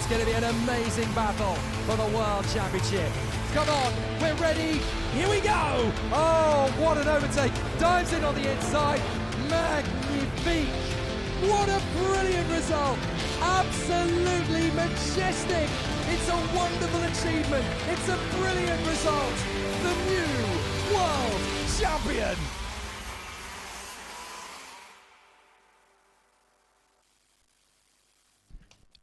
It's going to be an amazing battle for the World Championship. Come on, we're ready. Here we go. Oh, what an overtake. Dives in on the inside. Magnifique. What a brilliant result. Absolutely majestic. It's a wonderful achievement. It's a brilliant result. The new world champion.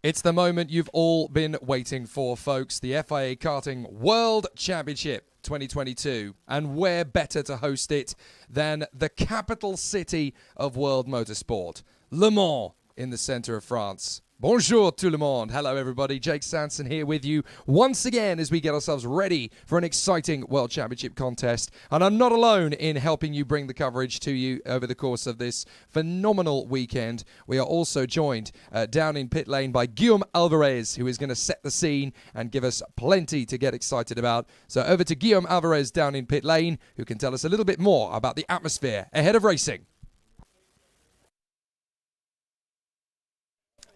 It's the moment you've all been waiting for, folks. The FIA Karting World Championship 2022. And where better to host it than the capital city of world motorsport, Le Mans, in the center of France. Bonjour tout le monde. Hello everybody, Jake Sanson here with you once again as we get ourselves ready for an exciting World Championship contest. And I'm not alone in helping you bring the coverage to you over the course of this phenomenal weekend. We are also joined down in pit lane by Guillaume Alvarez, who is going to set the scene and give us plenty to get excited about. So over to Guillaume Alvarez down in pit lane, who can tell us a little bit more about the atmosphere ahead of racing.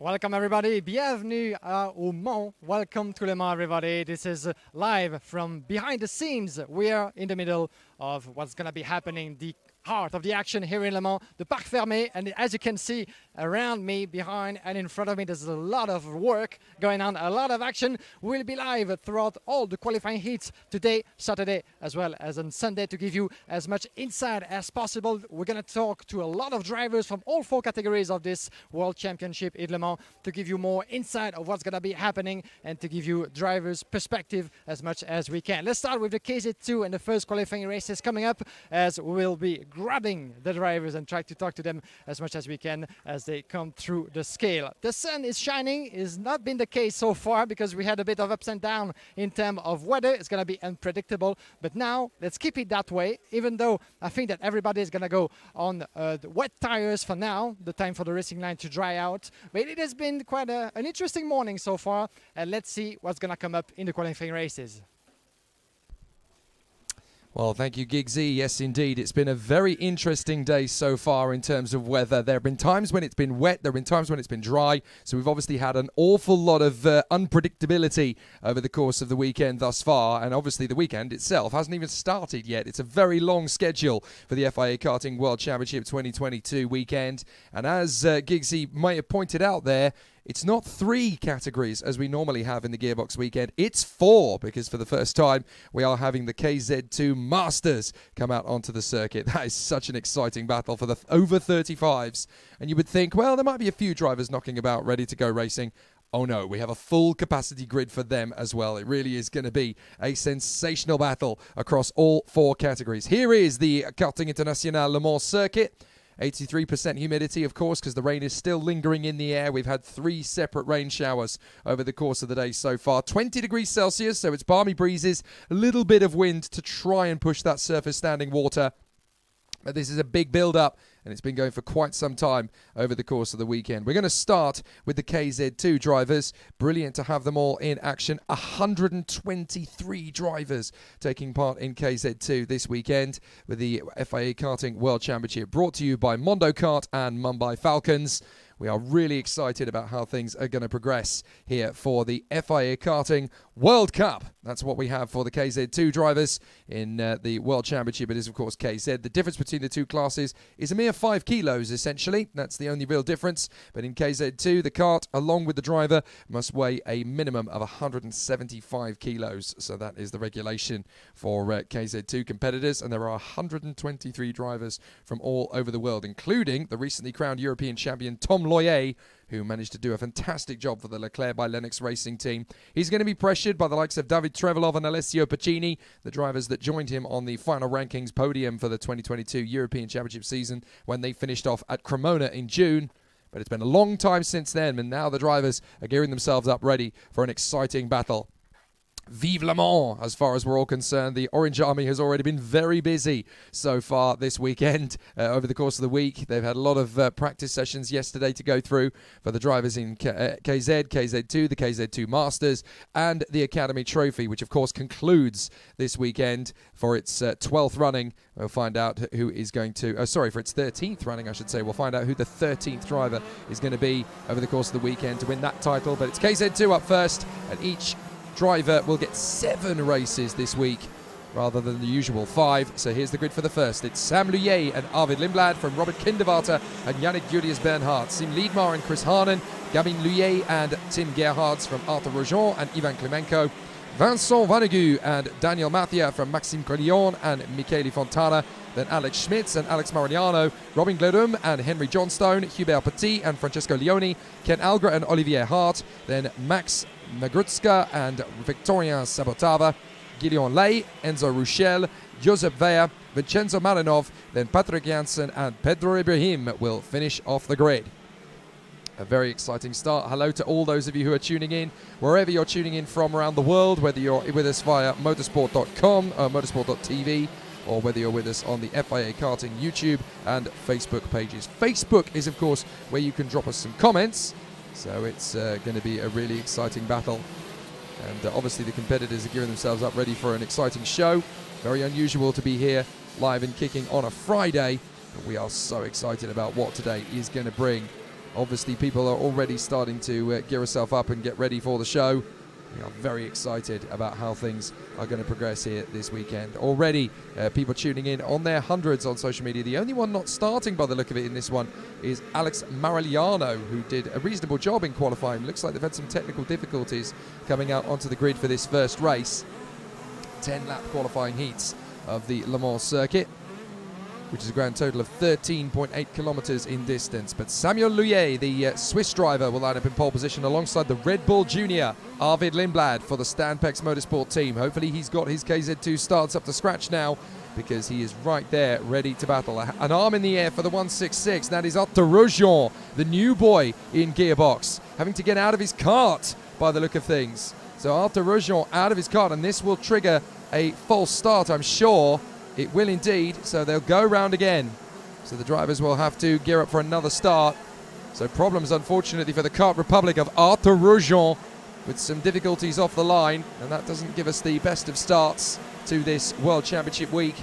Welcome everybody, bienvenue au Mans. Welcome to Le Mans everybody. This is live from behind the scenes. We are in the middle of what's going to be happening, the heart of the action here in Le Mans, the Parc Fermé. And as you can see around me, behind and in front of me, there's a lot of work going on, a lot of action. We'll be live throughout all the qualifying heats today, Saturday, as well as on Sunday to give you as much insight as possible. We're going to talk to a lot of drivers from all four categories of this World Championship in Le Mans to give you more insight of what's going to be happening and to give you drivers' perspective as much as we can. Let's start with the KZ2 and the first qualifying races coming up, as we will be grabbing the drivers and try to talk to them as much as we can as they come through the scale. The sun is shining. It's not been the case so far because we had a bit of ups and downs in terms of weather. It's going to be unpredictable, but now let's keep it that way, even though I think that everybody is going to go on the wet tires for now, the time for the racing line to dry out. But it has been quite an interesting morning so far, and let's see what's going to come up in the qualifying races. Well, thank you, Giggsy. Yes, indeed. It's been a very interesting day so far in terms of weather. There have been times when it's been wet. There have been times when it's been dry. So we've obviously had an awful lot of unpredictability over the course of the weekend thus far. And obviously the weekend itself hasn't even started yet. It's a very long schedule for the FIA Karting World Championship 2022 weekend. And as Giggsy might have pointed out there, it's not 3 categories as we normally have in the Gearbox weekend. It's 4, because for the first time we are having the KZ2 Masters come out onto the circuit. That is such an exciting battle for the over 35s. And you would think, well, there might be a few drivers knocking about ready to go racing. Oh no, we have a full capacity grid for them as well. It really is going to be a sensational battle across all 4 categories. Here is the Karting International Le Mans circuit. 83% humidity, of course, because the rain is still lingering in the air. We've had 3 separate rain showers over the course of the day so far. 20 degrees Celsius, so it's balmy breezes, a little bit of wind to try and push that surface standing water. But this is a big build-up, and it's been going for quite some time over the course of the weekend. We're going to start with the KZ2 drivers. Brilliant to have them all in action. 123 drivers taking part in KZ2 this weekend with the FIA Karting World Championship, brought to you by Mondo Kart and Mumbai Falcons. We are really excited about how things are going to progress here for the FIA Karting World Cup. That's what we have for the KZ2 drivers in the World Championship. It is, of course, KZ. The difference between the 2 classes is a mere 5 kilos, essentially. That's the only real difference. But in KZ2, the kart, along with the driver, must weigh a minimum of 175 kilos. So that is the regulation for KZ2 competitors. And there are 123 drivers from all over the world, including the recently crowned European champion Tom Loyer, who managed to do a fantastic job for the Leclerc by Lennox Racing team. He's going to be pressured by the likes of David Trevelov and Alessio Pacini, the drivers that joined him on the final rankings podium for the 2022 European Championship season when they finished off at Cremona in June. But it's been a long time since then, and now the drivers are gearing themselves up ready for an exciting battle. Vive Le Mans, as far as we're all concerned. The Orange Army has already been very busy so far this weekend. Over the course of the week, they've had a lot of practice sessions yesterday to go through for the drivers in KZ, KZ2, the KZ2 Masters, and the Academy Trophy, which of course concludes this weekend for its 12th running. We'll find out who is going to, for its 13th running, I should say. We'll find out who the 13th driver is going to be over the course of the weekend to win that title. But it's KZ2 up first, and each driver will get 7 races this week rather than the usual 5. So here's the grid for the first. It's Sam Luyet and Arvid Lindblad from Robert Kinderwarter and Yannick Julius Bernhardt. Sim Liedmar and Chris Harnen, Gavin Luyet and Tim Gerhards from Arthur Rojon and Ivan Klimenko, Vincent Vanegu and Daniel Mathia from Maxime Grillon and Michele Fontana, then Alex Schmitz and Alex Marignano, Robin Glerum and Henry Johnstone, Hubert Petit and Francesco Leoni, Ken Algra and Olivier Hart, then Max Nagrutska and Victorien Sabotava, Guillaume Lay, Enzo Ruchel, Josep Vea, Vincenzo Marinov, then Patrick Janssen and Pedro Ibrahim will finish off the grid. A very exciting start. Hello to all those of you who are tuning in, wherever you're tuning in from around the world, whether you're with us via motorsport.com or motorsport.tv, or whether you're with us on the FIA Karting YouTube and Facebook pages. Facebook is, of course, where you can drop us some comments. So it's going to be a really exciting battle. And obviously the competitors are gearing themselves up ready for an exciting show. Very unusual to be here live and kicking on a Friday. But we are so excited about what today is going to bring. Obviously people are already starting to gear themselves up and get ready for the show. We are very excited about how things are going to progress here this weekend. Already, people tuning in on their hundreds on social media. The only one not starting by the look of it in this one is Alex Marigliano, who did a reasonable job in qualifying. Looks like they've had some technical difficulties coming out onto the grid for this first race. 10-lap qualifying heats of the Le Mans circuit, which is a grand total of 13.8 kilometers in distance. But Samuel Luyet, the Swiss driver, will line up in pole position alongside the Red Bull Junior, Arvid Lindblad, for the Standpex Motorsport team. Hopefully he's got his KZ2 starts up to scratch now, because he is right there ready to battle. An arm in the air for the 166. That is Arthur Rojon, the new boy in gearbox, having to get out of his kart by the look of things. So Arthur Rojon out of his kart, and this will trigger a false start, I'm sure. It will indeed, so they'll go round again. So the drivers will have to gear up for another start. So problems, unfortunately, for the Kart Republic of Arthur Rojon, with some difficulties off the line, and that doesn't give us the best of starts to this World Championship week.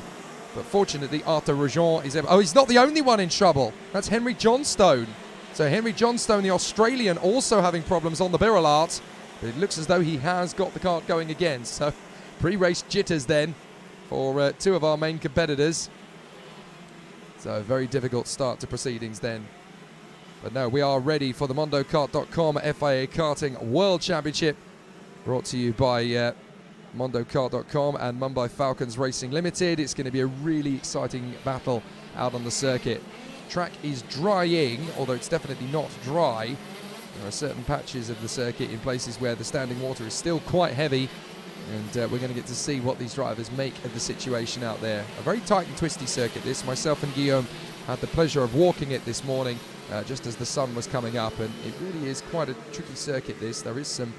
But fortunately, Arthur Rojon is able... Oh, he's not the only one in trouble. That's Henry Johnstone. So Henry Johnstone, the Australian, also having problems on the Birrell Art. But it looks as though he has got the kart going again. So pre-race jitters then for 2 of our main competitors. So a very difficult start to proceedings then. But no, we are ready for the MondoKart.com FIA Karting World Championship, brought to you by MondoKart.com and Mumbai Falcons Racing Limited. It's going to be a really exciting battle out on the circuit. Track is drying, although it's definitely not dry. There are certain patches of the circuit in places where the standing water is still quite heavy. And we're going to get to see what these drivers make of the situation out there. A very tight and twisty circuit this. Myself and Guillaume had the pleasure of walking it this morning just as the sun was coming up, and it really is quite a tricky circuit this. There is some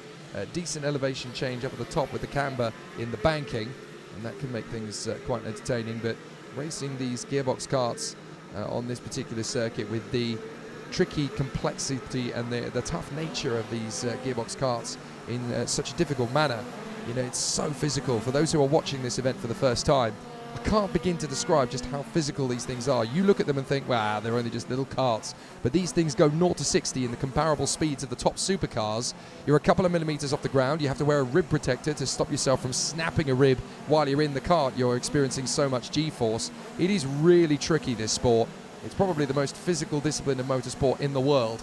decent elevation change up at the top with the camber in the banking, and that can make things quite entertaining. But racing these gearbox karts on this particular circuit with the tricky complexity and the tough nature of these gearbox karts in such a difficult manner. You know, it's so physical. For those who are watching this event for the first time, I can't begin to describe just how physical these things are. You look at them and think, wow, they're only just little karts. But these things go 0 to 60 in the comparable speeds of the top supercars. You're a couple of millimeters off the ground. You have to wear a rib protector to stop yourself from snapping a rib while you're in the kart. You're experiencing so much G-force. It is really tricky, this sport. It's probably the most physical discipline of motorsport in the world.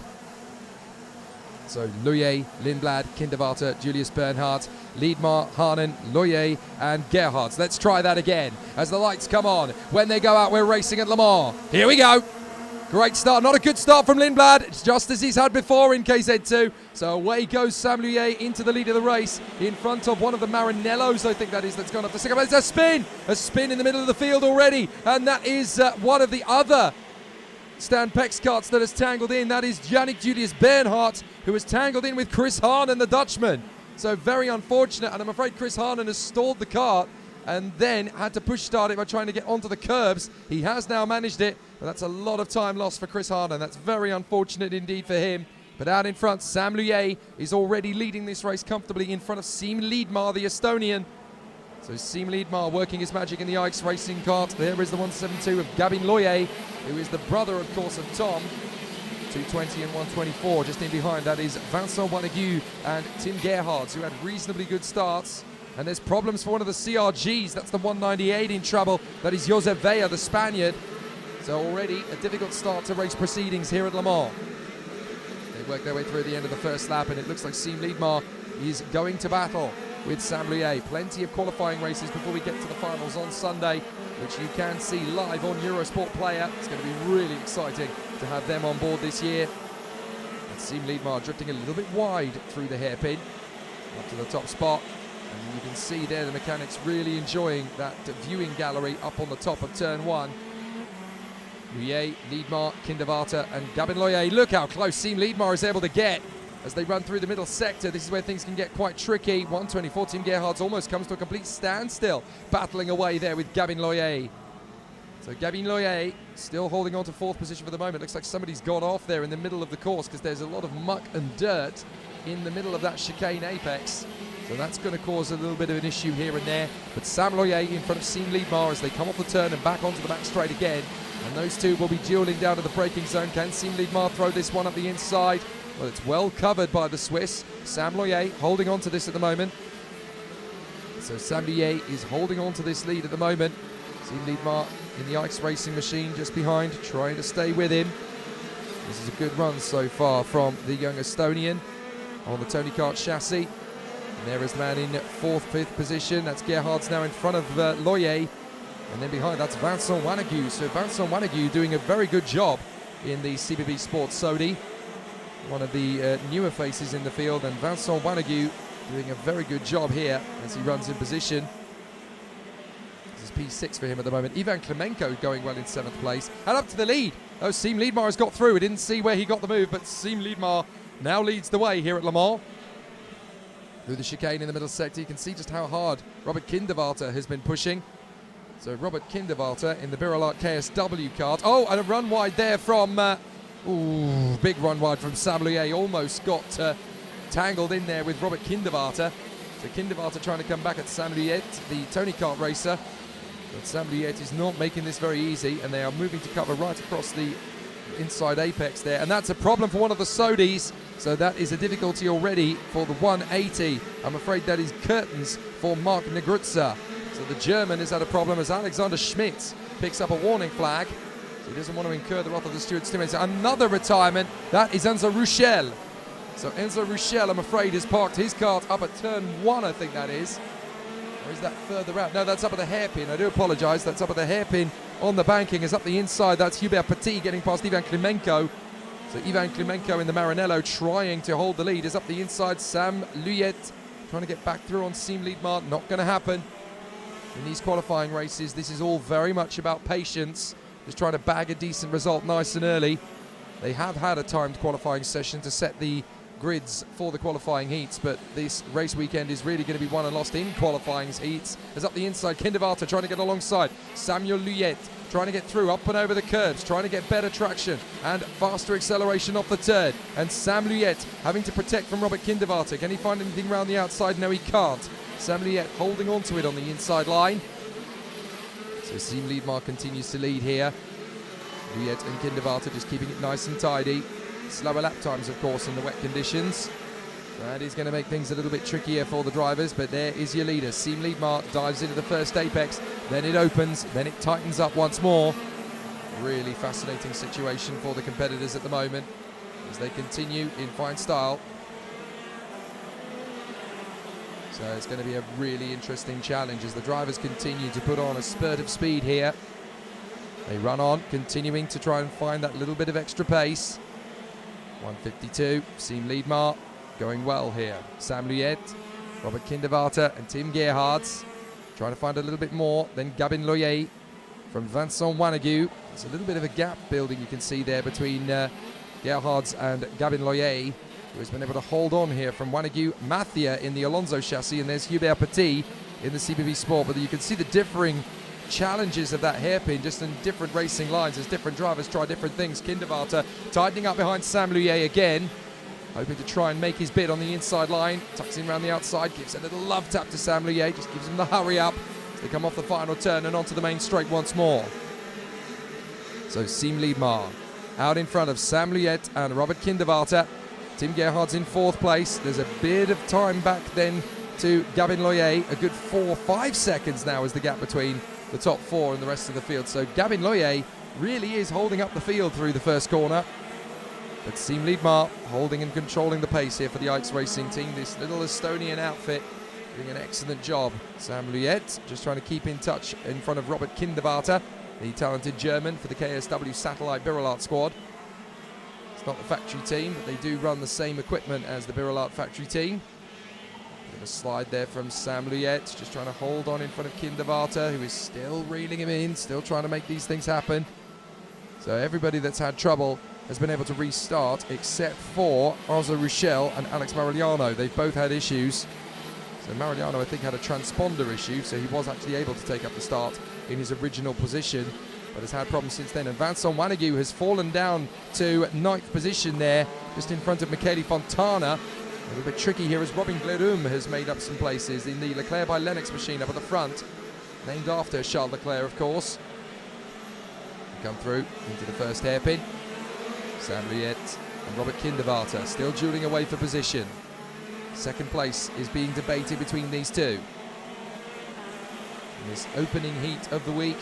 So Luyet, Lindblad, Kinderwarter, Julius Bernhardt, Liedmar, Harnen, Luyet and Gerhards. Let's try that again as the lights come on. When they go out, we're racing at Le Mans. Here we go. Great start. Not a good start from Lindblad. It's just as he's had before in KZ2. So away goes Sam Luyet into the lead of the race in front of one of the Maranellos, I think that is, that's gone up to second place. A spin in the middle of the field already. And that is one of the other Standpex karts that has tangled in. That is Yannick Julius Bernhardt, who has tangled in with Chris Hahn and the Dutchman. So very unfortunate, and I'm afraid Chris Harnan has stalled the kart and then had to push start it by trying to get onto the curbs. He has now managed it, but that's a lot of time lost for Chris Harnan. That's very unfortunate indeed for him. But out in front, Sam Luyet is already leading this race comfortably in front of Siim Liedmaar, the Estonian. So Siim Liedmaar working his magic in the Ice Racing kart. There is the 172 of Gabin Luyet, who is the brother, of course, of Tom. 220 and 124. Just in behind, that is Vincent Wannegu and Tim Gerhards, who had reasonably good starts. And there's problems for one of the CRGs. That's the 198 in trouble. That is Josep Vella, the Spaniard. So already a difficult start to race proceedings here at Le Mans. They work their way through the end of the first lap, and it looks like Siim Liedmaar is going to battle with Sam Luyet. Plenty of qualifying races before we get to the finals on Sunday, which you can see live on Eurosport Player. It's going to be really exciting to have them on board this year. And Siim Liedmaar drifting a little bit wide through the hairpin up to the top spot. And you can see there the mechanics really enjoying that viewing gallery up on the top of turn one. Luyet, Liedmaar, Kinderwater and Gabin Luyet. Look how close Siim Liedmaar is able to get as they run through the middle sector. This is where things can get quite tricky. 124, Tim Gerhards almost comes to a complete standstill, battling away there with Gabin Luyet. So Gabin Luyet still holding on to fourth position for the moment. Looks like somebody's gone off there in the middle of the course because there's a lot of muck and dirt in the middle of that chicane apex. So that's going to cause a little bit of an issue here and there. But Sam Luyet in front of Siim Liedmaar as they come off the turn and back onto the back straight again. And those two will be dueling down to the braking zone. Can Siim Liedmaar throw this one up the inside? Well, it's well covered by the Swiss. Sam Luyet holding on to this at the moment. So Sam Luyet is holding on to this lead at the moment. Siim Liedmaar in the Ice Racing machine just behind, trying to stay with him. This is a good run so far from the young Estonian on the Tony Kart chassis. And there is the man in fourth, fifth position. That's Gerhards now in front of Luyet. And then behind, that's Vincent Wannegu. So Vincent Wannegu doing a very good job in the CBB Sports Sodi. One of the newer faces in the field. And Vincent Wannegu doing a very good job here as he runs in position. This is P6 for him at the moment. Ivan Klemenko going well in seventh place. And up to the lead. Oh, Siim Liedmaar has got through. We didn't see where he got the move, but Siim Liedmaar now leads the way here at Le Mans. Through the chicane in the middle sector, you can see just how hard Robert Kinderwater has been pushing. So Robert Kinderwater in the Birolart KSW kart. Oh, and a run wide there from, big run wide from Sam Luyet. Almost got tangled in there with Robert Kinderwater. So Kinderwater trying to come back at Sam Luyet, the Tony Kart racer. But Sam Luyet is not making this very easy, and they are moving to cover right across the inside apex there. And that's a problem for one of the Sodis. So that is a difficulty already for the 180. I'm afraid that is curtains for Mark Negrutza. So the German has had a problem as Alexander Schmitz picks up a warning flag. So he doesn't want to incur the wrath of the stewards' teammates. Another retirement. That is Enzo Ruchel. So Enzo Ruchel, I'm afraid, has parked his kart up at turn one, I think that is. Or is that further out? No, that's up at the hairpin. I do apologise. That's up at the hairpin on the banking. Is up the inside. That's Hubert Petit getting past Ivan Klemenko. So Ivan Klemenko in the Maranello trying to hold the lead. Is up the inside. Sam Luyet trying to get back through on Siim Liedmaar. Not going to happen. In these qualifying races, this is all very much about patience. Just trying to bag a decent result nice and early. They have had a timed qualifying session to set the grids for the qualifying heats, but this race weekend is really going to be won and lost in qualifying heats. As up the inside, Kinderwater trying to get alongside. Samuel Luyet trying to get through, up and over the curbs, trying to get better traction and faster acceleration off the turn. And Sam Luyet having to protect from Robert Kinderwater. Can he find anything around the outside? No, he can't. Sam Luyet holding on to it on the inside line. So Siim Liedmaar continues to lead here. Luyet and Kinderwater just keeping it nice and tidy. Slower lap times, of course, in the wet conditions. That is going to make things a little bit trickier for the drivers, but there is your leader. Siim Liedmaar dives into the first apex, then it opens, then it tightens up once more. Really fascinating situation for the competitors at the moment as they continue in fine style. So it's going to be a really interesting challenge as the drivers continue to put on a spurt of speed here. They run on, continuing to try and find that little bit of extra pace. 152, Siim Liedmaar going well here. Sam Luyet, Robert Kinderwater and Tim Gerhards trying to find a little bit more. Then Gabin Luyet from Vincent Wannegu. There's a little bit of a gap building you can see there between Gerhards and Gabin Luyet. who has been able to hold on here from Wanegu Mathia in the Alonso chassis, and there's Hubert Petit in the CBB Sport. But you can see the differing challenges of that hairpin just in different racing lines as different drivers try different things. Kinderwarter tightening up behind Sam Luyet again, hoping to try and make his bid on the inside line. Tucks in around the outside, gives a little love tap to Sam Luyet, just gives him the hurry up as they come off the final turn and onto the main straight once more. So Siim Liedmar out in front of Sam Luyet and Robert Kinderwarter. Tim Gerhard's in 4th place. There's a bit of time back then to Gabin Loyer. A good 4-5 seconds now is the gap between the top 4 and the rest of the field. So Gabin Loyer really is holding up the field through the first corner. But Siim Liedmar holding and controlling the pace here for the Ice Racing team. This little Estonian outfit doing an excellent job. Sam Luyet just trying to keep in touch in front of Robert Kinderwarter, the talented German for the KSW Satellite Birolart squad. It's not the factory team, but they do run the same equipment as the Birolart factory team. Bit of a slide there from Sam Luyet, just trying to hold on in front of Kinderwarter, who is still reeling him in, still trying to make these things happen. So everybody that's had trouble has been able to restart, except for Arzo Ruchel and Alex Marigliano. They've both had issues. So Marigliano, I think, had a transponder issue, so he was actually able to take up the start in his original position, but has had problems since then. And Vincent Wanegu has fallen down to 9th position there, just in front of Michele Fontana. A little bit tricky here as Robin Glerum has made up some places in the Leclerc by Lennox machine up at the front, named after Charles Leclerc, of course. Come through into the first hairpin. Sam Luyet and Robert Kinderwarter still dueling away for position. Second place is being debated between these two. In this opening heat of the week,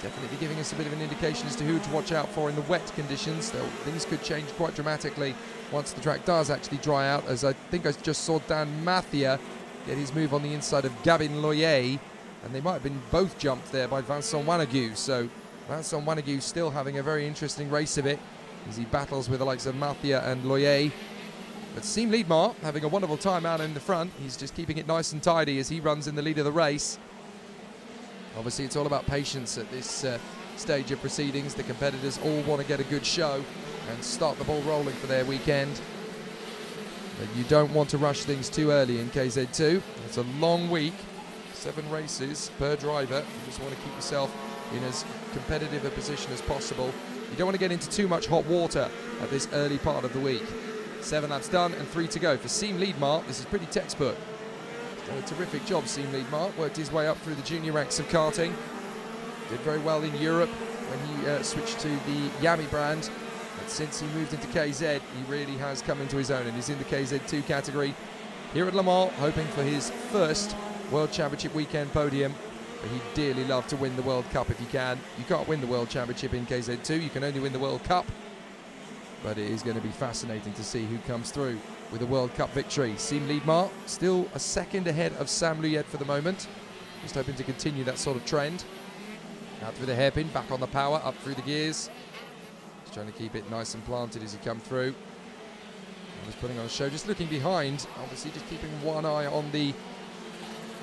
definitely giving us a bit of an indication as to who to watch out for in the wet conditions. Though things could change quite dramatically once the track does actually dry out, as I think I just saw Dan Mathia get his move on the inside of Gabin Loyer, and they might have been both jumped there by Vincent Wanegu. So Vincent Wanegu still having a very interesting race of it as he battles with the likes of Mathia and Loyer. But Siim Liedmar having a wonderful time out in the front. He's just keeping it nice and tidy as he runs in the lead of the race. Obviously, it's all about patience at this stage of proceedings. The competitors all want to get a good show and start the ball rolling for their weekend. But you don't want to rush things too early in KZ2. It's a long week, 7 races per driver. You just want to keep yourself in as competitive a position as possible. You don't want to get into too much hot water at this early part of the week. 7 laps done and 3 to go. For Siim Liedmar, this is pretty textbook. He's done a terrific job, Siim Liedmar. Worked his way up through the junior ranks of karting. Did very well in Europe when he switched to the Yami brand. But since he moved into KZ, he really has come into his own, and he's in the KZ2 category here at Le Mans, hoping for his first World Championship weekend podium. But he'd dearly love to win the World Cup if he can. You can't win the World Championship in KZ2, you can only win the World Cup. But it is going to be fascinating to see who comes through with a World Cup victory. Siim Liedmar still a second ahead of Sam Luyet for the moment. Just hoping to continue that sort of trend. Out through the hairpin, back on the power, up through the gears. Just trying to keep it nice and planted as he comes through. Just putting on a show, just looking behind. Obviously just keeping one eye on the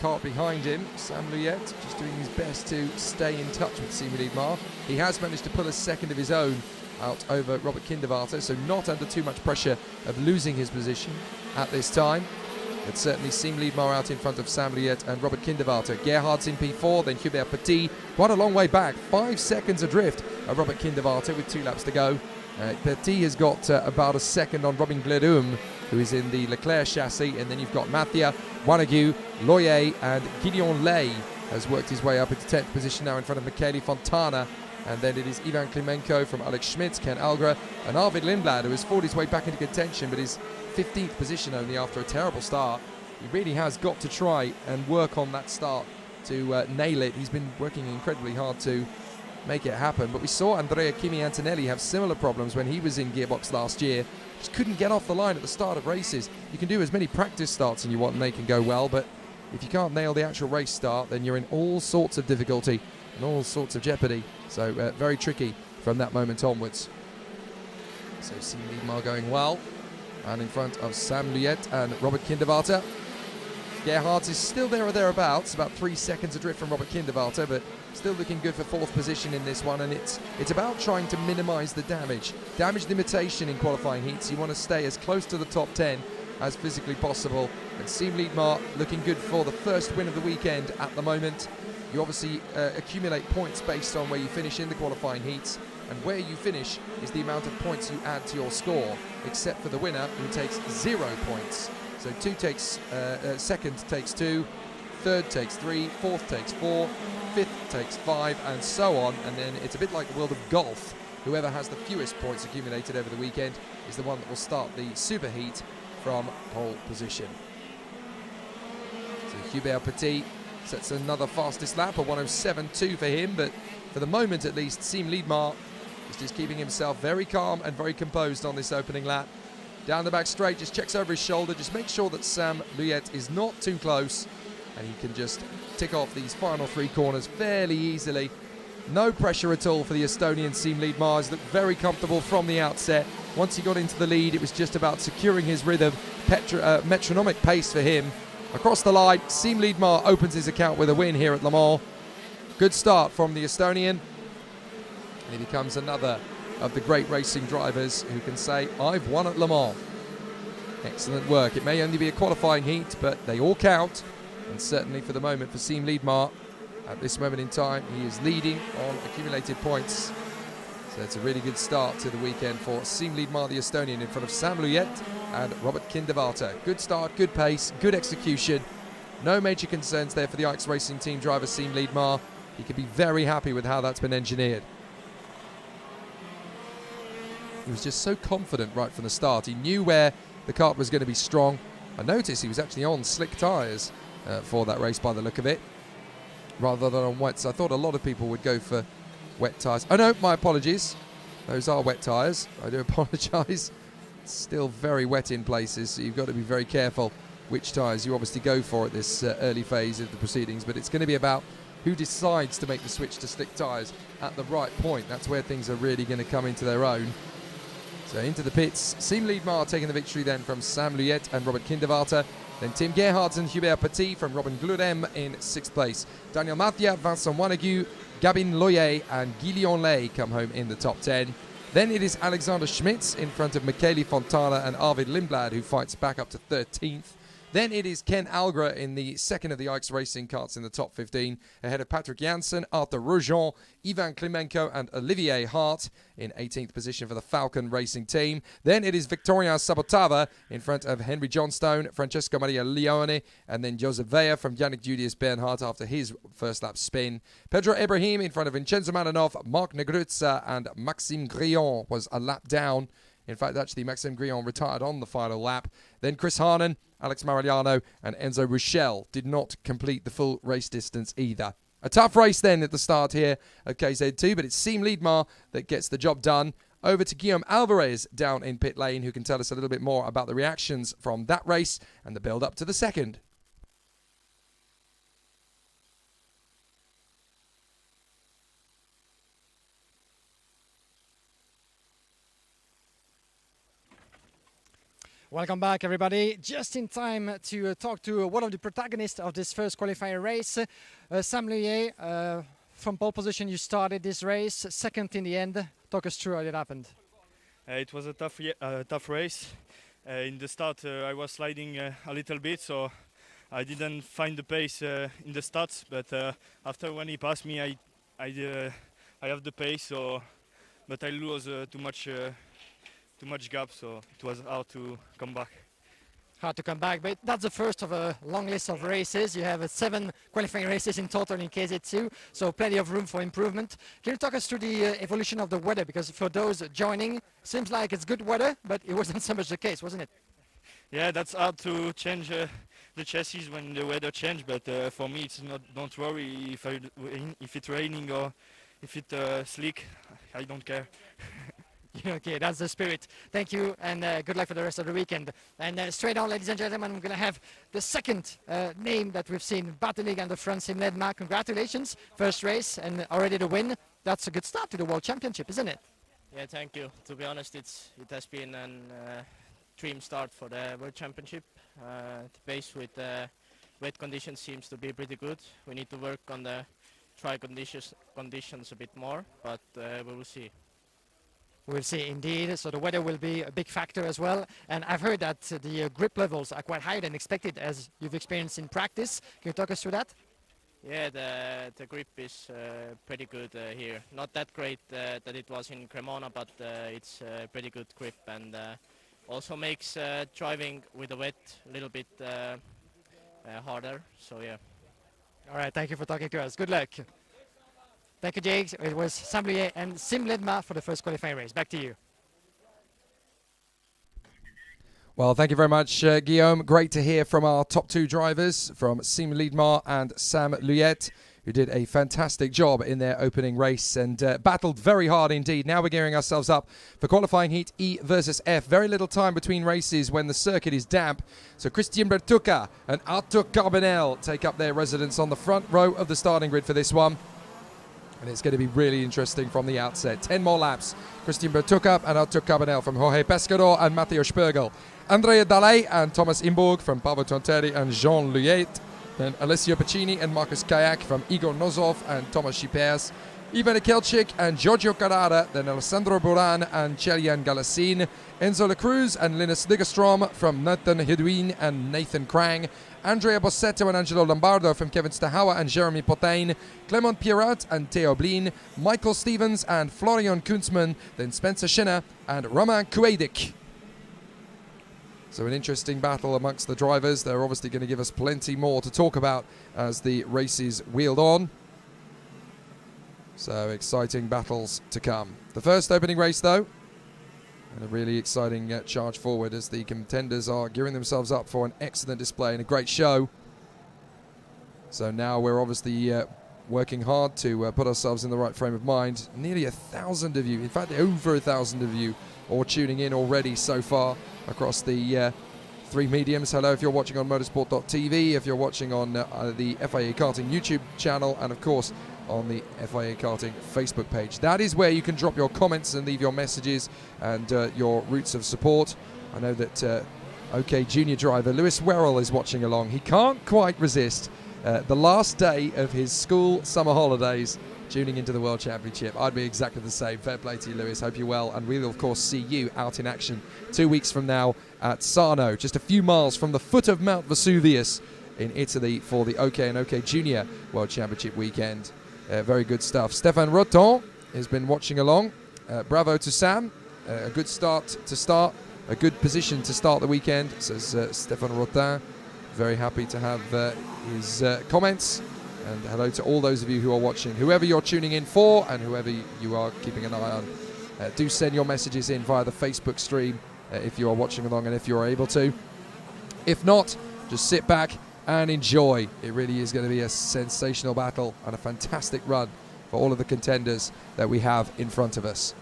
kart behind him. Sam Luyet just doing his best to stay in touch with Siim Liedmar. He has managed to pull a second of his own out over Robert Kinderwarter, so not under too much pressure of losing his position at this time. But certainly Siim Liedmar out in front of Sam Luyet and Robert Kinderwarter. Gerhard's in P4, then Hubert Petit, quite a long way back, 5 seconds adrift of Robert Kinderwarter with 2 laps to go. Petit has got about a second on Robin Glerum, who is in the Leclerc chassis, and then you've got Mathia, Wanegu, Loyer, and Gideon Lay has worked his way up into 10th position now in front of Michele Fontana. And then it is Ivan Klimenko from Alex Schmitz, Ken Algra, and Arvid Lindblad, who has fought his way back into contention, but is 15th position only after a terrible start. He really has got to try and work on that start to nail it. He's been working incredibly hard to make it happen, but we saw Andrea Kimi Antonelli have similar problems when he was in Gearbox last year. Just couldn't get off the line at the start of races. You can do as many practice starts as you want and they can go well, but if you can't nail the actual race start, then you're in all sorts of difficulty and all sorts of jeopardy. So very tricky from that moment onwards. So Siim Liedmar going well, and in front of Sam Luyet and Robert Kinderwarter. Gerhardt is still there or thereabouts, about 3 seconds adrift from Robert Kinderwarter, but still looking good for 4th position in this one, and it's about trying to minimise the damage. Damage limitation in qualifying heats, you want to stay as close to the top 10 as physically possible. And Siim Liedmaer looking good for the first win of the weekend at the moment. You obviously accumulate points based on where you finish in the qualifying heats, and where you finish is the amount of points you add to your score, except for the winner, who takes 0 points. So second takes 2, third takes 3, fourth takes 4, fifth takes 5, and so on. And then it's a bit like the world of golf. Whoever has the fewest points accumulated over the weekend is the one that will start the superheat from pole position. So Hubert Petit sets another fastest lap, a 107.2 for him, but for the moment at least, Siim Liedmaer is just keeping himself very calm and very composed on this opening lap. Down the back straight, just checks over his shoulder, just make sure that Sam Luyet is not too close, and he can just tick off these final 3 corners fairly easily. No pressure at all for the Estonian Siim Liedmaer. He's looked very comfortable from the outset. Once he got into the lead, it was just about securing his rhythm, metronomic pace for him. Across the line, Siim Liedmaer opens his account with a win here at Le Mans. Good start from the Estonian, and he becomes another of the great racing drivers who can say, I've won at Le Mans. Excellent work. It may only be a qualifying heat, but they all count, and certainly for the moment for Siim Liedmaer, at this moment in time, he is leading on accumulated points. So it's a really good start to the weekend for Siim Liedmaer, the Estonian, in front of Sam Luyet and Robert Kinderwarter. Good start, good pace, good execution. No major concerns there for the Ike's Racing Team driver Siim Liedmaer. He can be very happy with how that's been engineered. He was just so confident right from the start. He knew where the kart was going to be strong. I noticed he was actually on slick tyres for that race by the look of it, rather than on wets. I thought a lot of people would go for wet tyres. Oh no, my apologies. Those are wet tyres. I do apologise. It's still very wet in places, so you've got to be very careful which tyres you obviously go for at this early phase of the proceedings. But it's going to be about who decides to make the switch to slick tyres at the right point. That's where things are really going to come into their own. So into the pits, Siim Liedmaer taking the victory then from Sam Luyet and Robert Kinderwarter. Then Tim Gerhardt and Hubert Petit from Robin Glurem in 6th place. Daniel Mathia, Vincent Wanegu, Gabin Loyer and Guillaume Lay come home in the top 10. Then it is Alexander Schmitz in front of Michele Fontana and Arvid Lindblad, who fights back up to 13th. Then it is Ken Algra in the second of the Ike's Racing karts in the top 15, ahead of Patrick Janssen, Arthur Roujon, Ivan Klimenko and Olivier Hart in 18th position for the Falcon Racing team. Then it is Victoria Sabotava in front of Henry Johnstone, Francesco Maria Leone, and then Joseph Weyer from Yannick Julius Bernhardt after his first lap spin. Pedro Ibrahim in front of Vincenzo Malinov, Marc Negruzza and Maxime Grillon was a lap down. In fact, actually, Maxime Grillon retired on the final lap. Then Chris Harnan, Alex Marigliano and Enzo Rochelle did not complete the full race distance either. A tough race then at the start here at KZ2, but it's Siim Liedmaer that gets the job done. Over to Guillaume Alvarez down in pit lane, who can tell us a little bit more about the reactions from that race and the build-up to the second. Welcome back, everybody. Just in time to talk to one of the protagonists of this first qualifying race, Sam Luyet. From pole position, you started this race, second in the end. Talk us through how it happened. It was a tough race. In the start, I was sliding a little bit, so I didn't find the pace in the starts. But after when he passed me, I have the pace. So, but I lose too much gap, so it was hard to come back. Hard to come back, but that's the first of a long list of races. You have 7 qualifying races in total in KZ2, so plenty of room for improvement. Can you talk us through the evolution of the weather? Because for those joining, seems like it's good weather, but it wasn't so much the case, wasn't it? Yeah, that's hard to change the chassis when the weather changes, but for me it's not. Don't worry if it's raining or if it's slick. I don't care. Okay, that's the spirit. Thank you, and good luck for the rest of the weekend. And straight on, ladies and gentlemen, I'm going to have the second name that we've seen battling on the front, Siim Liedmaer. Congratulations, first race and already the win. That's a good start to the World Championship, isn't it? Yeah, thank you. To be honest, it has been a dream start for the World Championship. The pace with wet conditions seems to be pretty good. We need to work on the dry conditions a bit more, but we will see. We'll see indeed. So the weather will be a big factor as well. And I've heard that the grip levels are quite higher than expected, as you've experienced in practice. Can you talk us through that? Yeah, the grip is pretty good here. Not that great that it was in Cremona, but it's pretty good grip, and also makes driving with the wet a little bit harder. So yeah. All right, thank you for talking to us. Good luck. Thank you, Jake. It was Sam Luyer and Sim Ledma for the first qualifying race. Back to you. Well, thank you very much, Guillaume. Great to hear from our top two drivers, from Sim Liedmar and Sam Luyet, who did a fantastic job in their opening race and battled very hard indeed. Now we're gearing ourselves up for qualifying heat E versus F. Very little time between races when the circuit is damp. So Christian Bertucca and Arthur Carbonell take up their residence on the front row of the starting grid for this one. And it's going to be really interesting from the outset. 10 more laps. Christian Bertucca and Arthur Carbonell from Jorge Pescador and Matteo Spergel. Andrea Dallet and Thomas Imburg from Paavo Tonteri and Jean Luyet. Then Alessio Pacini and Marcus Kayak from Igor Nozov and Thomas Schipers. Ivan Kelchik and Giorgio Carrara. Then Alessandro Buran and Chelian Galassin. Enzo La Cruz and Linus Niggerstrom from Nathan Hedwin and Nathan Krang. Andrea Bossetto and Angelo Lombardo from Kevin Stahawa and Jeremy Potain. Clement Pierrat and Theo Blin. Michael Stevens and Florian Kunzmann. Then Spencer Schinner and Romain Kuedik. So an interesting battle amongst the drivers. They're obviously going to give us plenty more to talk about as the races wheeled on. So exciting battles to come. The first opening race though, and a really exciting charge forward as the contenders are gearing themselves up for an excellent display and a great show. So now we're obviously working hard to put ourselves in the right frame of mind. Nearly 1,000 of you, in fact over 1,000 of you, are tuning in already so far across the three mediums. Hello if you're watching on motorsport.tv, if you're watching on the FIA Karting YouTube channel, and of course on the FIA Karting Facebook page. That is where you can drop your comments and leave your messages and your roots of support. I know that OK Junior driver Lewis Werrell is watching along. He can't quite resist the last day of his school summer holidays tuning into the World Championship. I'd be exactly the same. Fair play to you, Lewis. Hope you're well, and we'll of course see you out in action 2 weeks from now at Sarno, just a few miles from the foot of Mount Vesuvius in Italy for the OK and OK Junior World Championship weekend. Very good stuff. Stéphane Roton has been watching along. Bravo to Sam. A good start to start. A good position to start the weekend, says Stéphane Rotin. Very happy to have his comments. And hello to all those of you who are watching. Whoever you're tuning in for and whoever you are keeping an eye on, do send your messages in via the Facebook stream if you are watching along and if you're able to. If not, just sit back and enjoy. It really is going to be a sensational battle and a fantastic run for all of the contenders that we have in front of us.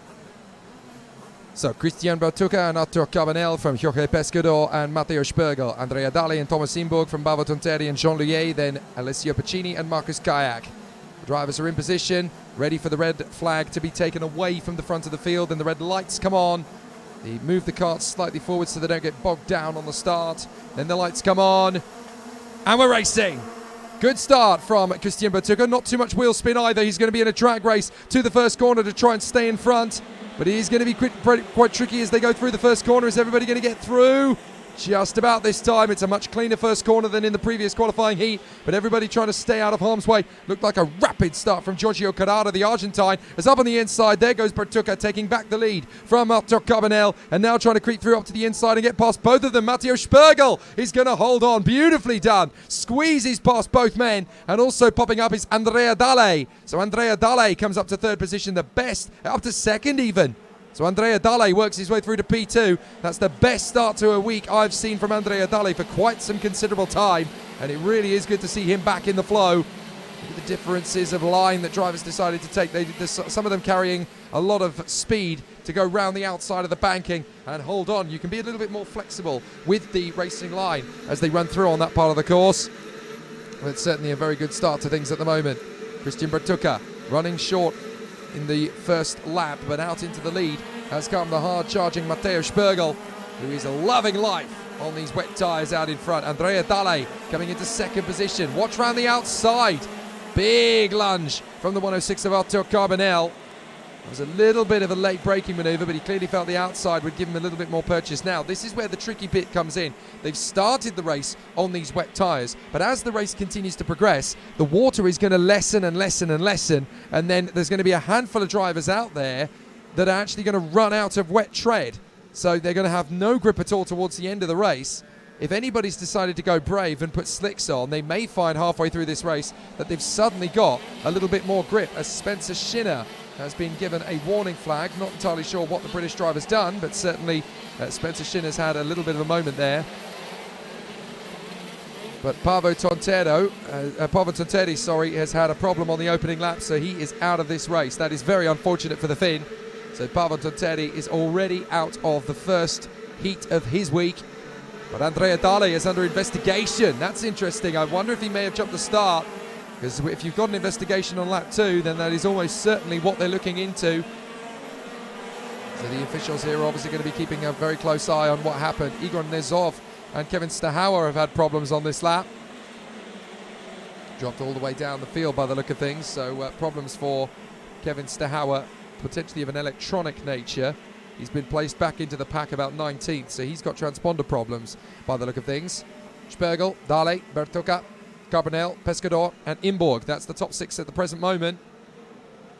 So Christian Bertucca and Arthur Carbonell from Jorge Pescador and Matteo Spergel. Andrea Dallet and Thomas Imburg from Paavo Tonteri and Jean Luyet. Then Alessio Pacini and Marcus Kayak. The drivers are in position, ready for the red flag to be taken away from the front of the field. And the red lights come on. They move the carts slightly forward so they don't get bogged down on the start. Then the lights come on. And we're racing. Good start from Christian Bertucca. Not too much wheel spin either. He's going to be in a drag race to the first corner to try and stay in front. But it is going to be quite tricky as they go through the first corner. Is everybody going to get through? Just about this time. It's a much cleaner first corner than in the previous qualifying heat, but everybody trying to stay out of harm's way. Looked like a rapid start from Giorgio Carrara, the Argentine. As up on the inside, there goes Bertucca taking back the lead from Arthur Carbonell, and now trying to creep through up to the inside and get past both of them. Matteo Spergel is going to hold on. Beautifully done. Squeezes past both men, and also popping up is Andrea Dallet. So Andrea Dallet comes up to third position, the best, up to second even. So Andrea Dallet works his way through to P2. That's the best start to a week I've seen from Andrea Dallet for quite some considerable time. And it really is good to see him back in the flow. Look at the differences of line that drivers decided to take. Some of them carrying a lot of speed to go round the outside of the banking and hold on. You can be a little bit more flexible with the racing line as they run through on that part of the course. But it's certainly a very good start to things at the moment. Christian Bertucca running short in the first lap, but out into the lead has come the hard-charging Matteo Spergel, who is loving life on these wet tyres out in front. Andrea Dale coming into second position. Watch round the outside. Big lunge from the 106 of Arthur Carbonell. It was a little bit of a late braking manoeuvre, but he clearly felt the outside would give him a little bit more purchase. Now, this is where the tricky bit comes in. They've started the race on these wet tyres, but as the race continues to progress, the water is going to lessen and lessen and lessen, and then there's going to be a handful of drivers out there that are actually going to run out of wet tread. So they're going to have no grip at all towards the end of the race. If anybody's decided to go brave and put slicks on, they may find halfway through this race that they've suddenly got a little bit more grip, as Spencer Shinner has been given a warning flag. Not entirely sure what the British driver's done, but certainly Spencer Shinner's had a little bit of a moment there. But Paavo Tonteri, has had a problem on the opening lap, so he is out of this race. That is very unfortunate for the Finn. So Paavo Tonteri is already out of the first heat of his week. But Andrea Dale is under investigation. That's interesting. I wonder if he may have jumped the start, because if you've got an investigation on lap 2, then that is almost certainly what they're looking into. So the officials here are obviously going to be keeping a very close eye on what happened. Igor Nezov and Kevin Stahauer have had problems on this lap. Dropped all the way down the field by the look of things, so problems for Kevin Stahauer, potentially of an electronic nature. He's been placed back into the pack about 19th, so he's got transponder problems by the look of things. Spergel, Dale, Bertucca, Carbonell, Pescador and Imborg. That's the top 6 at the present moment.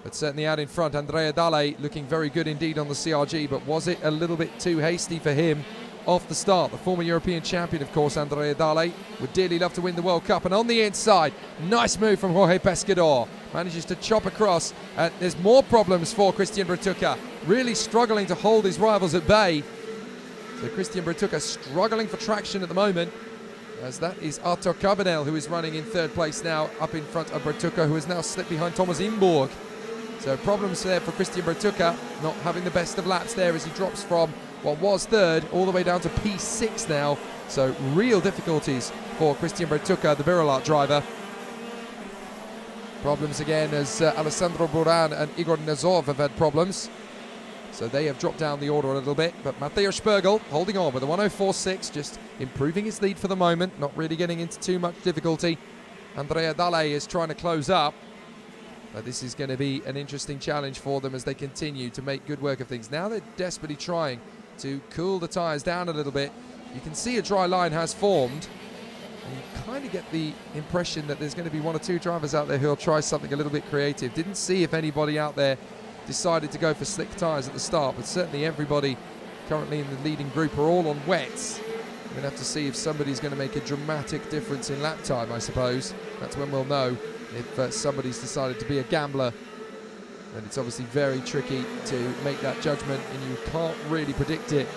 But certainly out in front, Andrea Dale looking very good indeed on the CRG, but was it a little bit too hasty for him off the start? The former European champion, of course, Andrea Dale, would dearly love to win the World Cup. And on the inside, nice move from Jorge Pescador. Manages to chop across. There's more problems for Christian Bertucca, really struggling to hold his rivals at bay. So Christian Bertucca struggling for traction at the moment, as that is Arthur Carbonell, who is running in third place now, up in front of Bertucca, who has now slipped behind Thomas Imborg. So problems there for Christian Bertucca, not having the best of laps there as he drops from what was third all the way down to P6 now. So real difficulties for Christian Bertucca, the Virolart driver. Problems again as Alessandro Buran and Igor Nazov have had problems. So they have dropped down the order a little bit, but Matteo Spergel holding on with a 104.6, just improving his lead for the moment, not really getting into too much difficulty. Andrea Dale is trying to close up, but this is going to be an interesting challenge for them as they continue to make good work of things. Now they're desperately trying to cool the tyres down a little bit. You can see a dry line has formed, and you kind of get the impression that there's going to be 1 or 2 drivers out there who'll try something a little bit creative. Didn't see if anybody out there decided to go for slick tyres at the start, but certainly everybody currently in the leading group are all on wets. We're going to have to see if somebody's going to make a dramatic difference in lap time, I suppose. That's when we'll know if somebody's decided to be a gambler. And it's obviously very tricky to make that judgment, and you can't really predict it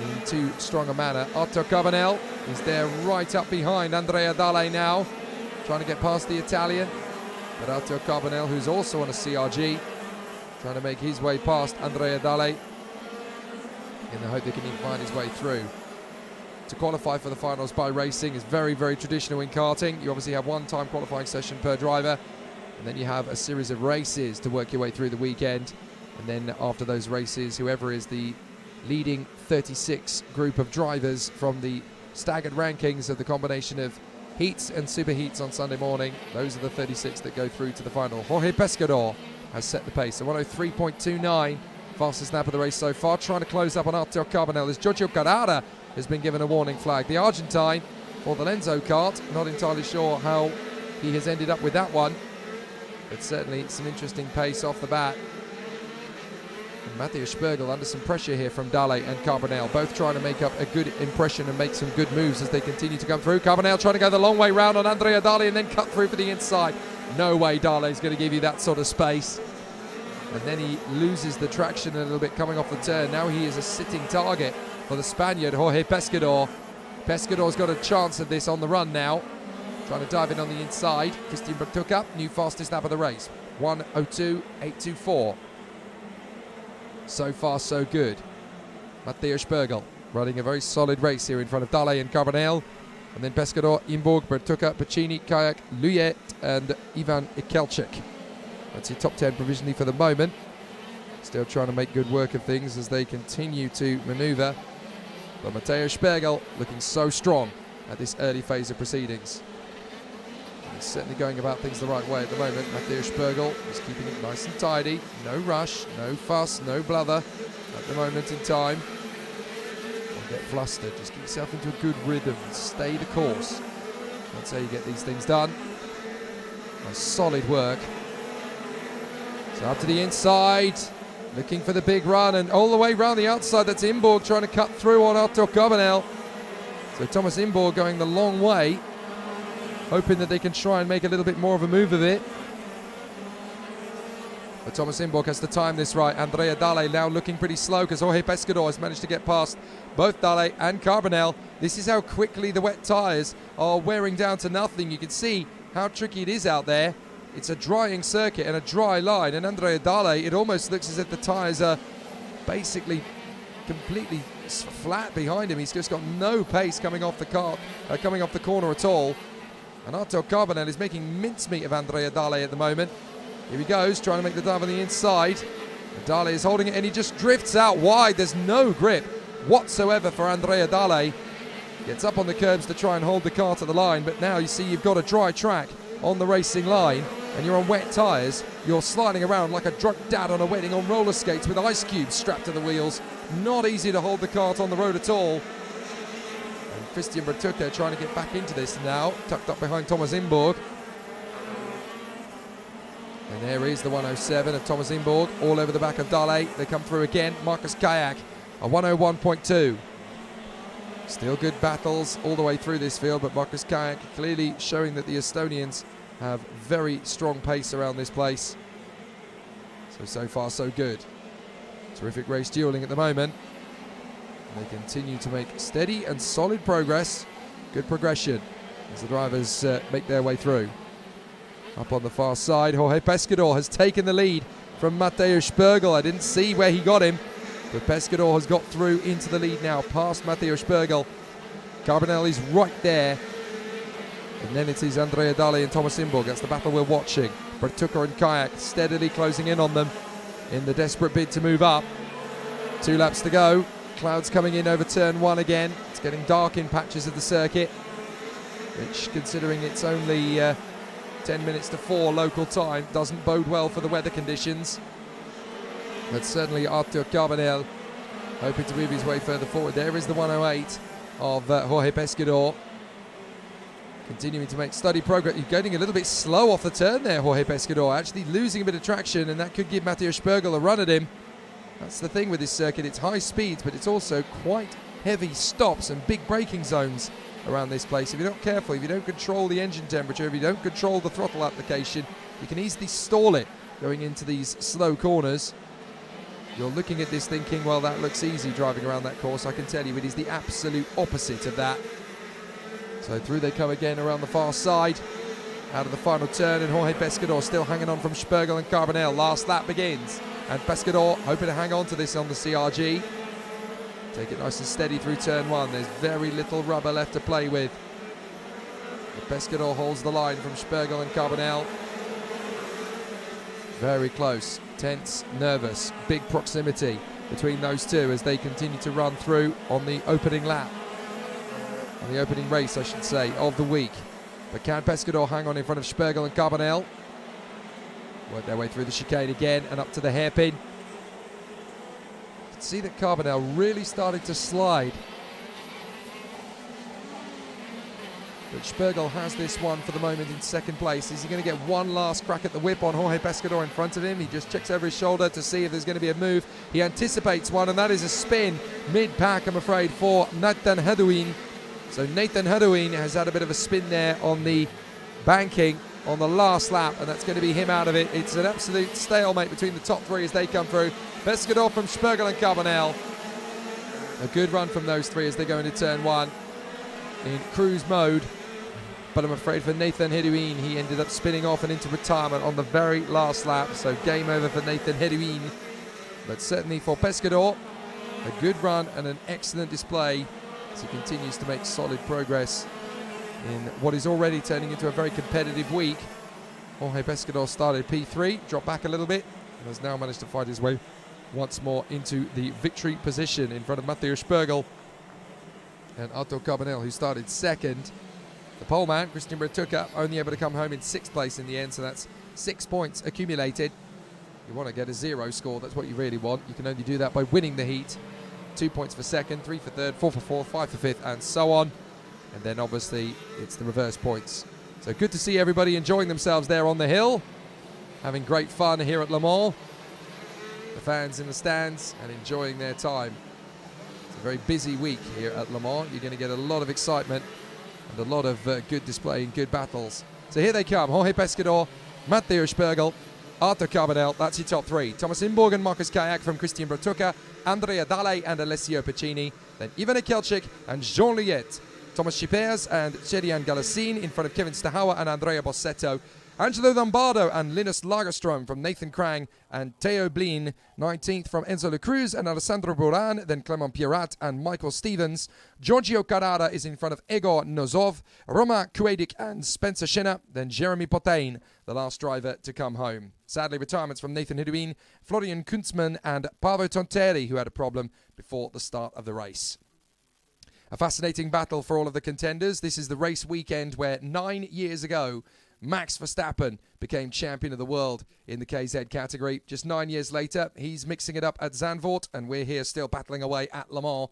in too strong a manner. Arthur Carbonell is there right up behind Andrea Dale now, trying to get past the Italian. But Arthur Carbonell, who's also on a CRG, trying to make his way past Andrea Dale in the hope they can even find his way through. To qualify for the finals by racing is very, very traditional in karting. You obviously have 1 time qualifying session per driver, and then you have a series of races to work your way through the weekend. And then after those races, whoever is the leading 36 group of drivers from the staggered rankings of the combination of heats and super heats on Sunday morning, those are the 36 that go through to the final. Jorge Pescador has set the pace. So 103.29, fastest lap of the race so far. Trying to close up on Arthur Carbonell as Giorgio Carrara has been given a warning flag. The Argentine for the Lenzo kart, not entirely sure how he has ended up with that one, but certainly some interesting pace off the bat. And Matteo Spergel under some pressure here from Dale and Carbonell, both trying to make up a good impression and make some good moves as they continue to come through. Carbonell trying to go the long way round on Andrea Dale and then cut through for the inside. No way Dale is going to give you that sort of space. And then he loses the traction a little bit coming off the turn. Now he is a sitting target for the Spaniard, Jorge Pescador. Pescador's got a chance at this on the run now. Trying to dive in on the inside. Christian Bertucca, new fastest lap of the race. 1:02.824. So far, so good. Matteo Spergel running a very solid race here in front of Dale and Carbonell. And then Pescador, Imborg, Bertucca, Pacini, Kayak, Luyet, and Ivan Ikelchik. That's your top 10 provisionally for the moment. Still trying to make good work of things as they continue to manoeuvre. But Matteo Spergel looking so strong at this early phase of proceedings. He's certainly going about things the right way at the moment. Matteo Spergel is keeping it nice and tidy. No rush, no fuss, no blather at the moment in time. Don't get flustered. Just get yourself into a good rhythm. Stay the course. That's how you get these things done. Nice solid work. So up to the inside. Looking for the big run, and all the way around the outside, that's Imborg trying to cut through on Arthur Carbonell. So Thomas Imborg going the long way, hoping that they can try and make a little bit more of a move of it. But Thomas Imborg has to time this right. Andrea Dale now looking pretty slow because Jorge Pescador has managed to get past both Dale and Carbonell. This is how quickly the wet tyres are wearing down to nothing. You can see how tricky it is out there. It's a drying circuit and a dry line, and Andrea Dale, it almost looks as if the tyres are basically completely flat behind him. He's just got no pace coming off the corner at all. And Arthur Carbonell is making mincemeat of Andrea Dale at the moment. Here he goes, trying to make the dive on the inside. Dale is holding it, and he just drifts out wide. There's no grip whatsoever for Andrea Dale. Gets up on the curbs to try and hold the car to the line, but now you see you've got a dry track on the racing line, and you're on wet tyres. You're sliding around like a drunk dad on a wedding on roller skates with ice cubes strapped to the wheels. Not easy to hold the cart on the road at all. And Christian Bertucca trying to get back into this now, tucked up behind Thomas Imborg. And there is the 107 of Thomas Imborg all over the back of Dale. They come through again. Marcus Kayak, a 101.2. Still good battles all the way through this field, but Marcus Kayak clearly showing that the Estonians have very strong pace around this place. So far so good. Terrific race dueling at the moment. And they continue to make steady and solid progress. Good progression as the drivers make their way through. Up on the far side, Jorge Pescador has taken the lead from Matteo Spergel. I didn't see where he got him, but Pescador has got through into the lead now, past Matteo Spergel. Carbonell is right there. And then it is Andrea Dale and Thomas Imborg. That's the battle we're watching. Bertucca and Kayak steadily closing in on them in the desperate bid to move up. 2 laps to go. Clouds coming in over turn 1 again. It's getting dark in patches of the circuit, which, considering it's only 10 minutes to 4 local time, doesn't bode well for the weather conditions. But certainly Arthur Carbonell hoping to move his way further forward. There is the 108 of Jorge Pescador. Continuing to make steady progress. You're getting a little bit slow off the turn there, Jorge Pescador. Actually losing a bit of traction, and that could give Matteo Spergel a run at him. That's the thing with this circuit. It's high speeds, but it's also quite heavy stops and big braking zones around this place. If you're not careful, if you don't control the engine temperature, if you don't control the throttle application, you can easily stall it going into these slow corners. You're looking at this thinking, well, that looks easy driving around that course. I can tell you it is the absolute opposite of that. So through they come again around the far side, out of the final turn, and Jorge Pescador still hanging on from Spergel and Carbonell. Last lap begins, and Pescador hoping to hang on to this on the CRG. Take it nice and steady through turn 1. There's very little rubber left to play with. But Pescador holds the line from Spergel and Carbonell. Very close, tense, nervous, big proximity between those two as they continue to run through on the opening lap. On the opening race, I should say, of the week. But can Pescador hang on in front of Spergel and Carbonell? Work their way through the chicane again and up to the hairpin. You can see that Carbonell really started to slide. But Spergel has this one for the moment in second place. Is he going to get one last crack at the whip on Jorge Pescador in front of him? He just checks over his shoulder to see if there's going to be a move. He anticipates one, and that is a spin mid-pack, I'm afraid, for Nathan Hedouin. So Nathan Hedouin has had a bit of a spin there on the banking on the last lap, and that's going to be him out of it. It's an absolute stalemate between the top 3 as they come through. Pescador from Spergel and Carbonell. A good run from those 3 as they go into turn 1 in cruise mode. But I'm afraid for Nathan Hedouin, he ended up spinning off and into retirement on the very last lap. So game over for Nathan Hedouin. But certainly for Pescador, a good run and an excellent display as he continues to make solid progress in what is already turning into a very competitive week. Jorge Pescador started P3, dropped back a little bit, and has now managed to fight his way once more into the victory position in front of Matteo Spergel and Otto Carbonell, who started second. The pole man, Christian Bertucca, only able to come home in 6th place in the end, so that's 6 points accumulated. You want to get a 0 score, that's what you really want. You can only do that by winning the heat. 2 points for second, 3 for third, 4 for fourth, 5 for fifth, and so on. And then obviously it's the reverse points. So good to see everybody enjoying themselves there on the hill, having great fun here at Le Mans. The fans in the stands and enjoying their time. It's a very busy week here at Le Mans. You're going to get a lot of excitement and a lot of good display and good battles. So here they come, Jorge Pescador, Matteo Spergel, Arthur Carbonell, that's your top 3. Thomas Imborg and Marcus Kayak from Christian Bertucca, Andrea Dale and Alessio Piccini, then Ivan Kelchik and Jean Liet, Thomas Schipers and Cherian Galassin in front of Kevin Stahower and Andrea Bossetto, Angelo Lombardo and Linus Lagerstrom from Nathan Krang and Theo Blin, 19th from Enzo La Cruz and Alessandro Buran, then Clement Pierrat and Michael Stevens. Giorgio Carrara is in front of Egor Nozov, Roma Kuedik and Spencer Schinner, then Jeremy Potain, the last driver to come home. Sadly, retirements from Nathan Hidouin, Florian Kunzmann and Paavo Tonteri, who had a problem before the start of the race. A fascinating battle for all of the contenders. This is the race weekend where 9 years ago, Max Verstappen became champion of the world in the KZ category. Just 9 years later, he's mixing it up at Zandvoort, and we're here still battling away at Le Mans.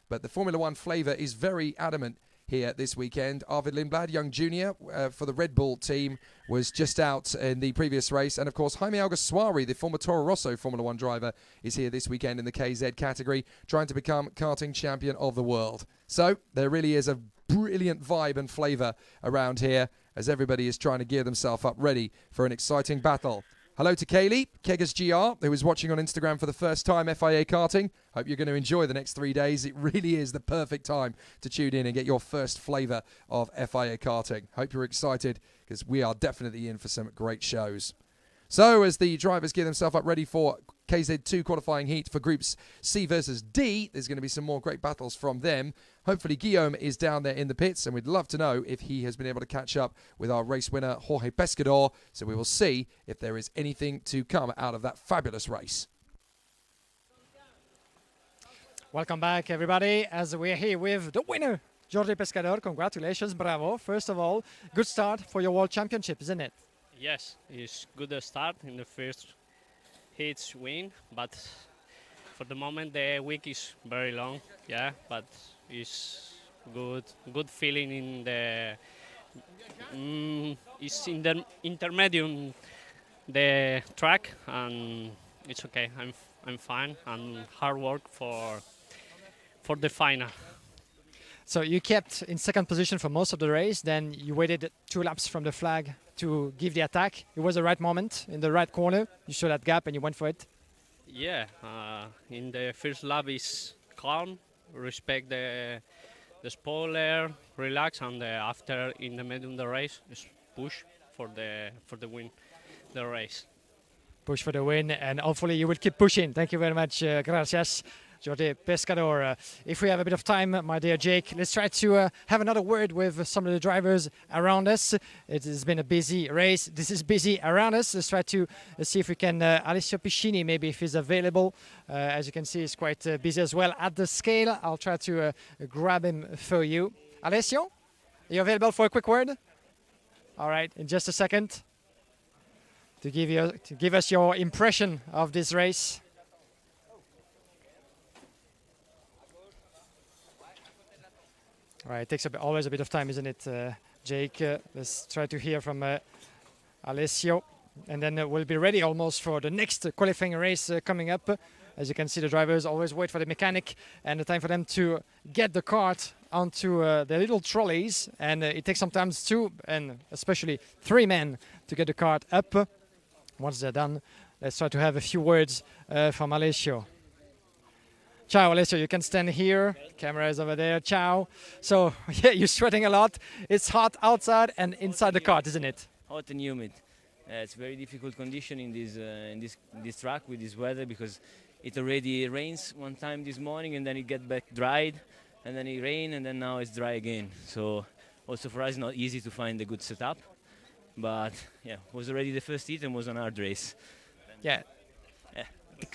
But the Formula One flavour is very adamant here this weekend. Arvid Lindblad, young junior for the Red Bull team, was just out in the previous race. And of course, Jaime Alguersuari, the former Toro Rosso Formula One driver, is here this weekend in the KZ category, trying to become karting champion of the world. So there really is a brilliant vibe and flavour around here as everybody is trying to gear themselves up ready for an exciting battle. Hello to Kaylee, Kegas GR, who is watching on Instagram for the first time, FIA Karting. Hope you're going to enjoy the next 3 days. It really is the perfect time to tune in and get your first flavour of FIA Karting. Hope you're excited, because we are definitely in for some great shows. So as the drivers gear themselves up ready for KZ2 qualifying heat for groups C versus D, there's going to be some more great battles from them. Hopefully Guillaume is down there in the pits, and we'd love to know if he has been able to catch up with our race winner Jorge Pescador, so we will see if there is anything to come out of that fabulous race. Welcome back, everybody, as we're here with the winner, Jorge Pescador. Congratulations, bravo. First of all, good start for your World Championship, isn't it? Yes, it's good start in the first heats win, but for the moment the week is very long, yeah, but it's good feeling in the it's in the intermediate the track, and it's okay. I'm fine, and hard work for the final. So you kept in second position for most of the race, then you waited 2 laps from the flag to give the attack. It was the right moment, in the right corner. You saw that gap and you went for it. Yeah, in the first lap is calm, respect the spoiler, relax, and after in the middle of the race is push for the win the race. Push for the win, and hopefully you will keep pushing. Thank you very much, gracias, Jorge Pescador. If we have a bit of time, my dear Jake, let's try to have another word with some of the drivers around us. It has been a busy race. This is busy around us. Let's try to see if we can, Alessio Piccini, maybe if he's available. As you can see, he's quite busy as well at the scale. I'll try to grab him for you. Alessio, are you available for a quick word? All right, in just a second. To give us your impression of this race. All right, it takes always a bit of time, isn't it, Jake? Let's try to hear from Alessio, and then we'll be ready almost for the next qualifying race coming up. As you can see, the drivers always wait for the mechanic and the time for them to get the cart onto their little trolleys, and it takes sometimes 2 and especially 3 men to get the cart up. Once they're done, let's try to have a few words from Alessio. Ciao, Alessio, you can stand here. Camera is over there. Ciao. So, yeah, you're sweating a lot. It's hot outside and inside the cart, isn't it? Hot and humid. It's very difficult condition in this track with this weather, because it already rains one time this morning and then it get back dried, and then it rain and then now it's dry again. So also for us not easy to find a good setup. But yeah, it was already the first heat and was an hard race. Yeah.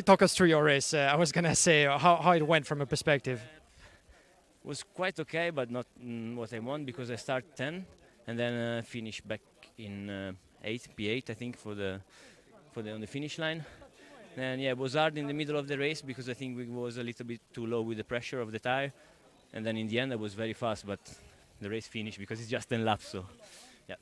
Talk us through your race. I was going to say how it went from a perspective. was quite okay, but not what I want, because I start 10 and then finish back in 8 P8, I think, for the on the finish line. And yeah, it was hard in the middle of the race because I think we was a little bit too low with the pressure of the tire. And then in the end I was very fast, but the race finished because it's just 10 laps, so yeah.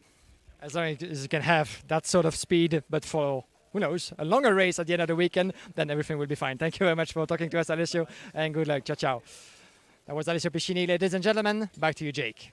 As long as you can have that sort of speed, but for, who knows, a longer race at the end of the weekend, then everything will be fine. Thank you very much for talking to us, Alessio, and good luck. Ciao, ciao. That was Alessio Piccini, ladies and gentlemen. Back to you, Jake.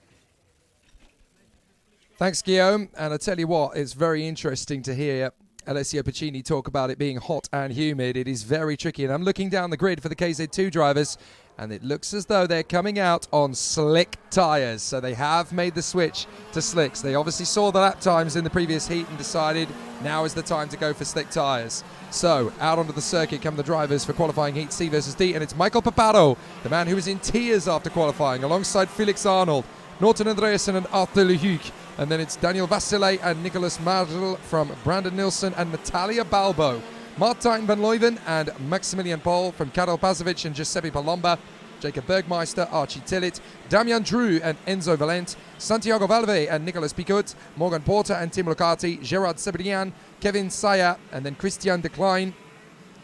Thanks, Guillaume. And I tell you what, it's very interesting to hear Alessio Piccini talk about it being hot and humid. It is very tricky. And I'm looking down the grid for the KZ2 drivers, and it looks as though they're coming out on slick tyres. So they have made the switch to slicks. They obviously saw the lap times in the previous heat and decided now is the time to go for slick tyres. So out onto the circuit come the drivers for qualifying heat C versus D, and it's Michael Paparo, the man who was in tears after qualifying, alongside Felix Arnold, Norton Andreasen and Arthur Lehuc. And then it's Daniel Vasile and Nicolas Martel from Brandon Nilsson and Natalia Balbo. Martijn van Leuven and Maximilian Pol from Karel Pazovic and Giuseppe Palomba. Jacob Bergmeister, Archie Tillett, Damian Drew and Enzo Valent, Santiago Valve and Nicolas Picut, Morgan Porter and Tim Locati, Gerard Sebrian, Kevin Saya, and then Christian Decline,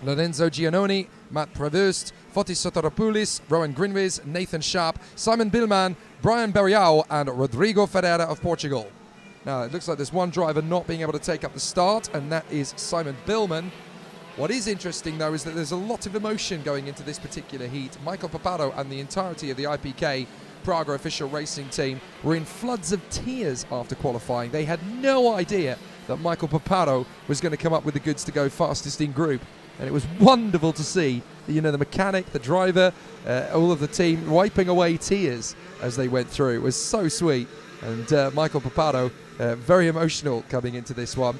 Lorenzo Giannoni, Matt Prevust, Fotis Soteropoulos, Rowan Grinwiz, Nathan Sharp, Simon Billman, Brian Berriao and Rodrigo Ferreira of Portugal. Now it looks like there's one driver not being able to take up the start, and that is Simon Billman. What is interesting though is that there's a lot of emotion going into this particular heat. Michael Paparo and the entirety of the IPK Praga official racing team were in floods of tears after qualifying. They had no idea that Michael Paparo was going to come up with the goods to go fastest in group. And it was wonderful to see, you know, the mechanic, the driver, all of the team wiping away tears as they went through. It was so sweet. And Michael Paparo, very emotional coming into this one.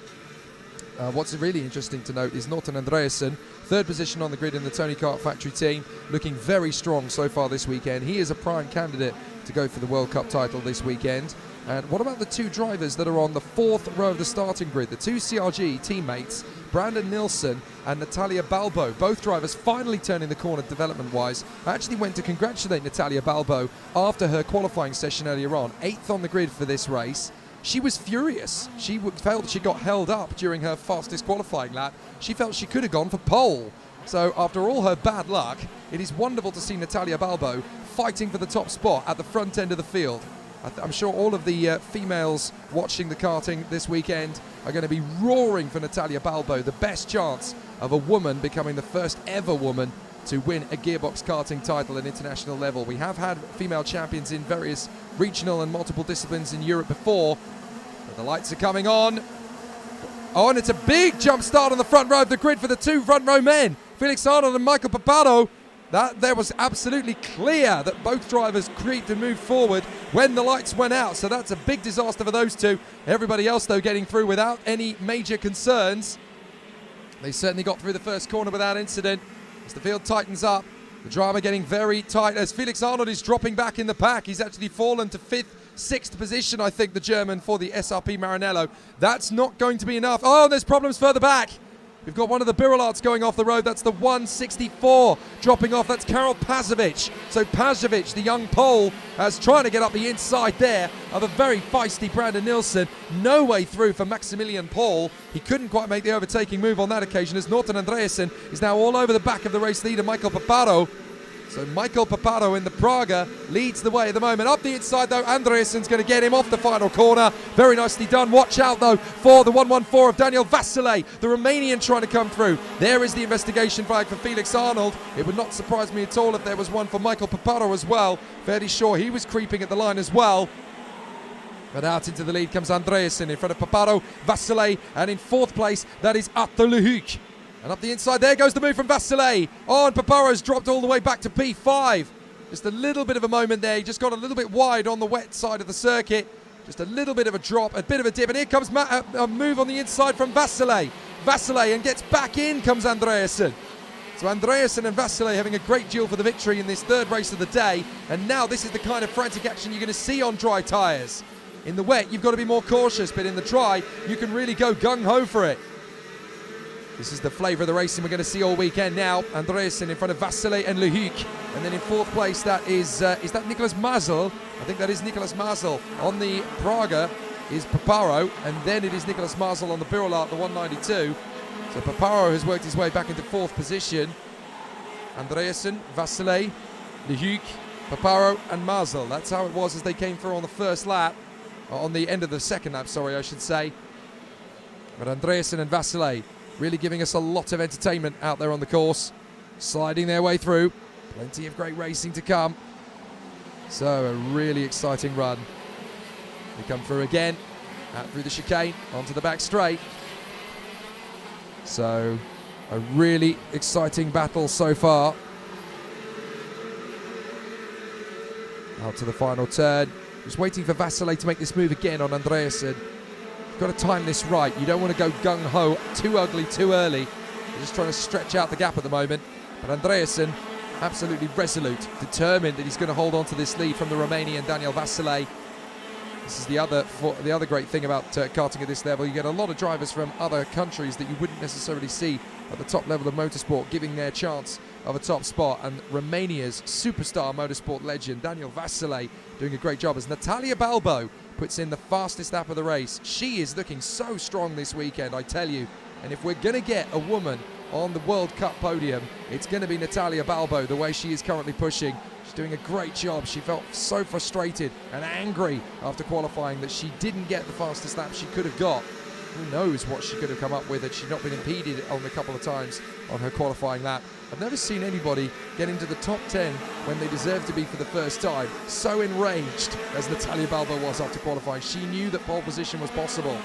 What's really interesting to note is Norton Andreasen, third position on the grid in the Tony Kart factory team, looking very strong so far this weekend. He is a prime candidate to go for the World Cup title this weekend. And what about the two drivers that are on the fourth row of the starting grid? The two CRG teammates, Brandon Nilsson and Natalia Balbo, both drivers finally turning the corner development-wise. I actually went to congratulate Natalia Balbo after her qualifying session earlier on, 8th on the grid for this race. She was furious. She felt she got held up during her fastest qualifying lap. She felt she could have gone for pole. So after all her bad luck, it is wonderful to see Natalia Balbo fighting for the top spot at the front end of the field. I'm sure all of the females watching the karting this weekend are going to be roaring for Natalia Balbo, the best chance of a woman becoming the first ever woman to win a gearbox karting title at international level. We have had female champions in various regional and multiple disciplines in Europe before, but the lights are coming on. Oh, and it's a big jump start on the front row of the grid for the two front row men, Felix Arnold and Michael Paparo. That there was absolutely clear that both drivers creeped and moved forward when the lights went out. So that's a big disaster for those two. Everybody else, though, getting through without any major concerns. They certainly got through the first corner without incident. As the field tightens up, the drama getting very tight as Felix Arnold is dropping back in the pack. He's actually fallen to 5th, 6th position, I think, the German for the SRP Maranello. That's not going to be enough. Oh, there's problems further back. We've got one of the Birilards going off the road. That's the 164 dropping off. That's Karel Pazovic. So Pazovic, the young Pole, is trying to get up the inside there of a very feisty Brandon Nilsson. No way through for Maximilian Pol. He couldn't quite make the overtaking move on that occasion as Norton Andreasen is now all over the back of the race leader, Michael Paparo. So Michael Paparo in the Praga leads the way at the moment. Up the inside though, Andreasen's going to get him off the final corner. Very nicely done. Watch out though for the 114 of Daniel Vasile, the Romanian trying to come through. There is the investigation flag for Felix Arnold. It would not surprise me at all if there was one for Michael Paparo as well. Fairly sure he was creeping at the line as well. But out into the lead comes Andreasen in front of Paparo, Vasile, and in 4th place that is Arthur Lehuc. And up the inside, there goes the move from Vasile. Oh, and Paparo's dropped all the way back to P5. Just a little bit of a moment there. He just got a little bit wide on the wet side of the circuit. Just a little bit of a drop, a bit of a dip. And here comes a move on the inside from Vasile. Vasile, and gets back in comes Andreasen. So Andreasen and Vasile having a great duel for the victory in this 3rd race of the day. And now this is the kind of frantic action you're going to see on dry tyres. In the wet, you've got to be more cautious. But in the dry, you can really go gung-ho for it. This is the flavour of the racing we're going to see all weekend now. Andreasen in front of Vasile and Lehuc. And then in fourth place, that is that Nicolas Mazel? I think that is Nicolas Mazel. On the Praga is Paparo, and then it is Nicolas Mazel on the Birolat, the 192. So Paparo has worked his way back into fourth position. Andreasen, Vasile, Lehuc, Paparo and Mazel. That's how it was as they came through on the first lap. On the end of the second lap, sorry, I should say. But Andreasen and Vasile really giving us a lot of entertainment out there on the course. Sliding their way through. Plenty of great racing to come. So a really exciting run. They come through again. Out through the chicane. Onto the back straight. So a really exciting battle so far. Out to the final turn. Just waiting for Vasile to make this move again on Andreasen. Got to time this right. You don't want to go gung-ho, too ugly, too early. You're just trying to stretch out the gap at the moment. But Andreasen, absolutely resolute, determined that he's going to hold on to this lead from the Romanian Daniel Vasile. This is the other great thing about karting at this level. You get a lot of drivers from other countries that you wouldn't necessarily see at the top level of motorsport giving their chance of a top spot. And Romania's superstar motorsport legend, Daniel Vasile, doing a great job as Natalia Balbo puts in the fastest lap of the race. She is looking so strong this weekend, I tell you. And if we're going to get a woman on the World Cup podium, it's going to be Natalia Balbo, the way she is currently pushing. She's doing a great job. She felt so frustrated and angry after qualifying that she didn't get the fastest lap she could have got. Who knows what she could have come up with had she not been impeded on a couple of times on her qualifying lap. I've never seen anybody get into the top 10 when they deserve to be for the first time so enraged as Natalia Balbo was after qualifying. She knew that pole position was possible.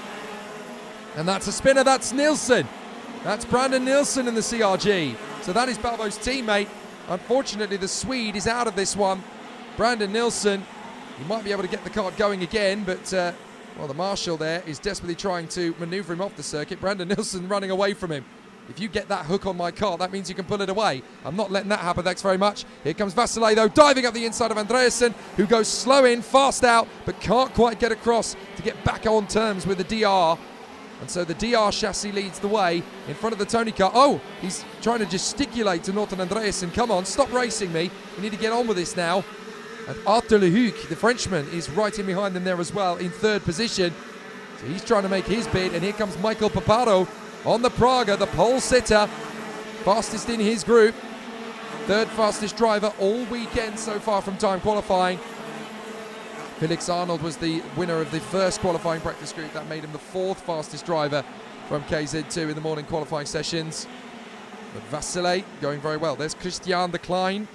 And that's a spinner, that's Nielsen. That's Brandon Nielsen in the CRG. So that is Balbo's teammate. Unfortunately, the Swede is out of this one. Brandon Nielsen, he might be able to get the kart going again, but well, the marshal there is desperately trying to maneuver him off the circuit. Brandon Nielsen running away from him. If you get that hook on my kart, that means you can pull it away. I'm not letting that happen, thanks very much. Here comes Vasile, though, diving up the inside of Andreasen, who goes slow in, fast out, but can't quite get across to get back on terms with the DR. And so the DR chassis leads the way in front of the Tony car. Oh, he's trying to gesticulate to Norton Andreasen. Come on, stop racing me. We need to get on with this now. And Arthur Lehuc, the Frenchman, is right in behind them there as well in third position. So he's trying to make his bid. And here comes Michael Paparo on the Praga, the pole sitter. Fastest in his group. Third fastest driver all weekend so far from time qualifying. Felix Arnold was the winner of the first qualifying practice group. That made him the fourth fastest driver from KZ2 in the morning qualifying sessions. But Vasile going very well. There's Christian de Klein,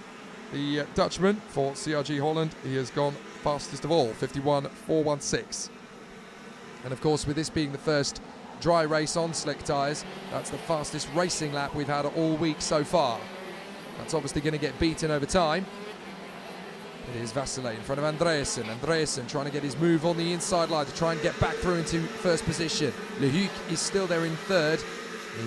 the Dutchman for CRG Holland. He has gone fastest of all, 51.416. And of course, with this being the first dry race on slick tyres, that's the fastest racing lap we've had all week so far. That's obviously going to get beaten over time. It is Vasile in front of Andreasen. Andreasen trying to get his move on the inside line to try and get back through into first position. Lehuc is still there in third.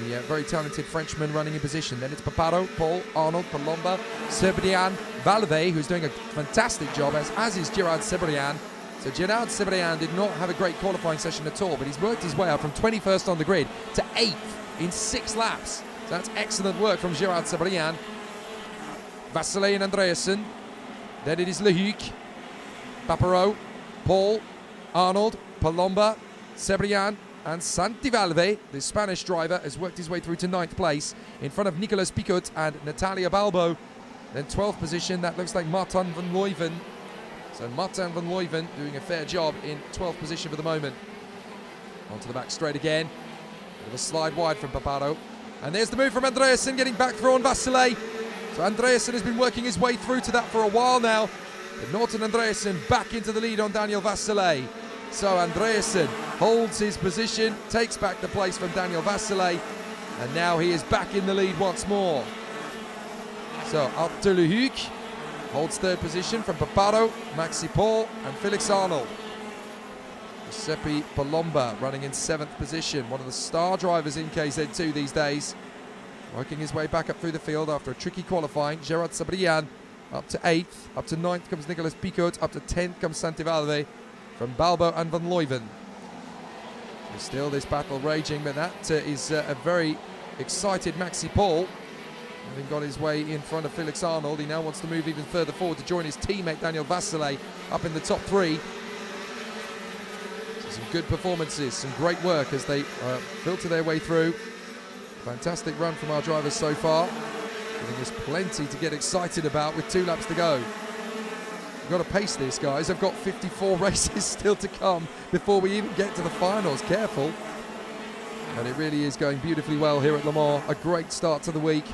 The very talented Frenchman running in position. Then it's Paparo, Paul, Arnold, Palomba, Sebrian, Valve, who's doing a fantastic job, as is Gerard Sebrian. So Gerard Sebrian did not have a great qualifying session at all, but he's worked his way up from 21st on the grid to 8th in 6 laps. So that's excellent work from Gerard Sebrian. Vasile and Andreasen. Then it is Lehuc, Paparo, Paul, Arnold, Palomba, Sebrian, and Santi Valve, the Spanish driver, has worked his way through to 9th place in front of Nicolas Picut and Natalia Balbo. Then 12th position, that looks like Martin van Leuven. So Martin van Leuven doing a fair job in 12th position for the moment. Onto the back straight again. Bit of a slide wide from Paparo. And there's the move from Andreasen, getting back through on Vasile. So Andreasen has been working his way through to that for a while now. But Norton Andreasen back into the lead on Daniel Vasile. So Andreasen holds his position, takes back the place from Daniel Vasile, and now he is back in the lead once more. So Arthur Lehuc holds third position from Paparo, Maxi Paul, and Felix Arnold. Giuseppe Palomba running in 7th position, one of the star drivers in KZ2 these days. Working his way back up through the field after a tricky qualifying. Gerard Sabrian up to 8th. Up to 9th comes Nicolas Picut. Up to 10th comes Santi Valve from Balbo and Van Leuven. There's still this battle raging, but that is a very excited Maxi Paul. Having got his way in front of Felix Arnold, he now wants to move even further forward to join his teammate Daniel Vasile up in the top 3. So some good performances, some great work as they filter their way through. Fantastic run from our drivers so far, giving us plenty to get excited about with 2 laps to go. We've got to pace this, guys. I've got 54 races still to come before we even get to the finals. Careful. And it really is going beautifully well here at Le Mans. A great start to the week.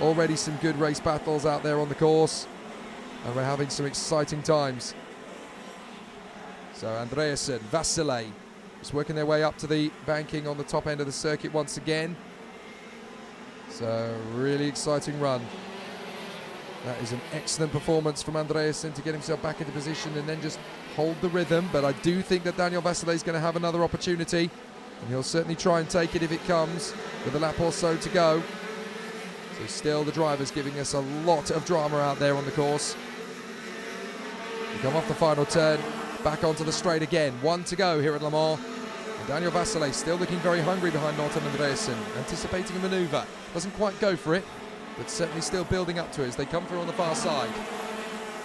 Already some good race battles out there on the course. And we're having some exciting times. So Andreasen, Vasile, just working their way up to the banking on the top end of the circuit once again. So really exciting run. That is an excellent performance from Andreasen to get himself back into position and then just hold the rhythm. But I do think that Daniel Vasile is going to have another opportunity. And he'll certainly try and take it if it comes, with a lap or so to go. So still the drivers giving us a lot of drama out there on the course. We come off the final turn, back onto the straight again. 1 to go here at Le Mans. And Daniel Vasile still looking very hungry behind Norton Andreasen, anticipating a manoeuvre. Doesn't quite go for it, but certainly still building up to it as they come through on the far side.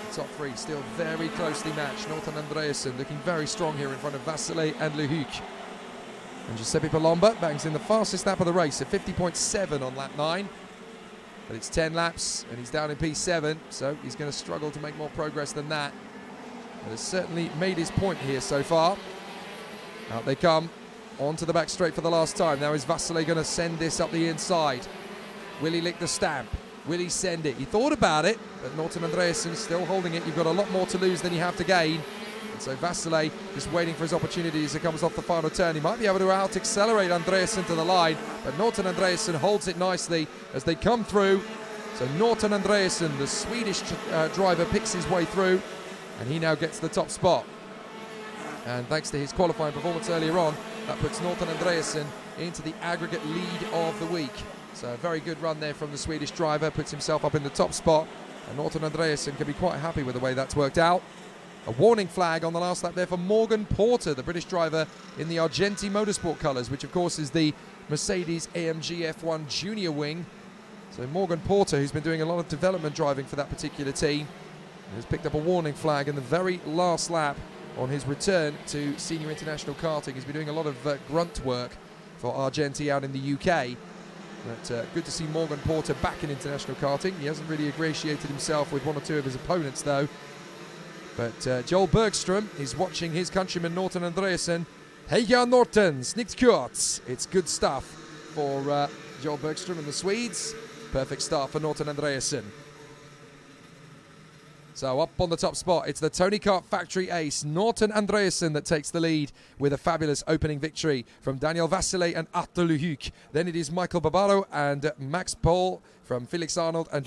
The top 3 still very closely matched. Norton Andreasen looking very strong here in front of Vasile and Lehuc. And Giuseppe Palomba bangs in the fastest lap of the race at 50.7 on lap 9. But it's 10 laps and he's down in P7, so he's going to struggle to make more progress than that. But has certainly made his point here so far. Out they come, onto the back straight for the last time. Now is Vasile going to send this up the inside? Will he lick the stamp? Will he send it? He thought about it, but Norton Andreasen still holding it. You've got a lot more to lose than you have to gain. And so Vasile just waiting for his opportunity as he comes off the final turn. He might be able to out-accelerate Andreasen to the line, but Norton Andreasen holds it nicely as they come through. So Norton Andreasen, the Swedish driver, picks his way through, and he now gets the top spot. And thanks to his qualifying performance earlier on, that puts Norton Andreasen into the aggregate lead of the week. So a very good run there from the Swedish driver, puts himself up in the top spot, and Norton Andreasen can be quite happy with the way that's worked out. A warning flag on the last lap there for Morgan Porter, the British driver in the Argenti Motorsport colours, which of course is the Mercedes AMG F1 Junior wing. So Morgan Porter, who's been doing a lot of development driving for that particular team, has picked up a warning flag in the very last lap on his return to senior international karting. He's been doing a lot of grunt work for Argenti out in the UK. But good to see Morgan Porter back in international karting. He hasn't really ingratiated himself with 1 or 2 of his opponents though. But Joel Bergström is watching his countryman Norton Andreasen. Heja Norton, snyggt kört. It's good stuff for Joel Bergström and the Swedes. Perfect start for Norton Andreasen. So up on the top spot, it's the Tony Kart factory ace, Norton Andreasen, that takes the lead with a fabulous opening victory from Daniel Vasile and Arthur Lehuc. Then it is Michael Barbaro and Max Paul from Felix Arnold and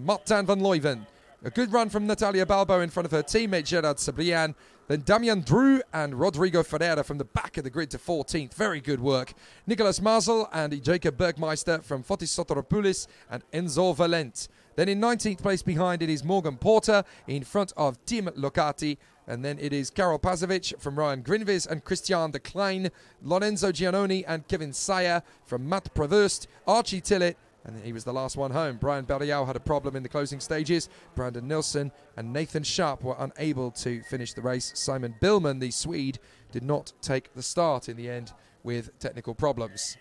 Martin van Leuven. A good run from Natalia Balbo in front of her teammate Gerard Sabrian. Then Damian Drew and Rodrigo Ferreira from the back of the grid to 14th. Very good work. Nicolas Mazel and Jacob Bergmeister from Fotis Soteropoulos and Enzo Valent. Then in 19th place behind it is Morgan Porter in front of Tim Locati. And then it is Karol Pazovic from Ryan Grinviz and Christian de Klein. Lorenzo Giannoni and Kevin Sayer from Matt Prevost. Archie Tillett, and he was the last one home. Brian Barriau had a problem in the closing stages. Brandon Nilsson and Nathan Sharp were unable to finish the race. Simon Billman, the Swede, did not take the start in the end with technical problems.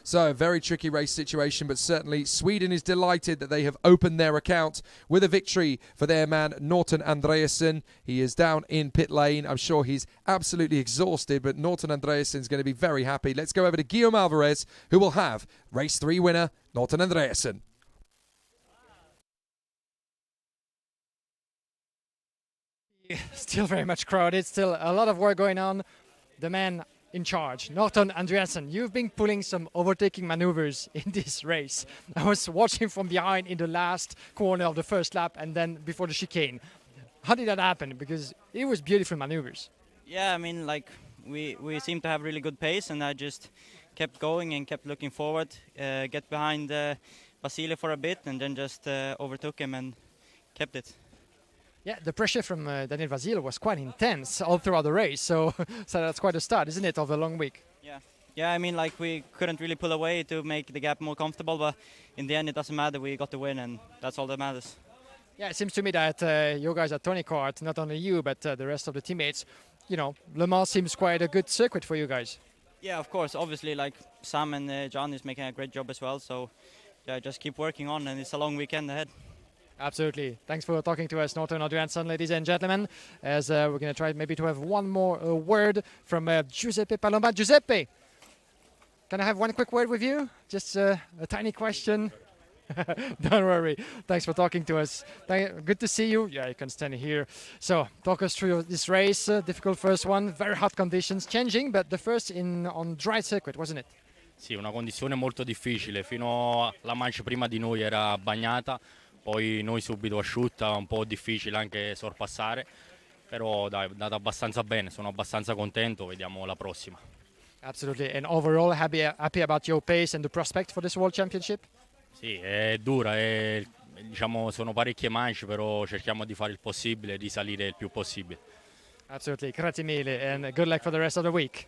So a very tricky race situation, but certainly Sweden is delighted that they have opened their account with a victory for their man Norton Andreasen. He is down in pit lane. I'm sure he's absolutely exhausted, but Norton Andreasen is going to be very happy. Let's go over to Guillaume Alvarez, who will have race 3 winner Norton Andreasen. Still very much crowded, still a lot of work going on. The man in charge, Norton Andreasen, you've been pulling some overtaking maneuvers in this race. I was watching from behind in the last corner of the first lap and then before the chicane. How did that happen? Because it was beautiful maneuvers. Yeah, I mean, like we seemed to have really good pace, and I just kept going and kept looking forward, get behind Vasile for a bit, and then just overtook him and kept it. Yeah, the pressure from Daniel Vasil was quite intense all throughout the race. So, so that's quite a start, isn't it, of a long week? Yeah, I mean, like we couldn't really pull away to make the gap more comfortable, but in the end it doesn't matter. We got the win, and that's all that matters. Yeah, it seems to me that you guys at Tony Kart, not only you, but the rest of the teammates, you know, Le Mans seems quite a good circuit for you guys. Yeah, of course. Obviously, like Sam and John is making a great job as well. So, yeah, just keep working on, and it's a long weekend ahead. Absolutely. Thanks for talking to us, Norton Adrianson, ladies and gentlemen. As we're going to try maybe to have one more word from Giuseppe Palomba. Giuseppe, can I have one quick word with you? Just a tiny question. Don't worry. Thanks for talking to us. Good to see you. Yeah, you can stand here. So, talk us through this race. Difficult first one. Very hot conditions. Changing, but the first on dry circuit, wasn't it? Sì, una condizione molto difficile. Fino alla manche prima di noi era bagnata, poi noi subito asciutta, un po' difficile anche sorpassare. Però dai, è andata abbastanza bene, sono abbastanza contento. Vediamo la prossima. Absolutely. And overall, happy about your pace and the prospect for this World Championship? Sì, è dura, diciamo, sono parecchie manche, però cerchiamo di fare il possibile e di salire il più possibile. Absolutely. Grazie mille and good luck for the rest of the week.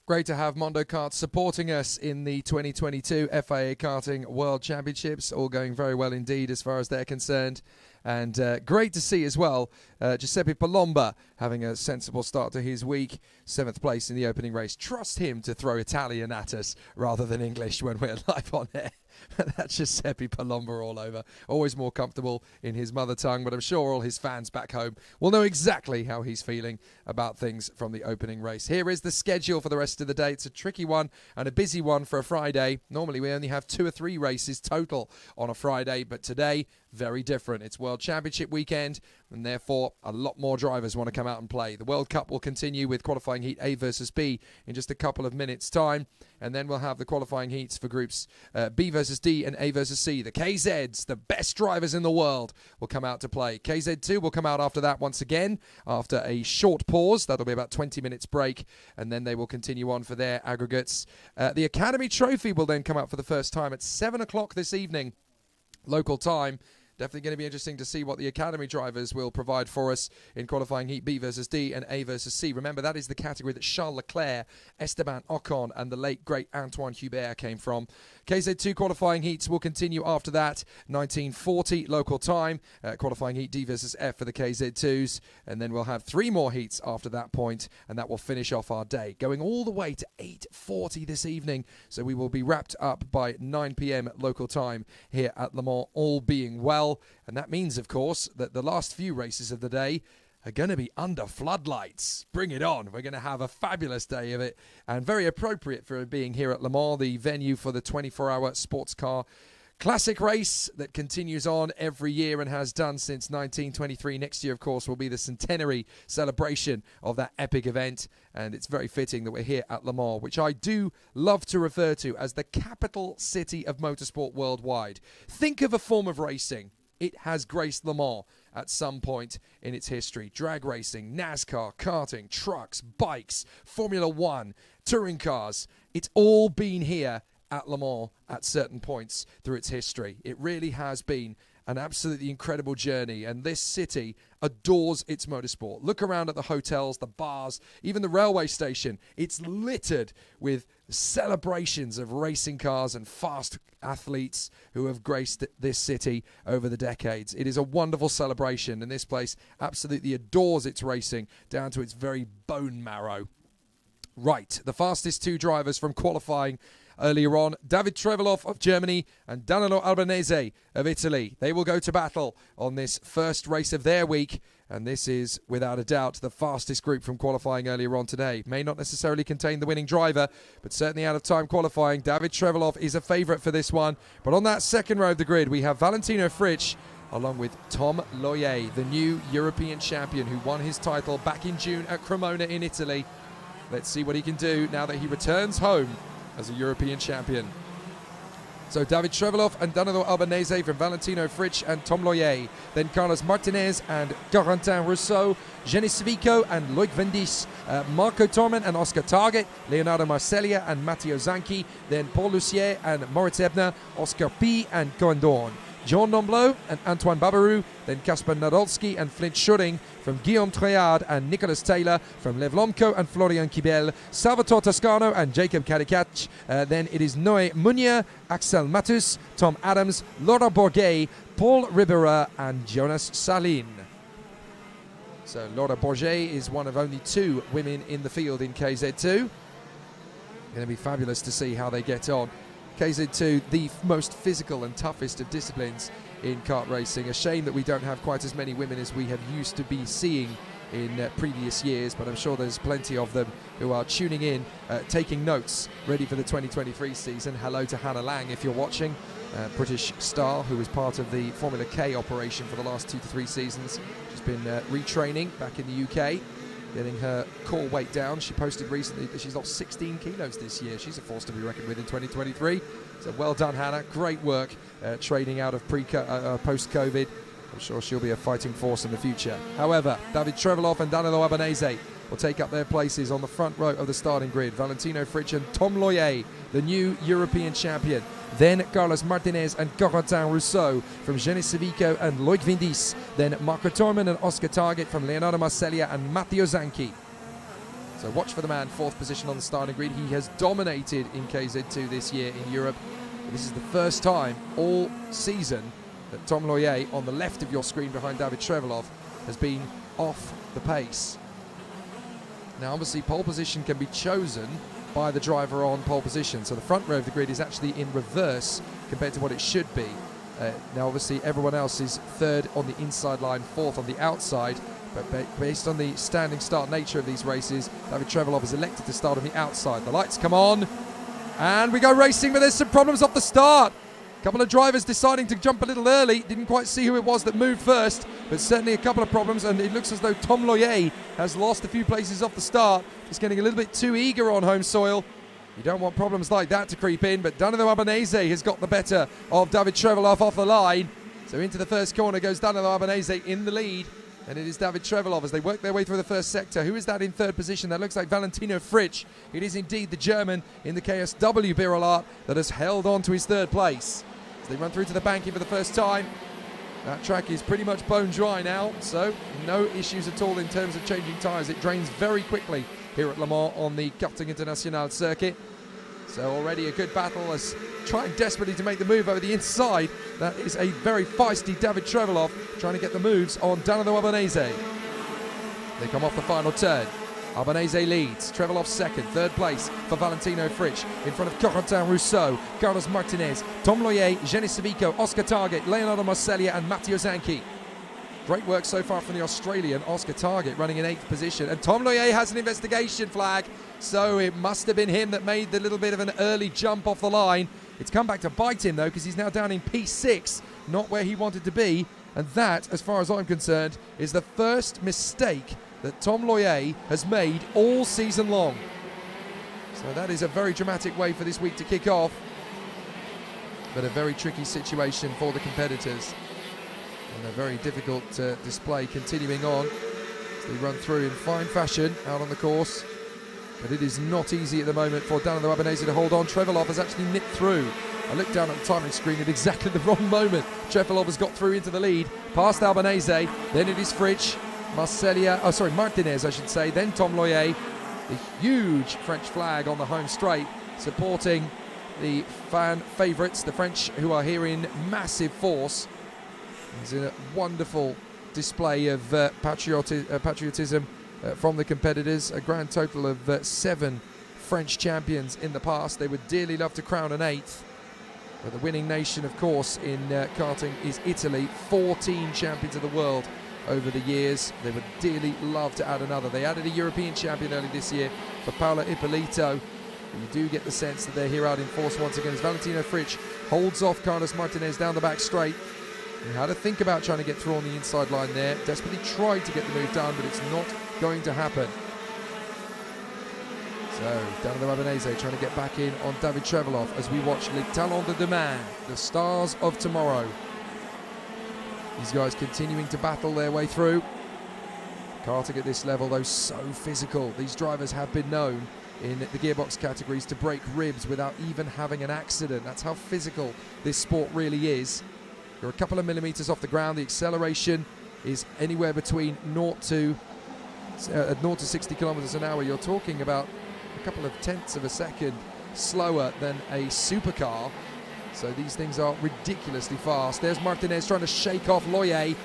Great to have Mondo Kart supporting us in the 2022 FIA Karting World Championships. All going very well indeed as far as they're concerned. And great to see as well Giuseppe Palomba having a sensible start to his week. 7th place in the opening race. Trust him to throw Italian at us rather than English when we're live on air. That's Giuseppe Palomba all over. Always more comfortable in his mother tongue, but I'm sure all his fans back home will know exactly how he's feeling about things from the opening race. Here is the schedule for the rest of the day. It's a tricky one and a busy one for a Friday. Normally we only have 2 or 3 races total on a Friday, but today, very different. It's World Championship weekend, and therefore a lot more drivers want to come out and play. The World Cup will continue with qualifying heat A versus B in just a couple of minutes' time, and then we'll have the qualifying heats for groups B versus D and A versus C. The KZs, the best drivers in the world, will come out to play. KZ2 will come out after that once again, after a short pause. That'll be about 20 minutes break, and then they will continue on for their aggregates. The Academy Trophy will then come out for the first time at 7 o'clock this evening, local time. Definitely going to be interesting to see what the Academy drivers will provide for us in qualifying heat B versus D and A versus C. Remember, that is the category that Charles Leclerc, Esteban Ocon and the late, great Antoine Hubert came from. KZ2 qualifying heats will continue after that, 1940 local time. Qualifying heat D versus F for the KZ2s. And then we'll have 3 more heats after that point, and that will finish off our day, going all the way to 8:40 this evening. So we will be wrapped up by 9 p.m. local time here at Le Mans, all being well. And that means, of course, that the last few races of the day are going to be under floodlights. Bring it on. We're going to have a fabulous day of it, and very appropriate for being here at Le Mans, the venue for the 24-hour sports car classic race that continues on every year and has done since 1923. Next year, of course, will be the centenary celebration of that epic event, and it's very fitting that we're here at Le Mans, which I do love to refer to as the capital city of motorsport worldwide. Think of a form of racing It has graced Le Mans at some point in its history. Drag racing, NASCAR, karting, trucks, bikes, Formula One, touring cars. It's all been here at Le Mans at certain points through its history. It really has been an absolutely incredible journey, and this city adores its motorsport. Look around at the hotels, the bars, even the railway station. It's littered with celebrations of racing cars and fast athletes who have graced this city over the decades. It is a wonderful celebration, and this place absolutely adores its racing down to its very bone marrow. Right, the fastest two drivers from qualifying earlier on, David Trevelov of Germany and Danilo Albanese of Italy. They will go to battle on this first race of their week, and this is, without a doubt, the fastest group from qualifying earlier on today. May not necessarily contain the winning driver, but certainly out of time qualifying. David Trevelov is a favourite for this one. But on that second row of the grid, we have Valentino Fritsch along with Tom Loyer, the new European champion who won his title back in June at Cremona in Italy. Let's see what he can do now that he returns home as a European champion. So David Trevelov and Danilo Albanese from Valentino Fritsch and Tom Loyer. Then Carlos Martinez and Corentin Rousseau, Jenny Civico and Loic Vendis, Marco Torman and Oscar Target, Leonardo Marcellia and Matteo Zanchi, then Paul Lussier and Moritz Ebner, Oscar P and Cohen Dorn. John Nomblot and Antoine Babarou, then Kasper Nadolski and Flint Schuring from Guillaume Treillard and Nicholas Taylor from Lev Lomko and Florian Kibel, Salvatore Toscano and Jacob Kadikac. Then it is Noé Munier, Axel Matus, Tom Adams, Laura Bourget, Paul Ribera and Jonas Salin. So Laura Bourget is one of only two women in the field in KZ2. Going to be fabulous to see how they get on. KZ2, the most physical and toughest of disciplines in kart racing. A shame that we don't have quite as many women as we have used to be seeing in previous years, but I'm sure there's plenty of them who are tuning in, taking notes, ready for the 2023 season. Hello to Hannah Lang if you're watching, British star who was part of the Formula K operation for the last 2 to 3 seasons. She's been retraining back in the UK, getting her core weight down. She posted recently that she's lost 16 kilos this year. She's a force to be reckoned with in 2023. So well done, Hannah. Great work training out of post-COVID. I'm sure she'll be a fighting force in the future. However, David Trevelov and Danilo Albanese will take up their places on the front row of the starting grid. Valentino Fritsch and Tom Loyer, the new European champion. Then Carlos Martinez and Corentin Rousseau from Jenny Civico and Loic Vindis. Then Marco Torman and Oscar Target from Leonardo Marcellia and Matteo Zanchi. So watch for the man, 4th position on the starting grid. He has dominated in KZ2 this year in Europe. This is the first time all season that Tom Loyer, on the left of your screen behind David Trevelov, has been off the pace. Now obviously pole position can be chosen by the driver on pole position, so the front row of the grid is actually in reverse compared to what it should be. Now obviously everyone else is 3rd on the inside line, 4th on the outside, but based on the standing start nature of these races, David Trevelov has elected to start on the outside. The lights come on and we go racing, but there's some problems off the start. A couple of drivers deciding to jump a little early. Didn't quite see who it was that moved first, but certainly a couple of problems, and it looks as though Tom Loyer has lost a few places off the start. He's getting a little bit too eager on home soil. You don't want problems like that to creep in, but Danilo Albanese has got the better of David Trevelov off the line. So into the first corner goes Danilo Albanese in the lead, and it is David Trevelov as they work their way through the first sector. Who is that in 3rd position? That looks like Valentino Fritsch. It is indeed the German in the KSW Birolart that has held on to his 3rd place. As they run through to the banking for the first time. That track is pretty much bone dry now, so no issues at all in terms of changing tyres. It drains very quickly here at Le Mans on the Karting International circuit. So already a good battle as trying desperately to make the move over the inside. That is a very feisty David Trevelov trying to get the moves on Danilo Albanese. They come off the final turn. Albanese leads, Trevelov 2nd, 3rd place for Valentino Fritsch in front of Corentin Rousseau, Carlos Martinez, Tom Loyer, Jenny Civico, Oscar Target, Leonardo Marcellia and Matteo Zanchi. Great work so far from the Australian, Oscar Target running in 8th position, and Tom Loyer has an investigation flag, so it must have been him that made the little bit of an early jump off the line. It's come back to bite him though, because he's now down in P6, not where he wanted to be, and that, as far as I'm concerned, is the first mistake that Tom Loyer has made all season long. So that is a very dramatic way for this week to kick off, but a very tricky situation for the competitors. And a very difficult display continuing on as they run through in fine fashion out on the course. But it is not easy at the moment for Dano Albanese to hold on. Trevelov has actually nipped through. I looked down at the timing screen at exactly the wrong moment. Trevelov has got through into the lead, past Albanese, then it is Fritsch, Martinez I should say, then Tom Loyer. The huge French flag on the home straight supporting the fan favourites, the French, who are here in massive force. It's a wonderful display of patriotism from the competitors. A grand total of 7 French champions in the past. They would dearly love to crown an 8th. But the winning nation, of course, in karting is Italy. 14 champions of the world over the years. They would dearly love to add another. They added a European champion early this year for Paolo Ippolito. You do get the sense that they're here out in force once again as Valentino Fritsch holds off Carlos Martinez down the back straight. He had to think about trying to get through on the inside line there. Desperately tried to get the move done, but it's not going to happen. So, Dano Albanese trying to get back in on David Trevelov as we watch Les Talents de Demain, the stars of tomorrow. These guys continuing to battle their way through. Karting at this level, though, so physical. These drivers have been known in the gearbox categories to break ribs without even having an accident. That's how physical this sport really is. You're a couple of millimeters off the ground. The acceleration is anywhere between 0 to 60 kilometers an hour. You're talking about a couple of tenths of a second slower than a supercar. So these things are ridiculously fast. There's Martinez trying to shake off Loyer.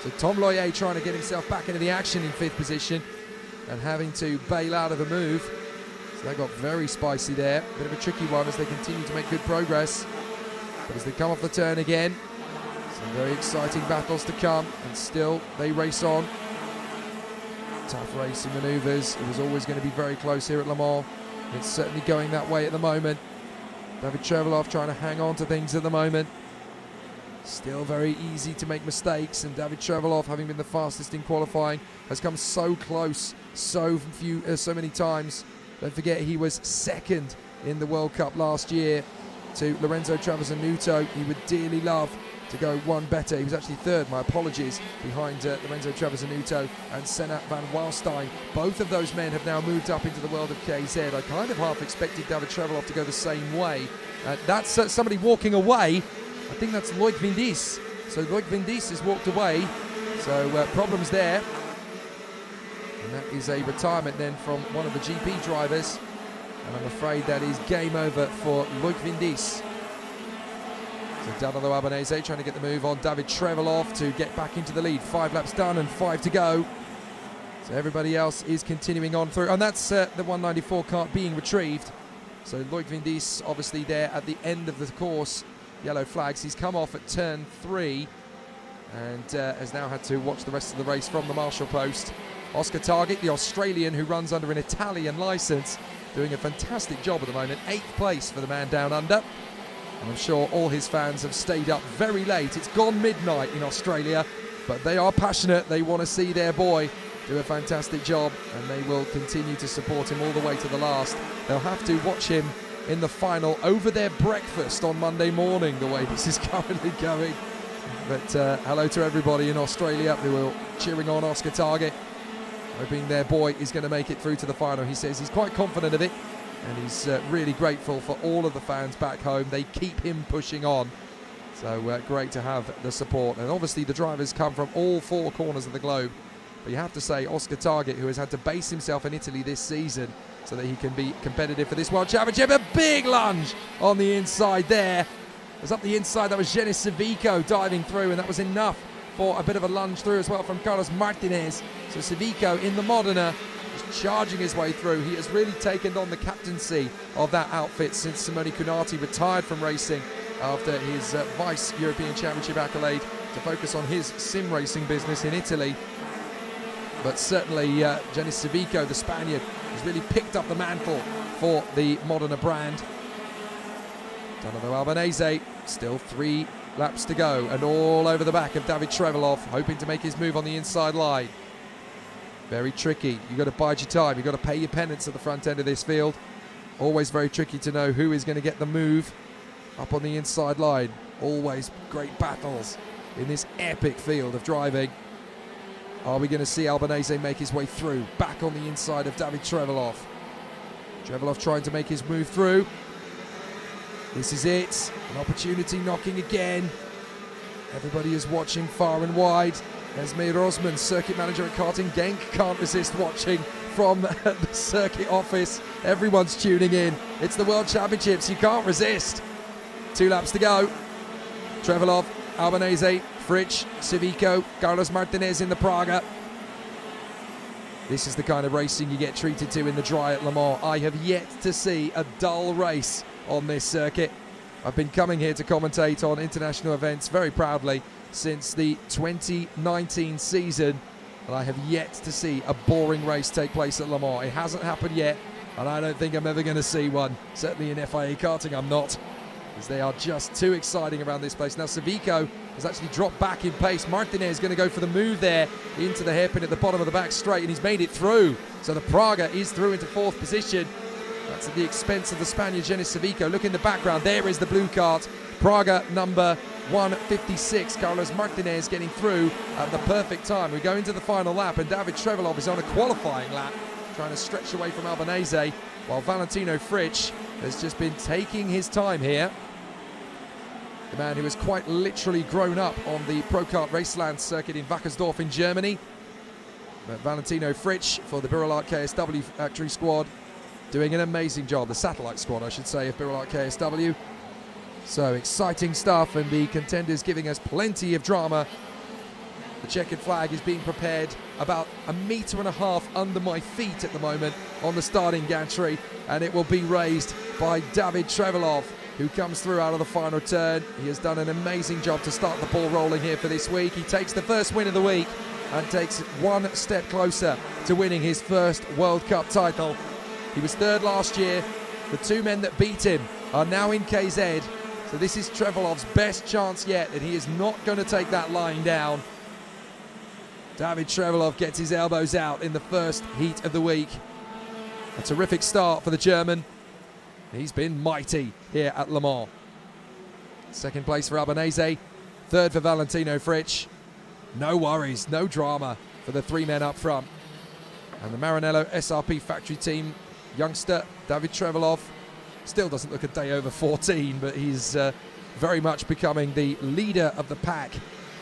So Tom Loyer trying to get himself back into the action in 5th position and having to bail out of a move. So that got very spicy there. Bit of a tricky one as they continue to make good progress. But as they come off the turn again, some very exciting battles to come, and still they race on. Tough racing manoeuvres. It was always going to be very close here at Le Mans. It's certainly going that way at the moment. David Trevelov trying to hang on to things at the moment. Still very easy to make mistakes, and David Trevelov, having been the fastest in qualifying, has come so close so many times. Don't forget he was 2nd in the World Cup last year to Lorenzo Travasanuto. He would dearly love to go one better. He was actually 3rd, my apologies, behind Lorenzo Travasanuto and Senat van Waalstein. Both of those men have now moved up into the world of KZ. I kind of half expected David Trevelov to go the same way. That's somebody walking away. I think that's Loic Vindis. So Loic Vindis has walked away. So problems there. And that is a retirement then from one of the GP drivers. And I'm afraid that is game over for Loic Vindis. So Dano Albanese trying to get the move on David Trevelov to get back into the lead. 5 laps done and 5 to go. So everybody else is continuing on through. And that's the 194 kart being retrieved. So Loic Vindis obviously there at the end of the course. Yellow flags. He's come off at turn 3 and has now had to watch the rest of the race from the marshal post. Oscar Target, the Australian who runs under an Italian licence, doing a fantastic job at the moment. 8th place for the man down under. And I'm sure all his fans have stayed up very late. It's gone midnight in Australia, but they are passionate. They want to see their boy do a fantastic job, and they will continue to support him all the way to the last. They'll have to watch him in the final over their breakfast on Monday morning, the way this is currently going. But hello to everybody in Australia who are cheering on Oscar Target, hoping their boy is going to make it through to the final. He says he's quite confident of it, and he's really grateful for all of the fans back home. They keep him pushing on. So great to have the support. And obviously the drivers come from all 4 corners of the globe. But you have to say Oscar Target, who has had to base himself in Italy this season so that he can be competitive for this World Championship. A big lunge on the inside there. It was up the inside. That was Genis Civico diving through, and that was enough for a bit of a lunge through as well from Carlos Martinez. So Civico in the Modena, charging his way through. He has really taken on the captaincy of that outfit since Simone Cunati retired from racing after his Vice European Championship accolade to focus on his sim racing business in Italy. But certainly Genis Civico, the Spaniard, has really picked up the mantle for the Modena brand. Dano Albanese, still 3 laps to go, and all over the back of David Trevelov, hoping to make his move on the inside line. Very tricky. You've got to bide your time. You've got to pay your penance at the front end of this field. Always very tricky to know who is going to get the move up on the inside line. Always great battles in this epic field of driving. Are we going to see Albanese make his way through? Back on the inside of David Trevelov. Trevelov trying to make his move through. This is it. An opportunity knocking again. Everybody is watching far and wide. Esme Rosman, circuit manager at Karting Genk, can't resist watching from the circuit office. Everyone's tuning in. It's the World Championships. You can't resist. 2 laps to go. Trevelov, Albanese, Fritsch, Civico, Carlos Martinez in the Praga. This is the kind of racing you get treated to in the dry at Le Mans. I have yet to see a dull race on this circuit. I've been coming here to commentate on international events very proudly since the 2019 season, and I have yet to see a boring race take place at Le Mans. It hasn't happened yet, and I don't think I'm ever going to see one. Certainly in FIA Karting I'm not, because they are just too exciting around this place. Now Civico has actually dropped back in pace. Martinez is going to go for the move there into the hairpin at the bottom of the back straight, and he's made it through. So the Praga is through into 4th position. That's at the expense of the Spaniard Genis Civico. Look in the background, there is the blue cart. Praga number 156, Carlos Martinez getting through at the perfect time. We go into the final lap, and David Trevelov is on a qualifying lap, trying to stretch away from Albanese, while Valentino Fritsch has just been taking his time here. The man who has quite literally grown up on the Pro Kart Raceland circuit in Wackersdorf in Germany. But Valentino Fritsch for the Birolart KSW factory squad, doing an amazing job. The satellite squad, I should say, of Birolart KSW. So exciting stuff, and the contenders giving us plenty of drama. The checkered flag is being prepared about 1.5 meters under my feet at the moment on the starting gantry, and it will be raised by David Trevelov, who comes through out of the final turn. He has done an amazing job to start the ball rolling here for this week. He takes the first win of the week and takes one step closer to winning his first World Cup title. He was 3rd last year. The 2 men that beat him are now in KZ. So this is Trevelov's best chance yet, and he is not going to take that lying down. David Trevelov gets his elbows out in the first heat of the week. A terrific start for the German. He's been mighty here at Le Mans. 2nd place for Albanese. 3rd for Valentino Fritsch. No worries, no drama for the 3 men up front. And the Maranello SRP factory team youngster David Trevelov still doesn't look a day over 14, but he's very much becoming the leader of the pack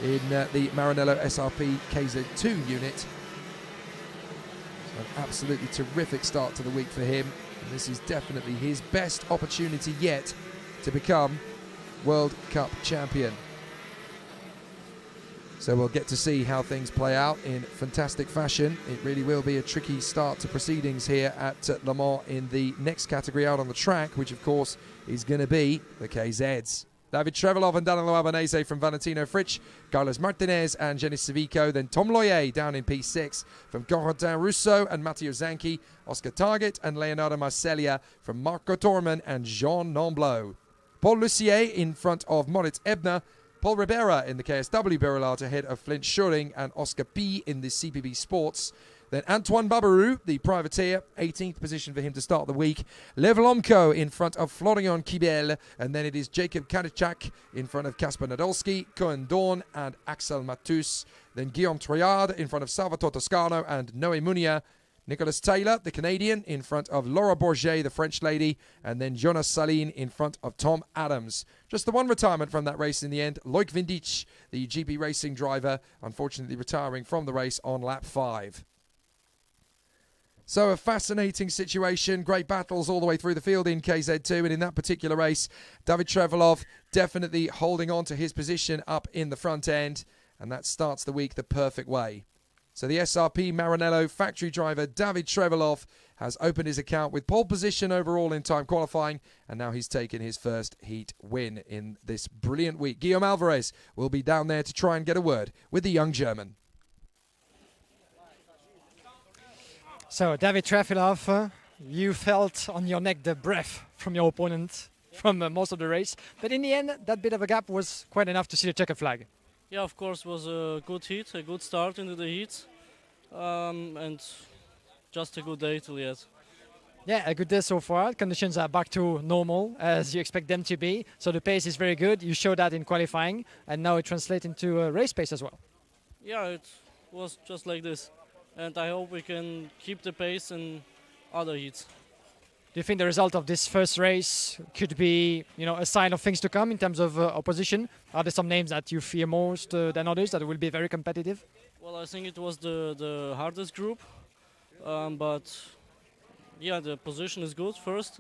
in the Maranello SRP KZ2 unit. So an absolutely terrific start to the week for him, and this is definitely his best opportunity yet to become World Cup champion. So we'll get to see how things play out in fantastic fashion. It really will be a tricky start to proceedings here at Le Mans in the next category out on the track, which of course is going to be the KZs. David Trevelov and Danilo Albanese from Valentino Fritsch, Carlos Martinez and Genis Civico, then Tom Loyer down in P6 from Corentin Russo and Matteo Zanchi, Oscar Target and Leonardo Marcellia from Marco Torman and Jean Nomblot. Paul Lussier in front of Moritz Ebner, Paul Ribera in the KSW Birolart ahead of Flint Schuring and Oscar P in the CPB Sports. Then Antoine Babarou, the privateer, 18th position for him to start the week. Lev Lomko in front of Florian Kibel, and then it is Jacob Kadichak in front of Kasper Nadolski, Cohen Dorn and Axel Matus. Then Guillaume Troyard in front of Salvatore Toscano and Noé Munia. Nicholas Taylor, the Canadian, in front of Laura Bourget, the French lady, and then Jonas Saline in front of Tom Adams. Just the one retirement from that race in the end. Loic Vindic, the GP Racing driver, unfortunately retiring from the race on lap 5. So a fascinating situation, great battles all the way through the field in KZ2, and in that particular race, David Trevelov definitely holding on to his position up in the front end, and that starts the week the perfect way. So the SRP Maranello factory driver David Trevelov has opened his account with pole position overall in time qualifying, and now he's taken his first heat win in this brilliant week. Guillaume Alvarez will be down there to try and get a word with the young German. So David Trevelov, you felt on your neck the breath from your opponent from most of the race, but in the end that bit of a gap was quite enough to see the checkered flag. Yeah, of course, was a good heat, a good start into the heat, and just a good day till yet. Yeah, a good day so far. Conditions are back to normal as you expect them to be. So the pace is very good. You showed that in qualifying, and now it translates into a race pace as well. Yeah, it was just like this. And I hope we can keep the pace in other heats. Do you think the result of this first race could be, a sign of things to come in terms of opposition? Are there some names that you fear most than others that will be very competitive? Well, I think it was the hardest group. But yeah, the position is good first.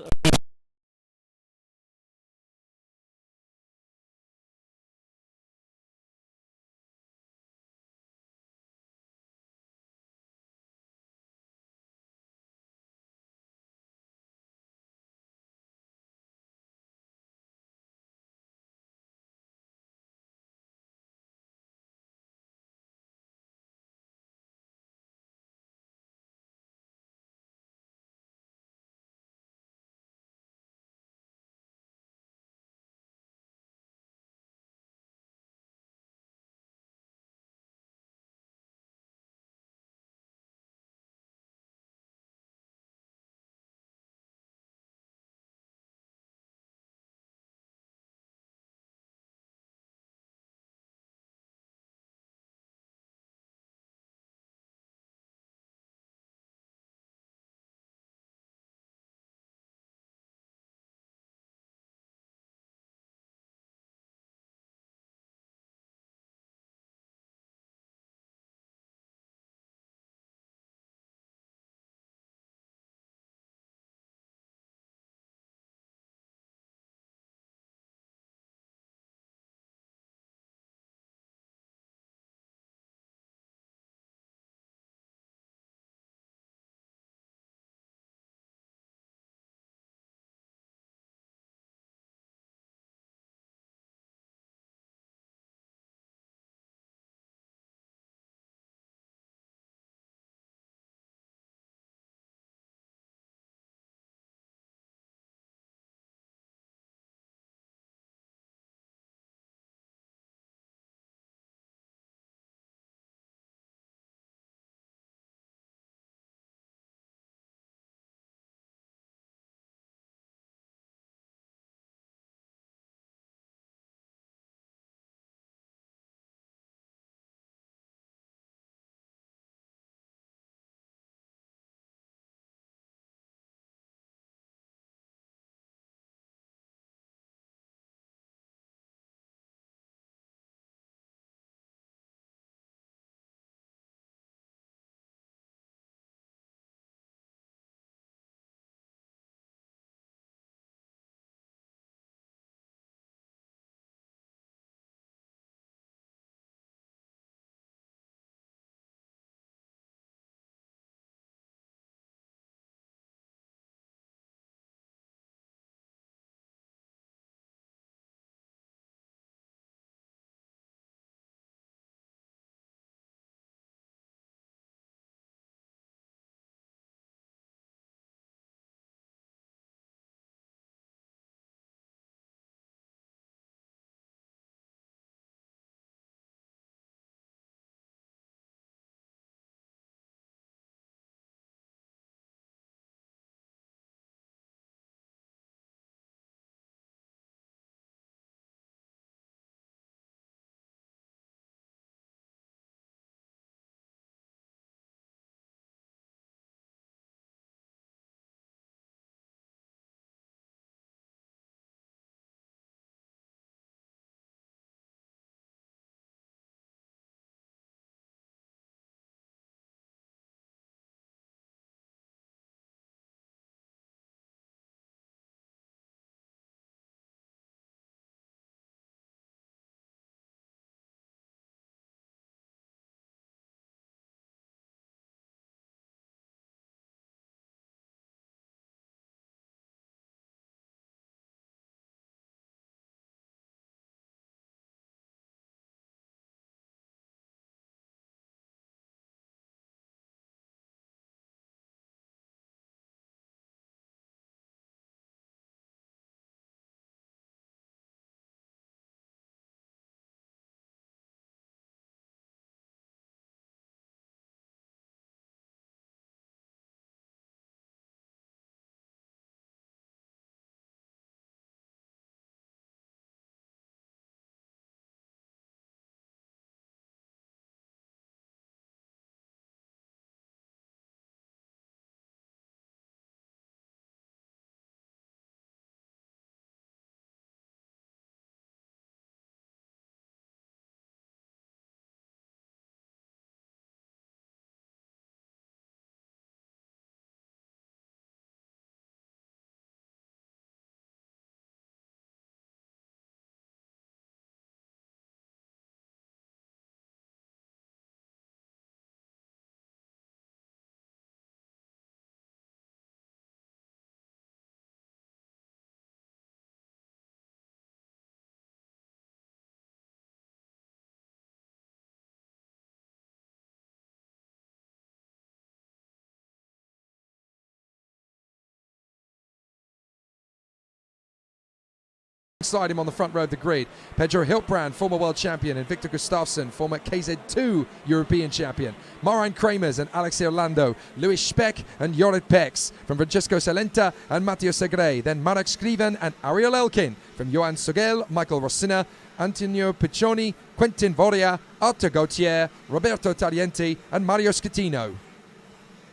alongside him on the front row of the grid. Pedro Hiltbrand, former world champion, and Victor Gustafsson, former KZ2 European champion. Marijn Kramers and Alexei Orlando. Louis Speck and Jorrit Pex from Francesco Salenta and Matteo Segre. Then Marek Skriven and Ariel Elkin from Johan Sogel, Michael Rossina, Antonio Piccioni, Quentin Voria, Arthur Gautier, Roberto Taglienti and Mario Schettino.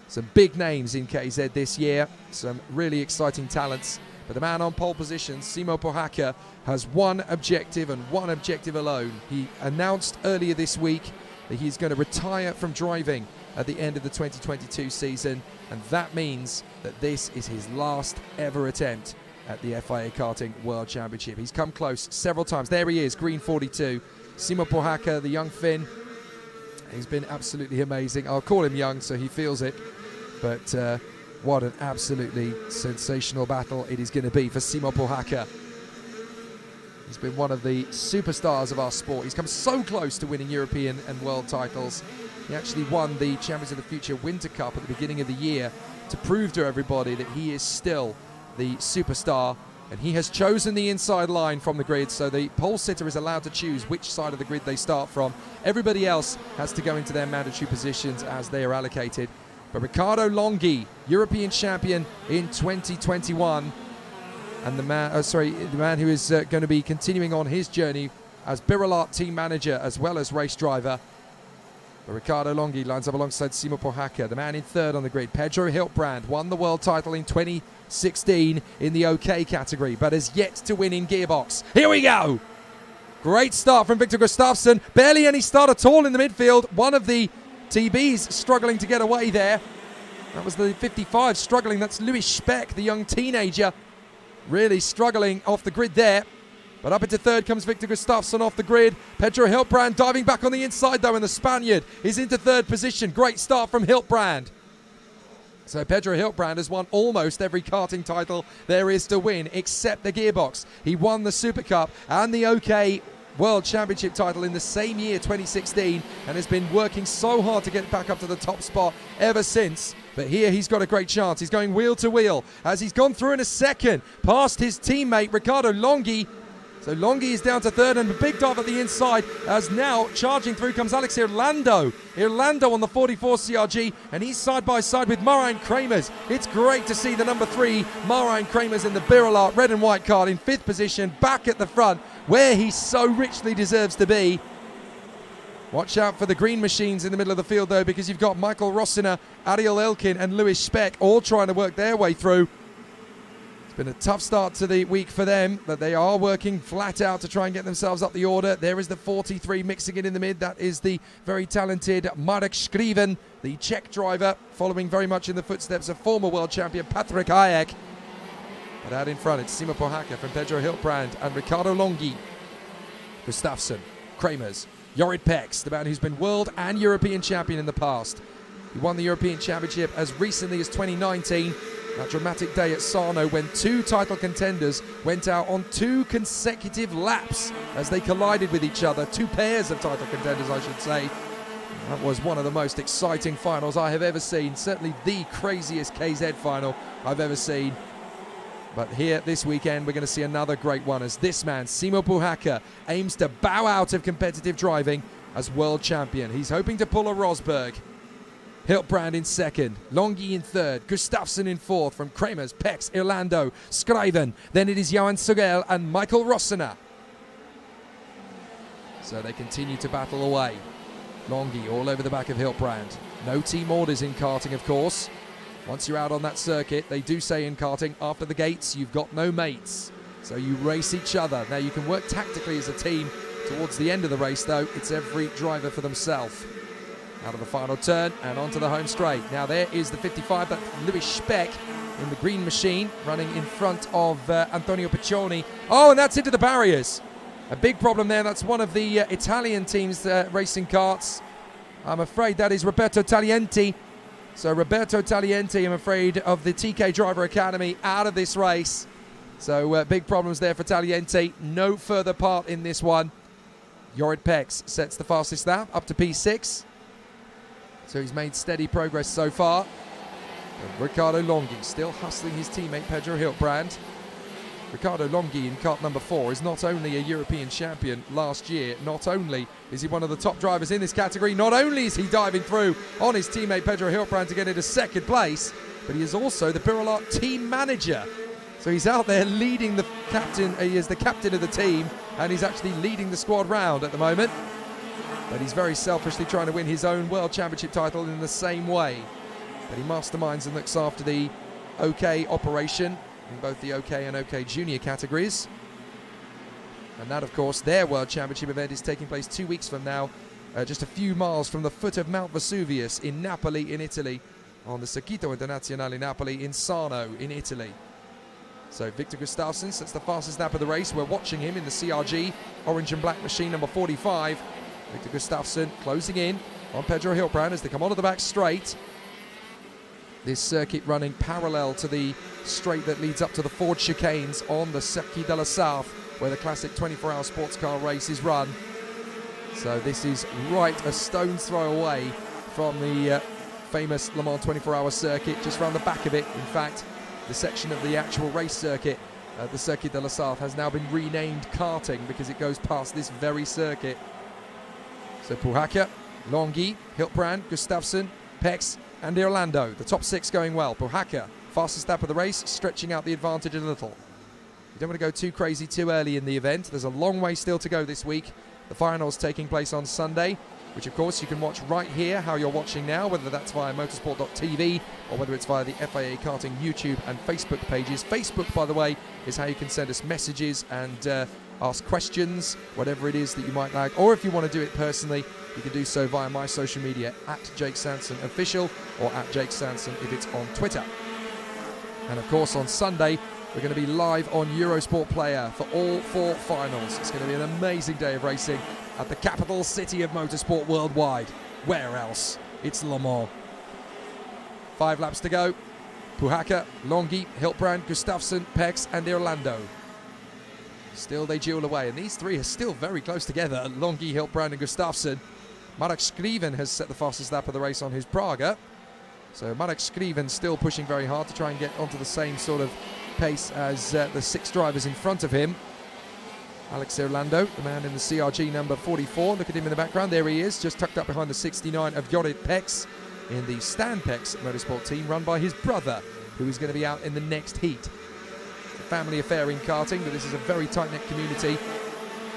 Some big names in KZ this year, some really exciting talents. But the man on pole position, Simo Pohaka, has one objective and one objective alone. He announced earlier this week that he's going to retire from driving at the end of the 2022 season, and that means that this is his last ever attempt at the FIA Karting World Championship. He's come close several times. There he is, green 42. Simo Pohaka, the young Finn. He's been absolutely amazing. I'll call him young so he feels it. But what an absolutely sensational battle it is going to be for Simo Pohaka. He's been one of the superstars of our sport. He's come so close to winning European and world titles. He actually won the Champions of the Future Winter Cup at the beginning of the year to prove to everybody that he is still the superstar. And he has chosen the inside line from the grid, so the pole sitter is allowed to choose which side of the grid they start from. Everybody else has to go into their mandatory positions as they are allocated. But Riccardo Longhi, European champion in 2021, and the man who is going to be continuing on his journey as Birolart team manager as well as race driver. But Riccardo Longhi lines up alongside Simo Pohaka, the man in third on the grid. Pedro Hiltbrand won the world title in 2016 in the OK category, but has yet to win in gearbox. Here we go! Great start from Victor Gustafsson. Barely any start at all in the midfield. One of the TB's struggling to get away there. That was the 55 struggling. That's Louis Speck, the young teenager, really struggling off the grid there. But up into third comes Victor Gustafsson off the grid. Pedro Hiltbrand diving back on the inside though, and the Spaniard is into third position. Great start from Hiltbrand. So Pedro Hiltbrand has won almost every karting title there is to win except the gearbox. He won the Super Cup and the OK World Championship title in the same year, 2016, and has been working so hard to get back up to the top spot ever since. But here he's got a great chance. He's going wheel to wheel as he's gone through in a second past his teammate Riccardo Longhi. So Longhi is down to third, and a big dive at the inside as now charging through comes Alexei Orlando. Orlando on the 44 CRG, and he's side by side with Marijn Kramers. It's great to see the number 3 Marijn Kramers in the Birolart red and white card in 5th position, back at the front where he so richly deserves to be. Watch out for the green machines in the middle of the field though, because you've got Michael Rossina, Ariel Elkin and Louis Speck all trying to work their way through. Been a tough start to the week for them, but they are working flat out to try and get themselves up the order. There is the 43 mixing it in the mid. That is the very talented Marek Skriven, the Czech driver, following very much in the footsteps of former world champion Patrik Hayek. But out in front, it's Simo Pohaka from Pedro Hiltbrand and Riccardo Longhi. Gustafsson, Kramers, Jorrit Pex, the man who's been world and European champion in the past. He won the European Championship as recently as 2019. That dramatic day at Sarno when 2 title contenders went out on 2 consecutive laps as they collided with each other. 2 pairs of title contenders, I should say. That was one of the most exciting finals I have ever seen. Certainly the craziest KZ final I've ever seen. But here this weekend we're going to see another great one as this man, Simo Pohaka, aims to bow out of competitive driving as world champion. He's hoping to pull a Rosberg. Hiltbrand in second, Longhi in third, Gustafsson in fourth from Kramers, Pex, Orlando, Skriven. Then it is Johan Sogel and Michael Rossina. So they continue to battle away. Longhi all over the back of Hiltbrand. No team orders in karting, of course. Once you're out on that circuit, they do say in karting, after the gates, you've got no mates. So you race each other. Now you can work tactically as a team. Towards the end of the race, though, it's every driver for themselves. Out of the final turn and onto the home straight. Now there is the 55, that's Louis Speck in the green machine, running in front of Antonio Piccioni. Oh, and that's into the barriers. A big problem there. That's one of the Italian teams racing karts. I'm afraid that is Roberto Taglienti. So Roberto Taglienti, I'm afraid, of the TK Driver Academy, out of this race. So big problems there for Taglienti. No further part in this one. Jorrit Pex sets the fastest lap up to P6. So he's made steady progress so far. And Riccardo Longhi still hustling his teammate Pedro Hiltbrand. Riccardo Longhi in kart number 4 is not only a European champion last year, not only is he one of the top drivers in this category, not only is he diving through on his teammate Pedro Hiltbrand to get into second place, but he is also the Birolart team manager. So he's out there leading the captain, he is the captain of the team, and he's actually leading the squad round at the moment. But he's very selfishly trying to win his own World Championship title in the same way. But he masterminds and looks after the OK operation in both the OK and OK Junior categories. And that, of course, their World Championship event is taking place 2 weeks from now, just a few miles from the foot of Mount Vesuvius in Napoli, in Italy, on the Circuito Internazionale Napoli in Sarno, in Italy. So Victor Gustafsson sets the fastest lap of the race. We're watching him in the CRG orange and black machine number 45. Victor Gustafsson closing in on Pedro Hiltbrand as they come onto the back straight. This circuit running parallel to the straight that leads up to the Ford chicanes on the Circuit de la South, where the classic 24-hour sports car race is run. So this is right a stone's throw away from the famous Le Mans 24-hour circuit, just round the back of it. In fact, the section of the actual race circuit, the Circuit de la South, has now been renamed karting because it goes past this very circuit. So Puhacker, Longhi, Hiltbrand, Gustafsson, Pex and Orlando. The top 6 going well. Puhacker, fastest lap of the race, stretching out the advantage a little. You don't want to go too crazy too early in the event. There's a long way still to go this week. The finals taking place on Sunday, which of course you can watch right here, how you're watching now, whether that's via motorsport.tv or whether it's via the FIA Karting YouTube and Facebook pages. Facebook, by the way, is how you can send us messages and ask questions, whatever it is that you might like. Or if you want to do it personally, you can do so via my social media, at Jake Sanson Official or at Jake Sanson if it's on Twitter. And of course on Sunday, we're going to be live on Eurosport Player for all 4 finals. It's going to be an amazing day of racing at the capital city of motorsport worldwide. Where else? It's Le Mans. 5 laps to go. Puhacker, Longhi, Hiltbrand, Gustafsson, Pex and Orlando. Still they duel away, and these 3 are still very close together. Longhi, Hiltbrand and Gustafsson. Marek Skriven has set the fastest lap of the race on his Praga. So Marek Skriven still pushing very hard to try and get onto the same sort of pace as the 6 drivers in front of him. Alex Orlando, the man in the CRG number 44. Look at him in the background. There he is, just tucked up behind the 69 of Jorit Pex in the Stan Pex motorsport team run by his brother, who is going to be out in the next heat. It's a family affair in karting, but this is a very tight-knit community.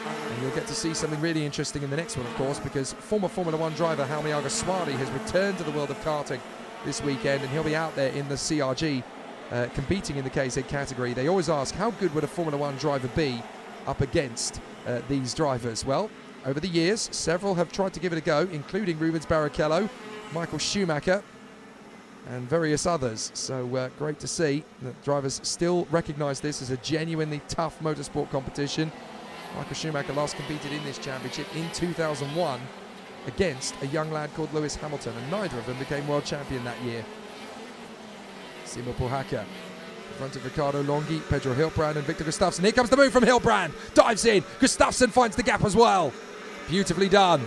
And you'll get to see something really interesting in the next one, of course, because former Formula 1 driver Jaime Alguersuari has returned to the world of karting this weekend, and he'll be out there in the CRG competing in the KZ category. They always ask, how good would a Formula 1 driver be up against these drivers? Well, over the years, several have tried to give it a go, including Rubens Barrichello, Michael Schumacher, and various others. So great to see that drivers still recognise this as a genuinely tough motorsport competition. Michael Schumacher last competed in this championship in 2001 against a young lad called Lewis Hamilton, and neither of them became world champion that year. Simo Puhacker in front of Riccardo Longhi, Pedro Hiltbrand and Victor Gustafsson. Here comes the move from Hiltbrand, dives in, Gustafsson finds the gap as well. Beautifully done.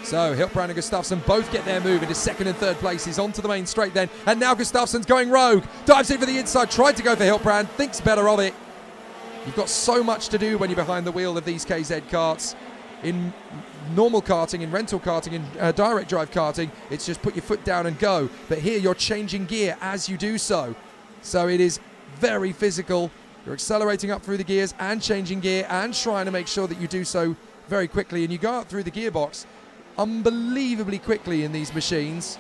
So Hiltbrand and Gustafsson both get their move into 2nd and 3rd places onto the main straight then, and now Gustafsson's going rogue, dives in for the inside, tried to go for Hiltbrand, thinks better of it. You've got so much to do when you're behind the wheel of these KZ karts. In normal karting, in rental karting, in direct drive karting, it's just put your foot down and go. But here you're changing gear as you do so. So it is very physical. You're accelerating up through the gears and changing gear and trying to make sure that you do so very quickly. And you go out through the gearbox unbelievably quickly in these machines.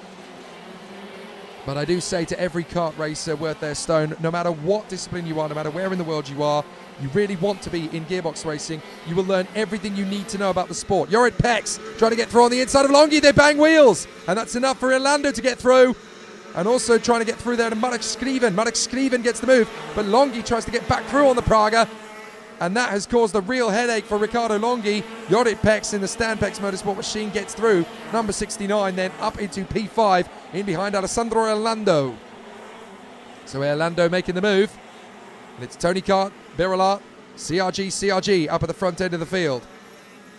But I do say to every kart racer worth their stone, no matter what discipline you are, no matter where in the world you are, you really want to be in gearbox racing, you will learn everything you need to know about the sport. Jorit Pex trying to get through on the inside of Longhi. They bang wheels, and that's enough for Orlando to get through. And also trying to get through there to Marek Skriven. Marek Skriven gets the move, but Longhi tries to get back through on the Praga. And that has caused a real headache for Riccardo Longhi. Jorit Pex in the Stan Pex motorsport machine gets through. Number 69 then up into P5 in behind Alessandro Orlando. So Orlando making the move. And it's Tony Kart, Birolart, CRG up at the front end of the field.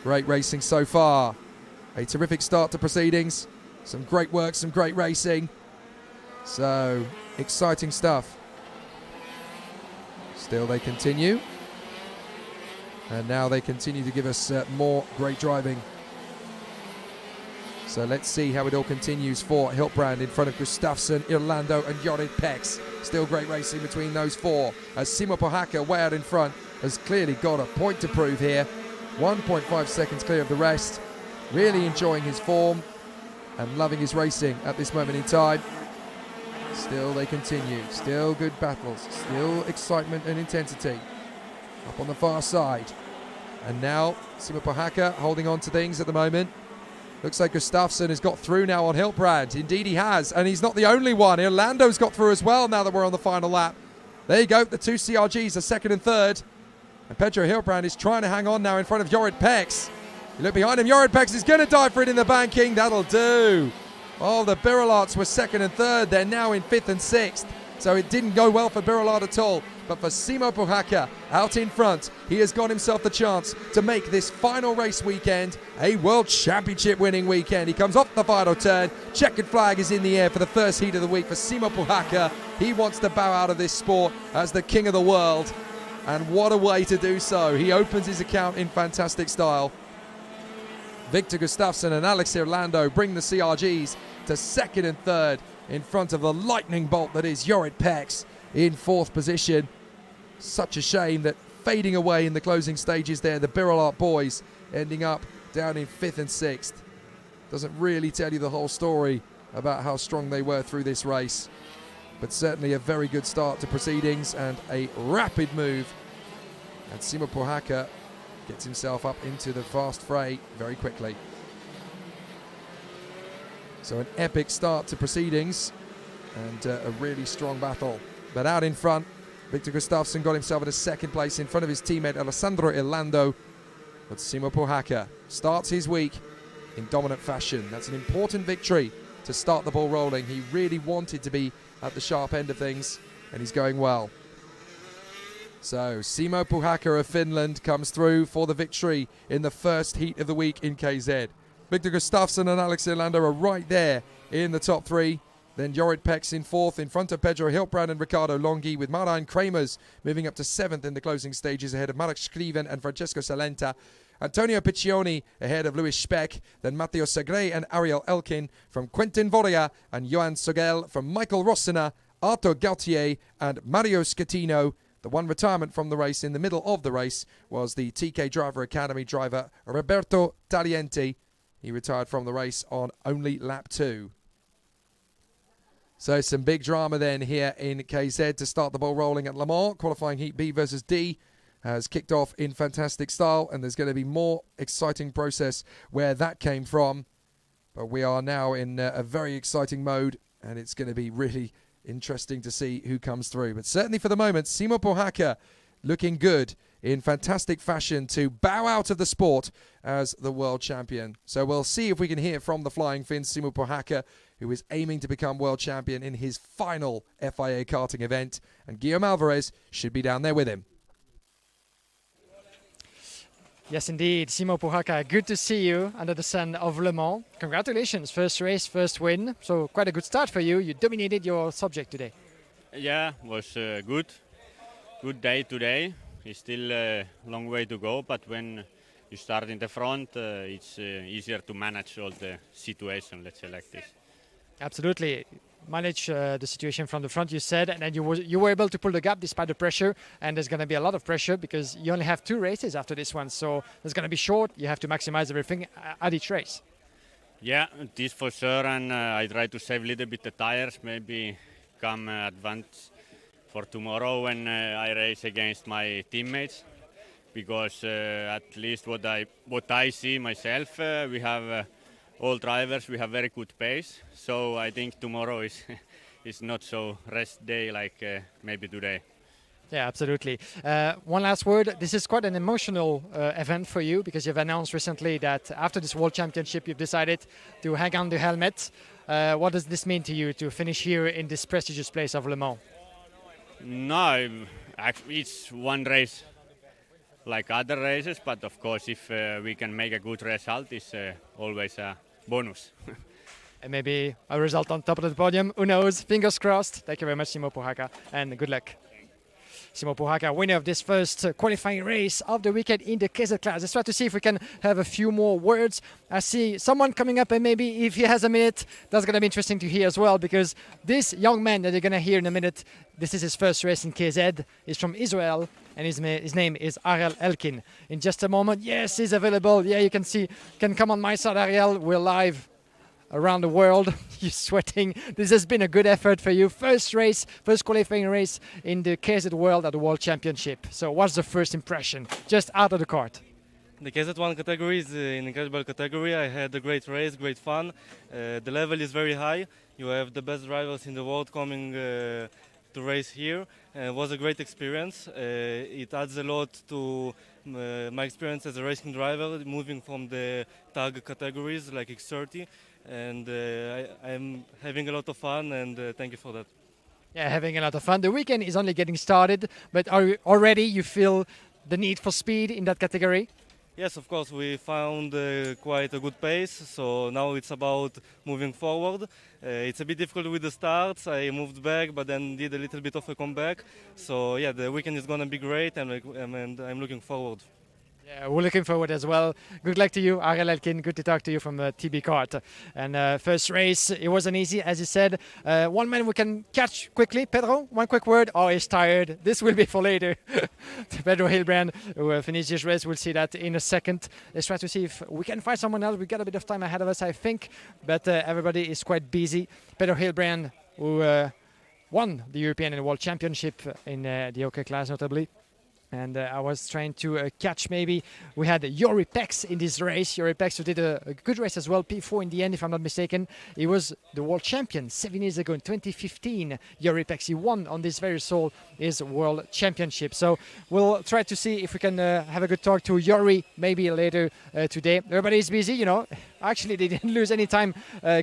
Great racing so far. A terrific start to proceedings. Some great work, some great racing. So exciting stuff. Still they continue. And now they continue to give us more great driving. So let's see how it all continues for Hiltbrand in front of Gustafsson, Irlando and Jorid Pex. Still great racing between those four, as Simo Pohaka way out in front has clearly got a point to prove here. 1.5 seconds clear of the rest. Really enjoying his form and loving his racing at this moment in time. Still they continue, still good battles, still excitement and intensity. Up on the far side. And now Simo Pohaka holding on to things at the moment. Looks like Gustafsson has got through now on Hiltbrand. Indeed he has, and he's not the only one. Irlando's got through as well now that we're on the final lap. There you go, the two CRGs are second and third. And Pedro Hiltbrand is trying to hang on now in front of Jorid Pex. You look behind him, Jorid Pex is going to dive for it in the banking. That'll do. Oh, the Birilarts were second and third. They're now in fifth and sixth. So it didn't go well for Birilart at all. But for Simo Pohaka out in front, he has got himself the chance to make this final race weekend a World Championship winning weekend. He comes off the final turn. Checkered flag is in the air for the first heat of the week for Simo Pohaka. He wants to bow out of this sport as the king of the world. And what a way to do so. He opens his account in fantastic style. Victor Gustafsson and Alex Irlando bring the CRGs to second and third in front of the lightning bolt that is Jorid Pex in fourth position. Such a shame that fading away in the closing stages there, the Birilart boys ending up down in fifth and sixth. Doesn't really tell you the whole story about how strong they were through this race. But certainly a very good start to proceedings and a rapid move. And Simo Pohaka gets himself up into the fast fray very quickly. So an epic start to proceedings and a really strong battle. But out in front, Victor Gustafsson got himself in a second place in front of his teammate Alessandro Irlando. But Simo Pohaka starts his week in dominant fashion. That's an important victory to start the ball rolling. He really wanted to be at the sharp end of things, and he's going well. So Simo Pohaka of Finland comes through for the victory in the first heat of the week in KZ. Victor Gustafsson and Alex Irlando are right there in the top three. Then Jorid Pex in fourth in front of Pedro Hiltbrand and Ricardo Longhi, with Marijn Kramers moving up to seventh in the closing stages ahead of Marek Skriven and Francesco Salenta. Antonio Piccioni ahead of Luis Speck, then Matteo Segre and Ariel Elkin from Quentin Voria and Johan Sogel from Michael Rossiner, Arthur Gautier and Mario Scatino. The one retirement from the race in the middle of the race was the TK Driver Academy driver Roberto Talienti. He retired from the race on only lap 2. So some big drama then here in KZ to start the ball rolling at Le Mans. Qualifying Heat B versus D has kicked off in fantastic style, and there's going to be more exciting process where that came from. But we are now in a very exciting mode, and it's going to be really interesting to see who comes through. But certainly for the moment, Simo Pohaka looking good in fantastic fashion to bow out of the sport as the world champion. So we'll see if we can hear from the Flying Finn, Simo Pohaka, who is aiming to become world champion in his final FIA karting event. And Guillaume Alvarez should be down there with him. Yes, indeed. Simo Pohaka, good to see you under the sun of Le Mans. Congratulations, first race, first win. So quite a good start for you. You dominated your subject today. Yeah, was good. Good day today. It's still a long way to go, but when you start in the front, it's easier to manage all the situation, let's say like this. Absolutely. Manage the situation from the front, you said, and then you were able to pull the gap despite the pressure, and there's going to be a lot of pressure because you only have 2 races after this one, so it's going to be short. You have to maximize everything at each race. Yeah, this for sure, and I try to save a little bit the tires, maybe come advance for tomorrow when I race against my teammates, because at least what I see myself, we have all drivers, we have very good pace, so I think tomorrow is not so rest day like maybe today. Yeah, absolutely. One last word. This is quite an emotional event for you because you've announced recently that after this World Championship you've decided to hang on the helmet. What does this mean to you to finish here in this prestigious place of Le Mans? No, it's one race like other races, but of course if we can make a good result, it's always a bonus. And maybe a result on top of the podium, who knows? Fingers crossed. Thank you very much, Simo Pohaka, and good luck. Simo Puhaka, winner of this first qualifying race of the weekend in the KZ class. Let's try to see if we can have a few more words. I see someone coming up, and maybe if he has a minute, that's going to be interesting to hear as well, because this young man that you're going to hear in a minute, this is his first race in KZ. He's from Israel, and his name is Ariel Elkin. In just a moment, yes, he's available. Yeah, you can see, can come on my side, Ariel. We're live around the world. You're sweating. This has been a good effort for you. First race, first qualifying race in the KZ World at the World Championship. So what's the first impression, just out of the kart? The KZ1 category is an incredible category. I had a great race, great fun. The level is very high. You have the best drivers in the world coming to race here. It was a great experience. It adds a lot to my experience as a racing driver, moving from the tag categories like X30. And I'm having a lot of fun, and thank you for that. Yeah, having a lot of fun. The weekend is only getting started, but already you feel the need for speed in that category? Yes, of course, we found quite a good pace, so now it's about moving forward. It's a bit difficult with the starts. I moved back, but then did a little bit of a comeback. So yeah, the weekend is going to be great, and I'm looking forward. Yeah, we're looking forward as well. Good luck to you, Ariel Elkin. Good to talk to you from TB Kart. And first race, it wasn't easy, as you said. One man we can catch quickly. Pedro, one quick word. Oh, he's tired. This will be for later. Pedro Hilbrand, who finished this race, we'll see that in a second. Let's try to see if we can find someone else. We've got a bit of time ahead of us, I think. But everybody is quite busy. Pedro Hilbrand, who won the European and World Championship in the OK class, notably. And I was trying to catch, maybe we had Yori Pex in this race. Yori Pex, who did a good race as well, P4 in the end, if I'm not mistaken. He was the world champion 7 years ago in 2015. Yori Pex, he won on this very soul his world championship. So we'll try to see if we can have a good talk to Yori maybe later today. Everybody is busy, you know. Actually, they didn't lose any time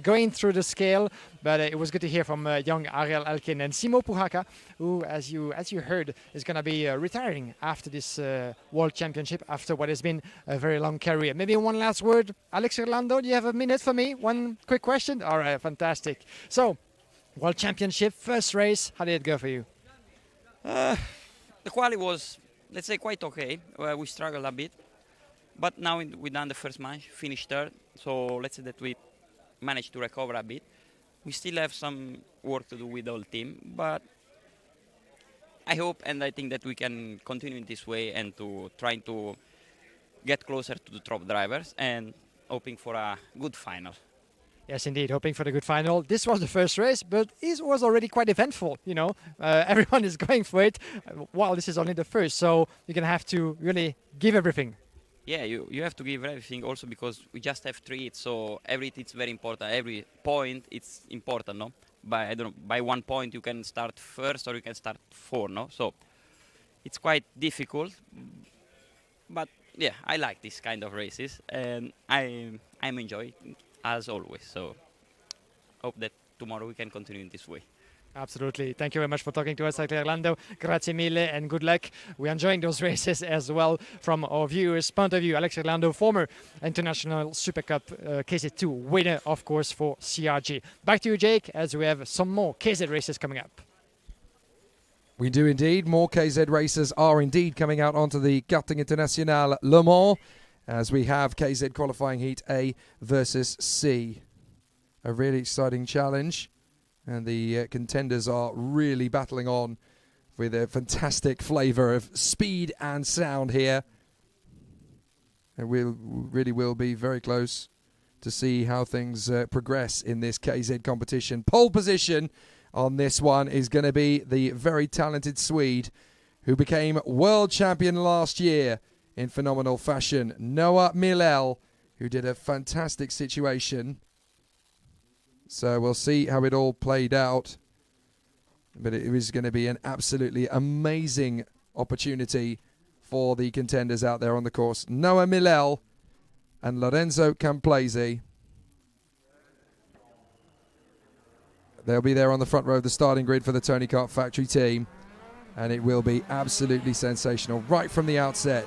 going through the scale, but it was good to hear from young Ariel Elkin and Simo Puhaka, who, as you heard, is going to be retiring after this World Championship, after what has been a very long career. Maybe one last word. Alex Orlando, do you have a minute for me? One quick question? All right, fantastic. So, World Championship, first race, how did it go for you? The quali was, let's say, quite okay. We struggled a bit. But now we done the first match, finished third. So let's say that we managed to recover a bit. We still have some work to do with the whole team, but I hope and I think that we can continue in this way and to trying to get closer to the top drivers and hoping for a good final. Yes, indeed, hoping for the good final. This was the first race, but it was already quite eventful, you know. Everyone is going for it, while this is only the first, so you're going to have to really give everything. Yeah, you have to give everything also because we just have 3 hits, so every hit is very important. Every point it's important, no? By 1 point you can start first or you can start 4, no? So it's quite difficult, but yeah, I like this kind of races and I'm enjoying as always. So hope that tomorrow we can continue in this way. Absolutely. Thank you very much for talking to us, Orlando. Grazie mille and good luck. We're enjoying those races as well from our viewers' point of view. Alex Orlando, former International Super Cup KZ2 winner, of course, for CRG. Back to you, Jake, as we have some more KZ races coming up. We do indeed. More KZ races are indeed coming out onto the Karting International Le Mans, as we have KZ qualifying heat A versus C. A really exciting challenge. And the contenders are really battling on with a fantastic flavour of speed and sound here. And we really will be very close to see how things progress in this KZ competition. Pole position on this one is going to be the very talented Swede who became world champion last year in phenomenal fashion, Noah Millell, who did a fantastic situation. So we'll see how it all played out. But it was going to be an absolutely amazing opportunity for the contenders out there on the course. Noah Millell and Lorenzo Camplese. They'll be there on the front row of the starting grid for the Tony Kart Factory team. And it will be absolutely sensational right from the outset.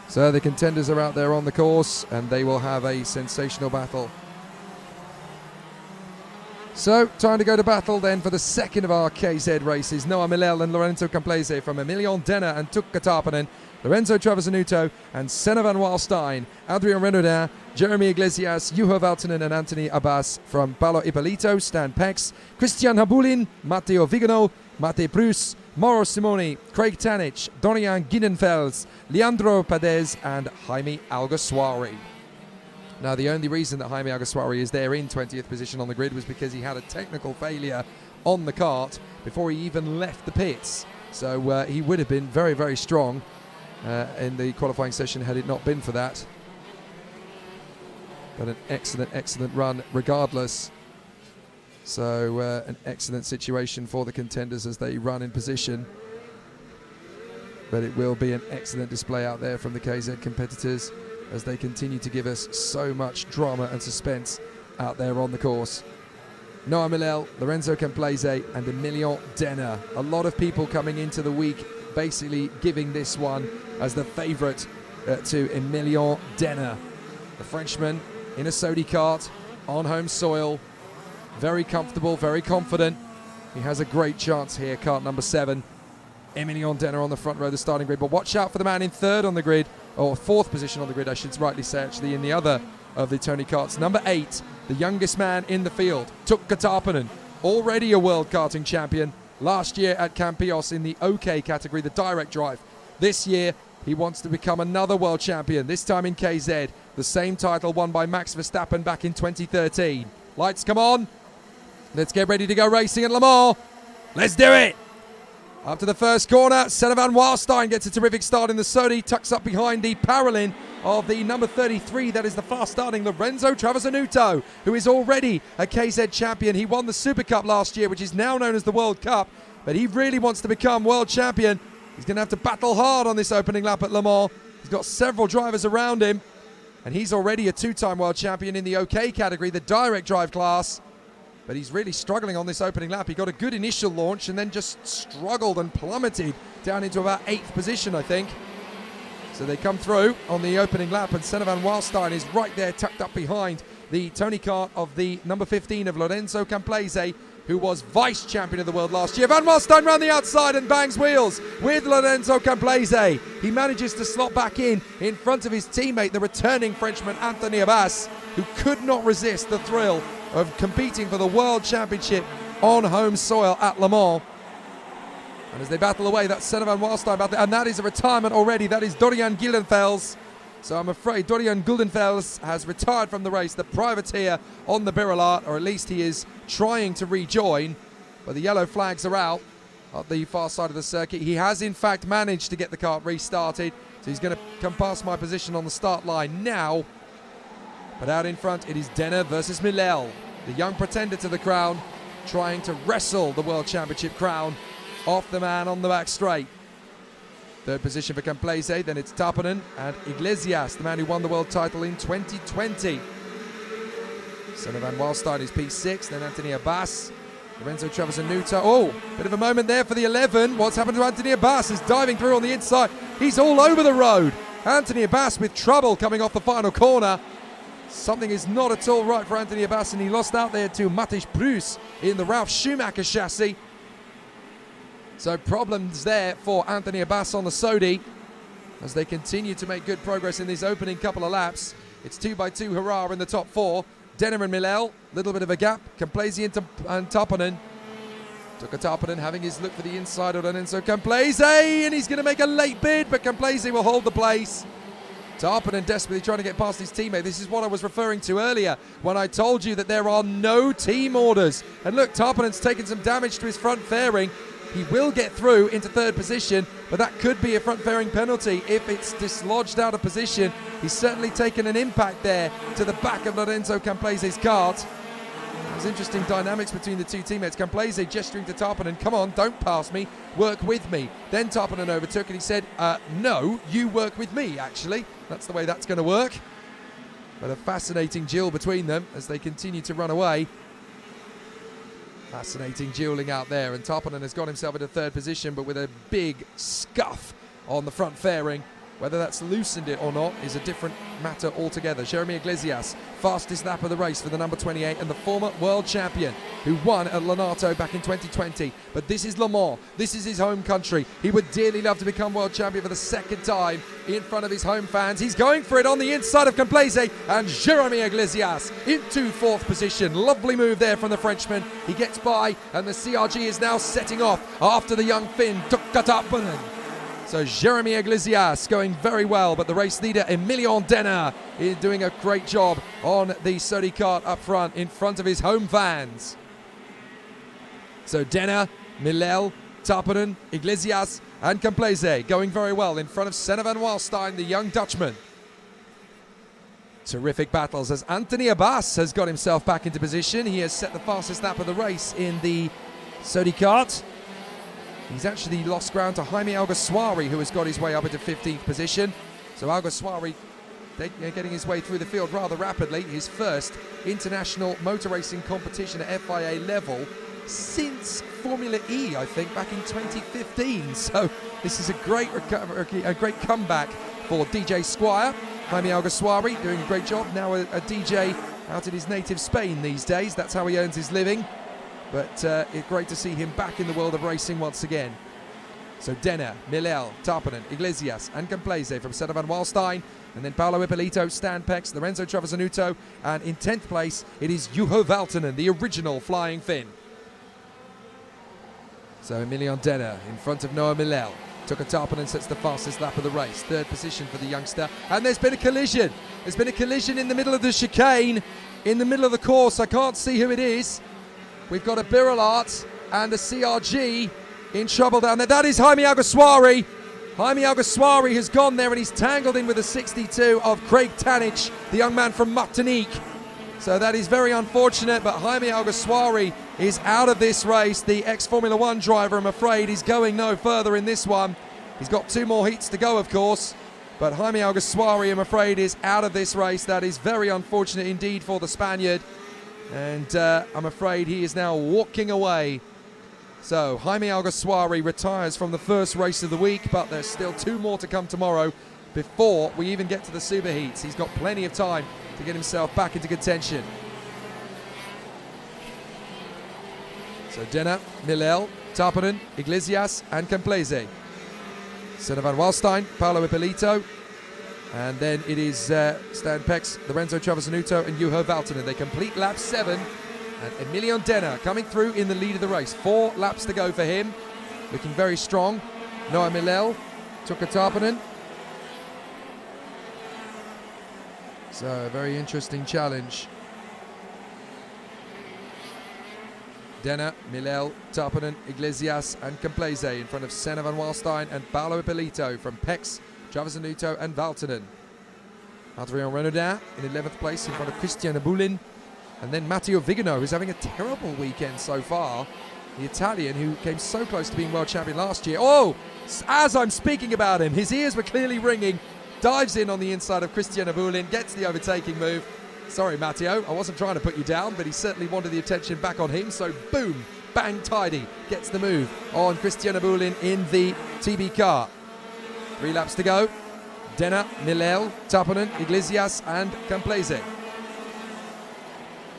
So the contenders are out there on the course and they will have a sensational battle. So, time to go to battle then for the second of our KZ races. Noah Milel and Lorenzo Camplese from Emilion Denner and Tuukka Tarpanen, Lorenzo Travesanuto and Senna van Waalstein, Adrien Renaudin, Jeremy Iglesias, Juho Valtonen and Anthony Abbas from Paolo Ippolito, Stan Pex, Christian Habulin, Matteo Vigano, Mate Bruce, Mauro Simoni, Craig Tanich, Dorian Ginenfels, Leandro Padez and Jaime Alguersuari. Now, the only reason that Jaime Alguersuari is there in 20th position on the grid was because he had a technical failure on the kart before he even left the pits. So he would have been very, very strong in the qualifying session had it not been for that. But an excellent, excellent run regardless. So an excellent situation for the contenders as they run in position. But it will be an excellent display out there from the KZ competitors as they continue to give us so much drama and suspense out there on the course. Noah Milel, Lorenzo Camplese and Emilion Denner. A lot of people coming into the week basically giving this one as the favourite to Emilion Denner. The Frenchman in a Sodi kart on home soil. Very comfortable, very confident. He has a great chance here, kart number 7. Emilion Denner on the front row of the starting grid. But watch out for the man in third on the grid, or fourth position on the grid, I should rightly say, actually, in the other of the Tony karts. Number 8, the youngest man in the field, Tuukka Tarpanen, already a world karting champion. Last year at Campios in the OK category, the direct drive. This year, he wants to become another world champion, this time in KZ, the same title won by Max Verstappen back in 2013. Lights come on. Let's get ready to go racing at Le Mans. Let's do it. Up to the first corner, Senna van Waalstein gets a terrific start in the Sodi, tucks up behind the Paralin of the number 33, that is the fast-starting Lorenzo Travesanuto, who is already a KZ champion. He won the Super Cup last year, which is now known as the World Cup, but he really wants to become world champion. He's going to have to battle hard on this opening lap at Le Mans. He's got several drivers around him, and he's already a 2-time world champion in the OK category, the direct drive class. But he's really struggling on this opening lap. He got a good initial launch and then just struggled and plummeted down into about 8th position, I think. So they come through on the opening lap, and Senna van Waalstein is right there tucked up behind the Tony kart of the number 15 of Lorenzo Camplese, who was vice champion of the world last year. Van Waalstein round the outside and bangs wheels with Lorenzo Camplese. He manages to slot back in front of his teammate, the returning Frenchman Anthony Abbas, who could not resist the thrill of competing for the World Championship on home soil at Le Mans. And as they battle away, that's Senna van Waalstein battle, and that is a retirement already. That is Dorian Gildenfels. So I'm afraid Dorian Gildenfels has retired from the race, the privateer on the Birolart, or at least he is trying to rejoin. But the yellow flags are out at the far side of the circuit. He has in fact managed to get the kart restarted, so he's going to come past my position on the start line now. But out in front, it is Denner versus Milel, the young pretender to the crown, trying to wrestle the World Championship crown off the man on the back straight. Third position for Camplese, then it's Tarpanen and Iglesias, the man who won the world title in 2020. Senna van Waalstein is P6, then Anthony Abbas, Lorenzo Travesanuto. Oh, bit of a moment there for the 11. What's happened to Anthony Abbas? Is diving through on the inside. He's all over the road. Anthony Abbas with trouble coming off the final corner. Something is not at all right for Anthony Abbas, and he lost out there to Matej Bruce in the Ralf Schumacher chassis. So problems there for Anthony Abbas on the Sodi as they continue to make good progress in these opening couple of laps. It's 2x2 hurrah in the top 4. Denner and Milel, little bit of a gap. Camplese and Tarpanen. Tuukka Tarpanen having his look for the inside of Lorenzo Camplese, and he's going to make a late bid, but Camplese will hold the place. Tarpanen desperately trying to get past his teammate. This is what I was referring to earlier when I told you that there are no team orders. And look, Tarpanen's taken some damage to his front fairing. He will get through into third position, but that could be a front fairing penalty if it's dislodged out of position. He's certainly taken an impact there to the back of Lorenzo Camplese's kart. There's interesting dynamics between the two teammates. Camplese gesturing to Tarpanen, come on, don't pass me, work with me. Then Tarpanen overtook and he said, no, you work with me, actually. That's the way that's going to work. But a fascinating duel between them as they continue to run away. Fascinating dueling out there, and Tarpanen has got himself into third position, but with a big scuff on the front fairing. Whether that's loosened it or not is a different matter altogether. Jeremy Iglesias, fastest lap of the race for the number 28 and the former world champion who won at Lonato back in 2020. But this is Le Mans. This is his home country. He would dearly love to become world champion for the second time in front of his home fans. He's going for it on the inside of Complaise, and Jeremy Iglesias into fourth position. Lovely move there from the Frenchman. He gets by, and the CRG is now setting off after the young Finn Tukkatapanen. So Jeremy Iglesias going very well, but the race leader Emilion Denner is doing a great job on the Sodi kart up front in front of his home fans. So Denner, Millel, Tappenen, Iglesias and Complaise going very well in front of Senna van Waalstein, the young Dutchman. Terrific battles as Anthony Abbas has got himself back into position. He has set the fastest lap of the race in the Sodi kart. He's actually lost ground to Jaime Alguersuari, who has got his way up into 15th position. So Alguersuari getting his way through the field rather rapidly. His first international motor racing competition at FIA level since Formula E, I think, back in 2015. So this is a great comeback for DJ Squire. Jaime Alguersuari doing a great job. Now a DJ out in his native Spain these days. That's how he earns his living. But it's great to see him back in the world of racing once again. So Denner, Millel, Tappenen, Iglesias and Complaise from Senna van Waalstein. And then Paolo Ippolito, Stan Pex, Lorenzo Travasanuto. And in 10th place, it is Juho Valtonen, the original flying Finn. So Emilion Denner in front of Noah Millel. Tukkatapanen sets the fastest lap of the race. Third position for the youngster. And there's been a collision. There's been a collision in the middle of the chicane, in the middle of the course. I can't see who it is. We've got a Birolart and a CRG in trouble down there. That is Jaime Alguersuari. Jaime Alguersuari has gone there and he's tangled in with the 62 of Craig Tanich, the young man from Martinique. So that is very unfortunate, but Jaime Alguersuari is out of this race. The ex-Formula 1 driver, I'm afraid, is going no further in this one. He's got 2 more heats to go, of course. But Jaime Alguersuari, I'm afraid, is out of this race. That is very unfortunate indeed for the Spaniard. And I'm afraid he is now walking away. So Jaime Alguersuari retires from the first race of the week, but there's still 2 more to come tomorrow before we even get to the super heats. He's got plenty of time to get himself back into contention. So Denner, Millel, Tappenen, Iglesias and Complaise. Senna van Waalstein, Paolo Ippolito. And then it is Stan Pex, Lorenzo Travasanuto and Juho Valtonen. They complete lap 7. And Emilion Denner coming through in the lead of the race. 4 laps to go for him. Looking very strong. Noah Millel, Tukkatapanen. So a very interesting challenge. Denner, Millel, Tappenen, Iglesias and Complaise in front of Senna van Waalstein and Paolo Ippolito from Pex, Travasanuto and Valtonen. Adrien Renaudin in 11th place in front of Christian Abulin. And then Matteo Vigano, who's having a terrible weekend so far. The Italian who came so close to being world champion last year. Oh, as I'm speaking about him, his ears were clearly ringing. Dives in on the inside of Christian Abulin, gets the overtaking move. Sorry, Matteo, I wasn't trying to put you down, but he certainly wanted the attention back on him. So boom, bang, tidy, gets the move on Christian Abulin in the TB car. 3 laps to go. Denner, Millel, Tappenen, Iglesias and Complaise.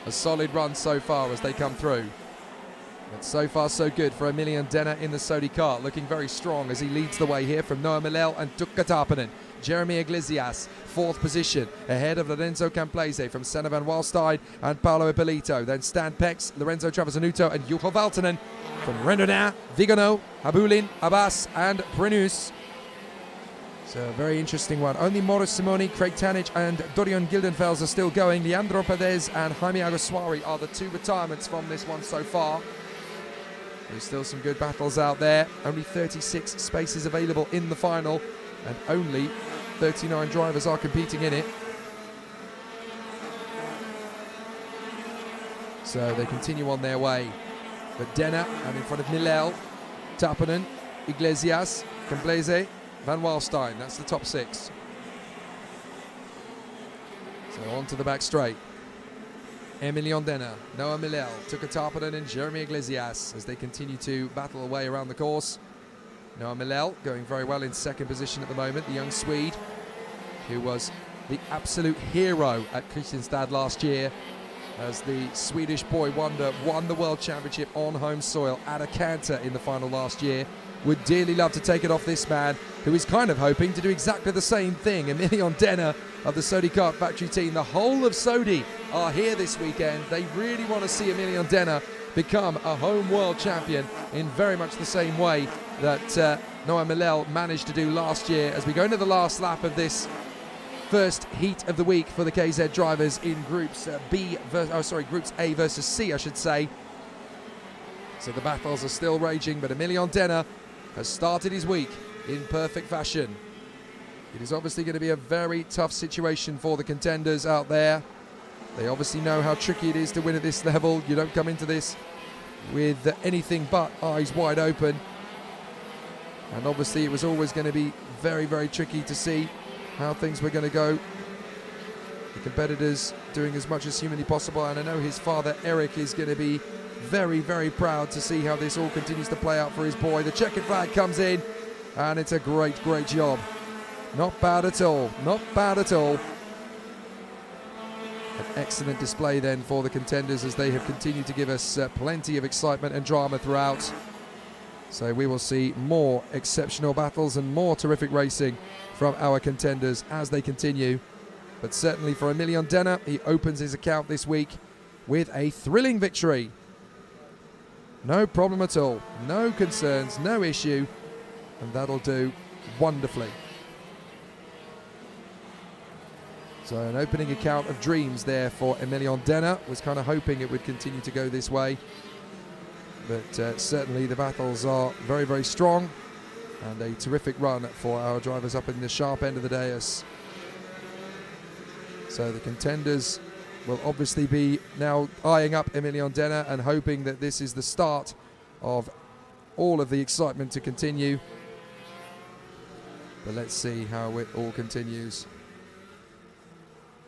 A solid run so far as they come through. But so far so good for Emilion Denner in the Sodi kart, looking very strong as he leads the way here from Noah Millel and Tukkatapanen. Jeremy Iglesias, 4th position, ahead of Lorenzo Complaise from Senna van Waalstein and Paolo Ippolito. Then Stan Pex, Lorenzo Travasanuto and Juho Valtonen from Renaudin, Vigano, Abulin, Abbas and Brennus. So a very interesting one. Only Maurice Simoni, Craig Tanich and Dorian Gildenfels are still going. Leandro Perez and Jaime Alguersuari are the 2 retirements from this one so far. There's still some good battles out there. Only 36 spaces available in the final and only 39 drivers are competing in it. So they continue on their way. But Denner and in front of Millel, Tappenen, Iglesias, Complaise, Van Waalstein. That's the top 6. So on to the back straight. Emilion Denner, Noah Millel, Tukkatapanen and Jeremy Iglesias as they continue to battle away around the course. Noah Milel going very well in second position at the moment, the young Swede who was the absolute hero at Kristianstad last year as the Swedish boy wonder won the World Championship on home soil at a canter in the final last year. Would dearly love to take it off this man who is kind of hoping to do exactly the same thing. Emilion Denner of the Sodi Kart factory team. The whole of Sodi are here this weekend. They really want to see Emilion Denner become a home world champion in very much the same way that Noah Milel managed to do last year. As we go into the last lap of this first heat of the week for the KZ drivers in groups groups A versus C, I should say. So the battles are still raging, but Emilion Denner has started his week in perfect fashion. It is obviously going to be a very tough situation for the contenders out there. They obviously know how tricky it is to win at this level. You don't come into this with anything but eyes wide open. And obviously it was always going to be very, very tricky to see how things were going to go. The competitors doing as much as humanly possible, and I know his father Eric is going to be very, very proud to see how this all continues to play out for his boy. The checkered flag comes in, and it's a great, great job. Not bad at all, not bad at all. An excellent display then for the contenders as they have continued to give us plenty of excitement and drama throughout. So we will see more exceptional battles and more terrific racing from our contenders as they continue. But certainly for Emilion Denner, he opens his account this week with a thrilling victory. No problem at all, no concerns, no issue, and that'll do wonderfully. So an opening account of dreams there for Emilion Denner. Was kind of hoping it would continue to go this way. But certainly the battles are very, very strong, and a terrific run for our drivers up in the sharp end of the dais. So the contenders will obviously be now eyeing up Emilion Denner and hoping that this is the start of all of the excitement to continue. But let's see how it all continues.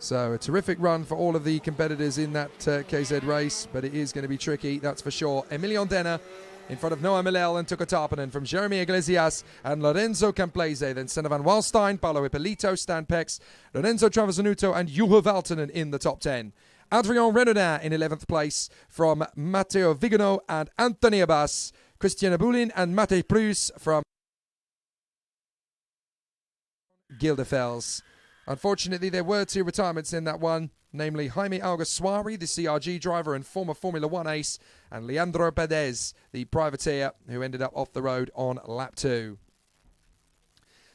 So a terrific run for all of the competitors in that KZ race, but it is going to be tricky, that's for sure. Emilion Denner in front of Noah Milel and Tuka Tarpanen from Jeremy Iglesias and Lorenzo Camplese. Then Senna van Walstein, Paolo Ippolito, Stan Pex, Lorenzo Travasanuto and Juho Valtonen in the top 10. Adrien Renaudin in 11th place from Matteo Vigano and Anthony Abbas. Christian Abulin and Matej Prus from Gildefels. Unfortunately, there were two retirements in that one, namely Jaime Alguersuari, the CRG driver and former Formula 1 ace, and Leandro Perez, the privateer, who ended up off the road on lap 2.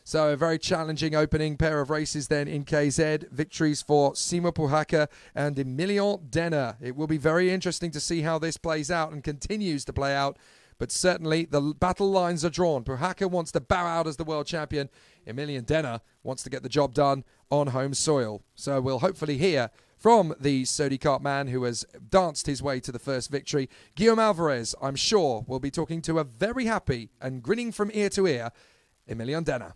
So a very challenging opening pair of races then in KZ. Victories for Simo Puhaka and Emilion Denner. It will be very interesting to see how this plays out and continues to play out. But certainly the battle lines are drawn. Puhaka wants to bow out as the world champion. Emilion Denner wants to get the job done on home soil. So we'll hopefully hear from the Sodi Kart man who has danced his way to the first victory. Guillaume Alvarez, I'm sure, will be talking to a very happy and grinning from ear to ear Emilion Denner.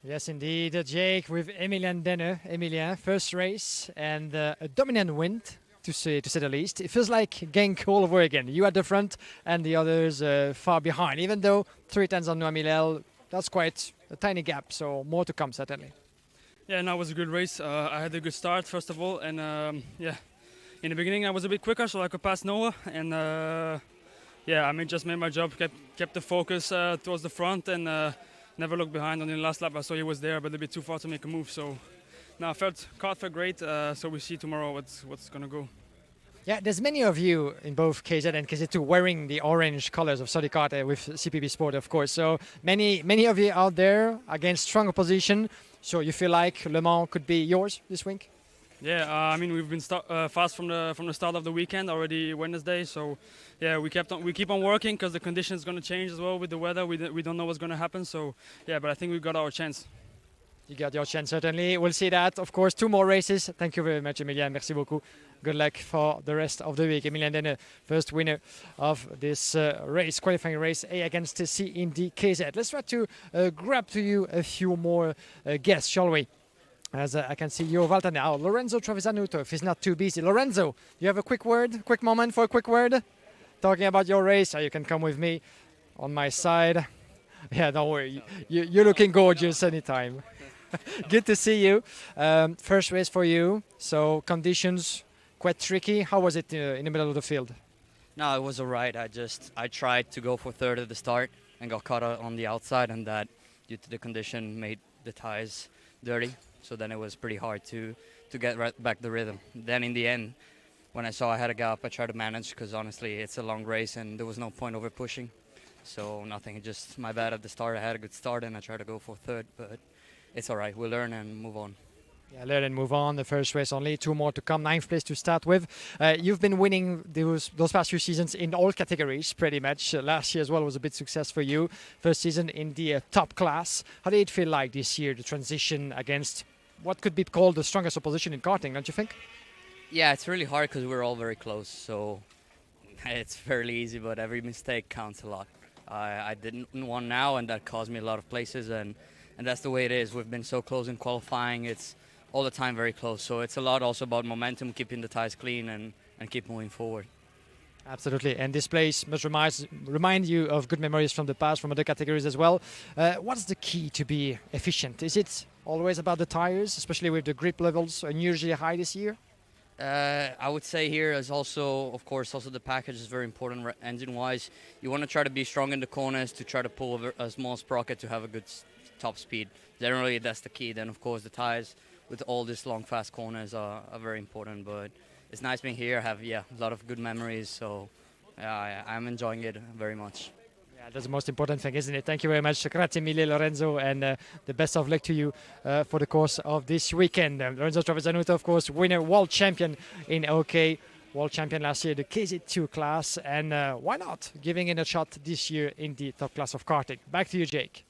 Yes, indeed, Jake, with Emilion Denner. Emilion, first race and a dominant win, to say the least. It feels like Genk all over again. You at the front and the others far behind. Even though 3 tenths on Noah Milel, that's quite a tiny gap, so more to come certainly. Yeah, no, it was a good race. I had a good start first of all, and yeah, in the beginning I was a bit quicker so I could pass Noah, and yeah, I just made my job, kept the focus towards the front, and never looked behind. On the last lap I saw he was there, but a bit too far to make a move. So now car felt great. So we see tomorrow what's gonna go. Yeah, there's many of you in both KZ and KZ2 wearing the orange colors of Sodi Kart with CPB Sport, of course. So many of you out there against strong opposition. So you feel like Le Mans could be yours this week? Yeah, I mean we've been fast from the start of the weekend already Wednesday. So yeah, we keep on working because the conditions going to change as well with the weather. We don't know what's going to happen. So yeah, but I think we got our chance. You got your chance, certainly. We'll see that. Of course, 2 more races. Thank you very much, Emilion. Merci beaucoup. Good luck for the rest of the week. Emilion Denner, first winner of this race, qualifying race A against C in the KZ. Let's try to grab to you a few more guests, shall we? As I can see Juho Valtonen now. Lorenzo Travasanuto, if he's not too busy. Lorenzo, you have a quick moment for a quick word? Talking about your race, you can come with me. on my side. Yeah, don't worry. You're looking gorgeous anytime. Good to see you. First race for you. So conditions quite tricky. How was it in the middle of the field? No, it was all right. I tried to go for third at the start and got caught on the outside, and that, due to the condition, made the tires dirty. So then it was pretty hard to get right back the rhythm. Then in the end, when I saw I had a gap, I tried to manage, because honestly it's a long race and there was no point over pushing. So nothing, just my bad at the start. I had a good start and I tried to go for third, but it's all right. We'll learn and move on. Yeah, learn and move on. The first race only, 2 more to come. 9th place to start with. You've been winning those past few seasons in all categories, pretty much. Last year as well was a big success for you. First season in the top class. How did it feel like this year, the transition against what could be called the strongest opposition in karting, don't you think? Yeah, it's really hard because we're all very close. So it's fairly easy, but every mistake counts a lot. I didn't win now, and that caused me a lot of places, and that's the way it is. We've been so close in qualifying. It's all the time very close. So it's a lot also about momentum, keeping the tires clean and keep moving forward. Absolutely, and this place must remind you of good memories from the past, from other categories as well. What's the key to be efficient? Is it always about the tires, especially with the grip levels unusually high this year? I would say here is also, of course, also the package is very important engine-wise. You want to try to be strong in the corners to try to pull a small sprocket to have a good top speed. Generally, that's the key. Then, of course, the tires with all these long, fast corners are very important. But it's nice being here. I have, a lot of good memories. So I'm enjoying it very much. Yeah, that's the most important thing, isn't it? Thank you very much. Grazie mille, Lorenzo, and the best of luck to you for the course of this weekend. Lorenzo Travesanuto, of course, winner, world champion in OK, world champion last year, the KZ2 class, and why not giving it a shot this year in the top class of karting. Back to you, Jake.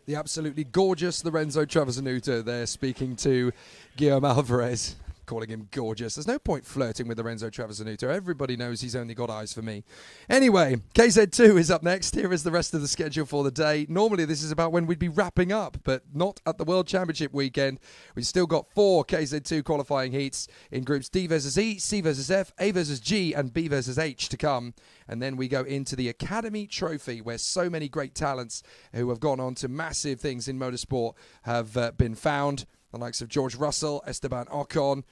The absolutely gorgeous Lorenzo Travesanuto there, speaking to Guillaume Alvarez. Calling him gorgeous. There's no point flirting with Lorenzo Travesanuto. Everybody knows he's only got eyes for me. Anyway, KZ2 is up next. Here is the rest of the schedule for the day. Normally this is about when we'd be wrapping up, but not at the World Championship weekend. We've still got 4 KZ2 qualifying heats in groups D versus E, C versus F, A versus G, and B versus H to come. And then we go into the Academy Trophy, where so many great talents who have gone on to massive things in motorsport have been found. The likes of George Russell, Esteban Ocon,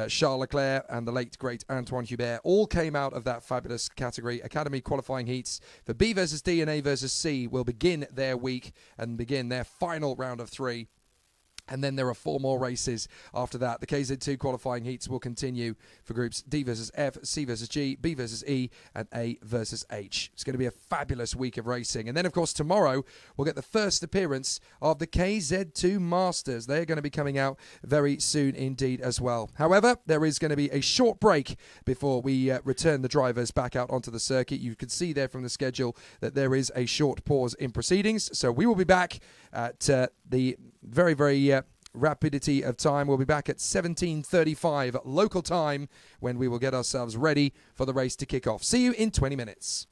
Charles Leclerc, and the late, great Antoine Hubert all came out of that fabulous category. Academy qualifying heats for B versus D and A versus C will begin their week and begin their final round of 3. And then there are 4 more races after that. The KZ2 qualifying heats will continue for groups D versus F, C versus G, B versus E, and A versus H. It's going to be a fabulous week of racing. And then, of course, tomorrow we'll get the first appearance of the KZ2 Masters. They're going to be coming out very soon indeed as well. However, there is going to be a short break before we return the drivers back out onto the circuit. You can see there from the schedule that there is a short pause in proceedings. So we will be back at the very, very rapidity of time. We'll be back at 17:35 local time when we will get ourselves ready for the race to kick off. See you in 20 minutes.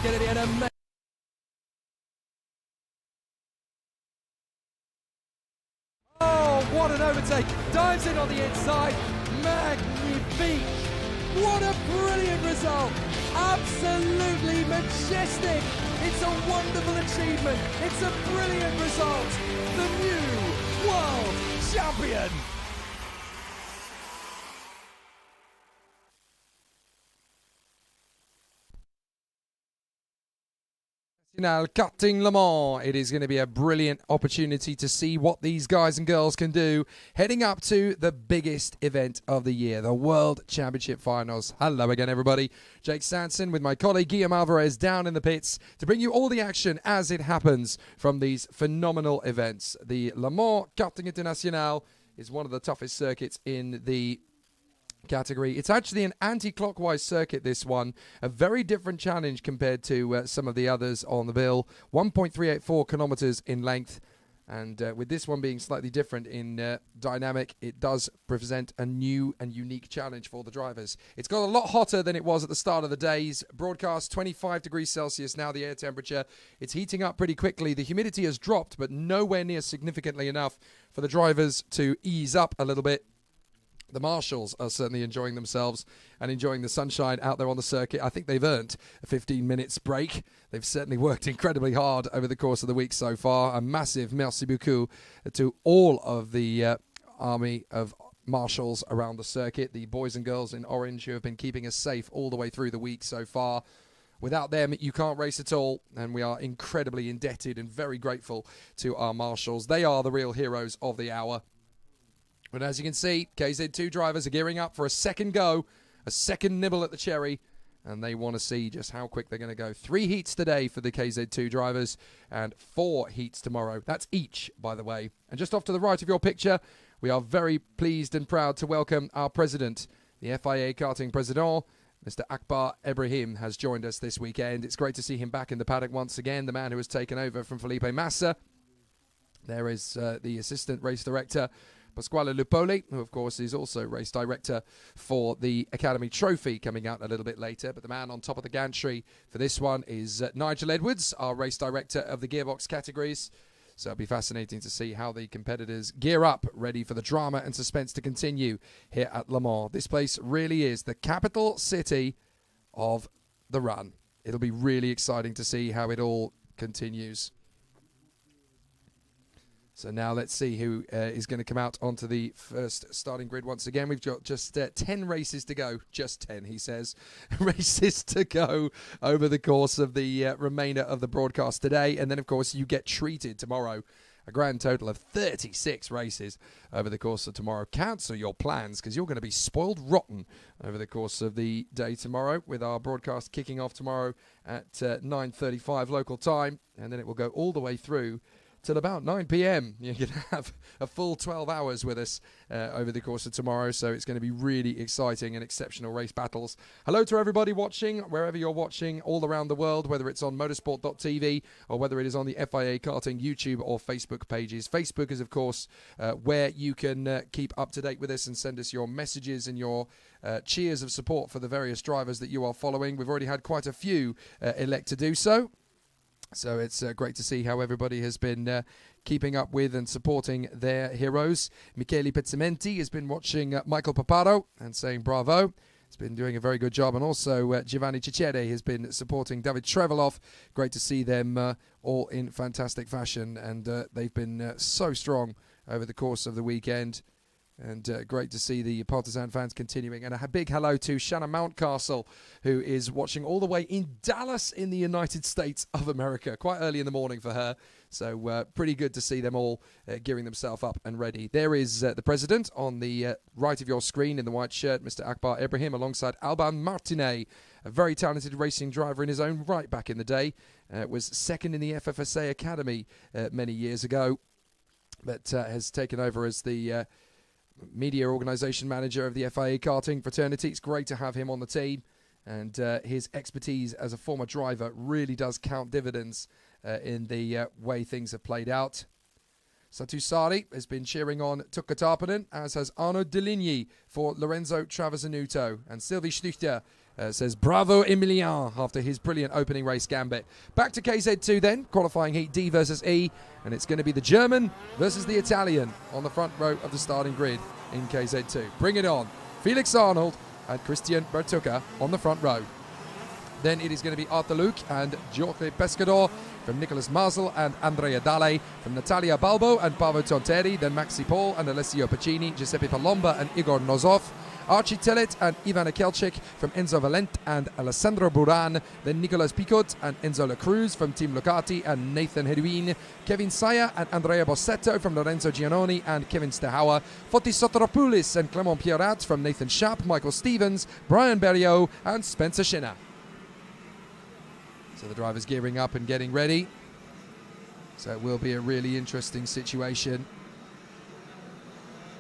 going to be an amazing... Oh, what an overtake. Dives in on the inside. Magnifique. What a brilliant result. Absolutely majestic. It's a wonderful achievement. It's a brilliant result. The new world champion. Now, Karting Le Mans, it is going to be a brilliant opportunity to see what these guys and girls can do heading up to the biggest event of the year, the World Championship Finals. Hello again, everybody. Jake Sanson with my colleague Guillaume Alvarez down in the pits to bring you all the action as it happens from these phenomenal events. The Le Mans Karting International is one of the toughest circuits in the category. It's actually an anti-clockwise circuit, this one. A very different challenge compared to some of the others on the bill. 1.384 kilometers in length. And with this one being slightly different in dynamic, it does present a new and unique challenge for the drivers. It's got a lot hotter than it was at the start of the days. Broadcast 25 degrees Celsius now, the air temperature. It's heating up pretty quickly. The humidity has dropped, but nowhere near significantly enough for the drivers to ease up a little bit. The marshals are certainly enjoying themselves and enjoying the sunshine out there on the circuit. I think they've earned a 15 minutes break. They've certainly worked incredibly hard over the course of the week so far. A massive merci beaucoup to all of the army of marshals around the circuit, the boys and girls in orange who have been keeping us safe all the way through the week so far. Without them, you can't race at all, and we are incredibly indebted and very grateful to our marshals. They are the real heroes of the hour. But as you can see, KZ2 drivers are gearing up for a second go, a second nibble at the cherry, and they want to see just how quick they're going to go. 3 heats today for the KZ2 drivers and 4 heats tomorrow. That's each, by the way. And just off to the right of your picture, we are very pleased and proud to welcome our president, the FIA Karting President, Mr. Akbar Ibrahim, has joined us this weekend. It's great to see him back in the paddock once again, the man who has taken over from Felipe Massa. There is the assistant race director, Pasquale Lupoli, who of course is also race director for the Academy Trophy, coming out a little bit later. But the man on top of the gantry for this one is Nigel Edwards, our race director of the gearbox categories. So it'll be fascinating to see how the competitors gear up, ready for the drama and suspense to continue here at Le Mans. This place really is the capital city of the run. It'll be really exciting to see how it all continues. So now let's see who is going to come out onto the first starting grid once again. We've got just 10 races to go. Just 10, he says. Races to go over the course of the remainder of the broadcast today. And then, of course, you get treated tomorrow. A grand total of 36 races over the course of tomorrow. Cancel your plans because you're going to be spoiled rotten over the course of the day tomorrow, with our broadcast kicking off tomorrow at 9:35 local time. And then it will go all the way through till about 9 p.m. You can have a full 12 hours with us over the course of tomorrow, so it's going to be really exciting and exceptional race battles. Hello to everybody watching, wherever you're watching, all around the world, whether it's on motorsport.tv or whether it is on the FIA Karting YouTube or Facebook pages. Facebook is, of course, where you can keep up to date with us and send us your messages and your cheers of support for the various drivers that you are following. We've already had quite a few elect to do so. So it's great to see how everybody has been keeping up with and supporting their heroes. Michele Pizzamenti has been watching Michael Paparo and saying bravo. He's been doing a very good job. And also Giovanni Cicere has been supporting David Trevelov. Great to see them all in fantastic fashion. And they've been so strong over the course of the weekend. And great to see the partisan fans continuing. And a big hello to Shanna Mountcastle, who is watching all the way in Dallas in the United States of America. Quite early in the morning for her. So pretty good to see them all gearing themselves up and ready. There is the president on the right of your screen in the white shirt, Mr. Akbar Ibrahim, alongside Alban Martinet, a very talented racing driver in his own right back in the day. Was second in the FFSA Academy many years ago, but has taken over as the media organisation manager of the FIA Karting fraternity. It's great to have him on the team, and his expertise as a former driver really does count dividends in the way things have played out. Satu Sari has been cheering on Tuukka Tarpanen, as has Arnaud Deligny for Lorenzo Travasanuto, and Sylvie Schluchter says bravo Emilien after his brilliant opening race gambit. Back to KZ2 then, qualifying heat D versus E, and it's going to be the German versus the Italian on the front row of the starting grid in KZ2. Bring it on. Felix Arnold and Christian Bertucca on the front row. Then it is going to be Arthur Luke and Jorge Pescador from Nicolas Mazel and Andrea Dalle, from Natalia Balbo and Paavo Tonteri, then Maxi Paul and Alessio Pacini, Giuseppe Palomba and Igor Nozov, Archie Tellet and Ivan Akelchik from Enzo Valent and Alessandro Buran, then Nicolas Picot and Enzo La Cruz from Team Locati and Nathan Hedwin, Kevin Saya and Andrea Bossetto from Lorenzo Giannoni and Kevin Stehauer, Fotis Soteropoulos and Clement Pierrat from Nathan Schaap, Michael Stevens, Brian Berriot and Spencer Schinner. So the drivers gearing up and getting ready. So it will be a really interesting situation.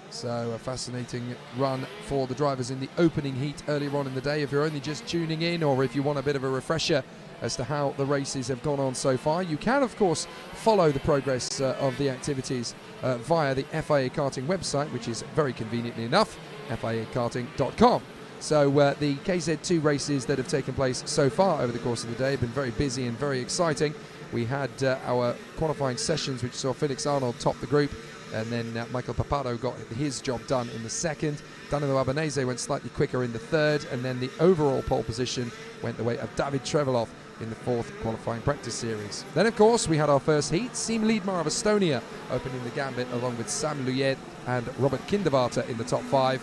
So a fascinating run for the drivers in the opening heat earlier on in the day. If you're only just tuning in, or if you want a bit of a refresher as to how the races have gone on so far, you can of course follow the progress of the activities via the FIA Karting website, which is very conveniently enough, fiakarting.com. So the KZ2 races that have taken place so far over the course of the day have been very busy and very exciting. We had our qualifying sessions, which saw Felix Arnold top the group, and then Michael Papado got his job done in the second. Danilo Albanese went slightly quicker in the third, and then the overall pole position went the way of David Trevelov in the fourth qualifying practice series. Then, of course, we had our first heat. Siim Liedmar of Estonia opening the gambit, along with Sam Luyet and Robert Kinderwarter in the top five,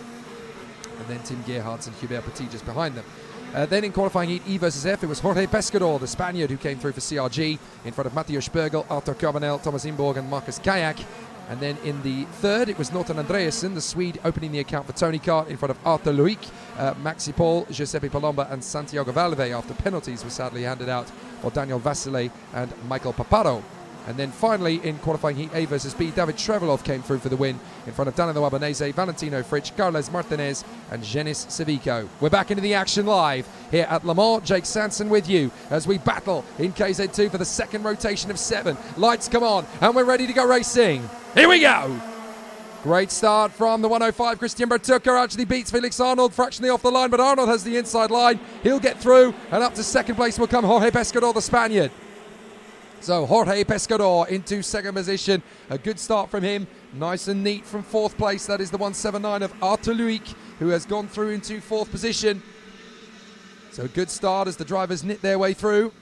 and then Tim Gerhardt and Hubert Petit just behind them. Then in qualifying heat E versus F, it was Jorge Pescador, the Spaniard, who came through for CRG in front of Matteo Spergel, Arthur Carbonell, Thomas Imborg and Marcus Kayak. And then in the third, it was Norton Andreasen, the Swede, opening the account for Tony Kart in front of Arthur Luik, Maxi Paul, Giuseppe Palomba and Santiago Valve after penalties were sadly handed out for Daniel Vasile and Michael Paparo. And then finally, in qualifying heat A versus B, David Trevelov came through for the win in front of Danilo Albanese, Valentino Fritsch, Carles Martinez and Jenis Civico. We're back into the action live here at Le Mans. Jake Sanson with you as we battle in KZ2 for the second rotation of 7. Lights come on and we're ready to go racing. Here we go. Great start from the 105. Christian Bertucca actually beats Felix Arnold fractionally off the line, but Arnold has the inside line. He'll get through, and up to second place will come Jorge Pescador, the Spaniard. So Jorge Pescador into second position. A good start from him. Nice and neat from fourth place. That is the 179 of Arthur Luik, who has gone through into fourth position. So a good start as the drivers knit their way through.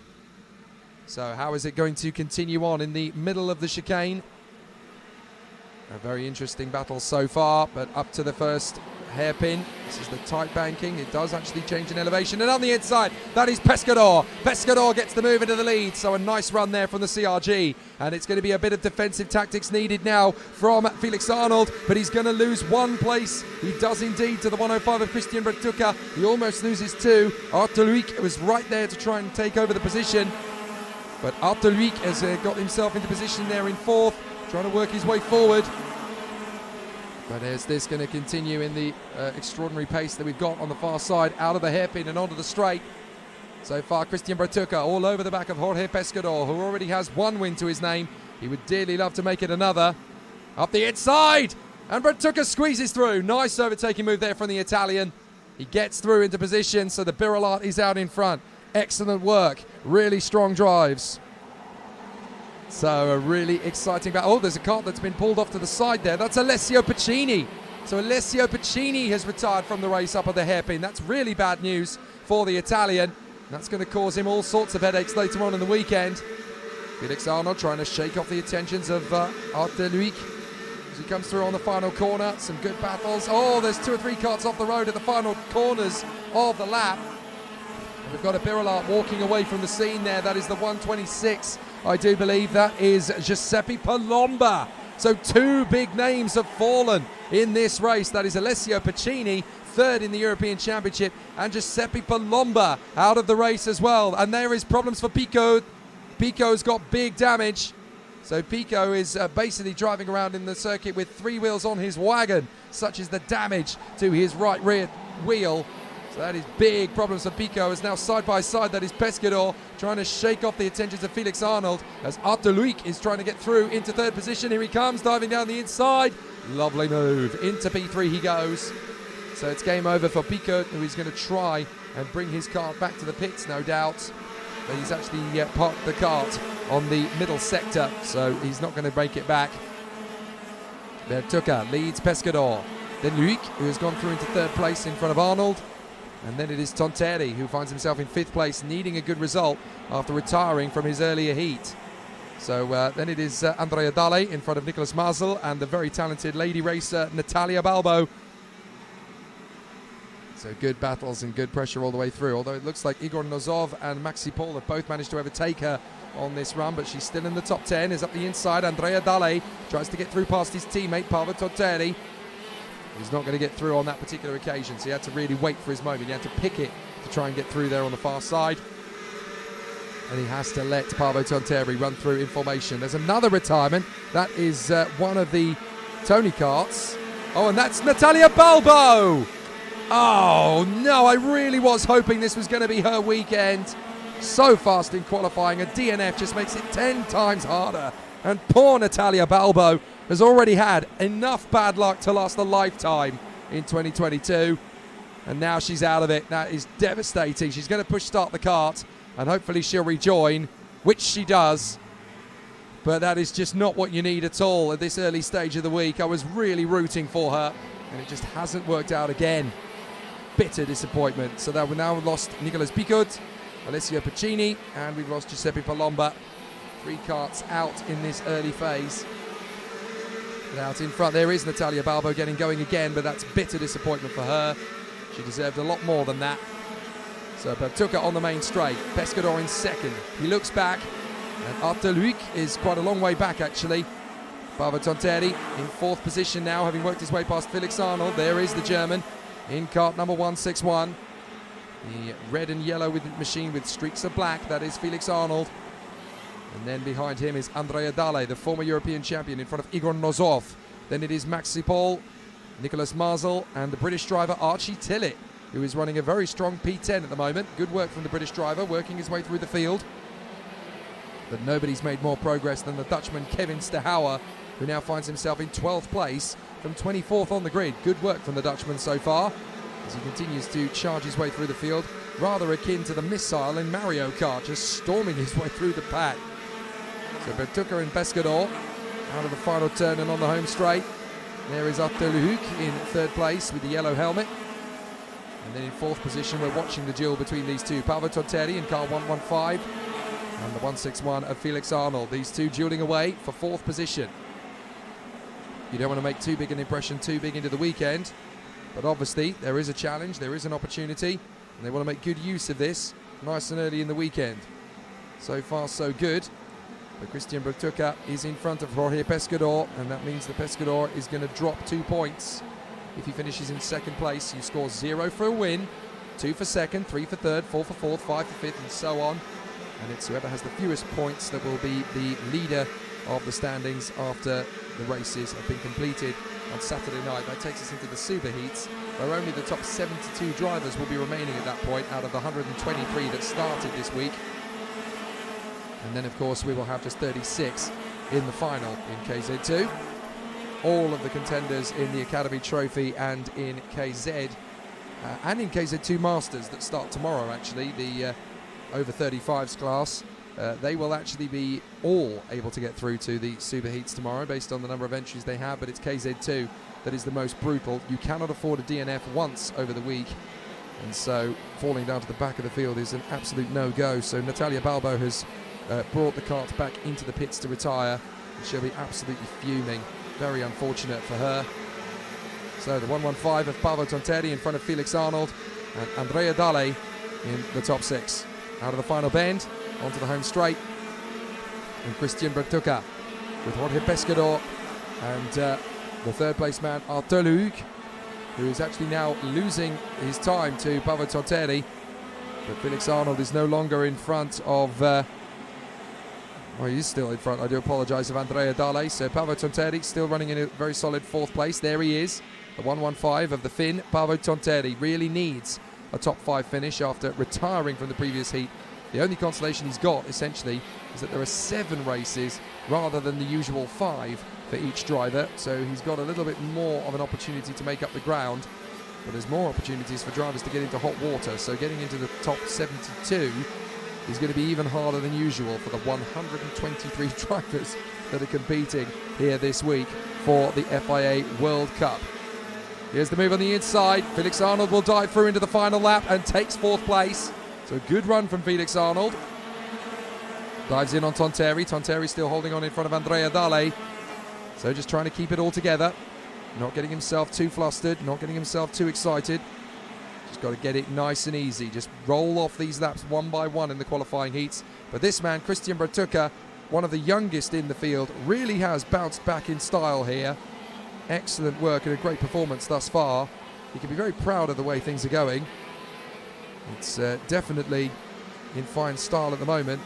So how is it going to continue on in the middle of the chicane? A very interesting battle so far, but up to the first hairpin. This is the tight banking. It does actually change in elevation. And on the inside, that is Pescador. Pescador gets the move into the lead. So a nice run there from the CRG. And it's going to be a bit of defensive tactics needed now from Felix Arnold. But he's going to lose one place. He does indeed to the 105 of Christian Bertucca. He almost loses two. Arthur Luik was right there to try and take over the position. But Arthur Luik has got himself into position there in fourth, trying to work his way forward. But is this going to continue in the extraordinary pace that we've got on the far side, out of the hairpin and onto the straight? So far, Christian Bertucca all over the back of Jorge Pescador, who already has one win to his name. He would dearly love to make it another. Up the inside, and Bertucca squeezes through. Nice overtaking move there from the Italian. He gets through into position, so the Birolart is out in front. Excellent work, really strong drives. So a really exciting battle. Oh, there's a kart that's been pulled off to the side there. That's Alessio Pacini. So Alessio Pacini has retired from the race up at the hairpin. That's really bad news for the Italian. That's going to cause him all sorts of headaches later on in the weekend. Felix Arnold trying to shake off the attentions of Arthur Luik as he comes through on the final corner. Some good battles. Oh, there's 2 or 3 karts off the road at the final corners of the lap. And we've got a Birolart walking away from the scene there. That is the 126. I do believe that is Giuseppe Palomba. So 2 big names have fallen in this race. That is Alessio Pacini, third in the European Championship, and Giuseppe Palomba out of the race as well. And there is problems for Pico. Pico's got big damage. So Pico is basically driving around in the circuit with 3 wheels on his wagon. Such is the damage to his right rear wheel. So that is big problems for Pico, as now side by side that is Pescador trying to shake off the attentions of Felix Arnold as Arthur Luik is trying to get through into third position. Here he comes, diving down the inside. Lovely move. Into P3 he goes. So it's game over for Pico, who is going to try and bring his kart back to the pits, no doubt. But he's actually parked the kart on the middle sector, so he's not going to break it back. Bertucca leads Pescador. Then Luik, who has gone through into third place in front of Arnold. And then it is Tonteri, who finds himself in fifth place, needing a good result after retiring from his earlier heat. So then it is Andrea Dale in front of Nicolas Mazel and the very talented lady racer Natalia Balbo. So good battles and good pressure all the way through, although it looks like Igor Nozov and Maxi Paul have both managed to overtake her on this run, but she's still in the top 10, is up the inside. Andrea Dale tries to get through past his teammate Paavo Tonteri. He's not going to get through on that particular occasion, so he had to really wait for his moment. He had to pick it to try and get through there on the far side. And he has to let Paavo Tonteri run through in formation. There's another retirement. That is one of the Tony karts. Oh, and that's Natalia Balbo! Oh, no, I really was hoping this was going to be her weekend. So fast in qualifying. A DNF just makes it 10 times harder. And poor Natalia Balbo has already had enough bad luck to last a lifetime in 2022. And now she's out of it. That is devastating. She's going to push start the kart, and hopefully she'll rejoin, which she does. But that is just not what you need at all at this early stage of the week. I was really rooting for her, and it just hasn't worked out again. Bitter disappointment. So that we've now lost Nicolas Picut, Alessio Pacini, and we've lost Giuseppe Palomba. 3 karts out in this early phase. But out in front there is Natalia Balbo getting going again, but that's bitter disappointment for her. She deserved a lot more than that. So Bertucca on the main straight, Pescador in second. He looks back, and Arteluik is quite a long way back actually. Paavo Tonteri in fourth position now, having worked his way past Felix Arnold. There is the German in kart number 161. The red and yellow with machine with streaks of black, that is Felix Arnold. And then behind him is Andrea Dale, the former European champion, in front of Igor Nozov. Then it is Maxi Paul, Nicolas Mazel, and the British driver Archie Tillett, who is running a very strong P10 at the moment. Good work from the British driver, working his way through the field. But nobody's made more progress than the Dutchman Kevin Stehauer, who now finds himself in 12th place from 24th on the grid. Good work from the Dutchman so far, as he continues to charge his way through the field, rather akin to the missile in Mario Kart, just storming his way through the pack. So Bertucca and Pescador out of the final turn and on the home straight. There is Arteluhuk in third place with the yellow helmet. And then in fourth position, we're watching the duel between these two. Paavo Tonteri in car 115 and the 161 of Felix Arnold. These two dueling away for fourth position. You don't want to make too big an impression too big into the weekend, but obviously there is a challenge, there is an opportunity, and they want to make good use of this nice and early in the weekend. So far so good, but Christian Bertucca is in front of Jorge Pescador, and that means that Pescador is going to drop 2 points. If he finishes in second place, you score 0 for a win, 2 for second, 3 for third, 4 for fourth, 5 for fifth, and so on. And it's whoever has the fewest points that will be the leader of the standings after the races have been completed on Saturday night. That takes us into the super heats, where only the top 72 drivers will be remaining at that point out of the 123 that started this week. And then of course we will have just 36 in the final in KZ2. All of the contenders in the Academy Trophy and in KZ and in KZ2 Masters that start tomorrow actually, the over 35s class, they will actually be all able to get through to the super heats tomorrow based on the number of entries they have, but it's KZ2 that is the most brutal. You cannot afford a DNF once over the week, and so falling down to the back of the field is an absolute no-go. So Natalia Balbo has brought the kart back into the pits to retire, and she'll be absolutely fuming. Very unfortunate for her. So the 115 of Paavo Tonteri in front of Felix Arnold, and Andrea Dale in the top 6. Out of the final bend, onto the home straight, and Christian Bertucca with Jorge Pescador and the third place man Arteluhuk, who is actually now losing his time to Paavo Tonteri. But Felix Arnold is no longer in front of well, he's still in front, I do apologise, of Andrea Dale. So Paavo Tonteri still running in a very solid fourth place. There he is, the 115 of the Finn. Paavo Tonteri really needs a top 5 finish after retiring from the previous heat. The only consolation he's got essentially is that there are 7 races rather than the usual 5 for each driver, so he's got a little bit more of an opportunity to make up the ground. but there's more opportunities for drivers to get into hot water, so getting into the top 72 is going to be even harder than usual for the 123 drivers that are competing here this week for the FIA World Cup. Here's the move on the inside. Felix Arnold will dive through into the final lap and takes 4th place. So a good run from Felix Arnold. Dives in on Tonteri. Tonteri still holding on in front of Andrea Dale. So just trying to keep it all together. Not getting himself too flustered, not getting himself too excited. Just got to get it nice and easy. Just roll off these laps one by one in the qualifying heats. But this man, Christian Bertucca, one of the youngest in the field, really has bounced back in style here. Excellent work and a great performance thus far. He can be very proud of the way things are going. It's definitely in fine style at the moment.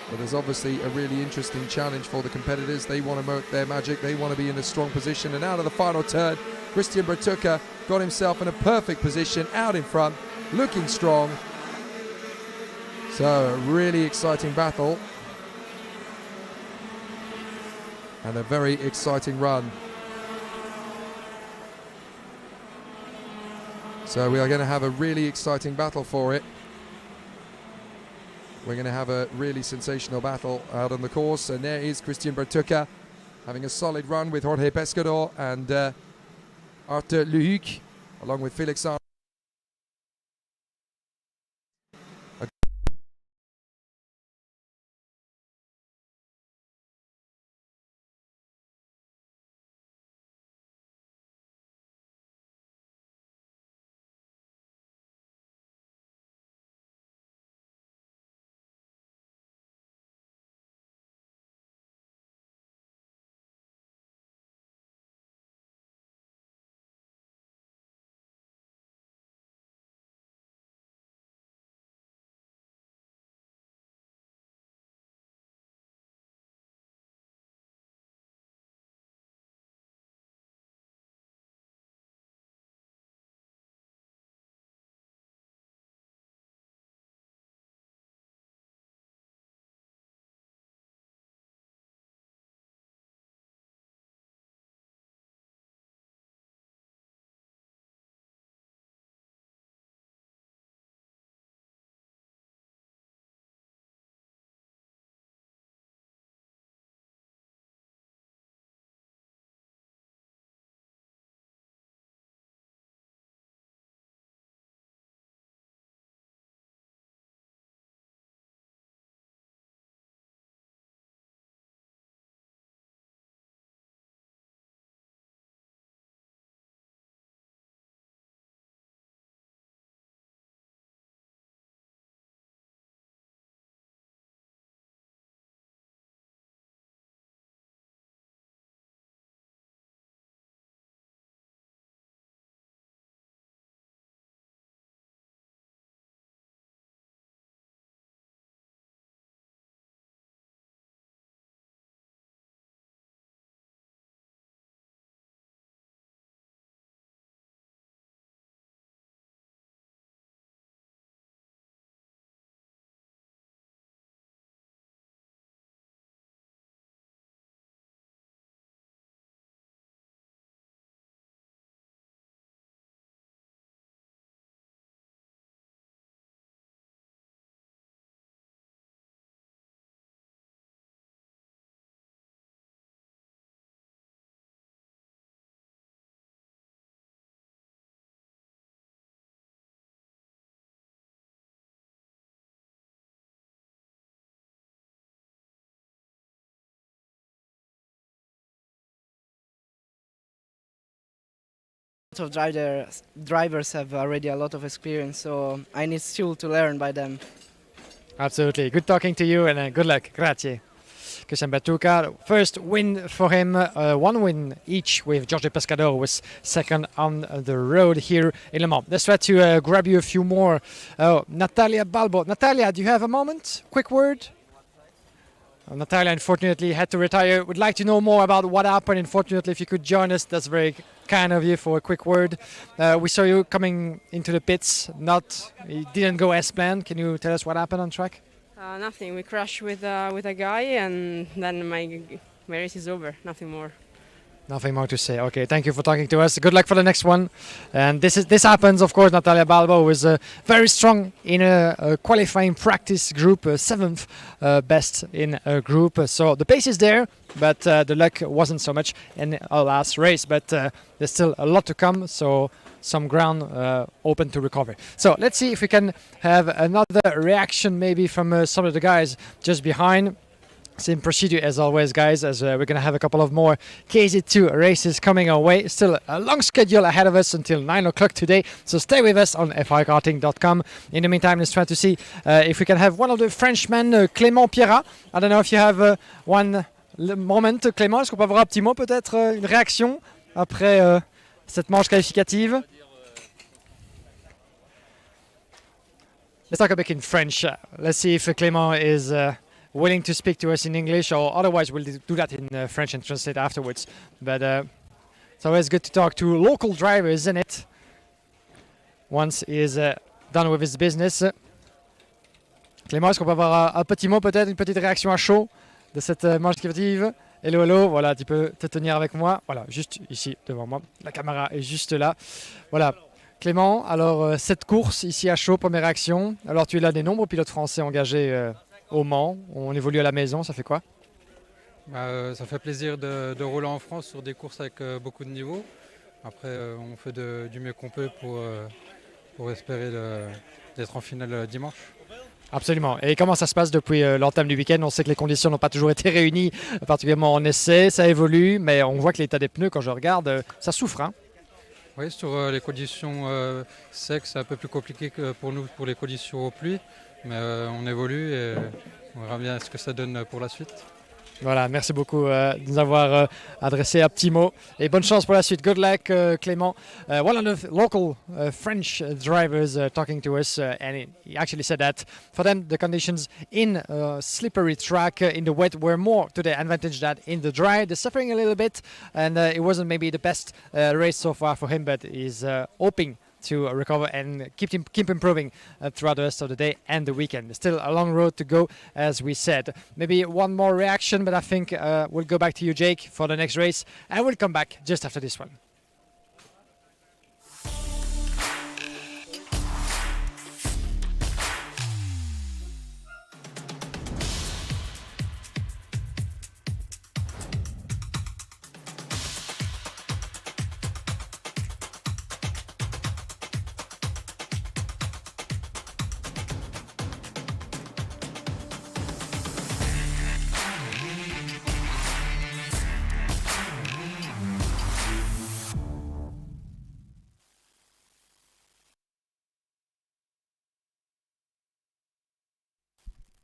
But there's obviously a really interesting challenge for the competitors. They want to work their magic. They want to be in a strong position. And out of the final turn, Christian Bertucca got himself in a perfect position out in front, looking strong. So a really exciting battle. And a very exciting run. So we are going to have a really exciting battle for it. We're going to have a really sensational battle out on the course. And there is Christian Bertucca having a solid run with Jorge Pescador and Arthur Lehuc, along with Felix Arnold. Of drivers have already a lot of experience, so I need still to learn by them. Absolutely. Good talking to you and good luck. Grazie. Christian Bertucca, first win for him, one win each with Jorge Pescador, who was second on the road here in Le Mans. Let's try to grab you a few more. Natalia Balbo. Natalia, do you have a moment? Quick word? Natalia unfortunately had to retire. Would like to know more about what happened. Unfortunately, if you could join us, that's very kind of you for a quick word. We saw you coming into the pits. It didn't go as planned. Can you tell us what happened on track? Nothing. We crashed with a guy, and then my race is over. Nothing more. Nothing more to say. Okay, thank you for talking to us. Good luck for the next one. And this happens, of course. Natalia Balbo was very strong in a qualifying practice group, seventh best in a group. So the pace is there, but the luck wasn't so much in our last race. But there's still a lot to come. So some ground open to recover. So let's see if we can have another reaction maybe from some of the guys just behind. Same procedure as always, guys, as we're going to have a couple of more KZ2 races coming our way. Still a long schedule ahead of us until 9 o'clock today, so stay with us on FIAKarting.com. In the meantime, let's try to see if we can have one of the Frenchmen, Clément Pierrat. I don't know if you have one moment, Clément. Est-ce qu'on peut avoir un petit mot, peut-être une réaction après cette manche qualificative? Let's talk a bit in French. Let's see if Clément is willing to speak to us in English, or otherwise we'll do that in French and translate afterwards. But it's always good to talk to local drivers, isn't it? Once he's done with his business. Clément, est-ce qu'on peut avoir un petit mot, peut-être, une petite réaction à chaud de cette manche qualificative? Hello, hello, voilà, tu peux te tenir avec moi. Voilà, juste ici, devant moi. La caméra est juste là. Voilà. Clément, alors cette course ici à chaud, première réaction. Alors tu es l'un des nombreux pilotes français engagés au Mans, on évolue à la maison, ça fait quoi? Ça fait plaisir de rouler en France sur des courses avec beaucoup de niveaux. Après, on fait du mieux qu'on peut pour espérer d'être en finale dimanche. Absolument. Et comment ça se passe depuis l'entame du week-end? On sait que les conditions n'ont pas toujours été réunies, particulièrement en essai, ça évolue, mais on voit que l'état des pneus, quand je regarde, ça souffre. Hein? Oui, sur les conditions secs, c'est un peu plus compliqué que pour nous, pour les conditions aux pluies. Mais on évolue et on verra bien ce que ça donne pour la suite. Voilà, merci beaucoup de nous avoir adressé un petit mot. Et bonne chance pour la suite. Good luck, Clément. One of the local French drivers talking to us, and he actually said that for them the conditions in slippery track in the wet were more to their advantage than in the dry. They're suffering a little bit, and it wasn't maybe the best race so far for him, but he's hoping to recover and keep improving throughout the rest of the day and the weekend. Still a long road to go, as we said. Maybe one more reaction, but I think we'll go back to you, Jake, for the next race, and we'll come back just after this one.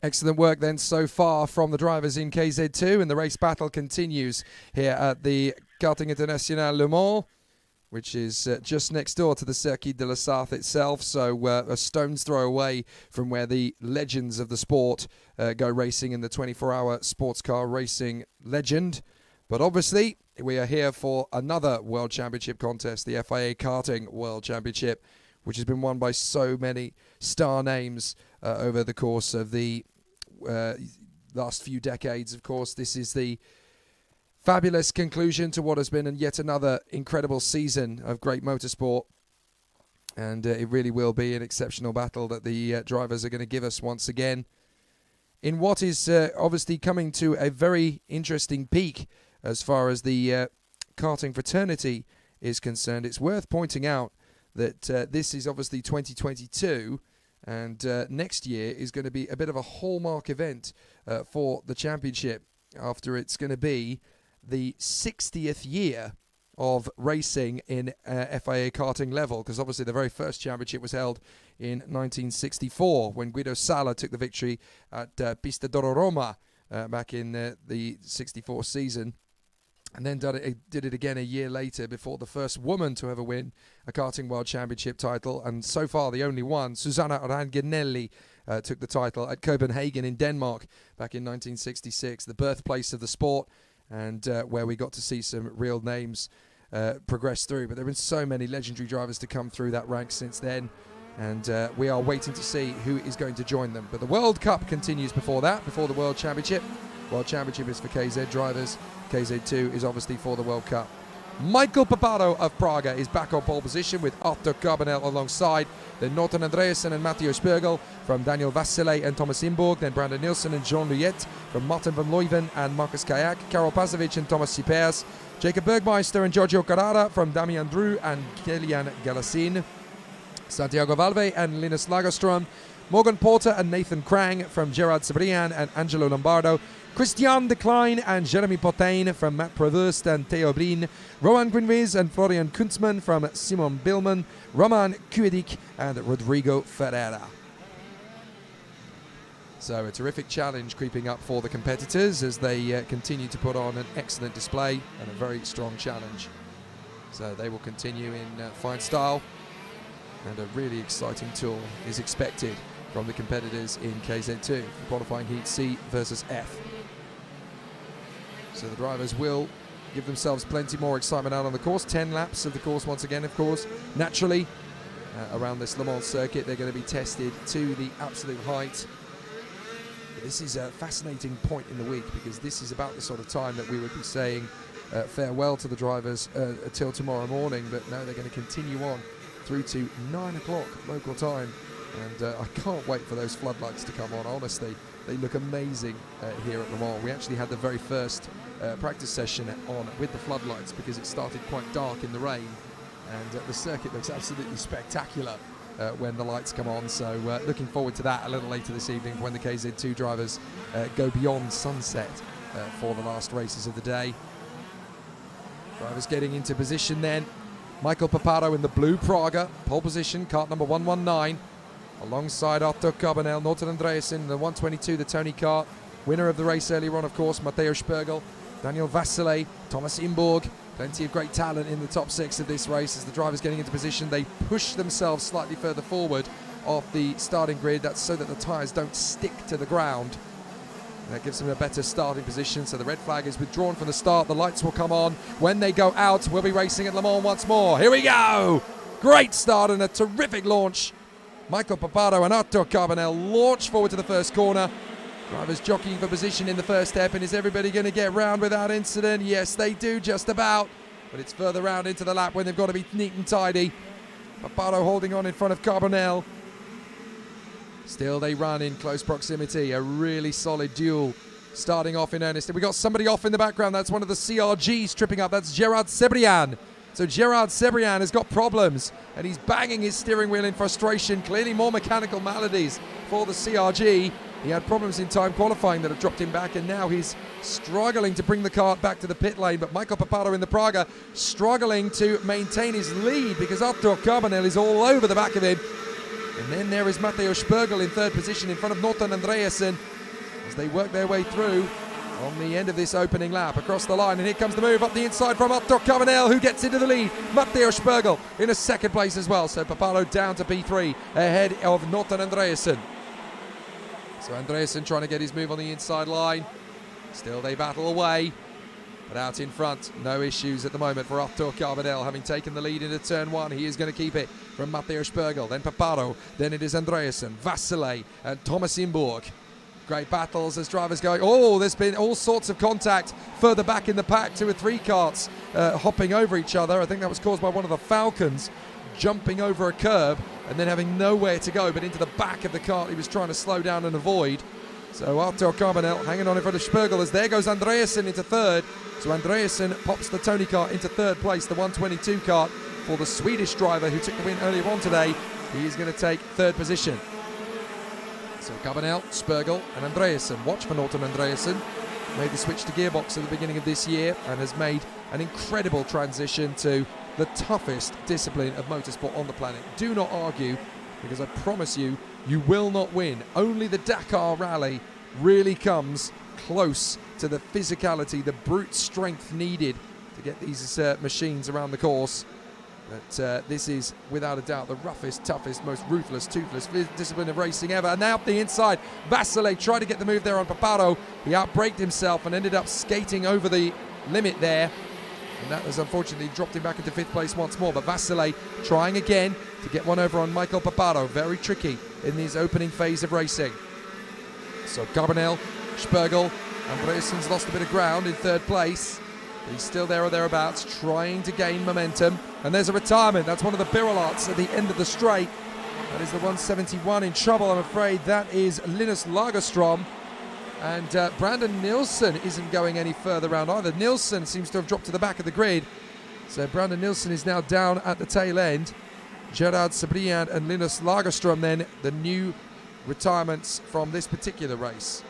Excellent work then so far from the drivers in KZ2, and the race battle continues here at the Karting International Le Mans, which is just next door to the Circuit de la Sarthe itself, so a stone's throw away from where the legends of the sport go racing in the 24-hour sports car racing legend. But obviously, we are here for another World Championship contest, the FIA Karting World Championship, which has been won by so many star names over the course of the last few decades. Of course, this is the fabulous conclusion to what has been yet another incredible season of great motorsport, and it really will be an exceptional battle that the drivers are going to give us once again in what is obviously coming to a very interesting peak as far as the karting fraternity is concerned. It's worth pointing out that this is obviously 2022, and next year is going to be a bit of a hallmark event for the championship, after it's going to be the 60th year of racing in FIA karting level, because obviously the very first championship was held in 1964 when Guido Sala took the victory at Pista d'Oro Roma back in the 64 season. And then did it again a year later before the first woman to ever win a Karting World Championship title, and so far the only one. Susanna Ranganelli took the title at Copenhagen in Denmark back in 1966, the birthplace of the sport, and where we got to see some real names progress through. But there have been so many legendary drivers to come through that rank since then, and we are waiting to see who is going to join them. But the World Cup continues before that, before the World Championship. World Championship is for KZ drivers. KZ2 is obviously for the World Cup. Michael Paparo of Praga is back on pole position with Arthur Carbonell alongside. Then Norton Andreasen and Matteo Spergel from Daniel Vasile and Thomas Imborg. Then Brandon Nielsen and Jean Luyet from Martin van Leuven and Marcus Kayak. Karol Pazovic and Thomas Sipers. Jacob Bergmeister and Giorgio Carrara from Damian Drew and Kilian Galassin. Santiago Valve and Linus Lagerström. Morgan Porter and Nathan Krang from Gerard Sebrian and Angelo Lombardo. Christian Decline and Jeremy Potain from Matt Provost and Theo Brien. Roman Grinviz and Florian Kunzmann from Simon Billman. Roman Kuedik and Rodrigo Ferreira. So a terrific challenge creeping up for the competitors as they continue to put on an excellent display and a very strong challenge. So they will continue in fine style, and a really exciting tour is expected from the competitors in KZ2, qualifying heat C versus F. So the drivers will give themselves plenty more excitement out on the course. 10 laps of the course once again, of course. Naturally, around this Le Mans circuit, they're going to be tested to the absolute height. But this is a fascinating point in the week, because this is about the sort of time that we would be saying farewell to the drivers until tomorrow morning. But no, they're going to continue on through to 9 o'clock local time. And I can't wait for those floodlights to come on. Honestly, they look amazing here at Le Mans. We actually had the very first practice session on with the floodlights, because it started quite dark in the rain, and the circuit looks absolutely spectacular when the lights come on. So looking forward to that a little later this evening when the KZ2 drivers go beyond sunset for the last races of the day. Drivers getting into position then. Michael Paparo in the blue Praga, pole position, kart number 119. Alongside Arthur Carbonell, Norton Andreasen, the 122, the Tony kart. Winner of the race earlier on, of course, Matteo Spergel, Daniel Vasile, Thomas Imborg. Plenty of great talent in the top 6 of this race. As the drivers getting into position, they push themselves slightly further forward off the starting grid. That's so that the tyres don't stick to the ground. And that gives them a better starting position. So the red flag is withdrawn from the start. The lights will come on. When they go out, we'll be racing at Le Mans once more. Here we go! Great start and a terrific launch. Michael Paparo and Arthur Carbonell launch forward to the first corner. Drivers jockeying for position in the first step, and is everybody going to get round without incident? Yes, they do, just about. But it's further round into the lap when they've got to be neat and tidy. Paparo holding on in front of Carbonell. Still they run in close proximity. A really solid duel starting off in earnest. And we got somebody off in the background. That's one of the CRGs tripping up. That's Gerard Sebrian. So Gerard Sebrian has got problems, and he's banging his steering wheel in frustration. Clearly more mechanical maladies for the CRG. He had problems in time qualifying that have dropped him back, and now he's struggling to bring the kart back to the pit lane. But Michael Paparo in the Praga struggling to maintain his lead, because Arthur Carbonell is all over the back of him. And then there is Matteo Spergel in third position in front of Norton Andreasen as they work their way through on the end of this opening lap across the line. And here comes the move up the inside from Arthur Carbonell, who gets into the lead. Matteo Spergel in a second place as well. So Paparo down to P3 ahead of Norton Andreasen. So Andreasen trying to get his move on the inside line. Still they battle away, but out in front, no issues at the moment for Arthur Carbonell, having taken the lead into turn 1. He is going to keep it from Matteo Spergel, then Paparo, then it is Andreasen, Vasile and Thomas Imborg. Great battles as drivers going. Oh, there's been all sorts of contact further back in the pack. 2 or 3 karts hopping over each other. I think that was caused by one of the Falcons jumping over a curb and then having nowhere to go but into the back of the kart he was trying to slow down and avoid. So Arthur Carbonell hanging on in front of Spergel as there goes Andreasen into third. So Andreasen pops the Tony kart into third place, the 122 kart for the Swedish driver who took the win earlier on today. He is going to take third position. So Carbonell, Spergel and Andreasen. Watch for Norton Andreasen. Made the switch to gearbox at the beginning of this year and has made an incredible transition to the toughest discipline of motorsport on the planet. Do not argue, because I promise you, you will not win. Only the Dakar Rally really comes close to the physicality, the brute strength needed to get these machines around the course. But this is, without a doubt, the roughest, toughest, most ruthless, toothless discipline of racing ever. And now up the inside, Vasile tried to get the move there on Paparo. He outbraked himself and ended up skating over the limit there. And that has unfortunately dropped him back into 5th place once more. But Vasile trying again to get one over on Michael Paparo. Very tricky in this opening phase of racing. So Carbonell, Spergel Andreessen's lost a bit of ground in third place. He's still there or thereabouts, trying to gain momentum. And there's a retirement. That's one of the Birolots at the end of the straight. That is the 171 in trouble, I'm afraid. That is Linus Lagerstrom. And Brandon Nilsson isn't going any further around either. Nilsson seems to have dropped to the back of the grid. So Brandon Nilsson is now down at the tail end. Gerard Sabriand and Linus Lagerstrom then, the new retirements from this particular race.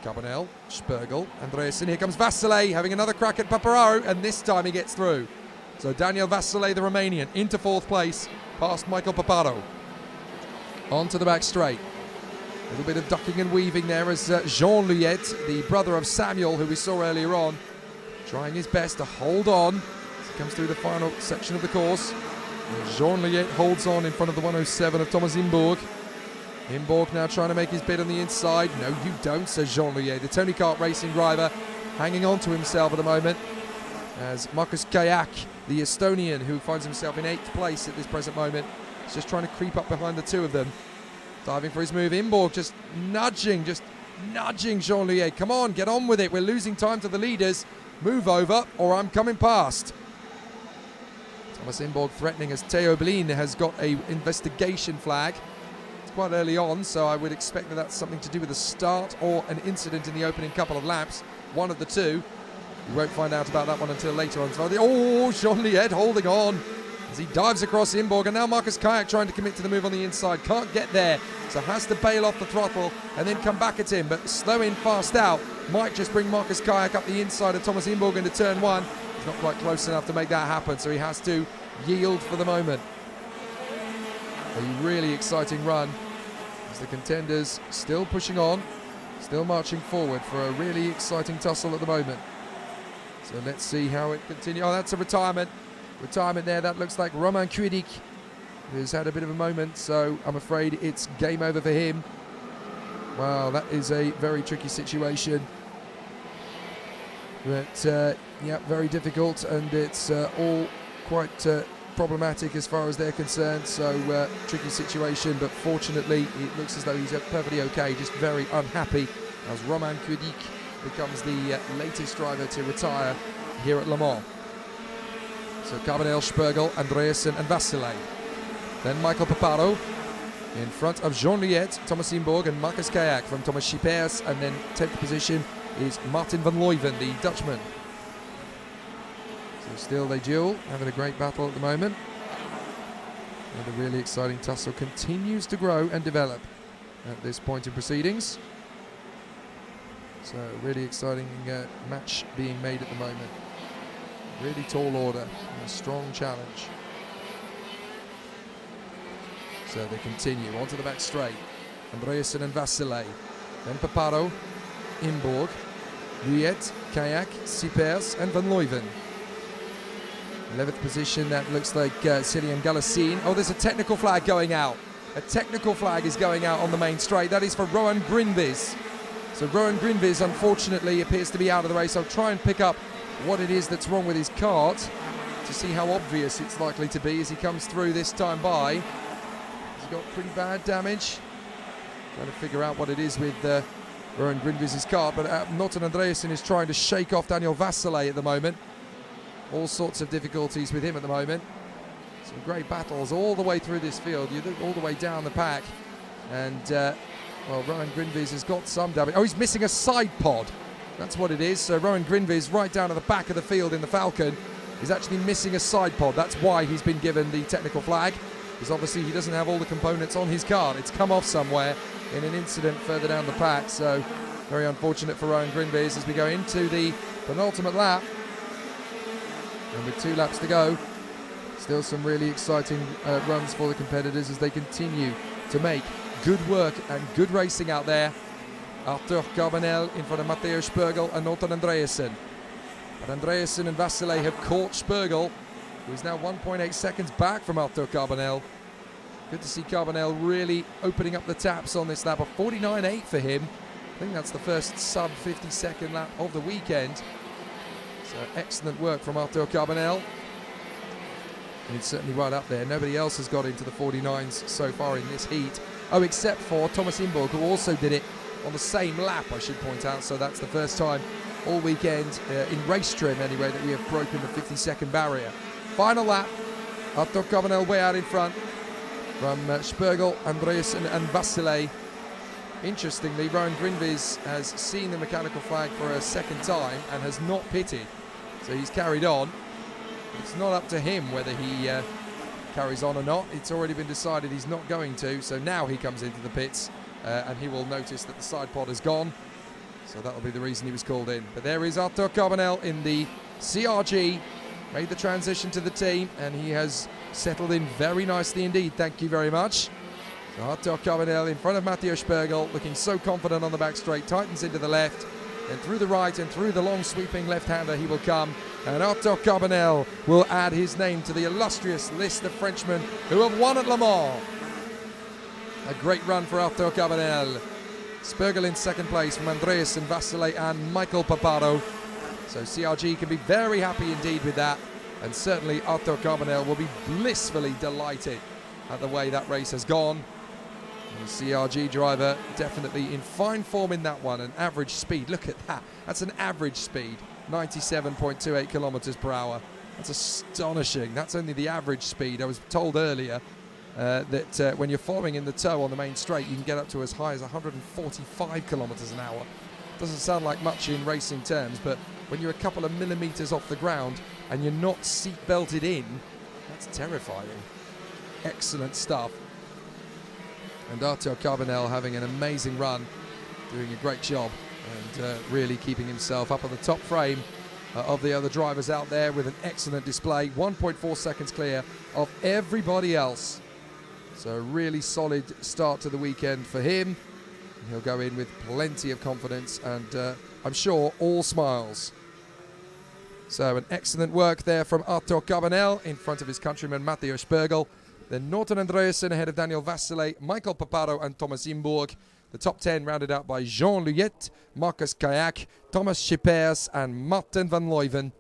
Carbonell, Spergel, Andreessen. Here comes Vasile having another crack at Papararo, and this time he gets through. So Daniel Vasile, the Romanian, into fourth place, past Michael Paparo. On to the back straight. A little bit of ducking and weaving there as Jean Luyet, the brother of Samuel, who we saw earlier on, trying his best to hold on as he comes through the final section of the course. And Jean Luyet holds on in front of the 107 of Thomas Imburg. Imburg now trying to make his bid on the inside. No, you don't, says Jean Luyet, the Tony Kart racing driver, hanging on to himself at the moment. As Markus Kayak, the Estonian, who finds himself in 8th place at this present moment, is just trying to creep up behind the two of them. Diving for his move. Imburg just nudging Jean Luyet. Come on, get on with it. We're losing time to the leaders. Move over, or I'm coming past. Thomas Imburg threatening as Theo Blin has got a investigation flag. Quite early on, so I would expect that that's something to do with a start or an incident in the opening couple of laps. One of the two. We won't find out about that one until later on. So Jean Luyet holding on as he dives across Imburg, and now Markus Kayak trying to commit to the move on the inside. Can't get there, so has to bail off the throttle and then come back at him. But slow in, fast out might just bring Markus Kayak up the inside of Thomas Imburg into turn one. He's not quite close enough to make that happen, so he has to yield for the moment. A really exciting run as the contenders still pushing on, still marching forward for a really exciting tussle at the moment. So let's see how it continues. Oh, that's a retirement there. That looks like Roman Kuidik, who's had a bit of a moment, so I'm afraid it's game over for him. Wow, that is a very tricky situation. But yeah, very difficult, and it's all quite problematic as far as they're concerned, so tricky situation, but fortunately it looks as though he's perfectly okay, just very unhappy as Roman Kudik becomes the latest driver to retire here at Le Mans. So Carbonell, Spergel, Andreessen and Vasile. Then Michael Paparo in front of Jean Luyet, Thomas Imburg and Markus Kayak from Thomas Schippers, and then 10th position is Martin van Leuven, the Dutchman. So still they duel, having a great battle at the moment. And the really exciting tussle continues to grow and develop at this point in proceedings. So really exciting match being made at the moment. Really tall order and a strong challenge. So they continue onto the back straight. Andreessen and Vasile. Then Paparo, Imburg, Luyet, Kayak, Schippers and Van Leuven. 11th position, that looks like Cillian Galassin. Oh, there's a technical flag going out. A technical flag is going out on the main straight. That is for Rohan Grinviz. So Rohan Grinviz, unfortunately, appears to be out of the race. I'll try and pick up what it is that's wrong with his kart to see how obvious it's likely to be as he comes through this time by. He's got pretty bad damage. Trying to figure out what it is with Rohan Grinviz's kart, but Norton Andreessen is trying to shake off Daniel Vasile at the moment. All sorts of difficulties with him at the moment. Some great battles all the way through this field. You look all the way down the pack, and well, Rohan Grinviz has got some damage. Oh, he's missing a side pod. That's what it is. So Rohan Grinviz, right down at the back of the field in the Falcon, is actually missing a side pod. That's why he's been given the technical flag, because obviously he doesn't have all the components on his car. It's come off somewhere in an incident further down the pack. So very unfortunate for Rohan Grinviz as we go into the penultimate lap. And with 2 laps to go, still some really exciting runs for the competitors as they continue to make good work and good racing out there. Arthur Carbonell in front of Matteo Spergel and Norton Andreessen. But Andreessen and Vasile have caught Spergel, who is now 1.8 seconds back from Arthur Carbonell. Good to see Carbonell really opening up the taps on this lap. A 49.8 for him. I think that's the first sub 50-second lap of the weekend. So excellent work from Arthur Carbonell. And it's certainly right up there. Nobody else has got into the 49s so far in this heat. Oh, except for Thomas Imburg, who also did it on the same lap, I should point out. So that's the first time all weekend, in race trim anyway, that we have broken the 50-second barrier. Final lap, Arthur Carbonell way out in front from Spergel, Andreasen and Vasile. Interestingly, Rowan Grinviz has seen the mechanical flag for a second time and has not pitted. So he's carried on. It's not up to him whether he carries on or not. It's already been decided he's not going to. So now he comes into the pits and he will notice that the side pod is gone. So that'll be the reason he was called in. But there is Arthur Carbonell in the CRG. Made the transition to the team and he has settled in very nicely indeed. Thank you very much. So Arthur Carbonell in front of Matteo Spergel, looking so confident on the back straight, tightens into the left, and through the right and through the long sweeping left-hander he will come. And Arthur Carbonell will add his name to the illustrious list of Frenchmen who have won at Le Mans. A great run for Arthur Carbonell. Spergel in second place from Andreas and Vasile and Michael Paparo. So CRG can be very happy indeed with that. And certainly Arthur Carbonell will be blissfully delighted at the way that race has gone. And the CRG driver definitely in fine form in that one. An average speed, look at that. That's an average speed, 97.28 kilometers per hour. That's astonishing. That's only the average speed. I was told earlier that when you're following in the tow on the main straight, you can get up to as high as 145 kilometers an hour. Doesn't sound like much in racing terms, but when you're a couple of millimeters off the ground and you're not seat belted in, that's terrifying. Excellent stuff. And Arthur Carbonell having an amazing run, doing a great job and really keeping himself up on the top frame of the other drivers out there with an excellent display. 1.4 seconds clear of everybody else. So a really solid start to the weekend for him. He'll go in with plenty of confidence and I'm sure all smiles. So an excellent work there from Arthur Carbonell in front of his countryman Matteo Spergel. Then Norton Andreasen ahead of Daniel Vasile, Michael Paparo and Thomas Imburg. The top 10 rounded out by Jean Luyet, Marcus Kayak, Thomas Schippers and Martin van Leuven.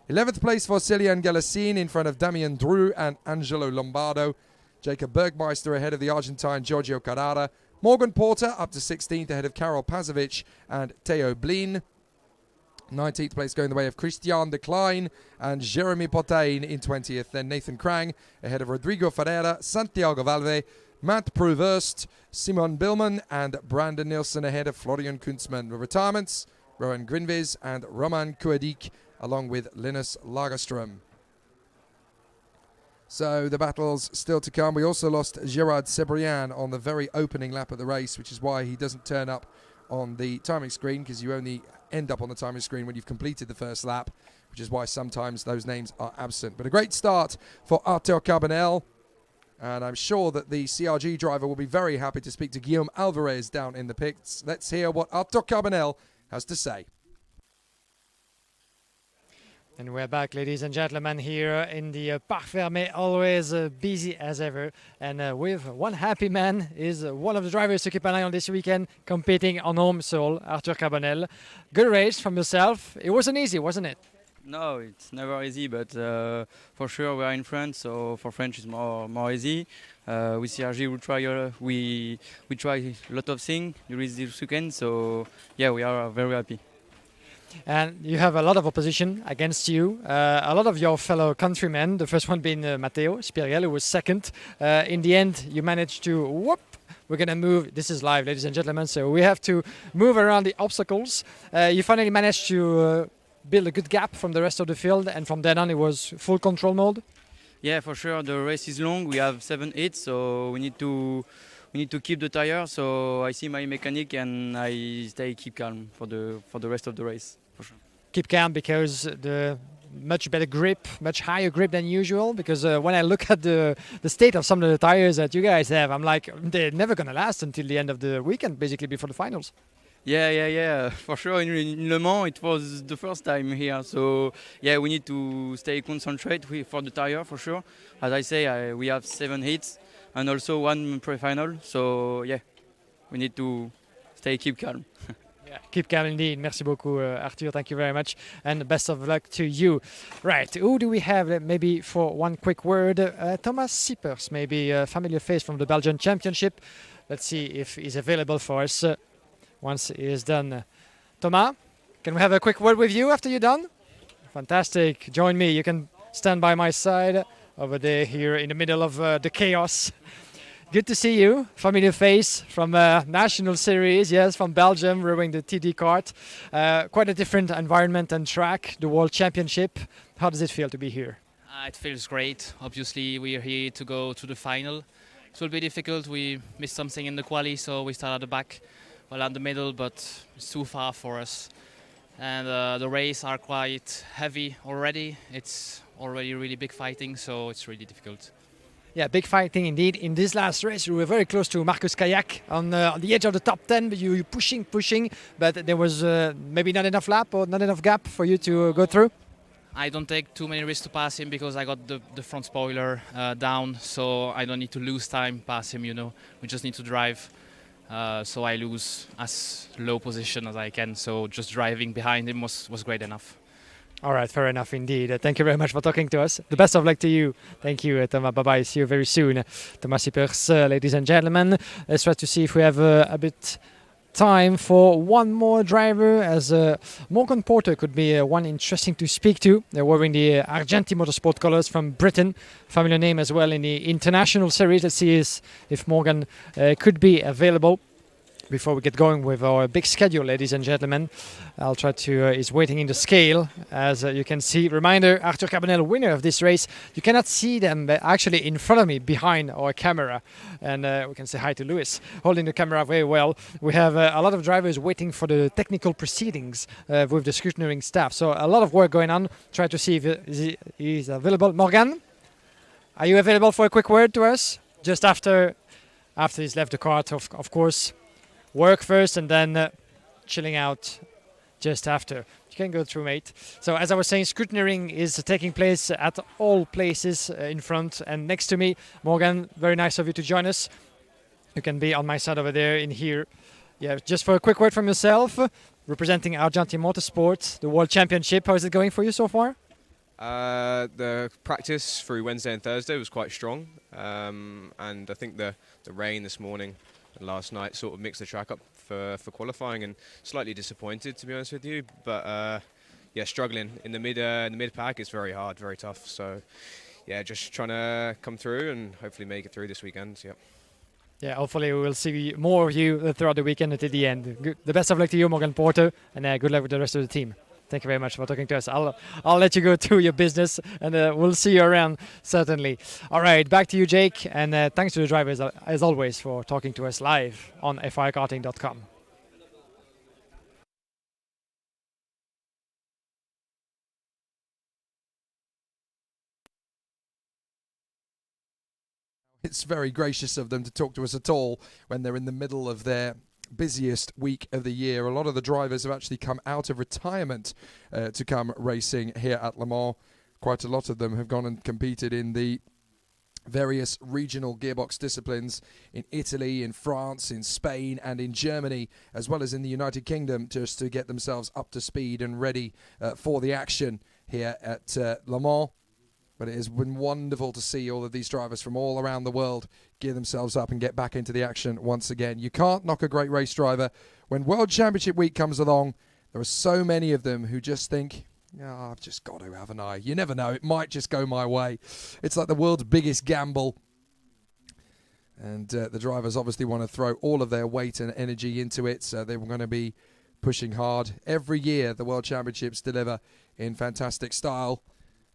11th place for Celian Galassin in front of Damien Dru and Angelo Lombardo. Jacob Bergmeister ahead of the Argentine Giorgio Carrara. Morgan Porter up to 16th ahead of Karol Pazovic and Theo Blin. 19th place going the way of Christian de Klein and Jeremy Potain in 20th. Then Nathan Krang ahead of Rodrigo Ferreira, Santiago Valve, Matt Proverst, Simon Billman and Brandon Nilsson ahead of Florian Kunzmann. The retirements, Rowan Grinviz and Roman Kuedik along with Linus Lagerström. So the battles still to come. We also lost Gerard Sebrian on the very opening lap of the race, which is why he doesn't turn up on the timing screen, because you only end up on the timing screen when you've completed the first lap, which is why sometimes those names are absent. But a great start for Arthur Carbonell, and I'm sure that the CRG driver will be very happy to speak to Guillaume Alvarez down in the pits. Let's hear what Arthur Carbonell has to say. And we're back, ladies and gentlemen, here in the Parc Fermé, always busy as ever. And with one happy man is one of the drivers to keep an eye on this weekend, competing on home soil, Arthur Carbonell. Good race from yourself. It wasn't easy, wasn't it? No, it's never easy, but for sure we are in France, so for French it's more easy. With CRG we try a lot of things during this weekend, so yeah, we are very happy. And you have a lot of opposition against you. A lot of your fellow countrymen, the first one being Matteo Spergel, who was second. In the end, you managed to, we're going to move. This is live, ladies and gentlemen, so we have to move around the obstacles. You finally managed to build a good gap from the rest of the field, and from then on it was full control mode? Yeah, for sure. The race is long. We have 7 hits, so we need to keep the tire. So I see my mechanic and I keep calm for the rest of the race. For sure. Keep calm because the much better grip, much higher grip than usual. Because when I look at the state of some of the tires that you guys have, I'm like, they're never gonna last until the end of the weekend, basically before the finals. Yeah. For sure, in Le Mans it was the first time here. So yeah, we need to stay concentrated for the tire for sure. As I say, we have 7 hits and also 1 pre-final. So yeah, we need to keep calm. Yeah, keep calm indeed. Merci beaucoup, Arthur. Thank you very much, and best of luck to you. Right, who do we have? Maybe for one quick word, Thomas Sippers, maybe a familiar face from the Belgian Championship. Let's see if he's available for us. once he is done. Thomas, can we have a quick word with you after you're done? Fantastic. Join me. You can stand by my side over there here in the middle of the chaos. Good to see you. Familiar face from National Series, yes, from Belgium, rowing the TD kart. Quite a different environment and track, the World Championship. How does it feel to be here? It feels great. Obviously, we are here to go to the final. It will be difficult. We missed something in the quali, so we start at the back, well at the middle, but it's too far for us. And the race are quite heavy already. It's already really big fighting, so it's really difficult. Yeah, big fighting indeed. In this last race, we were very close to Marcus Kayak on the edge of the top 10. But you pushing, but there was maybe not enough lap or not enough gap for you to go through. I don't take too many risks to pass him because I got the front spoiler down, so I don't need to lose time pass him. We just need to drive. So I lose as low position as I can. So just driving behind him was great enough. All right, fair enough indeed. Thank you very much for talking to us. The best of luck to you. Thank you, Thomas. Bye-bye. See you very soon. Thomas Sippers, ladies and gentlemen. Let's try to see if we have a bit time for one more driver, as Morgan Porter could be one interesting to speak to. They're wearing the Argenti Motorsport colors from Britain. Familiar name as well in the International Series. Let's see if Morgan could be available. Before we get going with our big schedule, ladies and gentlemen, I'll try to, he's waiting in the scale, as you can see. Reminder, Arthur Carbonell, winner of this race. You cannot see them, but actually in front of me, behind our camera. And we can say hi to Lewis, holding the camera very well. We have a lot of drivers waiting for the technical proceedings with the scrutineering staff. So a lot of work going on. Try to see if he's available. Morgan, are you available for a quick word to us? Just after he's left the kart, of course. Work first and then chilling out just after. You can go through, mate. So as I was saying, scrutineering is taking place at all places in front and next to me. Morgan, very nice of you to join us. You can be on my side over there in here. Yeah, just for a quick word from yourself, representing Argenti Motorsport, the World Championship. How is it going for you so far? The practice through Wednesday and Thursday was quite strong. And I think the rain this morning and last night sort of mixed the track up for qualifying, and slightly disappointed, to be honest with you. But yeah, struggling in the mid pack is very hard, very tough. So yeah, just trying to come through and hopefully make it through this weekend. Yep. Yeah, hopefully we will see more of you throughout the weekend until the end. The best of luck to you, Morgan Porter, and good luck with the rest of the team. Thank you very much for talking to us. I'll let you go to your business, and we'll see you around, certainly. All right, back to you, Jake, and thanks to the drivers, as always, for talking to us live on FIAKarting.com. It's very gracious of them to talk to us at all when they're in the middle of their busiest week of the year. A lot of the drivers have actually come out of retirement to come racing here at Le Mans. Quite a lot of them have gone and competed in the various regional gearbox disciplines in Italy, in France, in Spain and in Germany, as well as in the United Kingdom, just to get themselves up to speed and ready for the action here at Le Mans. But it has been wonderful to see all of these drivers from all around the world gear themselves up and get back into the action once again. You can't knock a great race driver. When World Championship week comes along, there are so many of them who just think, oh, I've just got to, haven't I? You never know. It might just go my way. It's like the world's biggest gamble. And the drivers obviously want to throw all of their weight and energy into it. So they're going to be pushing hard. Every year, the World Championships deliver in fantastic style.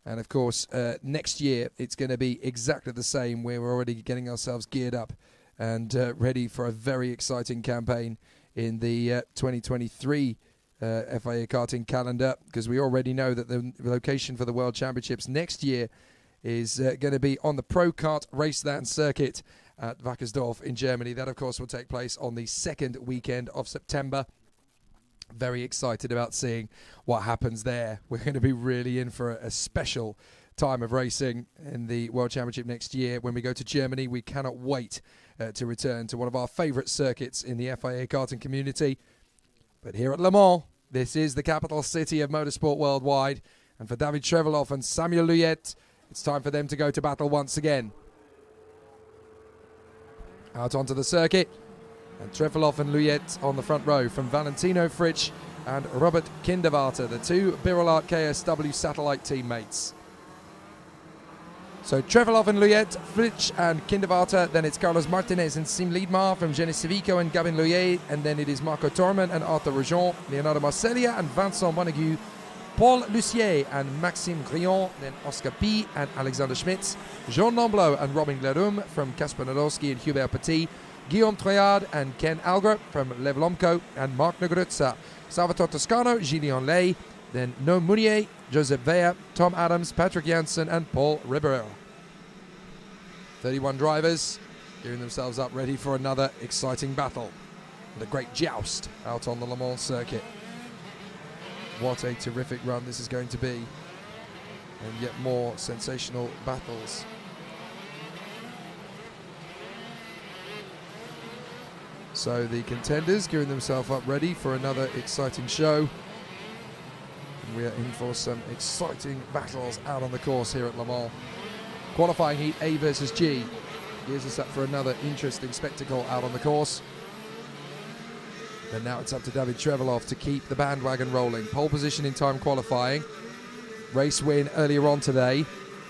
And of course, next year, it's going to be exactly the same. We're already getting ourselves geared up and ready for a very exciting campaign in the 2023 FIA Karting calendar, because we already know that the location for the World Championships next year is going to be on the Pro Kart Raceland circuit at Wackersdorf in Germany. That, of course, will take place on the second weekend of September. Very excited about seeing what happens there. We're going to be really in for a special time of racing in the World Championship next year. When we go to Germany, we cannot wait to return to one of our favourite circuits in the FIA karting community. But here at Le Mans, this is the capital city of motorsport worldwide. And for David Treveloff and Samuel Luyet, it's time for them to go to battle once again. Out onto the circuit. And Trefeloff and Luyet on the front row from Valentino Fritsch and Robert Kinderwarter, the two Birolart KSW satellite teammates. So Trefeloff and Luyet, Fritsch and Kinderwarter, then it's Carlos Martinez and Sim Liedmar from Jenny Civico and Gavin Luyet, and then it is Marco Torman and Arthur Roujon, Leonardo Marcellia and Vincent Montagu, Paul Lucier and Maxime Grillon, then Oscar P and Alexander Schmitz, Jean Lamblot and Robin Lerum from Kasper Nadolski and Hubert Petit, Guillaume Troyard and Ken Alger from Lev Lomco, and Mark Negruzza, Salvatore Toscano, Gillian Ley, then No Mounier, Joseph Vea, Tom Adams, Patrick Janssen and Paul Ribeiro. 31 drivers gearing themselves up ready for another exciting battle and a great joust out on the Le Mans circuit. What a terrific run this is going to be, and yet more sensational battles. So the contenders gearing themselves up ready for another exciting show. And we are in for some exciting battles out on the course here at Le Mans. Qualifying heat A versus G gears us up for another interesting spectacle out on the course. And now it's up to David Trefeloff to keep the bandwagon rolling. Pole position in time qualifying. Race win earlier on today.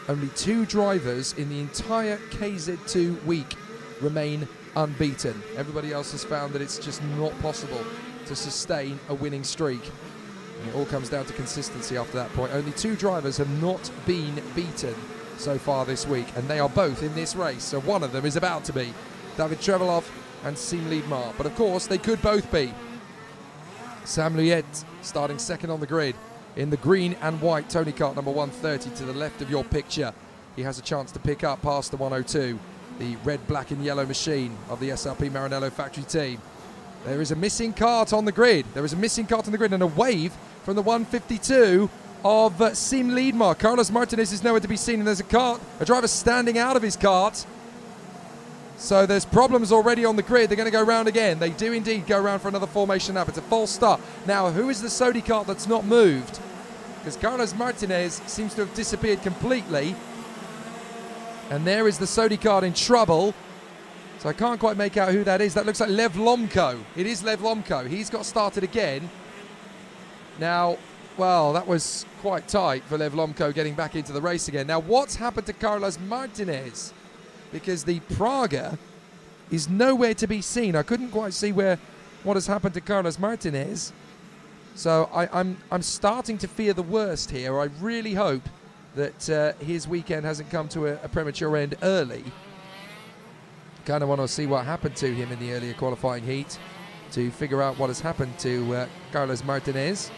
Only 2 drivers in the entire KZ2 week remain unbeaten. Everybody else has found that it's just not possible to sustain a winning streak. And it all comes down to consistency after that point. Only 2 drivers have not been beaten so far this week, and they are both in this race. So one of them is about to be David Trefeloff and Sim Liedmar. But of course, they could both be. Sam Luyet starting second on the grid in the green and white Tony Kart number 130 to the left of your picture. He has a chance to pick up past the 102, the red, black and yellow machine of the SRP Maranello factory team. There is a missing kart on the grid. There is a missing kart on the grid and a wave from the 152 of Sim Liedmar. Carlos Martinez is nowhere to be seen, and there's a driver standing out of his kart. So there's problems already on the grid. They're going to go round again. They do indeed go round for another formation lap. It's a false start. Now, who is the Sodi kart that's not moved? Because Carlos Martinez seems to have disappeared completely. And there is the Sodi kart in trouble. So I can't quite make out who that is. That looks like Lev Lomco. It is Lev Lomco. He's got started again. Now, well, that was quite tight for Lev Lomco getting back into the race again. Now, what's happened to Carlos Martinez? Because the Praga is nowhere to be seen. I couldn't quite see what has happened to Carlos Martinez. So I'm starting to fear the worst here. I really hope that his weekend hasn't come to a premature end early. Kind of want to see what happened to him in the earlier qualifying heat to figure out what has happened to Carlos Martinez.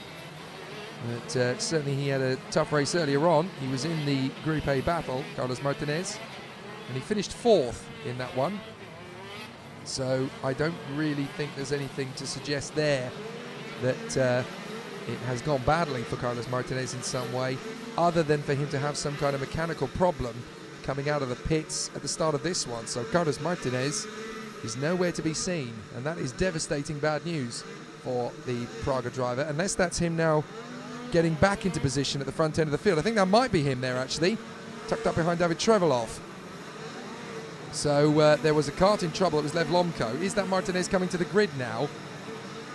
But certainly he had a tough race earlier on. He was in the Group A battle, Carlos Martinez, and he finished 4th in that one. So I don't really think there's anything to suggest there that it has gone badly for Carlos Martinez in some way, other than for him to have some kind of mechanical problem coming out of the pits at the start of this one. So Carlos Martinez is nowhere to be seen, and that is devastating bad news for the Praga driver, unless that's him now getting back into position at the front end of the field. I think that might be him there, actually, tucked up behind David Trefeloff. So there was a kart in trouble. It was Lev Lomco. Is that Martinez coming to the grid now?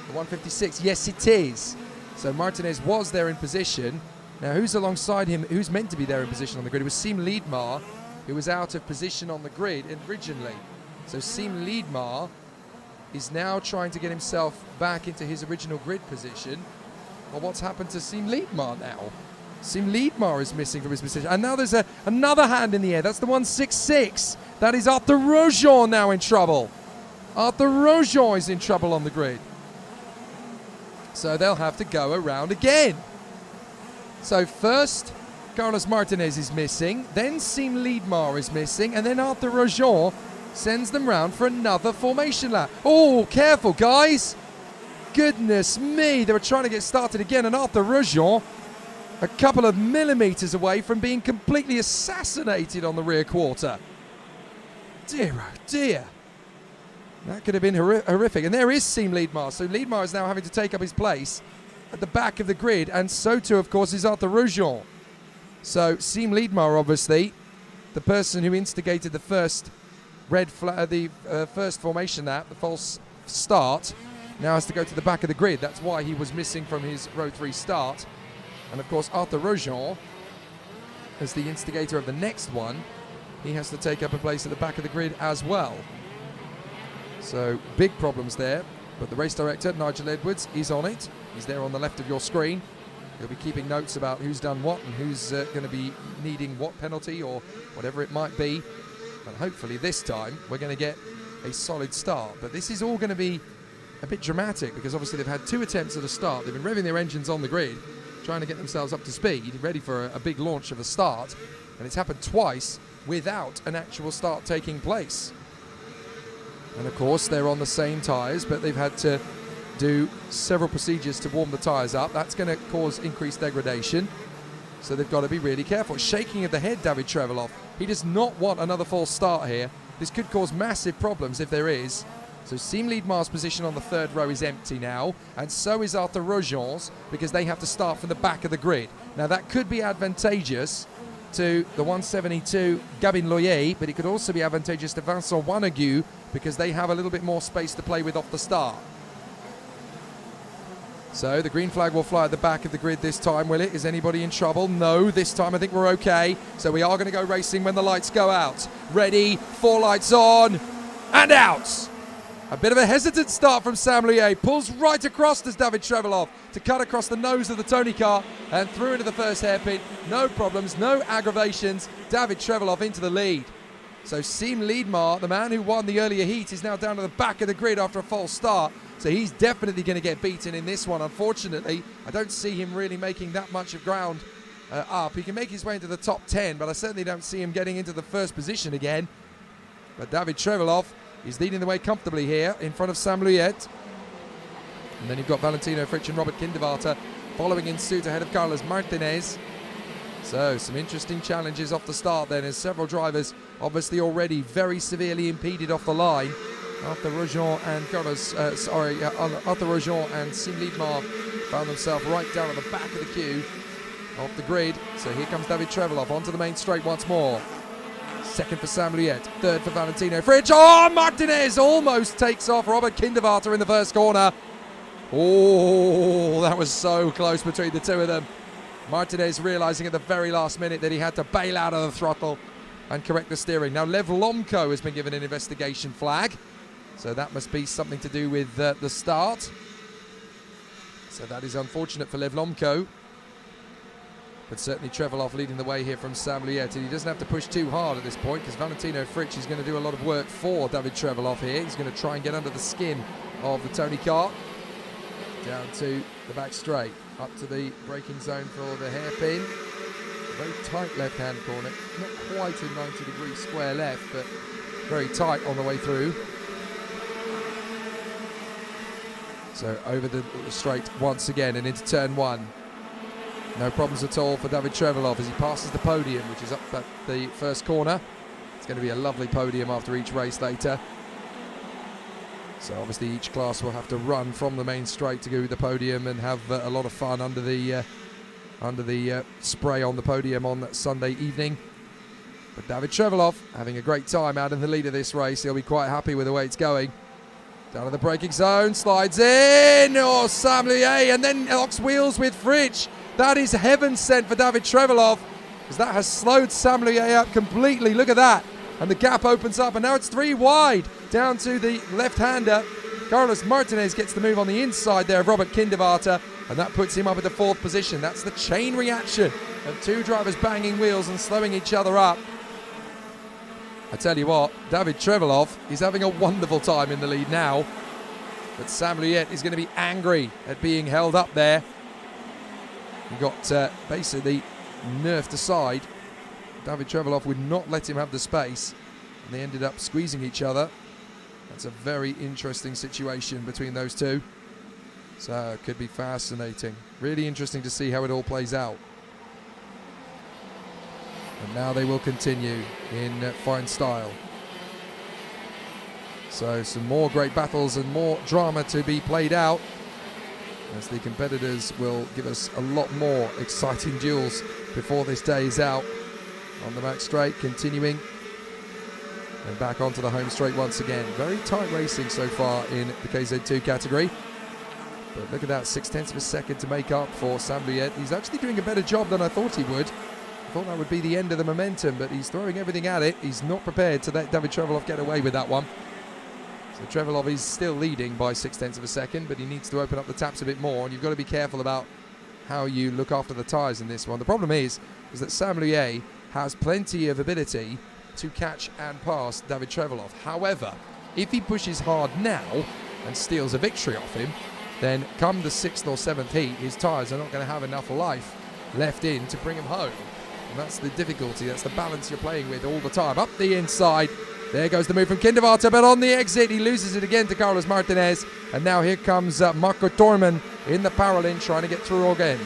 The 156. Yes, it is. So Martinez was there in position. Now, who's alongside him? Who's meant to be there in position on the grid? It was Sim Liedmar, who was out of position on the grid originally. So Sim Liedmar is now trying to get himself back into his original grid position. Well, what's happened to Sim Liedmar now? Sim Liedmar is missing from his position. And now there's another hand in the air. That's the 166. That is Arthur Roujon now in trouble. Arthur Roujon is in trouble on the grid. So they'll have to go around again. So first, Carlos Martinez is missing. Then Sim Liedmar is missing. And then Arthur Roujon sends them round for another formation lap. Oh, careful, guys. Goodness me. They were trying to get started again. And Arthur Roujon, a couple of millimeters away from being completely assassinated on the rear quarter. Dear, oh dear. That could have been horrific. And there is Sim Liedmar. So Liedmar is now having to take up his place at the back of the grid. And so too, of course, is Arthur Roujon. So Sim Liedmar, obviously, the person who instigated the first red flag, the first formation lap, the false start now has to go to the back of the grid. That's why he was missing from his row 3 start. And of course, Arthur Rojon, as the instigator of the next one, he has to take up a place at the back of the grid as well. So big problems there. But the race director, Nigel Edwards, is on it. He's there on the left of your screen. He'll be keeping notes about who's done what and who's going to be needing what penalty or whatever it might be. But hopefully this time we're going to get a solid start. But this is all going to be a bit dramatic because obviously they've had 2 attempts at a start. They've been revving their engines on the grid, trying to get themselves up to speed, ready for a big launch of a start. And it's happened twice without an actual start taking place. And of course they're on the same tyres, but they've had to do several procedures to warm the tyres up. That's going to cause increased degradation. So they've got to be really careful. Shaking of the head, David Trevelov. He does not want another false start here. This could cause massive problems if there is. So Team Liedmar's position on the 3rd row is empty now, and so is Arthur Rojon's, because they have to start from the back of the grid. Now that could be advantageous to the 172 Gabin Loyer, but it could also be advantageous to Vincent Wanagu because they have a little bit more space to play with off the start. So the green flag will fly at the back of the grid this time, will it? Is anybody in trouble? No, this time I think we're okay. So we are going to go racing when the lights go out. Ready, 4 lights on, and out! A bit of a hesitant start from Sam Lier. Pulls right across does David Trevelov to cut across the nose of the Tony car and through into the first hairpin. No problems, no aggravations. David Trevelov into the lead. So Team Liedmar, the man who won the earlier heat, is now down to the back of the grid after a false start. So he's definitely going to get beaten in this one. Unfortunately, I don't see him really making that much of ground up. He can make his way into the top 10, but I certainly don't see him getting into the first position again. But David Trevelov is leading the way comfortably here in front of Sam Luyet. And then you've got Valentino Fritsch and Robert Kinderwarter following in suit ahead of Carlos Martinez. So some interesting challenges off the start then, as several drivers obviously already very severely impeded off the line. Arthur Rojon and Arthur Rojon and Team Liedmar found themselves right down at the back of the queue off the grid. So here comes David Trevelov onto the main straight once more. 2nd for Sam Luyet, 3rd for Valentino Fritsch. Oh, Martinez almost takes off Robert Kinderwarter in the first corner. Oh, that was so close between the two of them. Martinez realizing at the very last minute that he had to bail out of the throttle and correct the steering. Now Lev Lomko has been given an investigation flag, so that must be something to do with the start. So that is unfortunate for Lev Lomko. But certainly Trevelov leading the way here from Sam Luyet, and he doesn't have to push too hard at this point because Valentino Fritsch is going to do a lot of work for David Trevelov here. He's going to try and get under the skin of the Tony car. Down to the back straight, up to the braking zone for the hairpin. Very tight left-hand corner, not quite a 90-degree square left, but very tight on the way through. So over the straight once again and into turn 1. No problems at all for David Trevelov as he passes the podium, which is up at the first corner. It's going to be a lovely podium after each race later. So obviously each class will have to run from the main straight to go to the podium and have a lot of fun under the spray on the podium on that Sunday evening. But David Trevelov having a great time out in the lead of this race. He'll be quite happy with the way it's going. Down to the braking zone, slides in. Oh, Sam Lier, and then locks wheels with Fritsch. That is heaven sent for David Trevelov, because that has slowed Sam Lier up completely. Look at that. And the gap opens up, and now it's 3 wide down to the left-hander. Carlos Martinez gets the move on the inside there of Robert Kinderwarter, and that puts him up at the 4th position. That's the chain reaction of 2 drivers banging wheels and slowing each other up. I tell you what, David Trevelov is having a wonderful time in the lead now, but Sam Luyet is going to be angry at being held up there. He got basically nerfed aside. David Trevelov would not let him have the space, and they ended up squeezing each other. That's a very interesting situation between those two. So it could be fascinating. Really interesting to see how it all plays out. And now they will continue in fine style. So some more great battles and more drama to be played out, as the competitors will give us a lot more exciting duels before this day is out. On the back straight, continuing And back onto the home straight once again. Very tight racing so far in the KZ2 category. But look at that, 0.6 of a second to make up for Sam Luyet. He's actually doing a better job than I thought he would. I thought that would be the end of the momentum, but he's throwing everything at it. He's not prepared to let David Trevelov get away with that one. So Trevelov is still leading by 0.6 of a second, but he needs to open up the taps a bit more, and you've got to be careful about how you look after the tyres in this one. The problem is that Sam Luyet has plenty of ability to catch and pass David Trevelov. However, if he pushes hard now and steals a victory off him, then come the 6th or 7th heat, his tyres are not going to have enough life left in to bring him home. And that's the difficulty, that's the balance you're playing with all the time. Up the inside, there goes the move from Kindervarter, but on the exit he loses it again to Carlos Martinez. And now here comes Marco Torman in the parallel trying to get through again.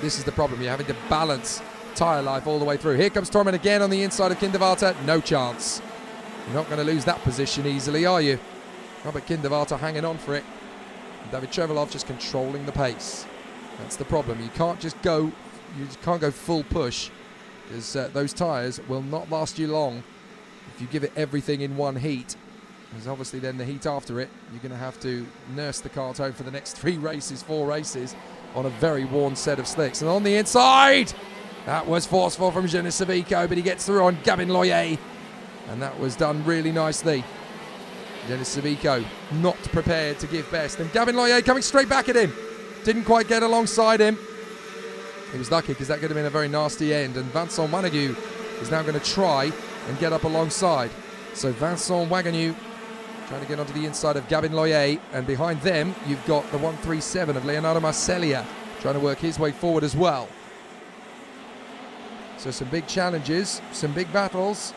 This is the problem, you're having to balance tyre life all the way through. Here comes Torman again on the inside of Kindervarter, no chance. You're not going to lose that position easily, are you? Robert Kindervarter hanging on for it. David Trevelov just controlling the pace. That's the problem. You can't just go full push, because those tyres will not last you long if you give it everything in one heat. Because obviously then the heat after it, you're going to have to nurse the cart home for the next 4 races on a very worn set of slicks. And on the inside, that was forceful from Jonas Savico, but he gets through on Gavin Loyer, and that was done really nicely. Jonas Savico not prepared to give best, and Gavin Loyer coming straight back at him. Didn't quite get alongside him. He was lucky because that could have been a very nasty end, and Vincent Waganu is now going to try and get up alongside. So Vincent Waganu trying to get onto the inside of Gavin Loyer, and behind them you've got the 137 of Leonardo Marcellia trying to work his way forward as well. So some big challenges, some big battles.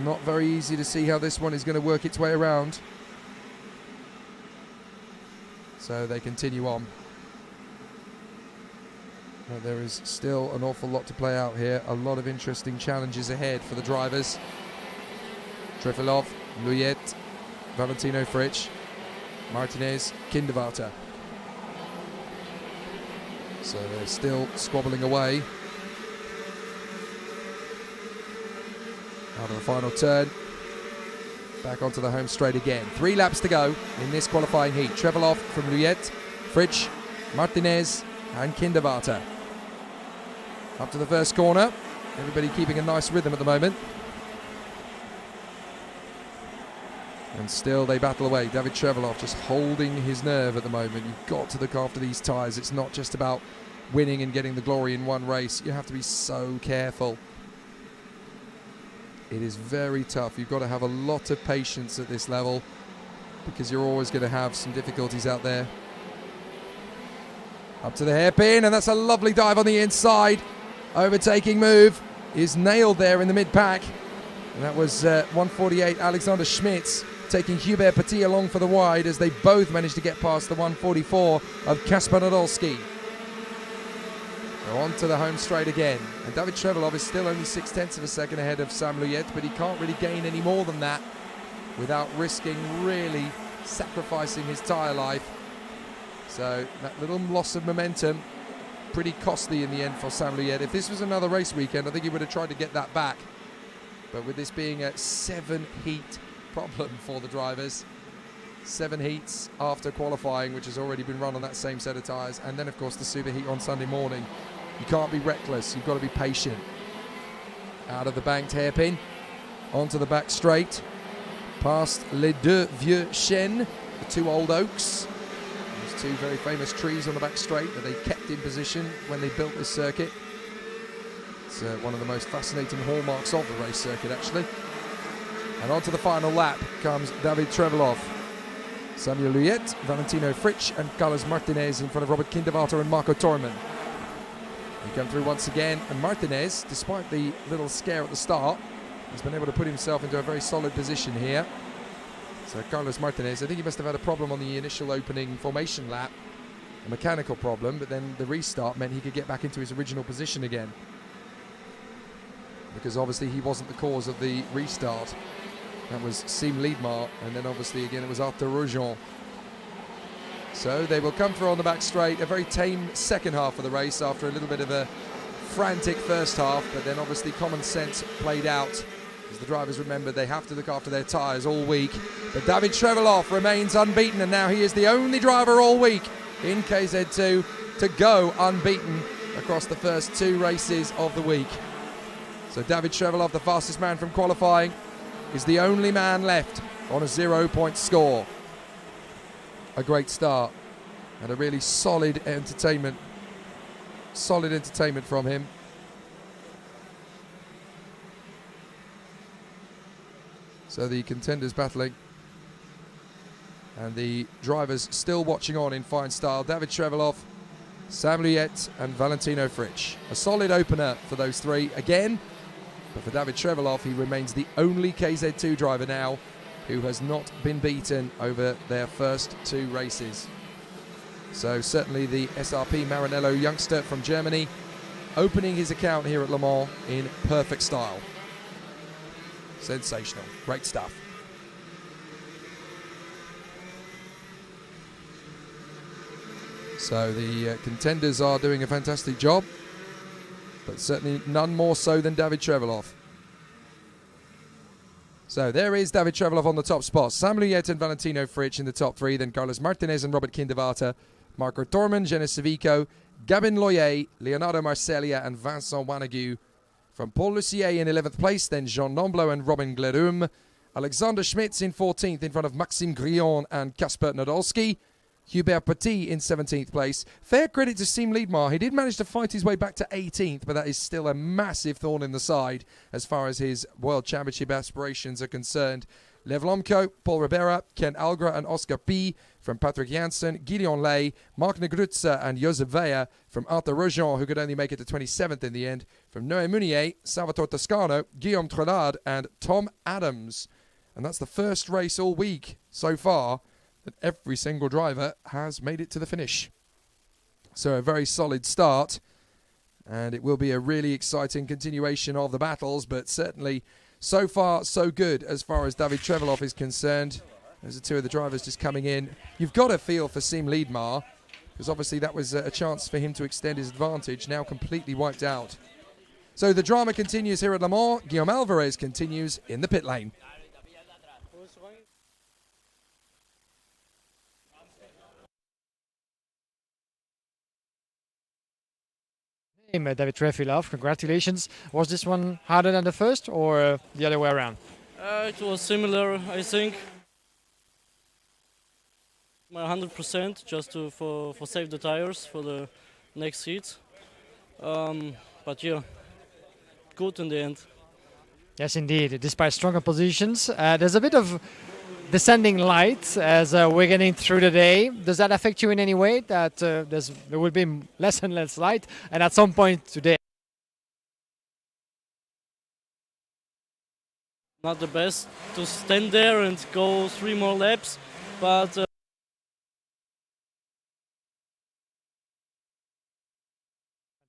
Not very easy to see how this one is going to work its way around. So they continue on. But there is still an awful lot to play out here. A lot of interesting challenges ahead for the drivers. Trevelov, Luyet, Valentino Fritsch, Martinez, Kindervarter. So they're still squabbling away. Out of the final turn, back onto the home straight again. 3 laps to go in this qualifying heat. Trevelov from Luyet, Fritsch, Martinez and Kindervarter. Up to the first corner. Everybody keeping a nice rhythm at the moment. And still they battle away. David Trevelov just holding his nerve at the moment. You've got to look after these tyres. It's not just about winning and getting the glory in one race. You have to be so careful. It is very tough. You've got to have a lot of patience at this level, because you're always going to have some difficulties out there. Up to the hairpin, and that's a lovely dive on the inside. Overtaking move is nailed there in the mid-pack. And that was 148 Alexander Schmitz taking Hubert Petit along for the wide, as they both managed to get past the 144 of Kasper Nadolski. On to the home straight again, and David Trevelov is still only 0.6 of a second ahead of Sam Luyet, but he can't really gain any more than that without risking really sacrificing his tyre life. So that little loss of momentum, pretty costly in the end for Sam Luyet. If this was another race weekend, I think he would have tried to get that back, but with this being a 7-heat problem for the drivers, 7 heats after qualifying, which has already been run on that same set of tyres, and then of course the super heat on Sunday morning. You can't be reckless, you've got to be patient. Out of the banked hairpin, onto the back straight, past Les Deux Vieux Chênes, the 2 old oaks. There's 2 very famous trees on the back straight that they kept in position when they built this circuit. It's one of the most fascinating hallmarks of the race circuit, actually. And onto the final lap comes David Trevelov. Samuel Luyet, Valentino Fritsch and Carlos Martinez in front of Robert Kindervarter and Marco Torman. He come through once again, and Martinez, despite the little scare at the start, has been able to put himself into a very solid position here. So Carlos Martinez, I think he must have had a problem on the initial opening formation lap, a mechanical problem, but then the restart meant he could get back into his original position again, because obviously he wasn't the cause of the restart. That was Sim Liedmar, and then obviously again it was Arthur Roujon. So they will come through on the back straight. A very tame second half of the race after a little bit of a frantic first half, but then obviously common sense played out As the drivers remember, they have to look after their tyres all week. But David Trevelov remains unbeaten, and now he is the only driver all week in KZ2 to go unbeaten across the first 2 races of the week. So David Trevelov, the fastest man from qualifying, is the only man left on a 0-point score. A great start and a really solid entertainment from him. So the contenders battling and the drivers still watching on in fine style. David Trevelov, Sam Luyet and Valentino Fritsch. A solid opener for those 3 again, but for David Trevelov, he remains the only KZ2 driver now who has not been beaten over their first 2 races. So certainly the SRP Maranello youngster from Germany opening his account here at Le Mans in perfect style. Sensational. Great stuff. So the contenders are doing a fantastic job, but certainly none more so than David Trevelov. So there is David Trevelov on the top spot. Sam Luyet and Valentino Fritsch in the top 3, then Carlos Martinez and Robert Kinderwater, Marco Torman, Genis Civico, Gabin Loyer, Leonardo Marcellia and Vincent Wanagu. From Paul Lucier in 11th place, then Jean Nomblo and Robin Glerum. Alexander Schmitz in 14th in front of Maxime Grillon and Kasper Nadolski. Hubert Petit in 17th place. Fair credit to Siim Liedmar. He did manage to fight his way back to 18th, but that is still a massive thorn in the side as far as his World Championship aspirations are concerned. Lev Lomko, Paul Ribera, Ken Algra and Oscar P. from Patrick Janssen, Guillaume Lay, Mark Negrutza and Josep Veja from Arthur Rojon, who could only make it to 27th in the end, from Noé Munier, Salvatore Toscano, Guillaume Trelade and Tom Adams. And that's the first race all week so far that every single driver has made it to the finish. So a very solid start, and it will be a really exciting continuation of the battles, but certainly so far so good as far as David Trevelov is concerned. Those are 2 of the drivers just coming in. You've got a feel for Siim Liedmar, because obviously that was a chance for him to extend his advantage, now completely wiped out. So the drama continues here at Le Mans. Guillaume Alvarez continues in the pit lane. David Trevelov, congratulations. Was this one harder than the first, or the other way around? It was similar, I think. My 100% just for save the tires for the next heat. But yeah, good in the end. Yes, indeed. Despite stronger positions, there's a bit of descending light as we're getting through the day. Does that affect you in any way, that there will be less and less light, and at some point today? Not the best to stand there and go 3 more laps, but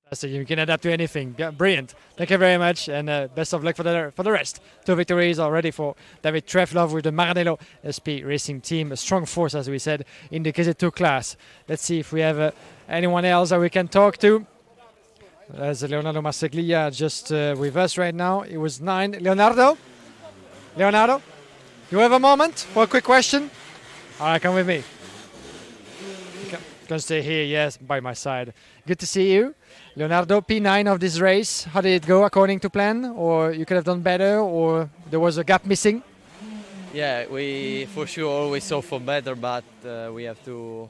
fantastic. You can adapt to anything. Yeah, brilliant. Thank you very much, and best of luck for the rest. 2 victories already for David Trevelov with the Maranello SP Racing Team. A strong force, as we said, in the KZ2 class. Let's see if we have anyone else that we can talk to. There's Leonardo Marceglia just with us right now. It was 9. Leonardo, you have a moment for a quick question? All right, come with me. Gonna stay here, yes, by my side. Good to see you. Leonardo, P9 of this race. How did it go according to plan? Or you could have done better, or there was a gap missing? Yeah, we for sure always hope for better, but we have to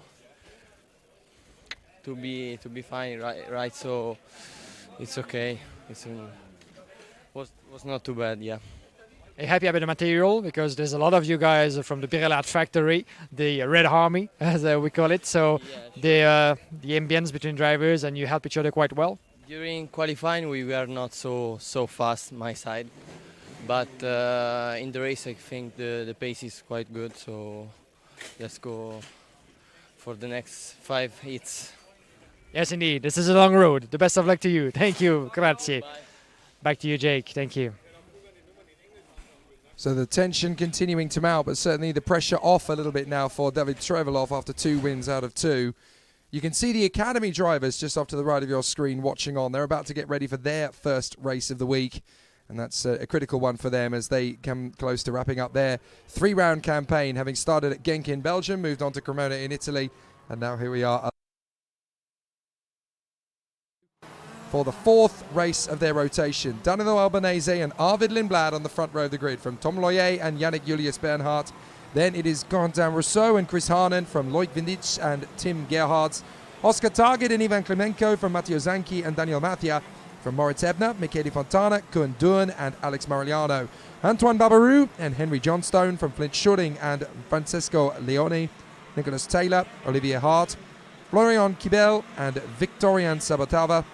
be fine, right? So it's okay. Was not too bad, yeah. Are you happy about the material? Because there's a lot of you guys from the Pirelat factory, the Red Army, as we call it. So the ambience between drivers, and you help each other quite well. During qualifying, we were not so fast, my side. But in the race, I think the pace is quite good. So let's go for the next 5 hits. Yes, indeed. This is a long road. The best of luck to you. Thank you. Grazie. Back to you, Jake. Thank you. So the tension continuing to mount, but certainly the pressure off a little bit now for David Trevelov after 2 wins out of 2. You can see the Academy drivers just off to the right of your screen watching on. They're about to get ready for their first race of the week. And that's a critical one for them as they come close to wrapping up their 3-round campaign, having started at Genk in Belgium, moved on to Cremona in Italy, and now here we are for the 4th race of their rotation. Danilo Albanese and Arvid Lindblad on the front row of the grid from Tom Loyer and Yannick Julius Bernhardt. Then it is Corentin Rousseau and Chris Harnen from Loic Vindic and Tim Gerhards. Oscar Target and Ivan Klimenko from Matteo Zanchi and Daniel Mathia. From Moritz Ebner, Michele Fontana, Koen Duren and Alex Marigliano. Antoine Barbaroux and Henry Johnstone from Flint Schuring and Francesco Leone. Nicholas Taylor, Olivier Hart, Florian Kibel and Victorian Sabotava.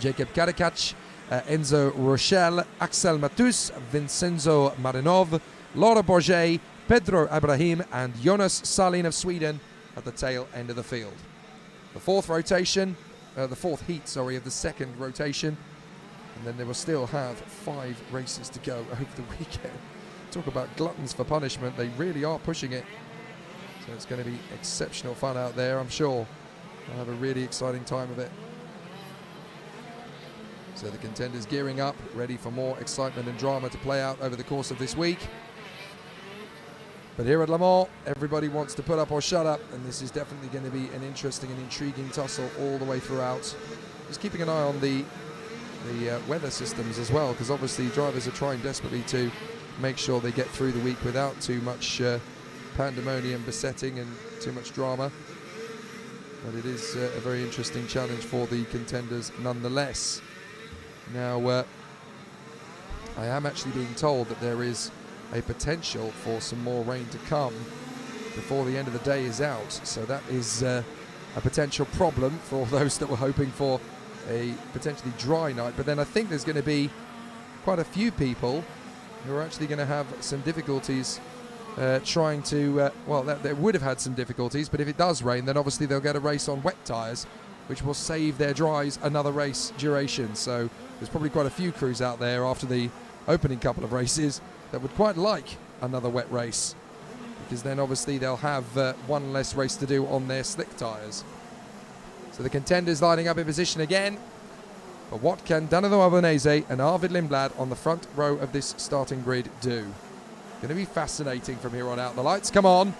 Jacob Kadakac, Enzo Rochelle, Axel Matus, Vincenzo Marinov, Laura Bourget, Pedro Abrahim and Jonas Salin of Sweden at the tail end of the field. The 4th rotation, the 4th heat, sorry, of the 2nd rotation. And then they will still have 5 races to go over the weekend. Talk about gluttons for punishment. They really are pushing it. So it's going to be exceptional fun out there, I'm sure. They'll have a really exciting time of it. So the contenders gearing up, ready for more excitement and drama to play out over the course of this week. But here at Le Mans, everybody wants to put up or shut up, and this is definitely going to be an interesting and intriguing tussle all the way throughout. Just keeping an eye on the weather systems as well, because obviously drivers are trying desperately to make sure they get through the week without too much pandemonium besetting and too much drama. But it is a very interesting challenge for the contenders nonetheless. Now, I am actually being told that there is a potential for some more rain to come before the end of the day is out. So that is a potential problem for all those that were hoping for a potentially dry night. But then I think there's going to be quite a few people who are actually going to have some difficulties trying to, they would have had some difficulties, but if it does rain, then obviously they'll get a race on wet tyres, which will save their dries another race duration. So there's probably quite a few crews out there after the opening couple of races that would quite like another wet race, because then obviously they'll have one less race to do on their slick tyres. So the contenders lining up in position again. But what can Danilo Albanese and Arvid Lindblad on the front row of this starting grid do? Going to be fascinating from here on out. The lights come on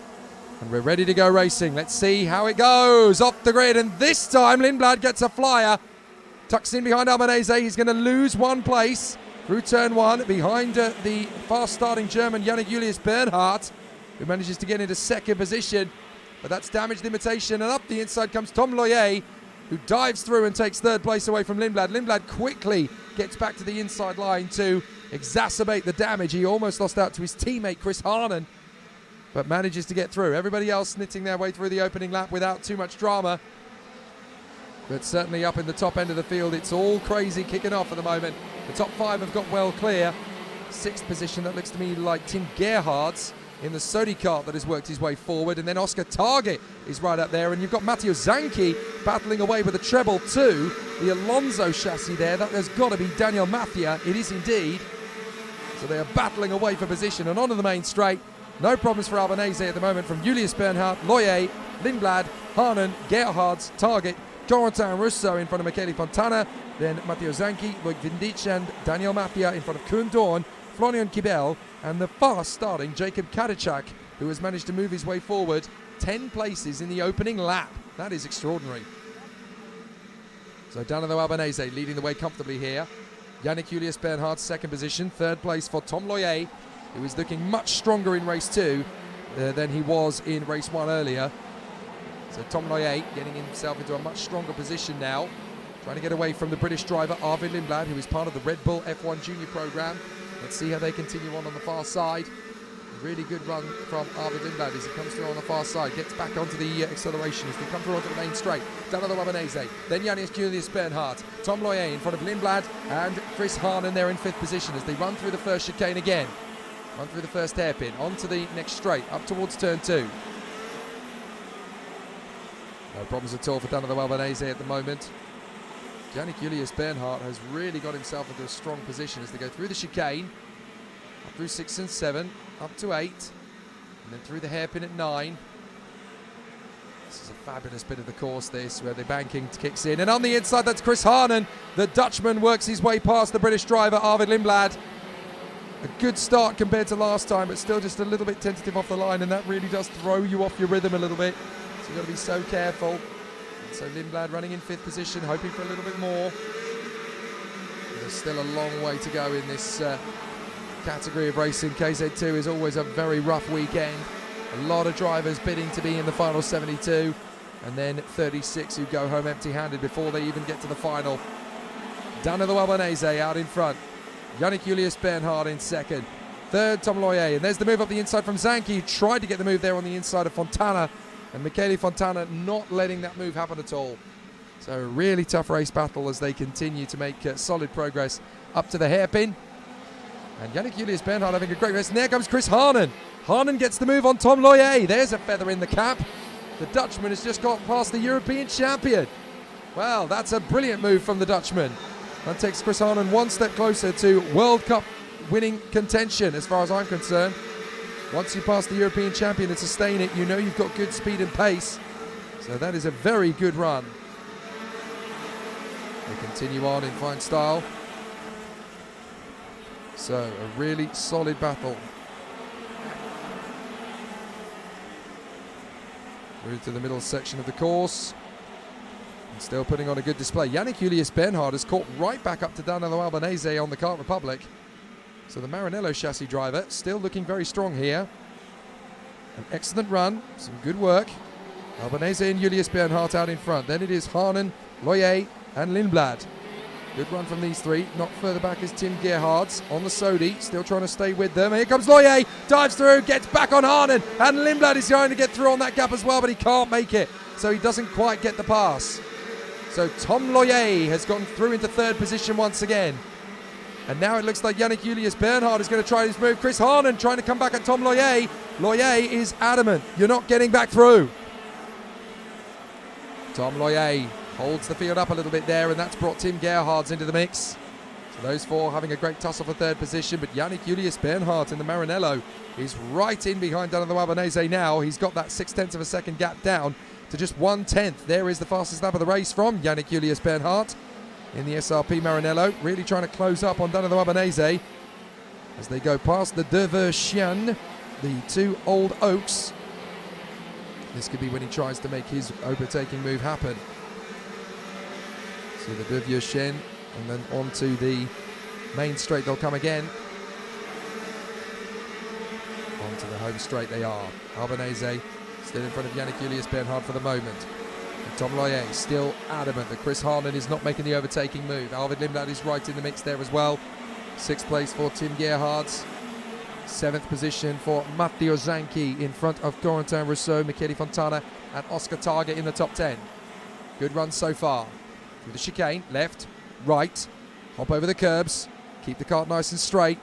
and we're ready to go racing. Let's see how it goes off the grid, and this time Lindblad gets a flyer, tucks in behind Albanese. He's going to lose 1 place through turn 1 behind the fast starting German Yannick Julius Bernhardt, who manages to get into 2nd position, but that's damage limitation, and up the inside comes Tom Loyer, who dives through and takes 3rd place away from Lindblad. Lindblad quickly gets back to the inside line to exacerbate the damage. He almost lost out to his teammate Chris Harnen, but manages to get through. Everybody else knitting their way through the opening lap without too much drama. But certainly up in the top end of the field, it's all crazy kicking off at the moment. The top 5 have got well clear. 6th position, that looks to me like Tim Gerhards in the Sodi kart that has worked his way forward. And then Oscar Target is right up there. And you've got Matteo Zanchi battling away with a treble 2. The Alonso chassis there, that has got to be Daniel Mathia. It is indeed. So they are battling away for position and onto the main straight. No problems for Albanese at the moment from Julius Bernhardt, Loyer, Lindblad, Harnen, Gerhards, Target, Corentin Rousseau in front of Michele Fontana, then Matteo Zanchi, Loic Vindic and Daniel Mathia in front of Koen Duren, Florian Kibel and the fast starting Jacob Kadachak, who has managed to move his way forward 10 places in the opening lap. That is extraordinary. So Danilo Albanese leading the way comfortably here. Yannick Julius Bernhardt 2nd position, 3rd place for Tom Loyer, who is looking much stronger in race 2 than he was in race 1 earlier. So Tom Loyer getting himself into a much stronger position now, trying to get away from the British driver Arvid Lindblad, who is part of the Red Bull F1 Junior program. Let's see how they continue on the far side. Really good run from Arvid Lindblad as he comes through on the far side, gets back onto the acceleration as they come through onto the main straight. Danilo Albanese, then Yannick Julius Bernhardt, Tom Loyer in front of Lindblad and Chris Harnen there in 5th position as they run through the first chicane again. Run through the first hairpin, onto the next straight, up towards turn 2. No problems at all for Danilo Albanese at the moment. Yannick Julius Bernhardt has really got himself into a strong position as they go through the chicane, up through 6 and 7, up to 8, and then through the hairpin at 9. This is a fabulous bit of the course, this, where the banking kicks in. And on the inside, that's Chris Harnan. The Dutchman works his way past the British driver, Arvid Lindblad. A good start compared to last time, but still just a little bit tentative off the line, and that really does throw you off your rhythm a little bit. So you've got to be so careful. So Lindblad running in 5th position, hoping for a little bit more. There's still a long way to go in this category of racing. KZ2 is always a very rough weekend. A lot of drivers bidding to be in the final 72, and then 36 who go home empty-handed before they even get to the final. Danilo Albanese out in front. Yannick Julius Bernhard in second. Third, Tom Loyer. And there's the move up the inside from Zanchi, who tried to get the move there on the inside of Fontana. And Michele Fontana not letting that move happen at all. So a really tough race battle as they continue to make solid progress up to the hairpin. And Yannick Julius Bernhard having a great race. And there comes Chris Harnan. Harnan gets the move on Tom Loyer. There's a feather in the cap. The Dutchman has just got past the European champion. Well, that's a brilliant move from the Dutchman. That takes Chris Harnan one step closer to World Cup winning contention as far as I'm concerned. Once you pass the European champion and sustain it, you know you've got good speed and pace. So that is a very good run. They continue on in fine style. So a really solid battle. Through to the middle section of the course. And still putting on a good display. Yannick Julius Bernhard has caught right back up to Danilo Albanese on the Kart Republic. So the Maranello chassis driver still looking very strong here. An excellent run, some good work. Albanese and Julius Bernhard out in front. Then it is Harnan, Loyer and Lindblad. Good run from these three. Not further back is Tim Gerhards on the Sodi, still trying to stay with them. Here comes Loyer, dives through, gets back on Harnan, and Lindblad is trying to get through on that gap as well, but he can't make it, so he doesn't quite get the pass. So Tom Loyer has gone through into 3rd position once again. And now it looks like Yannick Julius Bernhard is going to try his move. Chris Harnan trying to come back at Tom Loyer. Loyer is adamant, you're not getting back through. Tom Loyer holds the field up a little bit there, and that's brought Tim Gerhards into the mix. So those four having a great tussle for 3rd position, but Yannick Julius Bernhard in the Maranello is right in behind Danilo Albanese now. He's got that 0.6 of a second gap down to just 1/10. There is the fastest lap of the race from Yannick Julius Bernhard in the SRP Maranello, really trying to close up on Danilo Albanese as they go past the Deux Vieux Chiens, the 2 old oaks. This could be when he tries to make his overtaking move happen. So the Deux Vieux Chiens, and then onto the main straight they'll come again. Onto the home straight they are. Albanese still in front of Yannick Julius Bernhard for the moment. And Tom Loyer still adamant that Chris Harnan is not making the overtaking move. Arvid Lindblad is right in the mix there as well. 6th place for Tim Gerhards. 7th position for Matteo Zanchi in front of Corentin Rousseau, Michele Fontana and Oscar Targa in the top 10. Good run so far. Through the chicane, left, right, hop over the curbs, keep the kart nice and straight.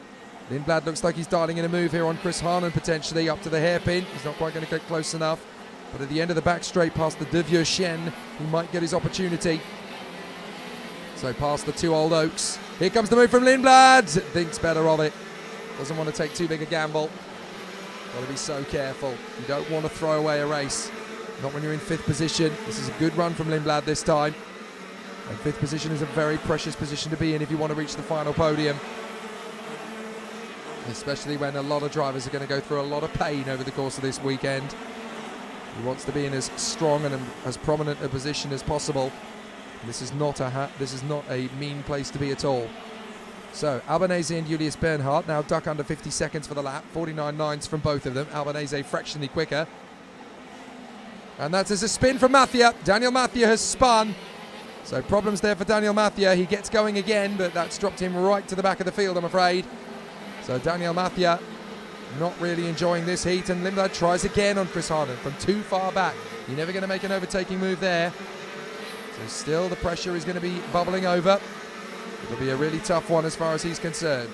Lindblad looks like he's dialing in a move here on Chris Harnan potentially up to the hairpin. He's not quite going to get close enough. But at the end of the back straight past the Deux Vieux Chiens, he might get his opportunity. So past the 2 old oaks. Here comes the move from Lindblad. Thinks better of it. Doesn't want to take too big a gamble. Got to be so careful. You don't want to throw away a race. Not when you're in 5th position. This is a good run from Lindblad this time. And 5th position is a very precious position to be in if you want to reach the final podium. Especially when a lot of drivers are going to go through a lot of pain over the course of this weekend. He wants to be in as strong and as prominent a position as possible. This is not a mean place to be at all. So Albanese and Julius Bernhard now duck under 50 seconds for the lap. 49.9s from both of them. Albanese fractionally quicker. And that is a spin from Mathia. Daniel Mathia has spun. So problems there for Daniel Mathia. He gets going again, but that's dropped him right to the back of the field, I'm afraid. So Daniel Mathia not really enjoying this heat, and Lindblad tries again on Chris Harnan from too far back. You're never going to make an overtaking move there. So still the pressure is going to be bubbling over. It'll be a really tough one as far as he's concerned.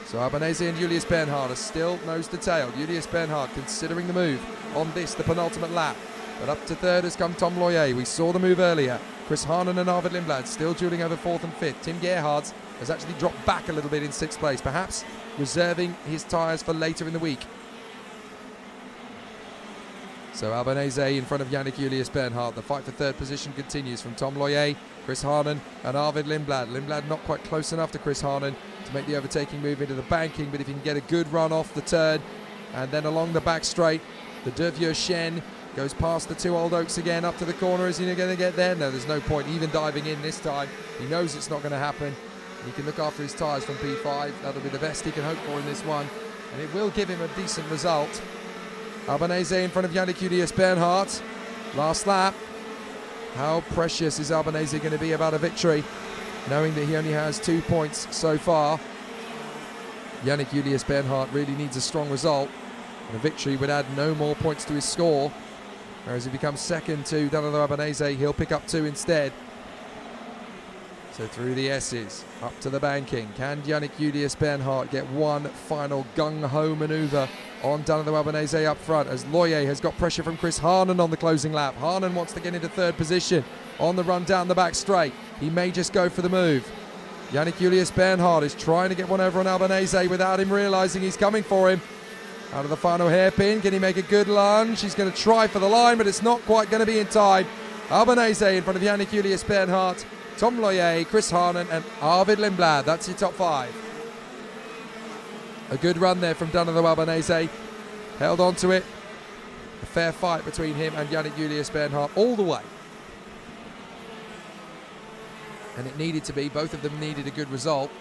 So Albanese and Julius Bernhard are still nose to tail. Julius Bernhard considering the move on this, the penultimate lap. But up to 3rd has come Tom Loyer. We saw the move earlier. Chris Harnan and Arvid Lindblad still dueling over 4th and 5th. Tim Gerhards has actually dropped back a little bit in 6th place, perhaps reserving his tyres for later in the week. So Albanese in front of Yannick Julius Bernhardt. The fight for third position continues from Tom Loyer, Chris Harnon and Arvid Lindblad. Lindblad not quite close enough to Chris Harnon to make the overtaking move into the banking, but if he can get a good run off the turn and then along the back straight, the De Vieux Chêne goes past the two Old Oaks again up to the corner. Is he going to get there? No, there's no point even diving in this time. He knows it's not going to happen. He can look after his tyres from P5. That'll be the best he can hope for in this one, and it will give him a decent result. Albanese in front of Yannick Julius Bernhardt. Last lap. How precious is Albanese going to be about a victory, knowing that he only has 2 points so far? Yannick Julius Bernhardt really needs a strong result, and a victory would add no more points to his score. Whereas if he comes second to Danilo Albanese, he'll pick up 2 instead. So through the S's, up to the banking. Can Yannick Julius Bernhardt get one final gung-ho manoeuvre on Danilo Albanese up front, as Loyer has got pressure from Chris Harnon on the closing lap. Harnon wants to get into third position on the run down the back straight. He may just go for the move. Yannick Julius Bernhardt is trying to get one over on Albanese without him realising he's coming for him. Out of the final hairpin, can he make a good lunge? He's going to try for the line, but it's not quite going to be in time. Albanese in front of Yannick Julius Bernhardt, Tom Loyer, Chris Harnon and Arvid Lindblad. That's your top 5. A good run there from Danilo Albanese. Held on to it. A fair fight between him and Yannick Julius Bernhardt all the way. And it needed to be. Both of them needed a good result.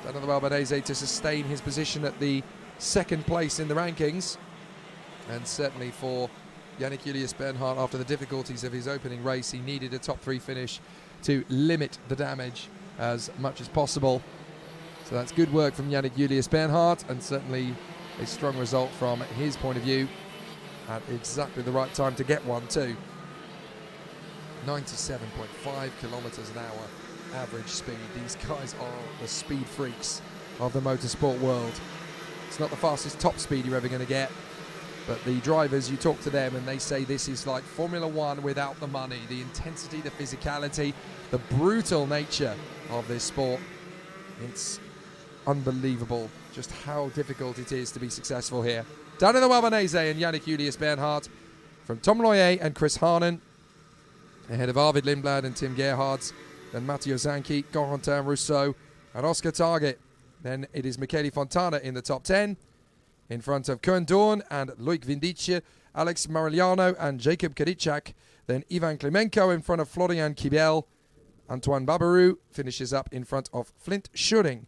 Danilo Albanese to sustain his position at the second place in the rankings. And certainly for Yannick Julius Bernhardt, after the difficulties of his opening race, he needed a top 3 finish to limit the damage as much as possible. So that's good work from Yannick Julius Bernhardt, and certainly a strong result from his point of view at exactly the right time to get one too. 97.5 kilometers an hour average speed. These guys are the speed freaks of the motorsport world. It's not the fastest top speed you're ever going to get, but the drivers, you talk to them and they say this is like Formula One without the money. The intensity, the physicality, the brutal nature of this sport. It's unbelievable just how difficult it is to be successful here. Danilo Albanese and Yannick Julius Bernhardt from Tom Loyer and Chris Harnon, ahead of Arvid Lindblad and Tim Gerhards, then Matteo Zanchi, Corentin Rousseau and Oscar Target. Then it is Michele Fontana in the top 10, in front of Koen Doorn and Loic Vindice, Alex Marigliano and Jacob Kadichak. Then Ivan Klimenko in front of Florian Kibel. Antoine Babarou finishes up in front of Flint Schuring.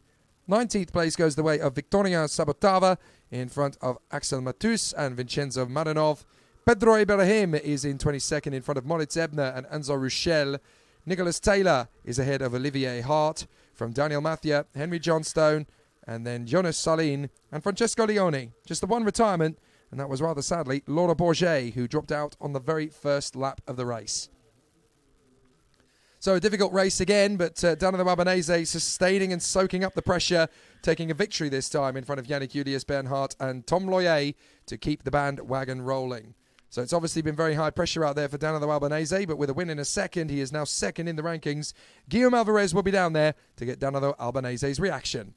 19th place goes the way of Victorien Sabotava in front of Axel Matus and Vincenzo Marinov. Pedro Ibrahim is in 22nd in front of Moritz Ebner and Enzo Ruchel. Nicholas Taylor is ahead of Olivier Hart from Daniel Mathia, Henry Johnstone, and then Jonas Salin and Francesco Leone. Just the one retirement, and that was rather sadly Laura Bourget, who dropped out on the very first lap of the race. So a difficult race again, but Danilo Albanese sustaining and soaking up the pressure, taking a victory this time in front of Yannick Julius Bernhardt and Tom Loyer to keep the bandwagon rolling. So it's obviously been very high pressure out there for Danilo Albanese, but with a win in a second, he is now second in the rankings. Guillaume Alvarez will be down there to get Danilo Albanese's reaction.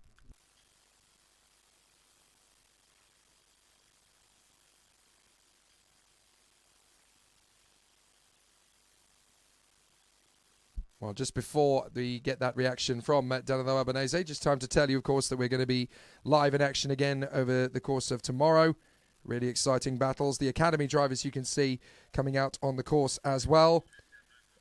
Well, just before we get that reaction from Danilo Albanese, just time to tell you, of course, that we're going to be live in action again over the course of tomorrow. Really exciting battles. The Academy drivers you can see coming out on the course as well.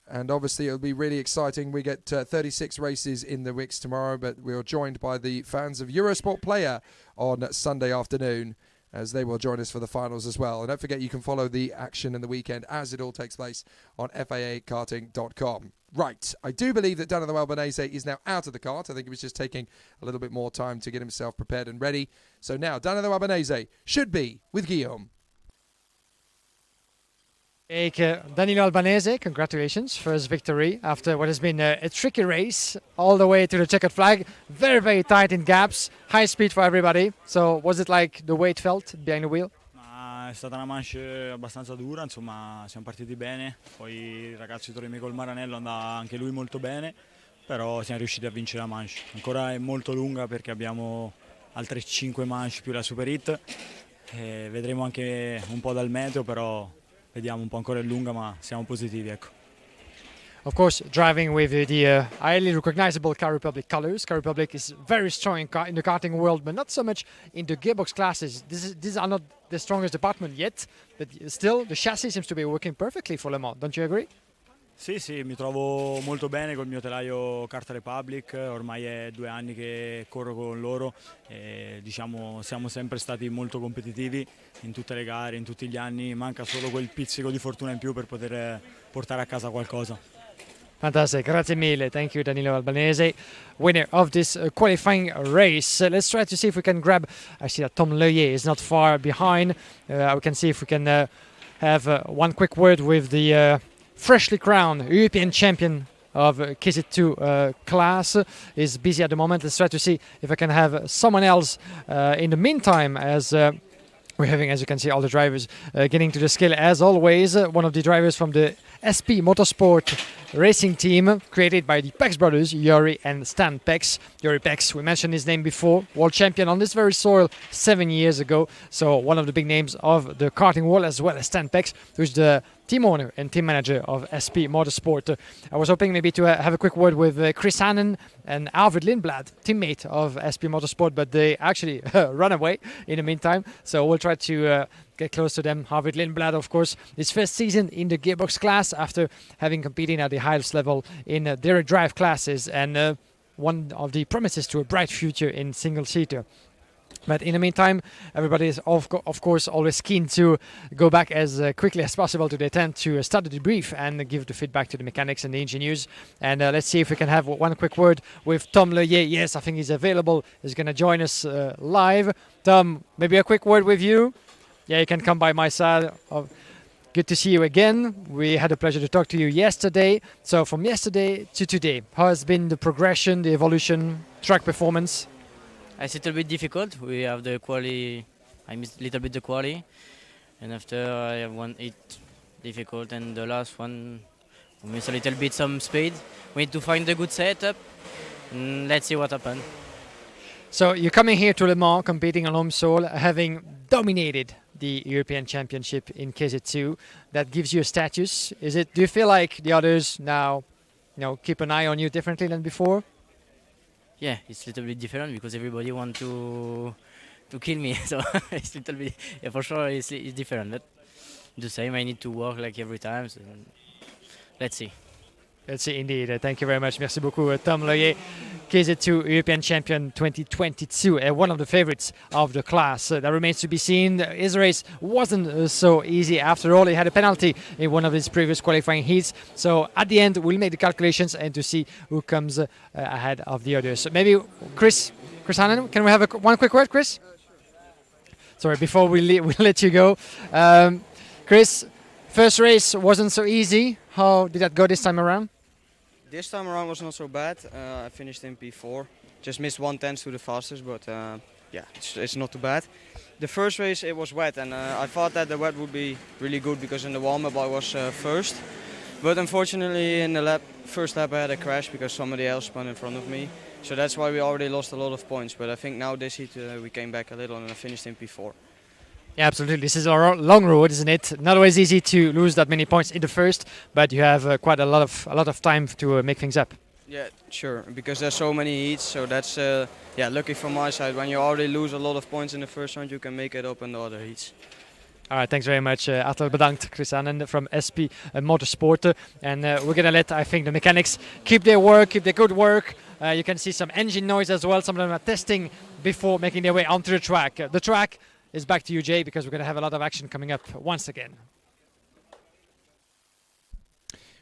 And obviously it'll be really exciting. We get 36 races in the Wicks tomorrow, but we're joined by the fans of Eurosport Player on Sunday afternoon, as they will join us for the finals as well. And don't forget, you can follow the action in the weekend as it all takes place on FIAKarting.com. Right, I do believe that Danilo Albanese is now out of the kart. I think he was just taking a little bit more time to get himself prepared and ready. So now Danilo Albanese should be with Guillaume. Danilo Albanese, congratulations for his victory after what has been a tricky race all the way to the checkered flag. Very, very tight in gaps, high speed for everybody. So was it like the way it felt behind the wheel? È stata una manche abbastanza dura, insomma siamo partiti bene, poi il ragazzo di Torre col Maranello andava anche lui molto bene, però siamo riusciti a vincere la manche. Ancora è molto lunga perché abbiamo altre 5 manche più la Super Hit, e vedremo anche un po' dal meteo, però vediamo un po', ancora è lunga, ma siamo positivi, ecco. Of course, driving with the highly recognizable Car Republic colors. Car Republic is very strong in the karting world, but not so much in the gearbox classes. These are not the strongest department yet, but still the chassis seems to be working perfectly for Le Mans. Don't you agree? Sì, sì, mi trovo molto bene col mio telaio Kart Republic, ormai è 2 anni che corro con loro e diciamo siamo sempre stati molto competitivi in tutte le gare, in tutti gli anni, manca solo quel pizzico di fortuna in più per poter portare a casa qualcosa. Fantastic, grazie mille. Thank you, Danilo Albanese, winner of this qualifying race. Let's try to see if we can grab. I see that Tom Leyer is not far behind. We can see if we can have one quick word with the freshly crowned European champion of KZ2 class. Is busy at the moment. Let's try to see if I can have someone else in the meantime, as we're having, as you can see, all the drivers getting to the scale as always. One of the drivers from the SP Motorsport racing team created by the Pex brothers, Yuri and Stan Pex. Yuri Pex, we mentioned his name before, world champion on this very soil 7 years ago. So one of the big names of the karting world, as well as Stan Pex, who's the team owner and team manager of SP Motorsport. I was hoping maybe to have a quick word with Chris Hannon and Arvid Lindblad, teammate of SP Motorsport, but they actually run away in the meantime. So we'll try to get close to them. Arvid Lindblad, of course, his first season in the gearbox class after having competed at the highest level in direct drive classes, and one of the promises to a bright future in single-seater. But in the meantime, everybody is of course always keen to go back as quickly as possible to the tent to start the debrief and give the feedback to the mechanics and the engineers. And let's see if we can have one quick word with Tom Leyer. Yes, I think he's available. He's going to join us live. Tom, maybe a quick word with you. Yeah, you can come by my side. Good to see you again. We had a pleasure to talk to you yesterday. So from yesterday to today, how has been the progression, the evolution, track performance? It's a little bit difficult. We have the quali. I missed a little bit the quali, and after I have one hit difficult, and the last one we miss a little bit some speed. We need to find a good setup. Let's see what happens. So you're coming here to Le Mans, competing on home soil, having dominated the European Championship in KZ2. That gives you a status. Do you feel like the others now, keep an eye on you differently than before? Yeah, it's a little bit different because everybody wants to kill me. So it's a little bit, yeah, for sure it's different. But the same, I need to work like every time. So let's see. Let's see, indeed. Thank you very much. Merci beaucoup, Tom Leyer, KZ2 European Champion 2022, one of the favorites of the class. That remains to be seen. His race wasn't so easy after all. He had a penalty in one of his previous qualifying heats. So at the end, we'll make the calculations and to see who comes ahead of the others. So maybe Chris Hannon, can we have one quick word, Chris? Sorry, before we let you go. Chris, first race wasn't so easy. How did that go this time around? This time around was not so bad. I finished in P4. Just missed 1/10 to the fastest, but yeah, it's not too bad. The first race it was wet, and I thought that the wet would be really good because in the warm-up I was first. But unfortunately in the first lap I had a crash because somebody else spun in front of me. So that's why we already lost a lot of points. But I think now this heat we came back a little and I finished in P4. Yeah, absolutely. This is a long road, isn't it? Not always easy to lose that many points in the first, but you have quite a lot of time to make things up. Yeah, sure. Because there's so many heats, so that's lucky from my side. When you already lose a lot of points in the first round, you can make it up in the other heats. All right, thanks very much. Hartelijk bedankt, Chris Hannon from SP Motorsport. And we're going to let, I think, the mechanics keep their work, keep their good work. You can see some engine noise as well. Some of them are testing before making their way onto the track. The track is back to you, Jay, because we're going to have a lot of action coming up once again.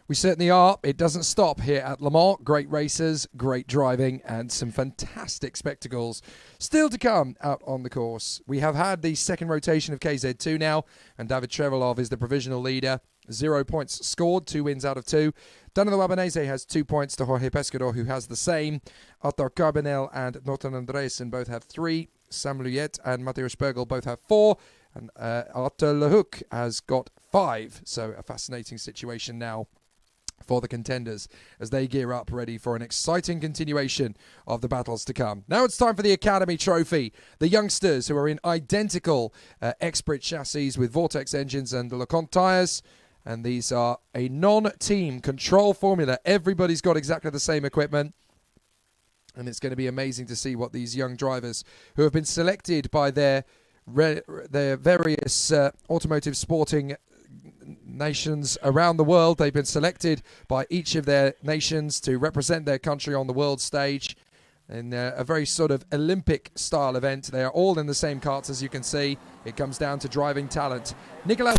We certainly are. It doesn't stop here at Le Mans. Great races, great driving, and some fantastic spectacles still to come out on the course. We have had the second rotation of KZ2 now, and David Trevelov is the provisional leader. 0 points scored, 2 wins out of 2. Danilo Albanese has 2 points to Jorge Pescador, who has the same. Arthur Carbonell and Norton Andresen both have 3. Sam Luyet and Mateusz Bergel both have 4. And Arthur Lehouk has got 5. So a fascinating situation now for the contenders as they gear up ready for an exciting continuation of the battles to come. Now it's time for the Academy Trophy. The youngsters who are in identical Expert chassis with Vortex engines and LeConte tyres. And these are a non-team control formula. Everybody's got exactly the same equipment. And it's going to be amazing to see what these young drivers who have been selected by their various automotive sporting nations around the world. They've been selected by each of their nations to represent their country on the world stage in a very sort of Olympic style event. They are all in the same karts, as you can see. It comes down to driving talent. Nicolas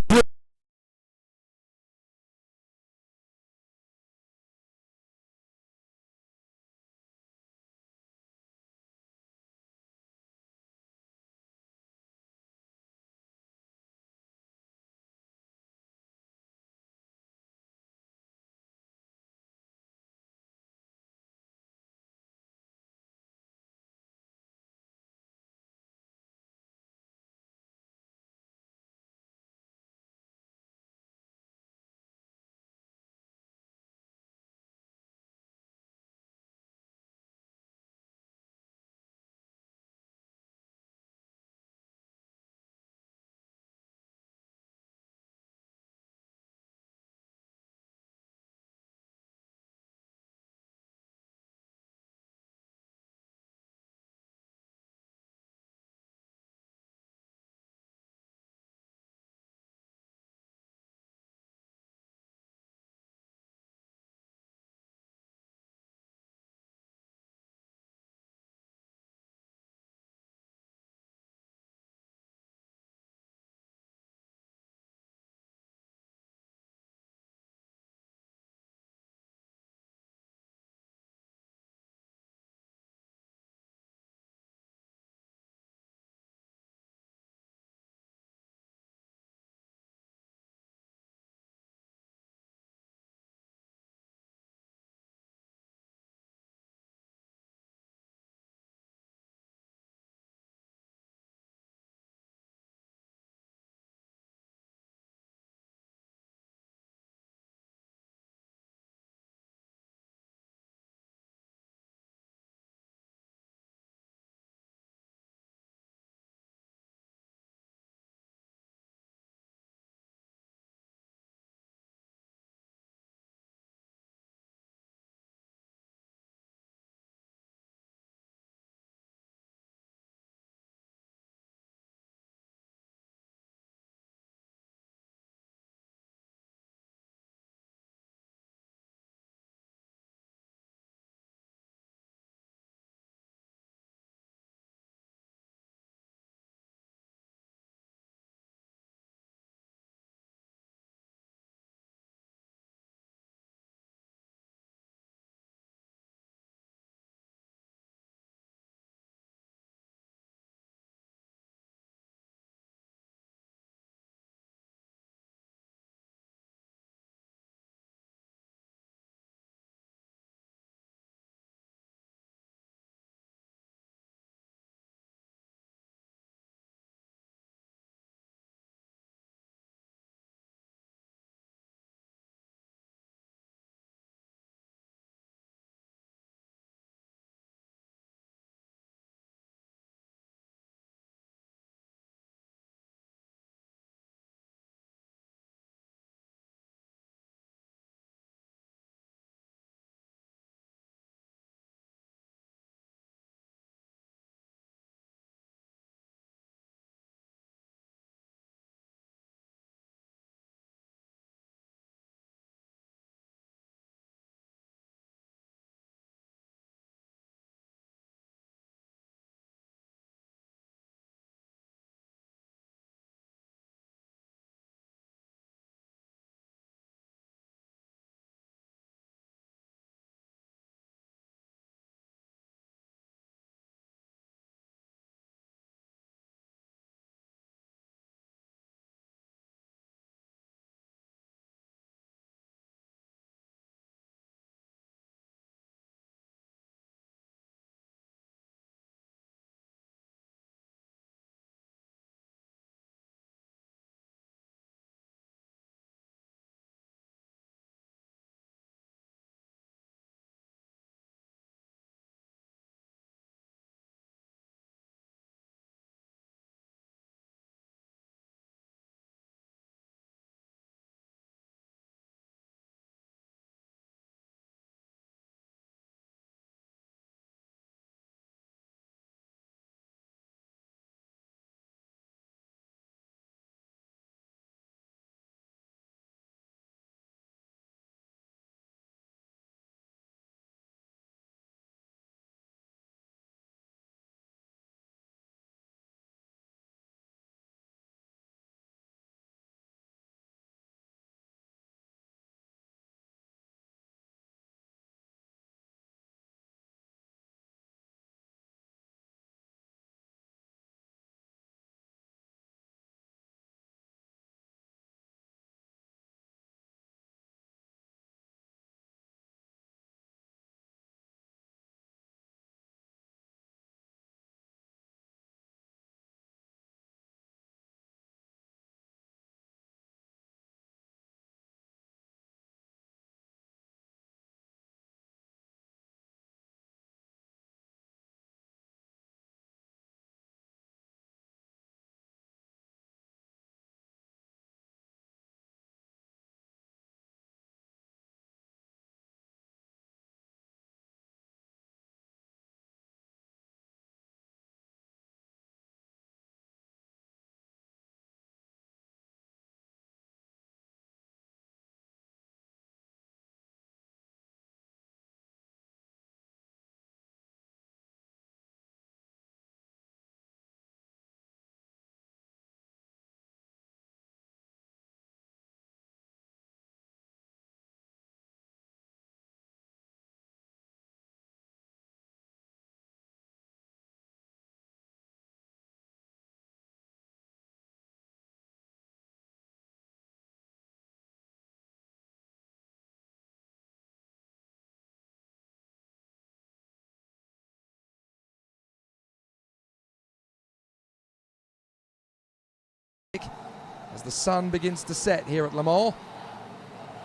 as the sun begins to set here at Le Mans.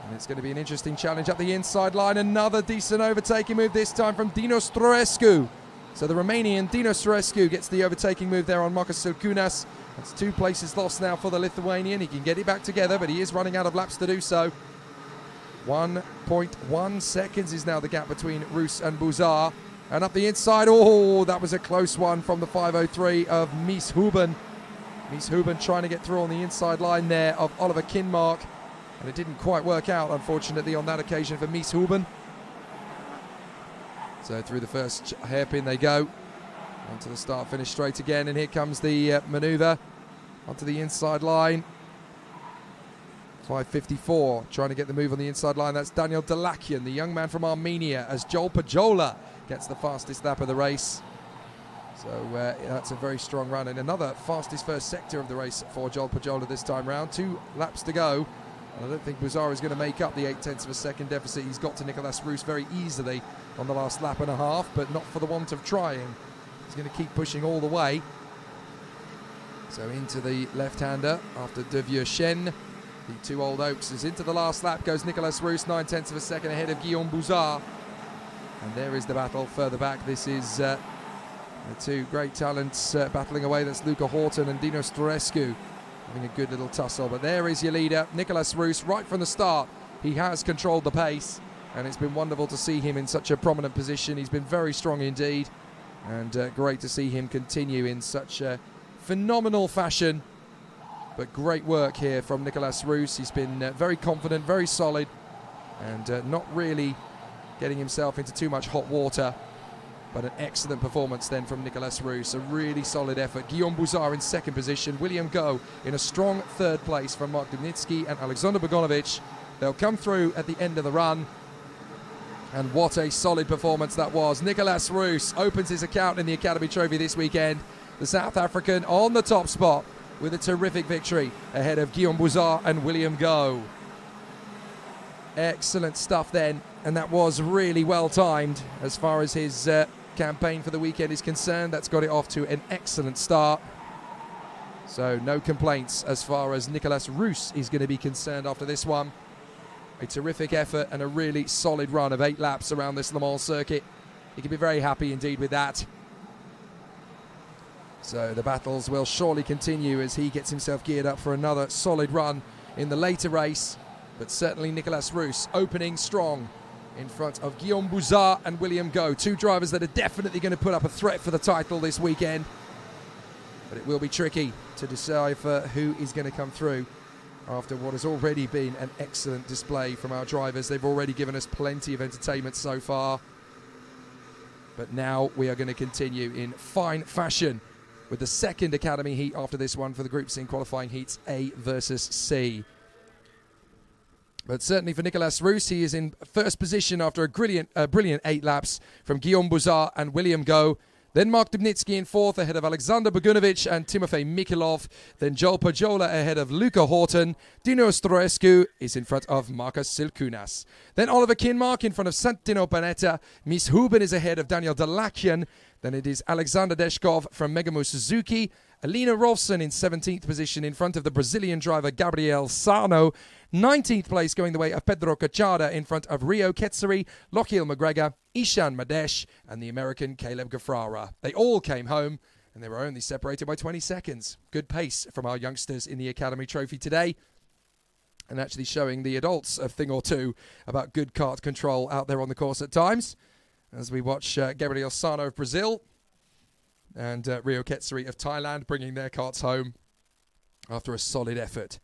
And it's going to be an interesting challenge up the inside line. Another decent overtaking move, this time from Dino Storescu. So the Romanian Dino Storescu gets the overtaking move there on Marcus Silkunas. That's 2 places lost now for the Lithuanian. He can get it back together, but he is running out of laps to do so. 1.1 seconds is now the gap between Roos and Buzar. And up the inside, oh, that was a close one from the 503 of Mies Huben. Mies Huben trying to get through on the inside line there of Oliver Kinmark. And it didn't quite work out, unfortunately, on that occasion for Mies Huben. So through the first hairpin they go. Onto the start-finish straight again. And here comes the manoeuvre onto the inside line. 5:54, trying to get the move on the inside line. That's Daniel Dalakian, the young man from Armenia, as Joel Pajola gets the fastest lap of the race. So that's a very strong run. And another fastest first sector of the race for Joel Pajola this time round. 2 laps to go. And I don't think Buzar is going to make up the 0.8 of a second deficit he's got to Nicolas Roos very easily on the last lap and a half, but not for the want of trying. He's going to keep pushing all the way. So into the left-hander after De Vieux Chen. The 2 old oaks is into the last lap goes Nicolas Roos, 0.9 of a second ahead of Guillaume Buzar. And there is the battle further back. This is the 2 great talents battling away. That's Luca Horton and Dino Storescu having a good little tussle. But there is your leader, Nicolas Roos, right from the start. He has controlled the pace, and it's been wonderful to see him in such a prominent position. He's been very strong indeed, and great to see him continue in such a phenomenal fashion. But great work here from Nicolas Roos. He's been very confident, very solid, and not really getting himself into too much hot water. But an excellent performance then from Nicolas Roos. A really solid effort. Guillaume Buzar in second position. William Go in a strong third place from Mark Dubnitsky and Alexander Bogonovic. They'll come through at the end of the run. And what a solid performance that was. Nicolas Roos opens his account in the Academy Trophy this weekend. The South African on the top spot with a terrific victory ahead of Guillaume Buzar and William Go. Excellent stuff then, and that was really well timed as far as his campaign for the weekend is concerned. That's got it off to an excellent start. So no complaints as far as Nicolas Roos is going to be concerned after this one. A terrific effort and a really solid run of 8 laps around this Le Mans circuit. He can be very happy indeed with that. So the battles will surely continue as he gets himself geared up for another solid run in the later race. But certainly Nicolas Roos opening strong in front of Guillaume Buzar and William Go. 2 drivers that are definitely going to put up a threat for the title this weekend. But it will be tricky to decipher who is going to come through after what has already been an excellent display from our drivers. They've already given us plenty of entertainment so far. But now we are going to continue in fine fashion with the second Academy heat after this one for the Group C qualifying heats A versus C. But certainly for Nicolas Roos, he is in first position after a brilliant 8 laps from Guillaume Buzar and William Go. Then Mark Dubnitsky in 4th ahead of Alexander Bogunovic and Timofey Mikhailov. Then Joel Pajola ahead of Luca Horton. Dino Storescu is in front of Marcus Silkunas. Then Oliver Kinmark in front of Santino Panetta. Mies Huben is ahead of Daniel Dalakian. Then it is Alexander Deshkov from Megamo Suzuki. Alina Rolfsson in 17th position in front of the Brazilian driver Gabriel Sarno. 19th place going the way of Pedro Cachada in front of Rio Ketzeri, Lochiel McGregor, Ishan Madesh and the American Caleb Gafrara. They all came home and they were only separated by 20 seconds. Good pace from our youngsters in the Academy Trophy today. And actually showing the adults a thing or two about good kart control out there on the course at times. As we watch Gabriel Sarno of Brazil and Rio Ketzeri of Thailand bringing their karts home after a solid effort.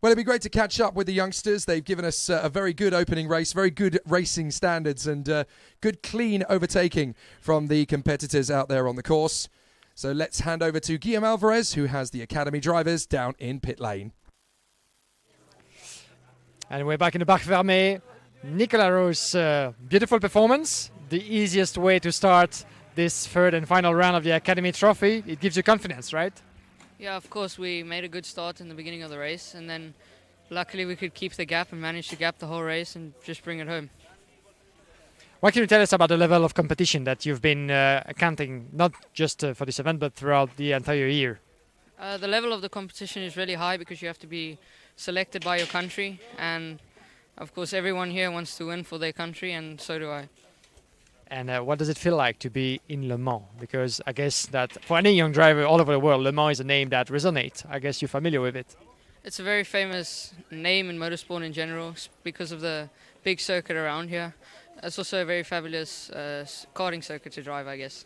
Well, it'd be great to catch up with the youngsters. They've given us a very good opening race, very good racing standards and good clean overtaking from the competitors out there on the course. So let's hand over to Guillaume Alvarez, who has the Academy drivers down in pit lane. And we're back in the Bac Fermé. Nicolas Roos, beautiful performance. The easiest way to start this third and final round of the Academy Trophy. It gives you confidence, right? Yeah, of course, we made a good start in the beginning of the race, and then luckily we could keep the gap and manage to gap the whole race and just bring it home. What can you tell us about the level of competition that you've been accounting, not just for this event, but throughout the entire year? The level of the competition is really high because you have to be selected by your country, and of course everyone here wants to win for their country, and so do I. And what does it feel like to be in Le Mans? Because I guess that for any young driver all over the world, Le Mans is a name that resonates. I guess you're familiar with it. It's a very famous name in motorsport in general because of the big circuit around here. It's also a very fabulous karting circuit to drive, I guess.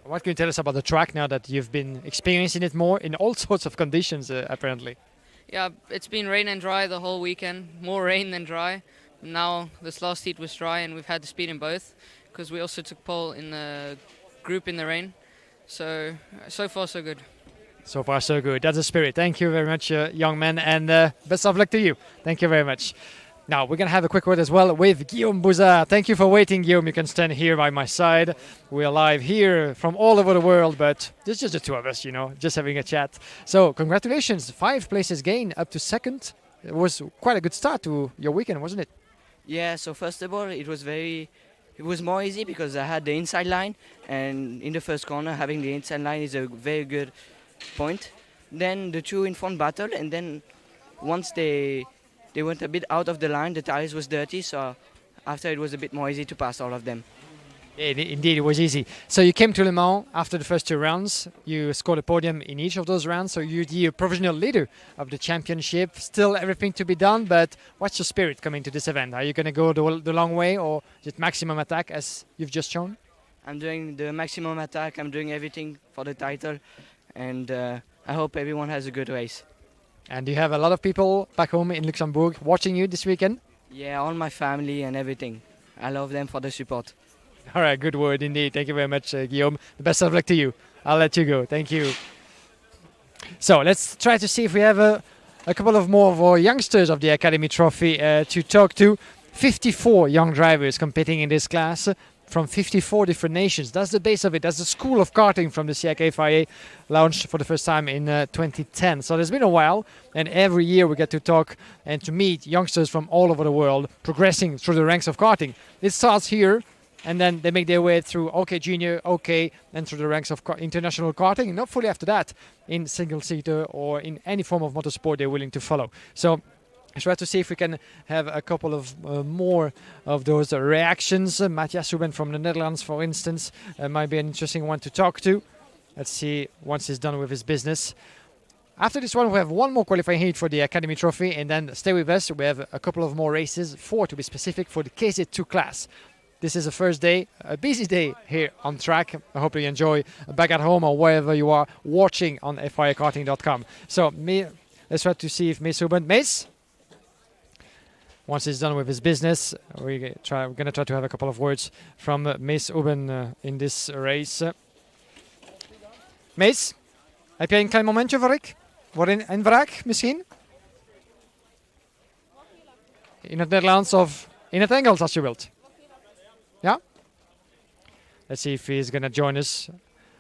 What can you tell us about the track now that you've been experiencing it more in all sorts of conditions, apparently? Yeah, it's been rain and dry the whole weekend. More rain than dry. Now this last heat was dry, and we've had the speed in both because we also took pole in the group in the rain. So far so good. So far, so good. That's the spirit. Thank you very much, young man, and best of luck to you. Thank you very much. Now, we're going to have a quick word as well with Guillaume Bouzard. Thank you for waiting, Guillaume. You can stand here by my side. We're live here from all over the world, but it's just the two of us, just having a chat. So, congratulations. 5 places gained up to second. It was quite a good start to your weekend, wasn't it? Yeah, so first of all, it was more easy because I had the inside line, and in the first corner, having the inside line is a very good point. Then the two in front battled, and then once they went a bit out of the line, the tires was dirty, so after it was a bit more easy to pass all of them. Indeed, it was easy. So you came to Le Mans after the first 2 rounds. You scored a podium in each of those rounds, so you're the provisional leader of the championship. Still everything to be done, but what's your spirit coming to this event? Are you going to go the long way, or just maximum attack as you've just shown? I'm doing the maximum attack. I'm doing everything for the title, and I hope everyone has a good race. And do you have a lot of people back home in Luxembourg watching you this weekend? Yeah, all my family and everything. I love them for the support. All right, good word indeed. Thank you very much, Guillaume. The best of luck to you. I'll let you go. Thank you. So let's try to see if we have a couple of more of our youngsters of the Academy Trophy to talk to. 54 young drivers competing in this class from 54 different nations. That's the base of it. That's the School of Karting from the CIK FIA, launched for the first time in 2010. So there's been a while, and every year we get to talk and to meet youngsters from all over the world progressing through the ranks of karting. It starts here, and then they make their way through OK Junior, OK, and through the ranks of international karting, and hopefully after that in single-seater or in any form of motorsport they're willing to follow. So let's try to see if we can have a couple of more of those reactions. Matthias Ruben from the Netherlands, for instance, might be an interesting one to talk to. Let's see once he's done with his business. After this one, we have one more qualifying heat for the Academy Trophy, and then stay with us. We have a couple of more races, 4 to be specific, for the KZ2 class. This is the first day, a busy day here on track. I hope you enjoy back at home or wherever you are watching on FIAKarting.com. So let's try to see if Mace Ruben. Mace? Once he's done with his business, we're going to try to have a couple of words from Mace Ruben in this race. Mace, heb jij een klein momentje voor ik? Een vraag misschien? In het Nederlands of in het Engels als je wilt. Yeah? Let's see if he's going to join us.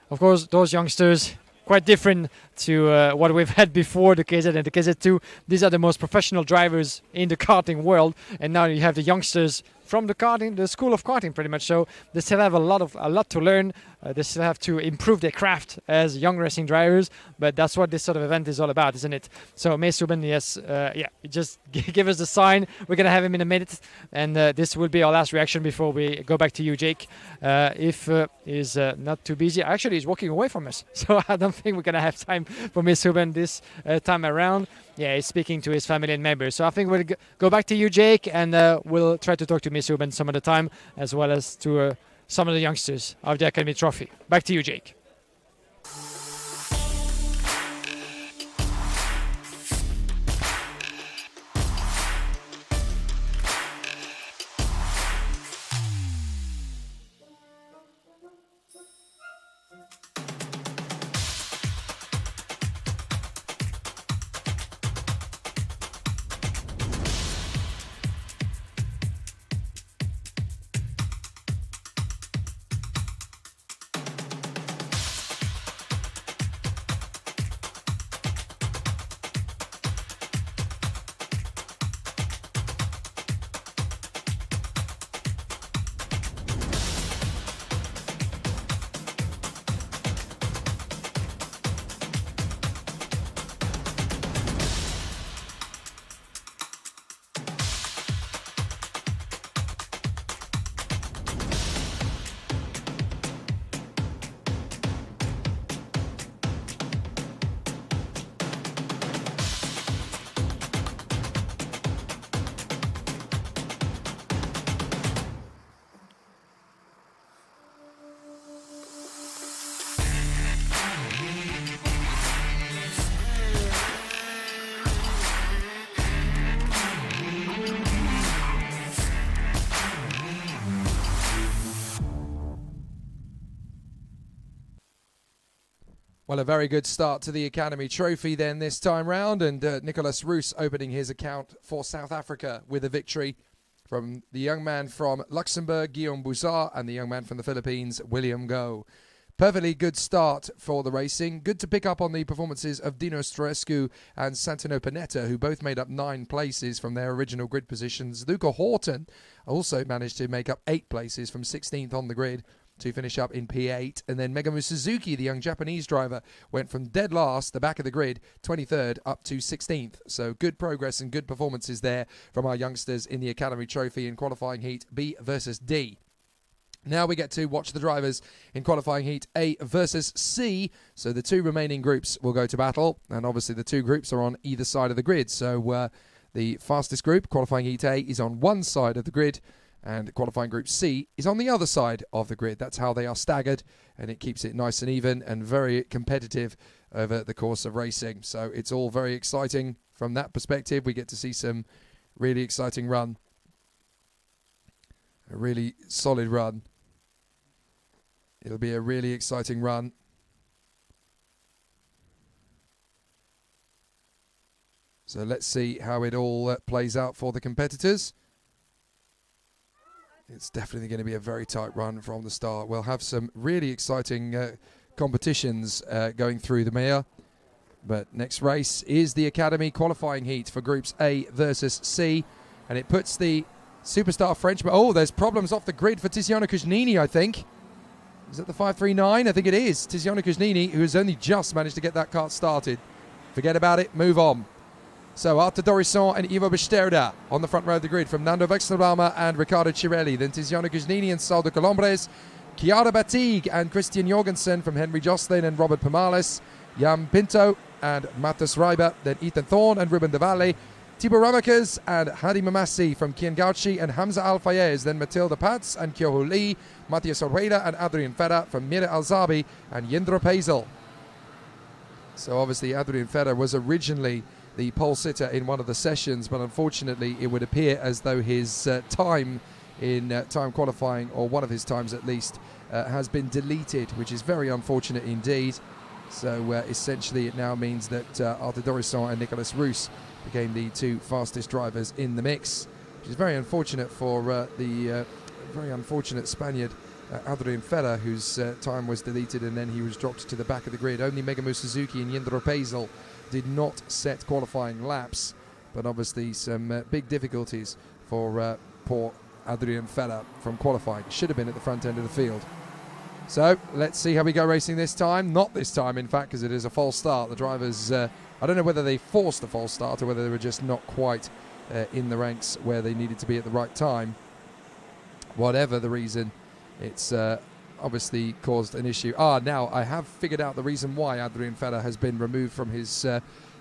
Of course, those youngsters, quite different to what we've had before, the KZ and the KZ2. These are the most professional drivers in the karting world. And now you have the youngsters from the School of Karting, pretty much. So they still have a lot to learn. They still have to improve their craft as young racing drivers. But that's what this sort of event is all about, isn't it? So Mace Ruben, yes, just give us the sign. We're going to have him in a minute. And this will be our last reaction before we go back to you, Jake. If he's not too busy. Actually, he's walking away from us. So I don't think we're going to have time for Mace Ruben this time around. Yeah, he's speaking to his family and members. So I think we'll go back to you, Jake, and we'll try to talk to Mace Ruben some of the time, as well as to some of the youngsters of the Academy Trophy. Back to you, Jake. Well, a very good start to the Academy Trophy then this time round, and Nicolas Roos opening his account for South Africa with a victory from the young man from Luxembourg, Guillaume Bouzard, and the young man from the Philippines, William Go. Perfectly good start for the racing. Good to pick up on the performances of Dino Storescu and Santino Panetta, who both made up 9 places from their original grid positions. Luca Horton also managed to make up 8 places from 16th on the grid to finish up in P8. And then Megumi Suzuki, the young Japanese driver, went from dead last, the back of the grid, 23rd up to 16th. So good progress and good performances there from our youngsters in the Academy Trophy in qualifying heat B versus D. Now we get to watch the drivers in qualifying heat A versus C. So the 2 remaining groups will go to battle, and obviously the 2 groups are on either side of the grid. So the fastest group, qualifying heat A, is on one side of the grid, and qualifying group C is on the other side of the grid. That's how they are staggered, and it keeps it nice and even and very competitive over the course of racing. So it's all very exciting from that perspective. We get to see some really exciting run, a really solid run. It'll be a really exciting run. So let's see how it all plays out for the competitors. It's definitely going to be a very tight run from the start. We'll have some really exciting competitions going through the Mea. But next race is the Academy qualifying heat for groups A versus C. And it puts the superstar Frenchman... Oh, there's problems off the grid for Tiziano Cugnini, I think. Is it the 539? I think it is. Tiziano Cugnini, who has only just managed to get that kart started. Forget about it, move on. So Arthur Dorisson and Ivo Besterda on the front row of the grid from Nando Wechselbaumer and Riccardo Cirelli. Then Tiziano Cugnini and Saldo Colombres. Chiara Batigue and Christian Jorgensen from Henry Jocelyn and Robert Pomales. Jan Pinto and Matas Reiber. Then Ethan Thorne and Ruben de Valle. Thibaut Ramakers and Hadi Mamassi from Kian Gauchi and Hamza Al Fayez. Then Matilda Pats and Kyoho Lee. Matthias Orweda and Adrian Ferrer from Mira Al-Zabi and Jindro Pazel. So obviously Adrian Ferrer was originally the pole sitter in one of the sessions, but unfortunately it would appear as though his time in time qualifying, or one of his times at least, has been deleted, which is very unfortunate indeed. So essentially it now means that Arthur Dorisson and Nicolas Roos became the 2 fastest drivers in the mix, which is very unfortunate for the very unfortunate Spaniard Adrian Ferrer, whose time was deleted and then he was dropped to the back of the grid. Only Megumi Suzuki and Jindro Pazel did not set qualifying laps, but obviously some big difficulties for poor Adrian Ferrer from qualifying. Should have been at the front end of the field. So let's see how we go racing this time. Not this time, in fact, because it is a false start. The drivers, I don't know whether they forced a false start or whether they were just not quite in the ranks where they needed to be at the right time. Whatever the reason, it's obviously caused an issue. Now I have figured out the reason why Adrian Ferrer has been removed from his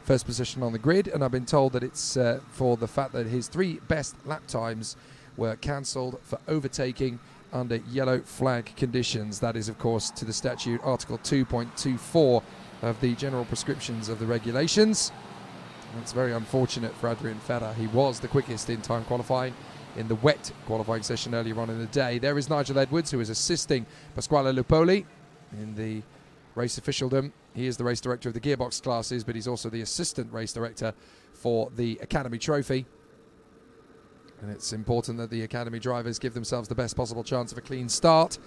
first position on the grid, and I've been told that it's for the fact that his 3 best lap times were cancelled for overtaking under yellow flag conditions. That is, of course, to the statute Article 2.24 of the general prescriptions of the regulations. That's very unfortunate for Adrian Ferrer. He was the quickest in time qualifying in the wet qualifying session earlier on in the day. There is Nigel Edwards, who is assisting Pasquale Lupoli in the race officialdom. He is the race director of the gearbox classes, but he's also the assistant race director for the Academy Trophy. And it's important that the Academy drivers give themselves the best possible chance of a clean start.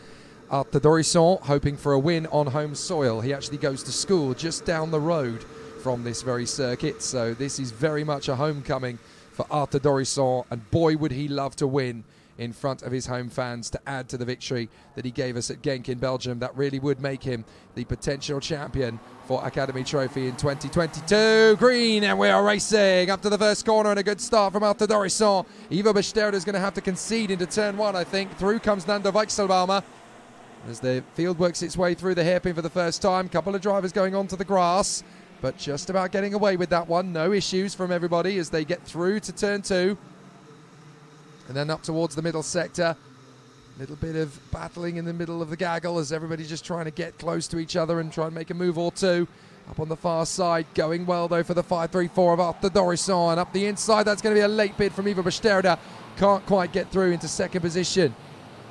Arthur Dorisson hoping for a win on home soil. He actually goes to school just down the road from this very circuit, so this is very much a homecoming for Arthur Dorisson, and boy would he love to win in front of his home fans to add to the victory that he gave us at Genk in Belgium. That really would make him the potential champion for Academy Trophy in 2022. Green, and we are racing up to the first corner, and a good start from Arthur Dorisson. Ivo Besterda is going to have to concede into turn 1, I think. Through comes Nando Wechselbaumer as the field works its way through the hairpin for the first time. Couple of drivers going onto the grass, but just about getting away with that one. No issues from everybody as they get through to turn 2. And then up towards the middle sector. A little bit of battling in the middle of the gaggle as everybody's just trying to get close to each other and try and make a move or two. Up on the far side, going well though for the 534 of Arthur Dorisson. Up the inside, that's going to be a late bid from Ivo Besterda. Can't quite get through into second position.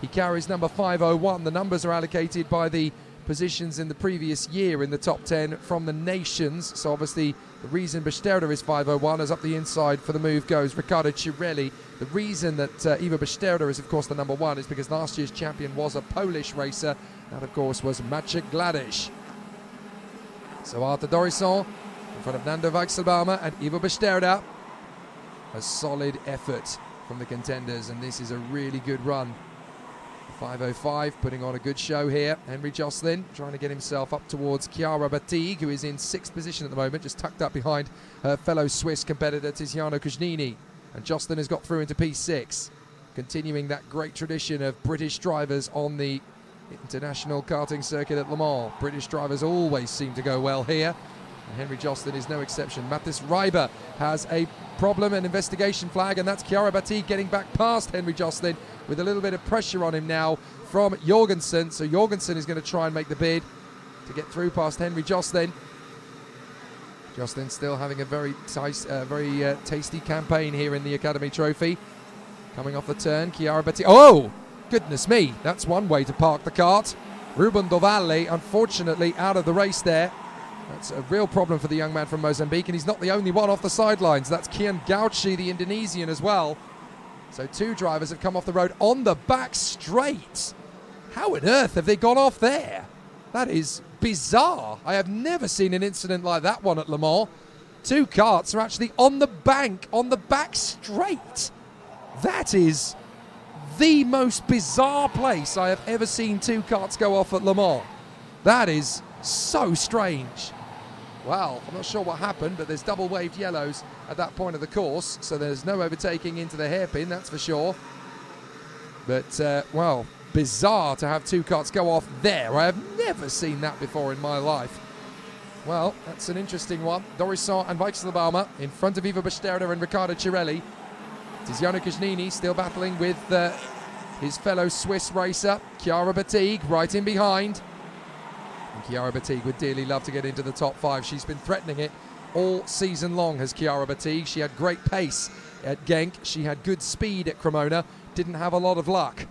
He carries number 501. The numbers are allocated by the positions in the previous year in the top 10 from the nations. So obviously the reason Besterda is 501 as up the inside for the move goes Riccardo Cirelli. The reason that Ivo Besterda is of course the number 1 is because last year's champion was a Polish racer. That of course was Maciek Gladish. So Arthur Dorisson in front of Nando Weichselbaumer and Ivo Besterda. A solid effort from the contenders, and this is a really good run. 5:05 putting on a good show here. Henry Jocelyn trying to get himself up towards Chiara Battiste, who is in 6th position at the moment, just tucked up behind her fellow Swiss competitor Tiziano Cugnini. And Jocelyn has got through into P6, continuing that great tradition of British drivers on the international karting circuit at Le Mans. British drivers always seem to go well here, and Henry Jocelyn is no exception. Mathis Reiber has a problem, an investigation flag, and that's Chiara Battiste getting back past Henry Jocelyn with a little bit of pressure on him now from Jorgensen. So Jorgensen is going to try and make the bid to get through past Henry Jocelyn. Jocelyn still having a very tasty campaign here in the Academy Trophy. Coming off the turn, Chiara Battiste. Oh, goodness me, that's one way to park the kart. Ruben Dovalle, unfortunately, out of the race there. That's a real problem for the young man from Mozambique, and he's not the only one off the sidelines. That's Kian Gauchi, the Indonesian, as well. So 2 drivers have come off the road on the back straight. How on earth have they gone off there? That is bizarre. I have never seen an incident like that one at Le Mans. 2 karts are actually on the bank, on the back straight. That is the most bizarre place I have ever seen 2 karts go off at Le Mans. That is so strange. Well, I'm not sure what happened, but there's double waved yellows at that point of the course, so there's no overtaking into the hairpin, that's for sure. But, well, bizarre to have 2 karts go off there. I have never seen that before in my life. Well, that's an interesting one. Dorisson and Weichselbaumer in front of Ivo Besterda and Riccardo Cirelli. Tiziano Cugnini still battling with his fellow Swiss racer, Chiara Battiste, right in behind. And Chiara Battiste would dearly love to get into the top 5. She's been threatening it all season long, has Chiara Battiste. She had great pace at Genk. She had good speed at Cremona. Didn't have a lot of luck.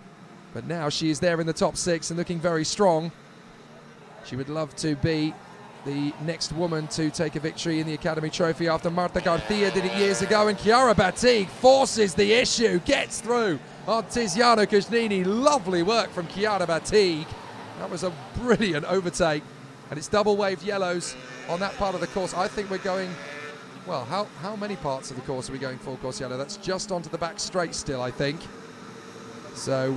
But now she is there in the top 6 and looking very strong. She would love to be the next woman to take a victory in the Academy Trophy after Marta Garcia did it years ago. And Chiara Battiste forces the issue, gets through on Tiziano Cugnini. Lovely work from Chiara Battiste. That was a brilliant overtake. And it's double waved yellows on that part of the course. I think we're going, well, how many parts of the course are we going full course yellow? That's just onto the back straight still, I think. So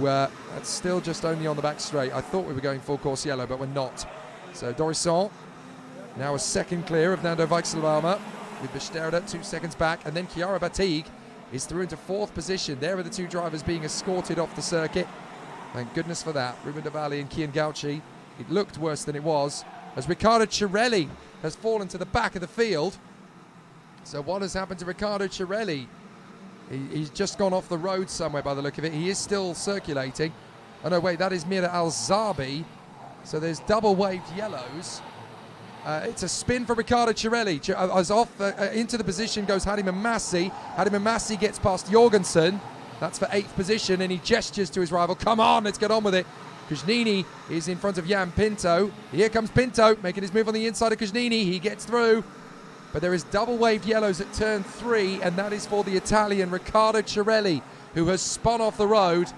that's still just only on the back straight. I thought we were going full course yellow, but we're not. So Dorisson now a second clear of Nando Weichselbaumer with Besterda 2 seconds back. And then Chiara Battiste is through into 4th position. There are the 2 drivers being escorted off the circuit. Thank goodness for that. Ruben Dovalle and Kian Gauchi. It looked worse than it was, as Riccardo Cirelli has fallen to the back of the field. So what has happened to Riccardo Cirelli? He's just gone off the road somewhere by the look of it. He is still circulating. Oh no, wait, that is Mira Al-Zabi. So there's double waved yellows. It's a spin for Riccardo Cirelli. As off into the position goes Hadi Mamasi. Hadi Mamasi gets past Jorgensen. That's for 8th position, and he gestures to his rival. Come on, let's get on with it. Cugnini is in front of Jan Pinto. Here comes Pinto, making his move on the inside of Cugnini. He gets through. But there is double waved yellows at turn 3, and that is for the Italian Riccardo Cirelli, who has spun off the road.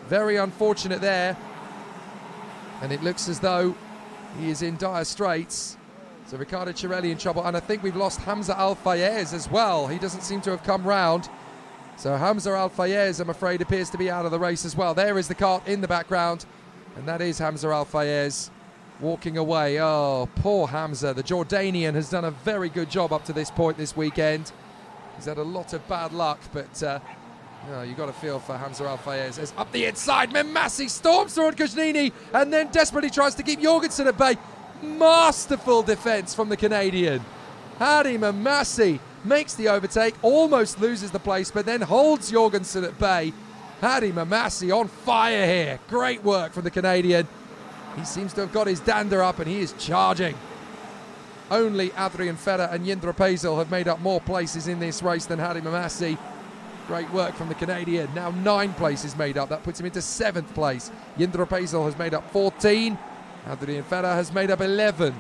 Very unfortunate there. And it looks as though he is in dire straits. So Riccardo Cirelli in trouble. And I think we've lost Hamza Al-Fayez as well. He doesn't seem to have come round. So Hamza Al-Fayez, I'm afraid, appears to be out of the race as well. There is the kart in the background. And that is Hamza Al-Fayez walking away. Oh, poor Hamza. The Jordanian has done a very good job up to this point this weekend. He's had a lot of bad luck, but you've got to feel for Hamza Al-Fayez. As up the inside, Mamasi storms through on Cugnini and then desperately tries to keep Jorgensen at bay. Masterful defence from the Canadian. Hadi Mamasi makes the overtake, almost loses the place, but then holds Jorgensen at bay. Hadi Mamasi on fire here. Great work from the Canadian. He seems to have got his dander up and he is charging. Only Adrian Ferrer and Jindra Pazel have made up more places in this race than Hadi Mamasi. Great work from the Canadian. Now 9 places made up. That puts him into 7th place. Jindra Pazel has made up 14. Adrien Ferrer has made up 11.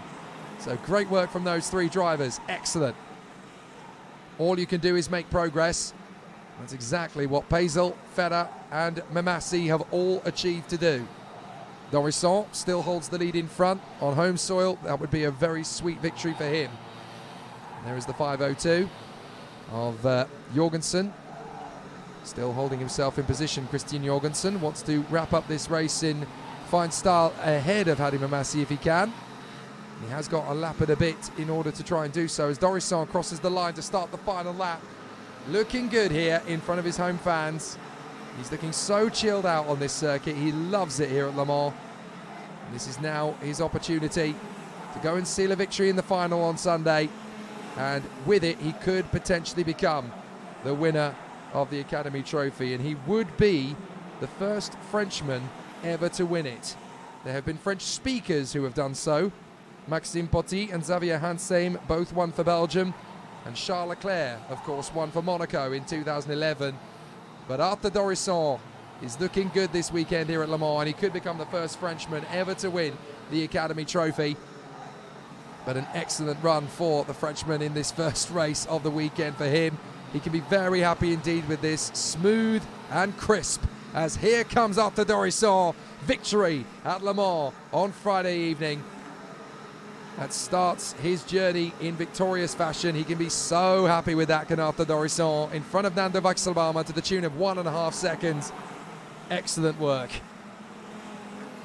So great work from those 3 drivers. Excellent. All you can do is make progress. That's exactly what Pazel, Ferrer and Mamassi have all achieved to do. Dorisson still holds the lead in front on home soil. That would be a very sweet victory for him. And there is the 5:02 of Jorgensen. Still holding himself in position. Christian Jorgensen wants to wrap up this race in fine style ahead of Hadi Mamassi if he can. He has got a lap and a bit in order to try and do so as Dorisson crosses the line to start the final lap. Looking good here in front of his home fans. He's looking so chilled out on this circuit. He loves it here at Le Mans. And this is now his opportunity to go and seal a victory in the final on Sunday. And with it, he could potentially become the winner of the Academy Trophy. And he would be the first Frenchman ever to win it. There have been French speakers who have done so. Maxime Poty and Xavier Hansheim both won for Belgium. And Charles Leclerc, of course, won for Monaco in 2011. But Arthur Dorisson is looking good this weekend here at Le Mans, and he could become the first Frenchman ever to win the Academy Trophy. But an excellent run for the Frenchman in this first race of the weekend for him. He can be very happy indeed with this. Smooth and crisp, as here comes Arthur Dorisson. Victory at Le Mans on Friday evening. That starts his journey in victorious fashion. He can be so happy with that, can Arthur Dorisson, in front of Nando Weichselbaumer to the tune of 1.5 seconds. Excellent work.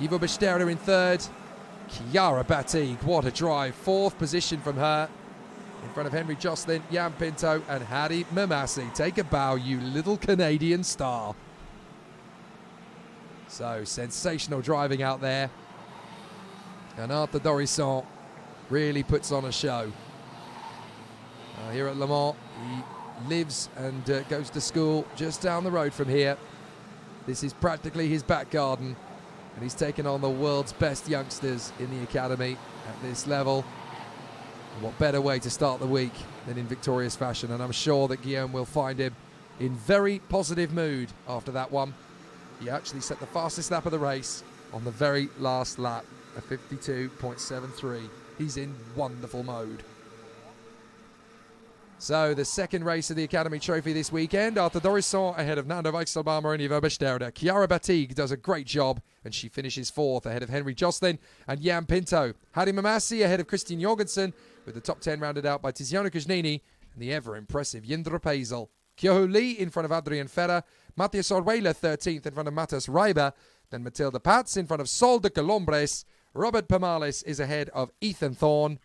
Ivo Besteira in 3rd. Chiara Batigue, what a drive. 4th position from her. In front of Henry Jocelyn, Jan Pinto and Hadi Mamassi. Take a bow, you little Canadian star. So, sensational driving out there. And Arthur Dorisson really puts on a show. Here at Le Mans, he lives and goes to school just down the road from here. This is practically his back garden, and he's taken on the world's best youngsters in the academy at this level. And what better way to start the week than in victorious fashion? And I'm sure that Guillaume will find him in very positive mood after that one. He actually set the fastest lap of the race on the very last lap, a 52.73. He's in wonderful mode. So the second race of the Academy Trophy this weekend, Arthur Dorisson ahead of Nando Weichselbaumer and Ivo Besteira. Chiara Batigue does a great job, and she finishes 4th ahead of Henry Jocelyn and Jan Pinto. Hadi Mamassi ahead of Christian Jorgensen, with the top 10 rounded out by Tiziano Kuznini and the ever-impressive Jindra Pazel. Kyoho Lee in front of Adrien Ferrer. Matthias Orweiler 13th in front of Matas Reiber. Then Matilda Pats in front of Sol de Colombres. Robert Pamales is ahead of Ethan Thorne.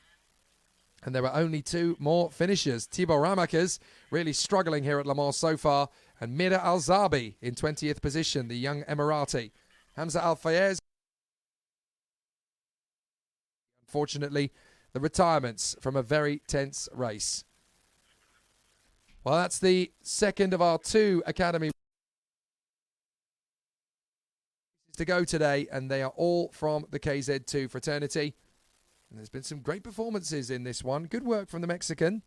And there are only 2 more finishers. Thibaut Ramakers really struggling here at Le Mans so far. And Mira Al-Zabi in 20th position, the young Emirati. Hamza Al-Fayez. Unfortunately, the retirements from a very tense race. Well, that's the second of our 2 Academy to go today, and they are all from the KZ2 fraternity. And there's been some great performances in this one. Good work from the Mexican,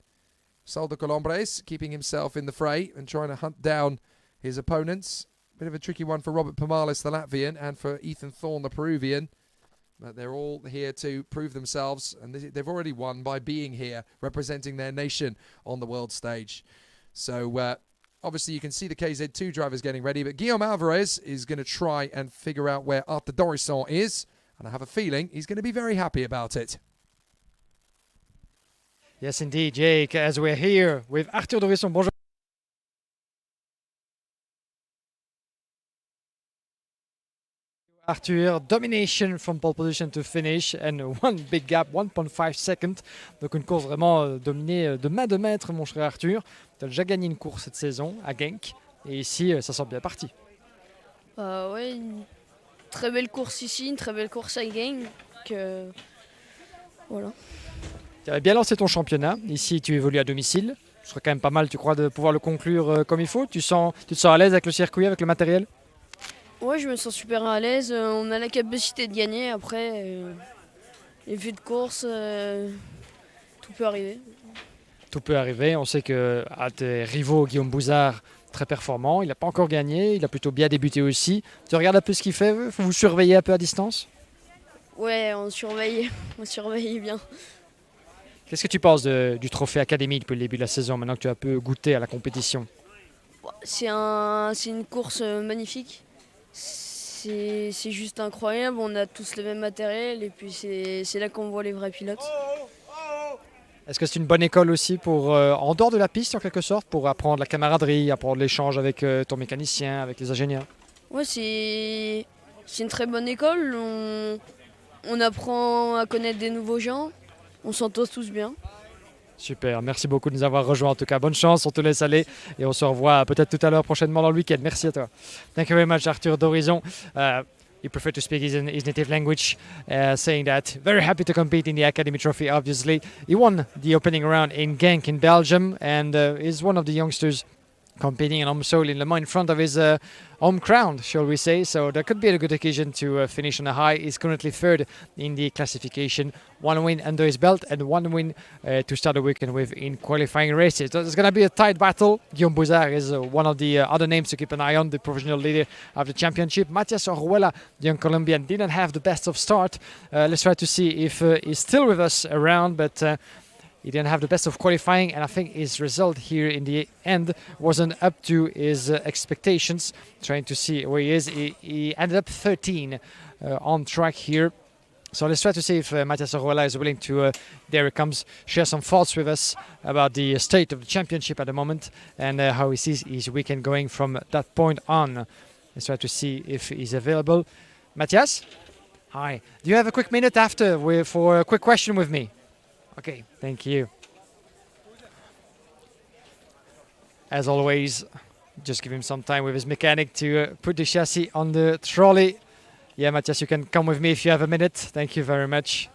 Sol de Colombres, keeping himself in the fray and trying to hunt down his opponents. Bit of a tricky one for Robert Pamales, the Latvian, and for Ethan Thorne, the Peruvian. But they're all here to prove themselves, and they've already won by being here, representing their nation on the world stage. So, obviously, you can see the KZ2 drivers getting ready, but Guillaume Alvarez is going to try and figure out where Arthur Dorisson is, and I have a feeling he's going to be very happy about it. Yes, indeed, Jake, as we're here with Arthur Dorisson. Bonjour. Arthur, domination from pole position to finish and one big gap, 1.5 seconds. Donc une course vraiment dominée de main de maître, mon cher Arthur. Tu as déjà gagné une course cette saison à Genk et ici, ça sort bien parti. Ouais, une très belle course ici, une très belle course à Genk. Voilà. Tu avais bien lancé ton championnat. Ici, tu évolues à domicile. Ce serait quand même pas mal, tu crois, de pouvoir le conclure comme il faut. Tu te sens à l'aise avec le circuit, avec le matériel? Ouais, je me sens super à l'aise. On a la capacité de gagner. Après, les vues de course, tout peut arriver. Tout peut arriver. On sait que à tes rivaux, Guillaume Bouzard, très performant. Il n'a pas encore gagné. Il a plutôt bien débuté aussi. Tu regardes un peu ce qu'il fait. Faut vous surveiller un peu à distance? Ouais, on surveille, on surveille bien. Qu'est-ce que tu penses du trophée académique depuis le début de la saison, maintenant que tu as un peu goûté à la compétition? C'est une course magnifique. C'est juste incroyable. On a tous le même matériel et puis c'est là qu'on voit les vrais pilotes. Est-ce que c'est une bonne école aussi pour, en dehors de la piste en quelque sorte, pour apprendre la camaraderie, apprendre l'échange avec ton mécanicien, avec les ingénieurs? Ouais, c'est une très bonne école. On apprend à connaître des nouveaux gens. On s'entend tous bien. Super, merci beaucoup de nous avoir rejoints en tout cas. Bonne chance, on te laisse aller et on se revoit peut-être tout à l'heure prochainement dans le week-end. Merci à toi. Thank you very much, Arthur d'Horizon. He preferred to speak his native language, saying that very happy to compete in the Academy Trophy, obviously. He won the opening round in Genk in Belgium and is one of the youngsters competing in Omsol in Le Mans in front of his home crown, shall we say. So that could be a good occasion to finish on a high. He's currently third in the classification. 1 win under his belt and 1 win to start the weekend with in qualifying races. So it's going to be a tight battle. Guillaume Bouzard is one of the other names to keep an eye on, the provisional leader of the championship. Matias Oruela, the young Colombian, didn't have the best of start. Let's try to see if he's still with us around, but he didn't have the best of qualifying, and I think his result here in the end wasn't up to his expectations. Trying to see where he is. He ended up 13 on track here. So let's try to see if Matias Oruela is willing to, there he comes, share some thoughts with us about the state of the championship at the moment and how he sees his weekend going from that point on. Let's try to see if he's available. Matias? Hi. Do you have a quick minute after for a quick question with me? Okay, thank you. As always, just give him some time with his mechanic to put the chassis on the trolley. Yeah, Matias, you can come with me if you have a minute. Thank you very much.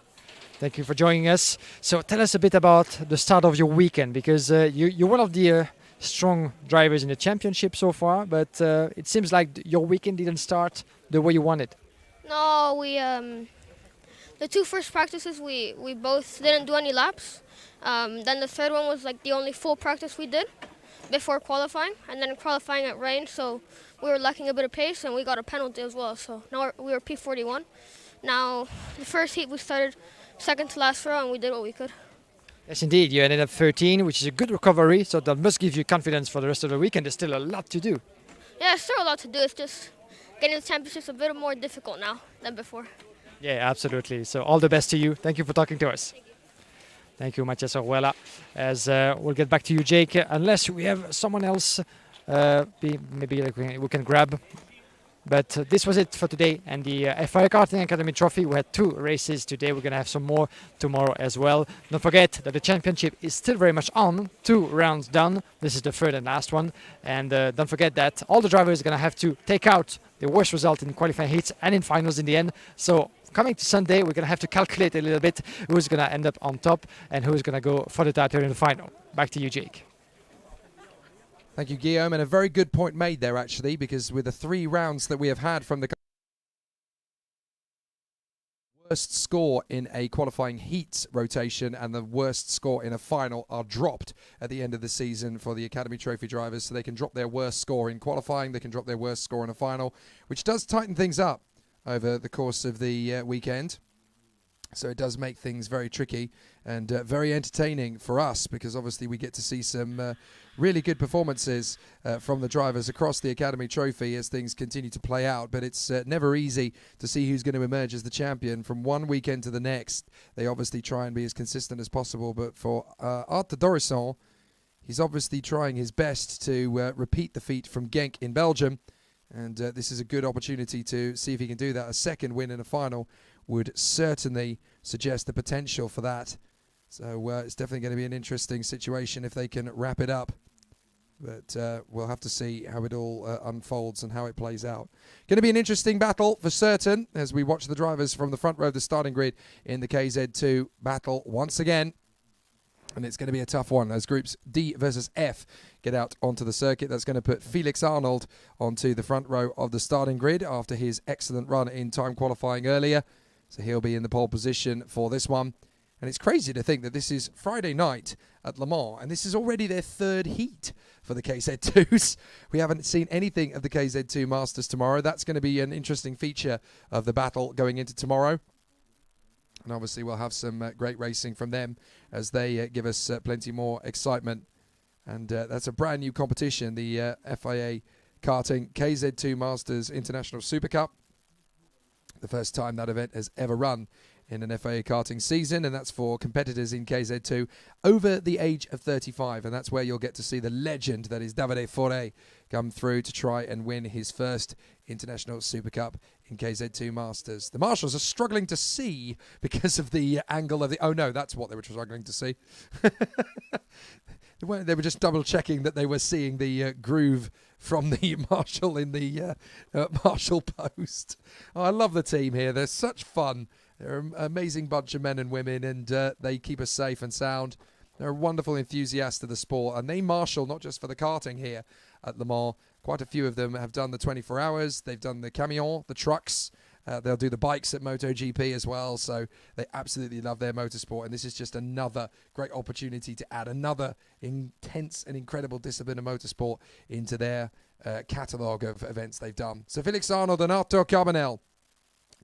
Thank you for joining us. So tell us a bit about the start of your weekend, because you're one of the strong drivers in the championship so far, but it seems like your weekend didn't start the way you wanted. No, the 2 first practices we both didn't do any laps. Then the third one was like the only full practice we did before qualifying, and then qualifying it rained, so we were lacking a bit of pace and we got a penalty as well. So now we were P41. Now the first heat we started second to last row and we did what we could. Yes, indeed. You ended up 13, which is a good recovery, so that must give you confidence for the rest of the weekend. There's still a lot to do. Yeah, there's still a lot to do. It's just getting the championships a bit more difficult now than before. Yeah, absolutely. So all the best to you. Thank you for talking to us. Thank you, Matias Oruela. As we'll get back to you, Jake, unless we have someone else maybe like we can grab. But this was it for today and the FIA Karting Academy Trophy. We had 2 races today. We're going to have some more tomorrow as well. Don't forget that the championship is still very much on. 2 rounds done. This is the third and last one. And don't forget that all the drivers are going to have to take out the worst result in qualifying heats and in finals in the end. So coming to Sunday, we're going to have to calculate a little bit who's going to end up on top and who's going to go for the title in the final. Back to you, Jake. Thank you, Guillaume, and a very good point made there, actually, because with the 3 rounds that we have had from the worst score in a qualifying heat rotation and the worst score in a final are dropped at the end of the season for the Academy Trophy drivers, so they can drop their worst score in qualifying, they can drop their worst score in a final, which does tighten things up over the course of the weekend. So it does make things very tricky and very entertaining for us, because obviously we get to see some really good performances from the drivers across the Academy Trophy as things continue to play out. But it's never easy to see who's going to emerge as the champion from one weekend to the next. They obviously try and be as consistent as possible. But for Arthur d'Horizon, he's obviously trying his best to repeat the feat from Genk in Belgium. And this is a good opportunity to see if he can do that. A second win in a final would certainly suggest the potential for that. So it's definitely going to be an interesting situation if they can wrap it up. But we'll have to see how it all unfolds and how it plays out. Going to be an interesting battle for certain as we watch the drivers from the front row of the starting grid in the KZ2 battle once again. And it's going to be a tough one as groups D versus F get out onto the circuit. That's going to put Felix Arnold onto the front row of the starting grid after his excellent run in time qualifying earlier. So he'll be in the pole position for this one. And it's crazy to think that this is Friday night at Le Mans, and this is already their 3rd heat for the KZ2s. We haven't seen anything of the KZ2 Masters tomorrow. That's going to be an interesting feature of the battle going into tomorrow. And obviously we'll have some great racing from them as they give us plenty more excitement. And that's a brand new competition, the FIA Karting KZ2 Masters International Super Cup. The first time that event has ever run in an FIA karting season, and that's for competitors in KZ2 over the age of 35, and that's where you'll get to see the legend that is Davide Foré come through to try and win his first International Super Cup in KZ2 Masters. The marshals are struggling to see because of the angle of the... Oh no, that's what they were struggling to see. They were just double checking that they were seeing the groove from the marshal in the marshal post. Oh, I love the team here. They're such fun. They're an amazing bunch of men and women, and they keep us safe and sound. They're a wonderful enthusiast of the sport, and they marshal not just for the karting here at Le Mans. Quite a few of them have done the 24 hours. They've done the camion, the trucks. They'll do the bikes at MotoGP as well, so they absolutely love their motorsport, and this is just another great opportunity to add another intense and incredible discipline of motorsport into their catalogue of events they've done. So Felix Arnold and Arthur Carbonell,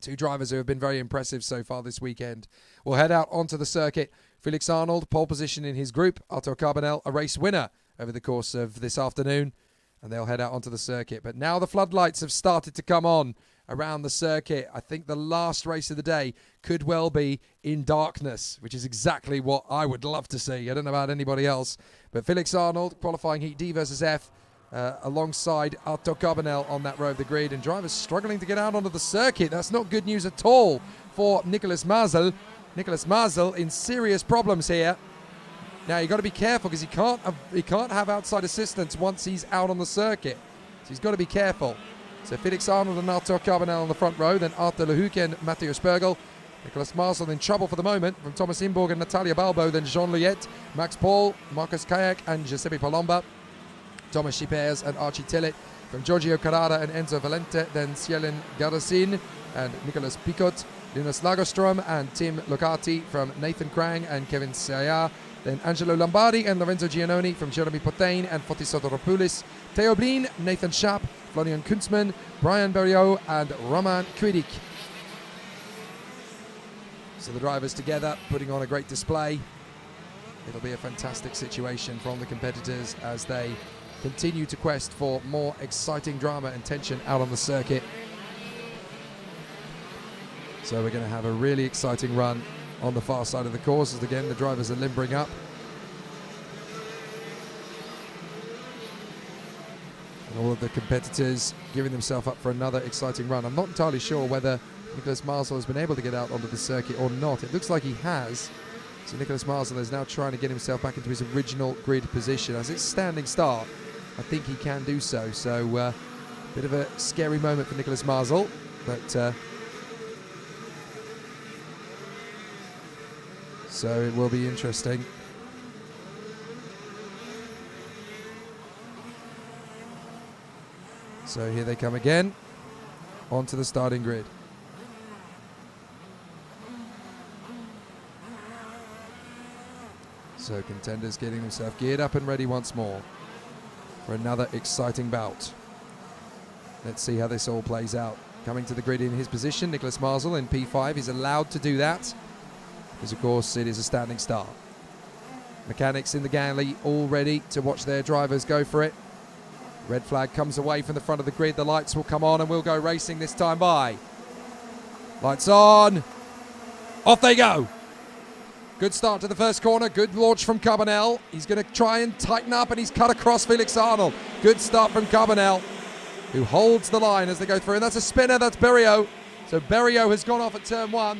two drivers who have been very impressive so far this weekend, will head out onto the circuit. Felix Arnold, pole position in his group. Arthur Carbonell, a race winner over the course of this afternoon, and they'll head out onto the circuit. But now the floodlights have started to come on around the circuit. I think the last race of the day could well be in darkness, which is exactly what I would love to see. I don't know about anybody else, but Felix Arnold, qualifying heat D versus F, alongside Arthur Carbonell on that row of the grid, and drivers struggling to get out onto the circuit. That's not good news at all for Nicolas Mazel. Nicolas Mazel in serious problems here. Now you've got to be careful because he can't have outside assistance once he's out on the circuit. So he's got to be careful. So Felix Arnold and Arthur Carbonell on the front row, then Arthur Lehuken, Matteo Spergel. Nicolas Mazel in trouble for the moment from Thomas Imburg and Natalia Balbo, then Jean Luyet, Max Paul, Marcus Kayak and Giuseppe Palomba. Thomas Schipers and Archie Tillett from Giorgio Carrara and Enzo Valente, then Cielen Gardasin and Nicolas Picot, Linus Lagerstrom and Tim Locati from Nathan Krang and Kevin Sayar, then Angelo Lombardi and Lorenzo Giannoni from Jeremy Potain and Fotis Sotoropoulos, Theo Blin, Nathan Schaap, Florian Kunzmann, Brian Berriot and Roman Kvidik. So the drivers together putting on a great display. It'll be a fantastic situation from the competitors as they continue to quest for more exciting drama and tension out on the circuit. So we're going to have a really exciting run on the far side of the course as again the drivers are limbering up. And all of the competitors giving themselves up for another exciting run. I'm not entirely sure whether Nicolas Mazel has been able to get out onto the circuit or not. It looks like he has. So Nicolas Mazel is now trying to get himself back into his original grid position. As it's standing start, I think he can do so. So bit of a scary moment for Nicolas Mazel, but so it will be interesting. So here they come again onto the starting grid. So contenders getting themselves geared up and ready once more for another exciting bout. Let's see how this all plays out. Coming to the grid in his position, Nicolas Mazel in P5. He's allowed to do that because, of course, it is a standing start. Mechanics in the galley all ready to watch their drivers go for it. Red flag comes away from the front of the grid. The lights will come on and we'll go racing this time by. Lights on. Off they go. Good start to the first corner. Good launch from Carbonell. He's going to try and tighten up and he's cut across Felix Arnold. Good start from Carbonell, who holds the line as they go through. And that's a spinner. That's Berriot. So Berriot has gone off at turn one.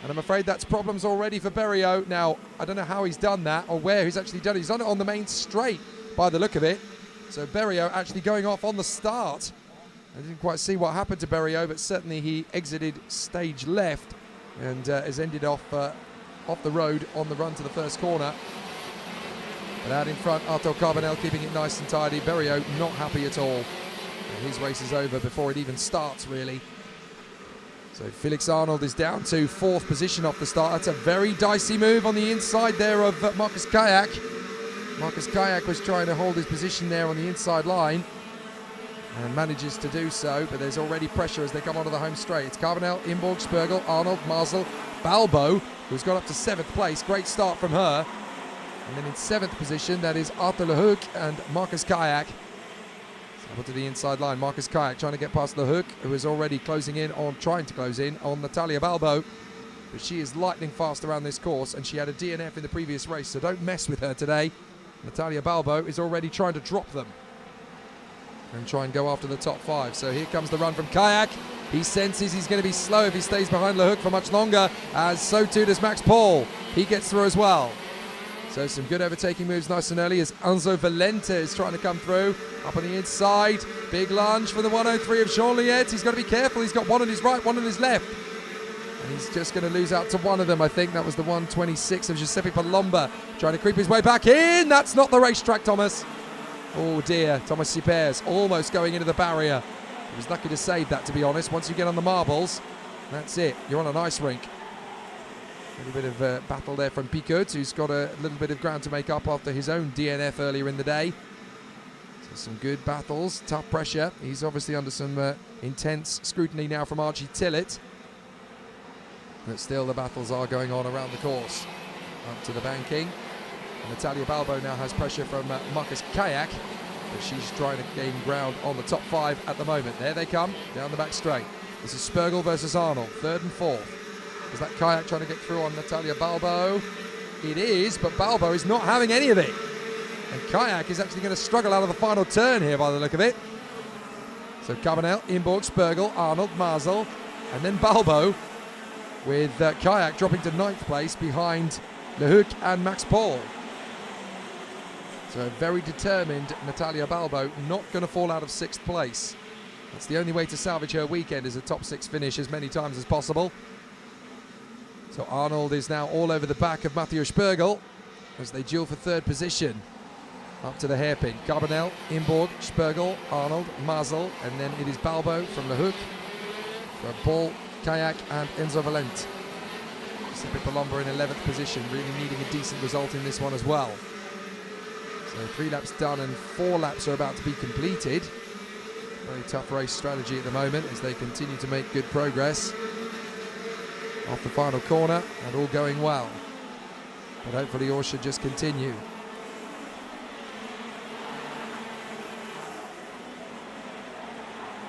And I'm afraid that's problems already for Berriot. Now, I don't know how he's done that or where he's actually done it. He's done it on the main straight by the look of it. So Berriot actually going off on the start. I didn't quite see what happened to Berriot, but certainly he exited stage left and has ended off the road on the run to the first corner. But out in front, Arthur Carbonell keeping it nice and tidy. Berriot not happy at all. And his race is over before it even starts, really. So Felix Arnold is down to fourth position off the start. That's a very dicey move on the inside there of Marcus Kayak. Marcus Kayak was trying to hold his position there on the inside line and manages to do so, but there's already pressure as they come onto the home straight. It's Carbonell, Imburg, Spergel, Arnold, Mazel, Balbo, who's got up to 7th place. Great start from her. And then in 7th position, that is Arthur Lehouk and Marcus Kayak. Up to the inside line, Marcus Kayak trying to get past Lehouk, who is already trying to close in on Natalia Balbo. But she is lightning fast around this course, and she had a DNF in the previous race, so don't mess with her today. Natalia Balbo is already trying to drop them and try and go after the top 5. So here comes the run from Kayak. He senses he's going to be slow if he stays behind Lehouk for much longer, as so too does Max Paul. He gets through as well. So some good overtaking moves nice and early as Enzo Valente is trying to come through. Up on the inside, big lunge for the 103 of Jean Liette. He's got to be careful. He's got one on his right, one on his left. And he's just going to lose out to one of them, I think. That was the 126 of Giuseppe Palomba trying to creep his way back in. That's not the racetrack, Thomas. Oh dear, Thomas Sipers almost going into the barrier. He was lucky to save that, to be honest. Once you get on the marbles, that's it. You're on an ice rink. A little bit of battle there from Picotte, who's got a little bit of ground to make up after his own DNF earlier in the day. So some good battles, tough pressure. He's obviously under some intense scrutiny now from Archie Tillett. But still the battles are going on around the course. Up to the banking. And Natalia Balbo now has pressure from Marcus Kayak, but she's trying to gain ground on the top 5 at the moment. There they come, down the back straight. This is Spergel versus Arnold, 3rd and 4th. Is that Kayak trying to get through on Natalia Balbo? It is, but Balbo is not having any of it. And Kayak is actually going to struggle out of the final turn here by the look of it. So Carbonell, Imborg, Spergel, Arnold, Mazel, and then Balbo, with Kayak dropping to 9th place behind Lehouk and Max Paul. So a very determined Natalia Balbo, not going to fall out of 6th place. That's the only way to salvage her weekend, is a top 6 finish as many times as possible. So Arnold is now all over the back of Mathieu Spergel as they duel for 3rd position. Up to the hairpin. Carbonell, Imborg, Spergel, Arnold, Mazel, and then it is Balbo from Lehouk, for Paul, Kayak and Enzo Valente. Giuseppe Palomba in 11th position, really needing a decent result in this one as well. So 3 laps done and 4 laps are about to be completed. Very tough race strategy at the moment as they continue to make good progress off the final corner, and all going well. But hopefully all should just continue.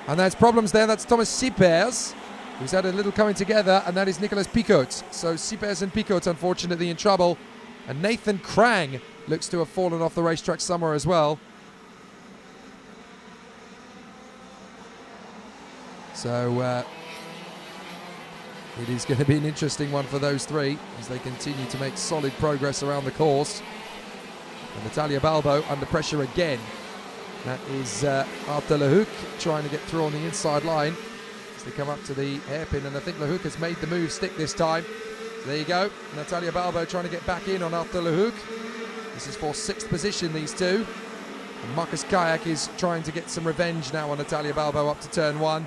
And there's problems there. That's Thomas Sipers, who's had a little coming together, and that is Nicolas Picotte. So Sipers and Picotte unfortunately in trouble. And Nathan Krang looks to have fallen off the racetrack somewhere as well. So it is going to be an interesting one for those 3 as they continue to make solid progress around the course. And Natalia Balbo under pressure again. That is Arthur Lehouk trying to get through on the inside line as they come up to the hairpin, and I think Lehouk has made the move stick this time. So there you go, Natalia Balbo trying to get back in on Arthur Lehouk. This is for 6th position, these 2. And Marcus Kayak is trying to get some revenge now on Natalia Balbo up to turn 1.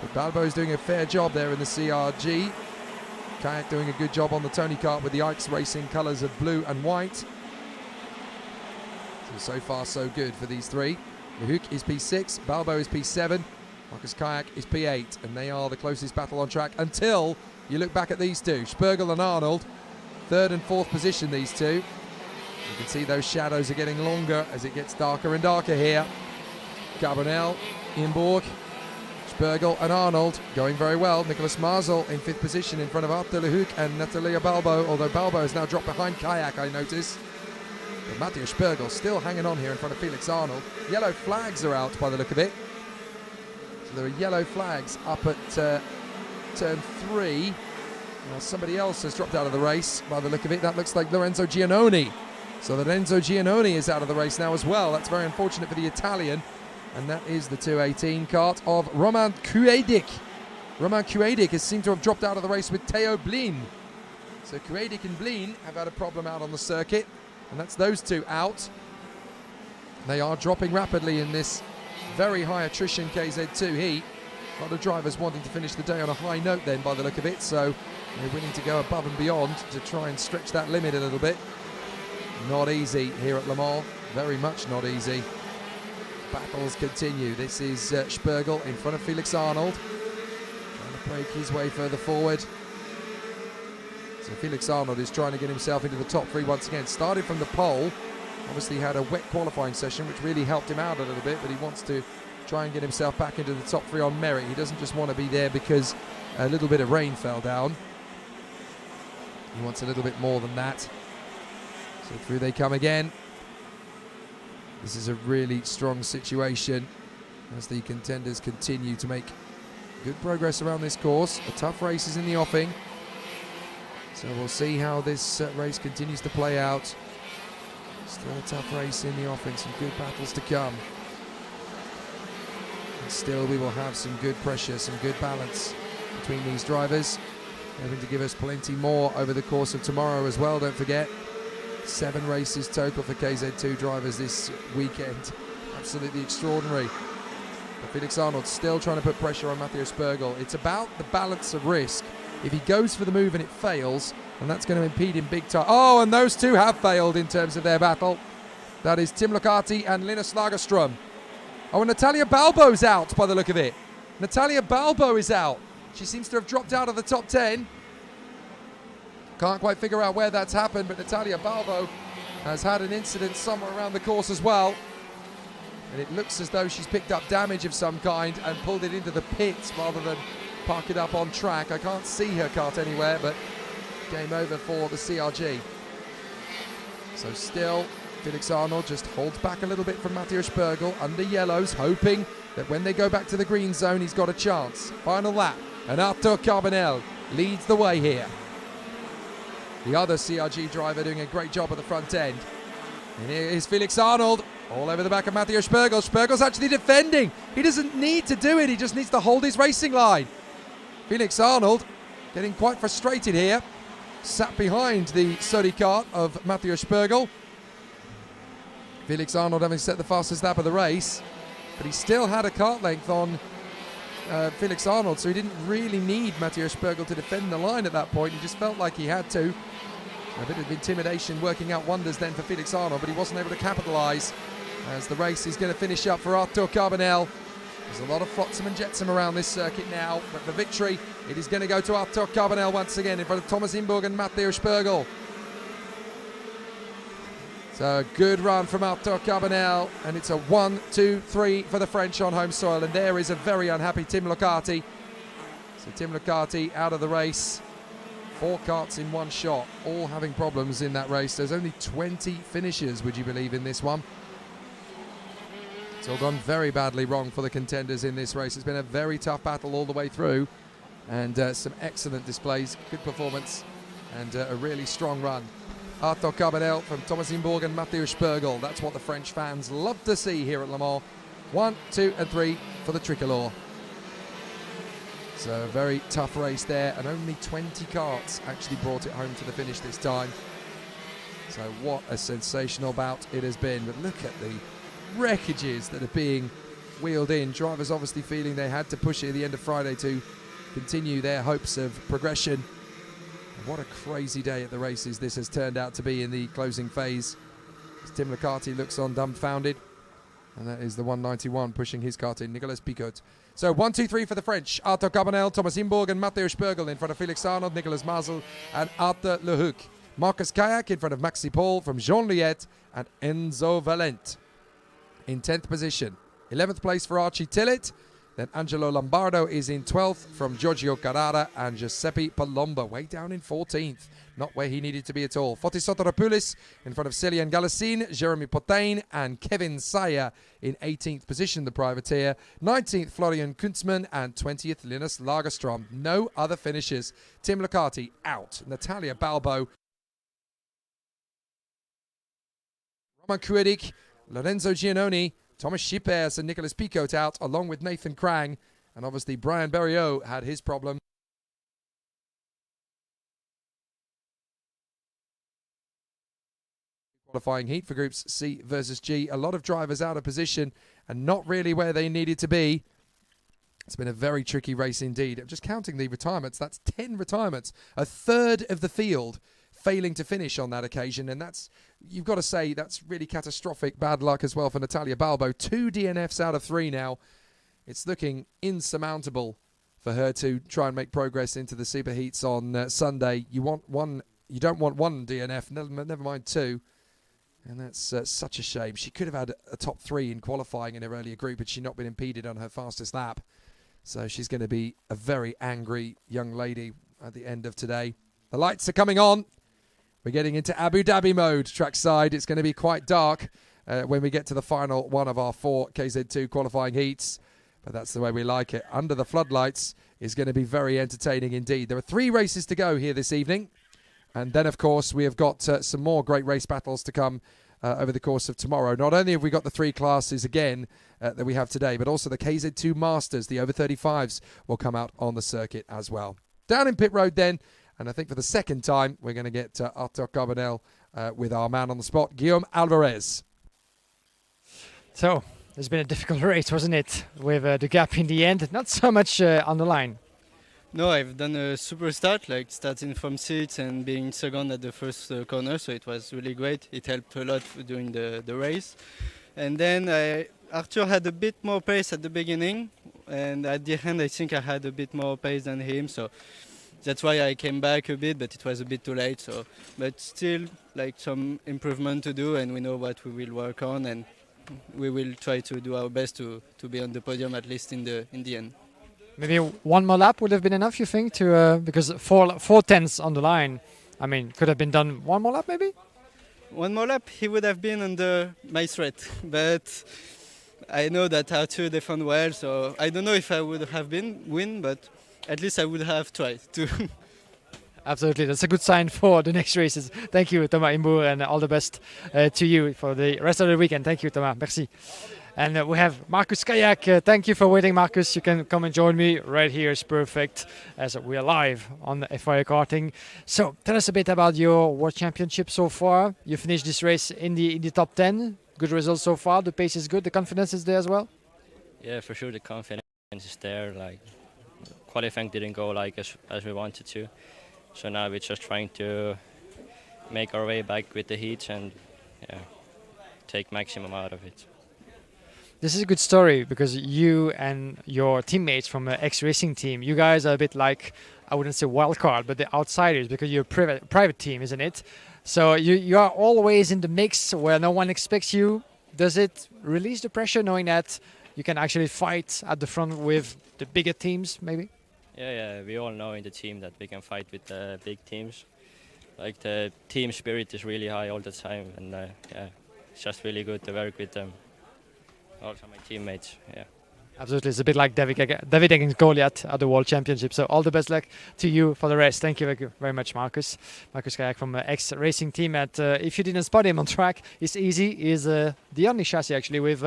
But Balbo is doing a fair job there in the CRG. Kayak doing a good job on the Tony Kart with the Ikes Racing colours of blue and white. So far so good for these 3. Lehouk is P6, Balbo is P7, Marcus Kayak is P8, and they are the closest battle on track until you look back at these 2. Spergel and Arnold, 3rd and 4th position, these 2. You can see those shadows are getting longer as it gets darker and darker here. Carbonell, Imborg, Spergel and Arnold going very well. Nicolas Mazel in 5th position in front of Arthur Lehouk and Natalia Balbo, although Balbo has now dropped behind Kayak, I notice. But Mathieu Spergel still hanging on here in front of Felix Arnold. Yellow flags are out by the look of it. So there are yellow flags up at turn 3. Now somebody else has dropped out of the race by the look of it. That looks like Lorenzo Giannoni. So Lorenzo Giannoni is out of the race now as well. That's very unfortunate for the Italian. And that is the 218 kart of Romain Cuedic. Romain Cuedic has seemed to have dropped out of the race with Theo Blin. So Cuedic and Blin have had a problem out on the circuit. And that's those 2 out. They are dropping rapidly in this very high attrition KZ2 heat. A lot of drivers wanting to finish the day on a high note then by the look of it. So they're willing to go above and beyond to try and stretch that limit a little bit. Not easy here at Le Mans. Very much not easy. Battles continue. This is Spergel in front of Felix Arnold. Trying to break his way further forward. So Felix Arnold is trying to get himself into the top 3 once again. Started from the pole. Obviously had a wet qualifying session, which really helped him out a little bit, but he wants to try and get himself back into the top 3 on merit. He doesn't just want to be there because a little bit of rain fell down. He wants a little bit more than that. So through they come again. This is a really strong situation as the contenders continue to make good progress around this course. A tough race is in the offing. So we'll see how this race continues to play out. Still a tough race in the offing, some good battles to come. And still we will have some good pressure, some good balance between these drivers. Hoping to give us plenty more over the course of tomorrow as well, don't forget. 7 races total for KZ2 drivers this weekend. Absolutely extraordinary. But Felix Arnold still trying to put pressure on Mathieu Spergel. It's about the balance of risk. If he goes for the move and it fails, and that's going to impede him big time. Oh, and those two have failed in terms of their battle. That is Tim Locati and Linus Lagerström. Oh, and Natalia Balbo's out by the look of it. Natalia Balbo is out. She seems to have dropped out of the top 10. Can't quite figure out where that's happened, but Natalia Balbo has had an incident somewhere around the course as well. And it looks as though she's picked up damage of some kind and pulled it into the pits rather than park it up on track. I can't see her kart anywhere, but game over for the CRG. So still, Felix Arnold just holds back a little bit from Mathieu Spergel under yellows, hoping that when they go back to the green zone, he's got a chance. Final lap, and Arthur Carbonell leads the way here. The other CRG driver doing a great job at the front end. And here is Felix Arnold, all over the back of Mathieu Spergel. Spergel's actually defending. He doesn't need to do it, he just needs to hold his racing line. Felix Arnold getting quite frustrated here. Sat behind the Sodi kart of Mathieu Spergel. Felix Arnold having set the fastest lap of the race, but he still had a kart length on Felix Arnold, so he didn't really need Mathieu Spergel to defend the line at that point. He just felt like he had to. A bit of intimidation working out wonders then for Felix Arnold, but he wasn't able to capitalise as the race is going to finish up for Arthur Carbonell. There's a lot of flotsam and jetsam around this circuit now, but for victory, it is going to go to Arthur Carbonell once again in front of Thomas Imburg and Mathieu Spergel. So a good run from Arthur Carbonell, and it's a 1, 2, 3 for the French on home soil, and there is a very unhappy Tim Locati. So Tim Locati out of the race. 4 karts in one shot, all having problems in that race. There's only 20 finishers, would you believe, in this one. It's all gone very badly wrong for the contenders in this race. It's been a very tough battle all the way through, and some excellent displays, good performance, and a really strong run. Arthur Carbonell from Thomas Imburg and Mathieu Spergel. That's what the French fans love to see here at Le Mans. 1, 2 and 3 for the Tricolore. So a very tough race there, and only 20 karts actually brought it home to the finish this time. So what a sensational bout it has been. But look at the wreckages that are being wheeled in. Drivers obviously feeling they had to push it at the end of Friday to continue their hopes of progression. And what a crazy day at the races this has turned out to be in the closing phase. As Tim Locati looks on dumbfounded. And that is the 191 pushing his kart in, Nicolas Picotte. So 1, 2, 3 for the French. Arthur Carbonell, Thomas Imburg and Mathieu Spergel in front of Felix Arnold, Nicolas Mazel and Arthur Lehuc. Marcus Kayak in front of Maxi Paul from Jean Liette and Enzo Valent. In 10th position. 11th place for Archie Tillett. Then Angelo Lombardo is in 12th from Giorgio Carrara and Giuseppe Palomba way down in 14th. Not where he needed to be at all. Fotis Soteropoulos in front of Celian Galassin, Jeremy Potain and Kevin Saya in 18th position, the privateer. 19th, Florian Kunzmann and 20th, Linus Lagerström. No other finishers. Tim Locati out. Natalia Balbo. Roman Kuedik, Lorenzo Giannoni, Thomas Schippers and Nicolas Picotte out, along with Nathan Krang. And obviously Brian Berriot had his problem. Qualifying heat for groups C versus G. A lot of drivers out of position and not really where they needed to be. It's been a very tricky race indeed. I'm just counting the retirements. That's 10 retirements. A third of the field failing to finish on that occasion, and that's, you've got to say, that's really catastrophic bad luck as well for Natalia Balbo. 2 DNFs out of 3 now. It's looking insurmountable for her to try and make progress into the super heats on Sunday. You want one. You don't want one DNF, never mind two. And that's such a shame. She could have had a top 3 in qualifying in her earlier group had she not been impeded on her fastest lap. So she's going to be a very angry young lady at the end of today. The lights are coming on. We're getting into Abu Dhabi mode trackside. It's going to be quite dark when we get to the final one of our 4 KZ2 qualifying heats. But that's the way we like it. Under the floodlights is going to be very entertaining indeed. There are 3 races to go here this evening. And then, of course, we have got some more great race battles to come over the course of tomorrow. Not only have we got the 3 classes again that we have today, but also the KZ2 Masters, the over 35s, will come out on the circuit as well. Down in pit road then, and I think for the second time, we're going to get Arthur Carbonell with our man on the spot, Guillaume Alvarez. So, it's been a difficult race, wasn't it? With the gap in the end, not so much on the line. No, I've done a super start, like starting from 6th and being second at the first corner, so it was really great. It helped a lot during the race. And then Arthur had a bit more pace at the beginning, and at the end I think I had a bit more pace than him, so that's why I came back a bit, but it was a bit too late. So, but still, like some improvement to do, and we know what we will work on, and we will try to do our best to be on the podium at least in the end. Maybe one more lap would have been enough, you think, to because 4 tenths on the line. I mean, could have been done one more lap, maybe. One more lap, he would have been under my threat, but I know that Arthur defended well, so I don't know if I would have win, but at least I would have tried to. Absolutely, that's a good sign for the next races. Thank you, Thomas Imbourg, and all the best to you for the rest of the weekend. Thank you, Thomas. Merci. And we have Marcus Kayak. Thank you for waiting, Marcus. You can come and join me right here. It's perfect as we are live on the FIA Karting. So tell us a bit about your World Championship so far. You finished this race in the top 10. Good results so far. The pace is good. The confidence is there as well. Yeah, for sure the confidence is there. Like qualifying didn't go like as we wanted to. So now we're just trying to make our way back with the heats and take maximum out of it. This is a good story because you and your teammates from the X-Racing team, you guys are a bit like, I wouldn't say wild card, but the outsiders because you're a private team, isn't it? So you are always in the mix where no one expects you. Does it release the pressure knowing that you can actually fight at the front with the bigger teams, maybe? Yeah, we all know in the team that we can fight with the big teams. Like the team spirit is really high all the time, and it's just really good to work with them. Also my teammates, yeah. Absolutely, it's a bit like David against Goliath at the World Championship. So all the best luck to you for the rest. Thank you very much, Marcus. Marcus Kayak from X-Racing team. If you didn't spot him on track, it's easy. He's the only chassis actually with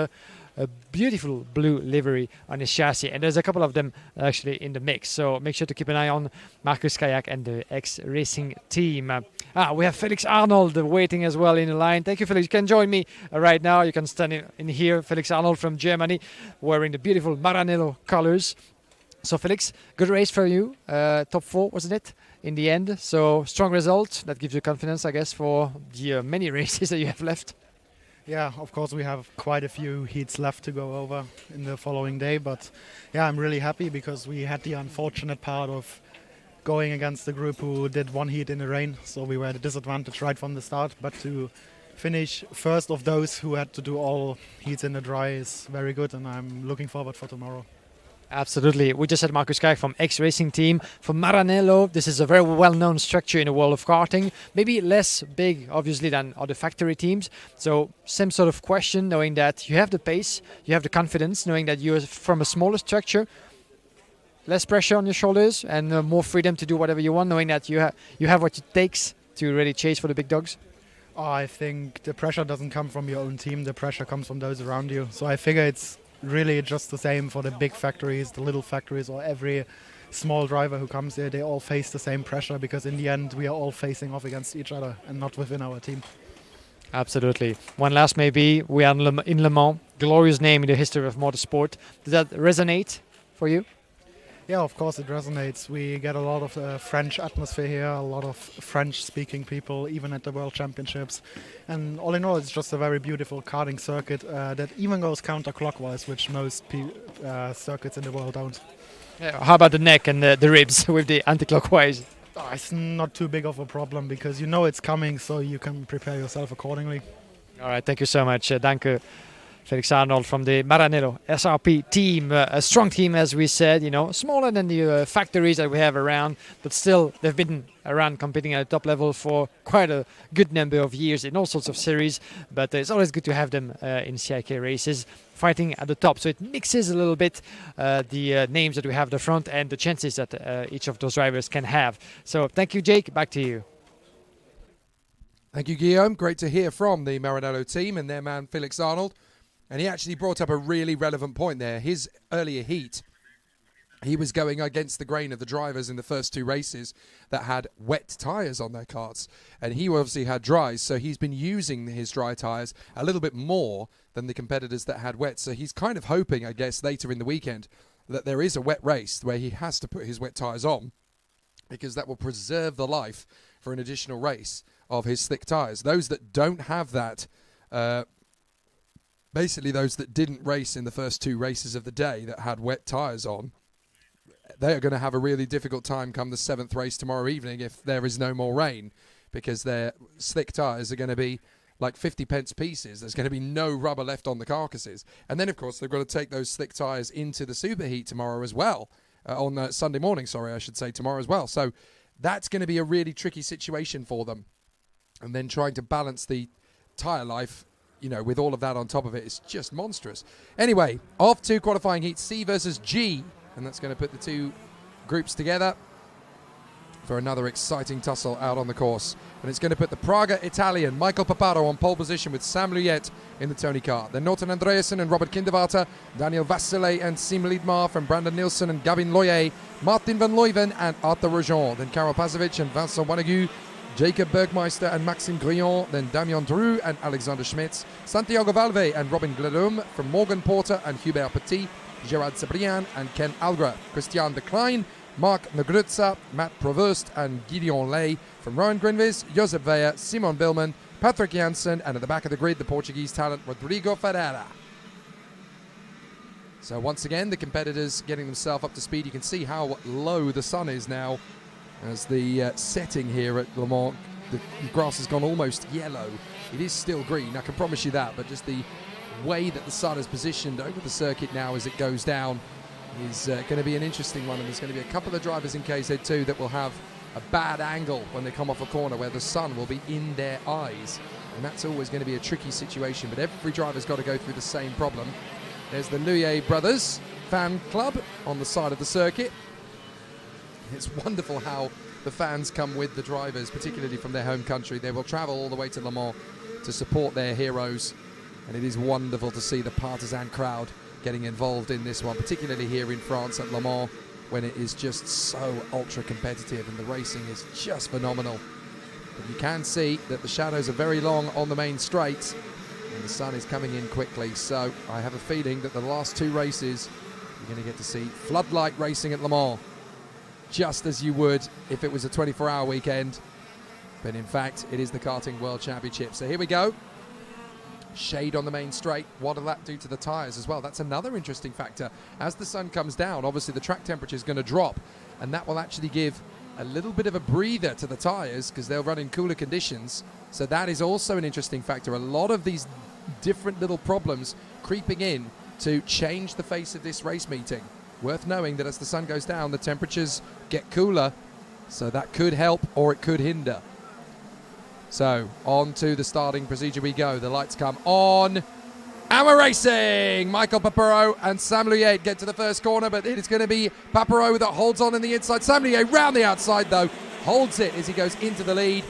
a beautiful blue livery on his chassis, and there's a couple of them actually in the mix, so make sure to keep an eye on Marcus Kayak and the X-Racing team. We have Felix Arnold waiting as well in the line. Thank you, Felix. You can join me right now. You can stand in here. Felix Arnold from Germany wearing the beautiful Maranello colors. So Felix, good race for you, top 4 wasn't it in the end, so strong result that gives you confidence I guess for the many races that you have left. Yeah, of course we have quite a few heats left to go over in the following day, but yeah, I'm really happy because we had the unfortunate part of going against the group who did one heat in the rain, so we were at a disadvantage right from the start, but to finish first of those who had to do all heats in the dry is very good, and I'm looking forward for tomorrow. Absolutely. We just had Marcus Kayak from X-Racing team. From Maranello, this is a very well-known structure in the world of karting. Maybe less big, obviously, than other factory teams. So same sort of question, knowing that you have the pace, you have the confidence, knowing that you're from a smaller structure, less pressure on your shoulders and more freedom to do whatever you want, knowing that you have what it takes to really chase for the big dogs. I think the pressure doesn't come from your own team, the pressure comes from those around you. So I figure it's really just the same for the big factories, the little factories, or every small driver who comes here. They all face the same pressure because in the end we are all facing off against each other and not within our team. Absolutely. One last maybe, we are in Le Mans, glorious name in the history of motorsport. Does that resonate for you? Yeah, of course it resonates. We get a lot of French atmosphere here, a lot of French-speaking people, even at the World Championships. And all in all, it's just a very beautiful karting circuit that even goes counterclockwise, which most circuits in the world don't. Yeah, how about the neck and the ribs with the anti-clockwise? It's not too big of a problem because you know it's coming, so you can prepare yourself accordingly. All right, thank you so much. Danke. Felix Arnold from the Maranello SRP team, a strong team, as we said, smaller than the factories that we have around, but still they've been around competing at the top level for quite a good number of years in all sorts of series, but it's always good to have them in CIK races fighting at the top. So it mixes a little bit the names that we have at the front and the chances that each of those drivers can have. So thank you, Jake. Back to you. Thank you, Guillaume. Great to hear from the Maranello team and their man Felix Arnold. And he actually brought up a really relevant point there. His earlier heat, he was going against the grain of the drivers in the first two races that had wet tyres on their karts. And he obviously had dries, so he's been using his dry tyres a little bit more than the competitors that had wet. So he's kind of hoping, I guess, later in the weekend that there is a wet race where he has to put his wet tyres on, because that will preserve the life for an additional race of his slick tyres. Those that don't have that... basically those that didn't race in the first two races of the day that had wet tyres on, they are going to have a really difficult time come the 7th race tomorrow evening if there is no more rain, because their slick tyres are going to be like 50 pence pieces. There's going to be no rubber left on the carcasses. And then, of course, they've got to take those slick tyres into the superheat tomorrow as well, on Sunday morning, I should say, tomorrow as well. So that's going to be a really tricky situation for them. And then trying to balance the tyre life, with all of that on top of it, it's just monstrous. Anyway, off to qualifying heat C versus G, and that's going to put the two groups together for another exciting tussle out on the course. And it's going to put the Praga Italian Michael Paparo on pole position with Sam Luyet in the Tony kart. Then Norton Andreasen and Robert Kinderwater, Daniel Vasile and Sim Lidmar from Brandon Nielsen and Gavin Loyer, Martin van Leuven and Arthur Rejean. Then Karel Pazovic and Vincent Wanagu, Jacob Bergmeister and Maxime Grillon, then Damien Dreux and Alexander Schmitz, Santiago Valve and Robin Gledum from Morgan Porter and Hubert Petit, Gerard Cebrian and Ken Algra, Christian de Klein, Mark Negrutza, Matt Provost and Gideon Ley from Rowan Grinvis, Josep Weyer, Simon Billman, Patrick Janssen, and at the back of the grid, the Portuguese talent Rodrigo Ferreira. So once again, the competitors getting themselves up to speed. You can see how low the sun is now as the setting here at Le Mans. The grass has gone almost yellow. It is still green, I can promise you that, but just the way that the sun is positioned over the circuit now as it goes down is going to be an interesting one. And there's going to be a couple of drivers in KZ2 that will have a bad angle when they come off a corner where the sun will be in their eyes. And that's always going to be a tricky situation, but every driver's got to go through the same problem. There's the Louye brothers fan club on the side of the circuit. It's wonderful how the fans come with the drivers, particularly from their home country. They will travel all the way to Le Mans to support their heroes. And it is wonderful to see the partisan crowd getting involved in this one, particularly here in France at Le Mans, when it is just so ultra competitive and the racing is just phenomenal. But you can see that the shadows are very long on the main straight and the sun is coming in quickly. So I have a feeling that the last two races you're going to get to see floodlight racing at Le Mans, just as you would if it was a 24-hour weekend. But in fact, it is the Karting World Championship. So here we go. Shade on the main straight. What will that do to the tyres as well? That's another interesting factor. As the sun comes down, obviously the track temperature is going to drop, and that will actually give a little bit of a breather to the tyres because they'll run in cooler conditions. So that is also an interesting factor. A lot of these different little problems creeping in to change the face of this race meeting. Worth knowing that as the sun goes down, the temperatures get cooler, so that could help or it could hinder. So on to the starting procedure we go. The lights come on, and we're racing. Michael Paparo and Sam Luyet get to the first corner, but it's going to be Paparo that holds on in the inside. Sam Luyet round the outside though, holds it as he goes into the lead.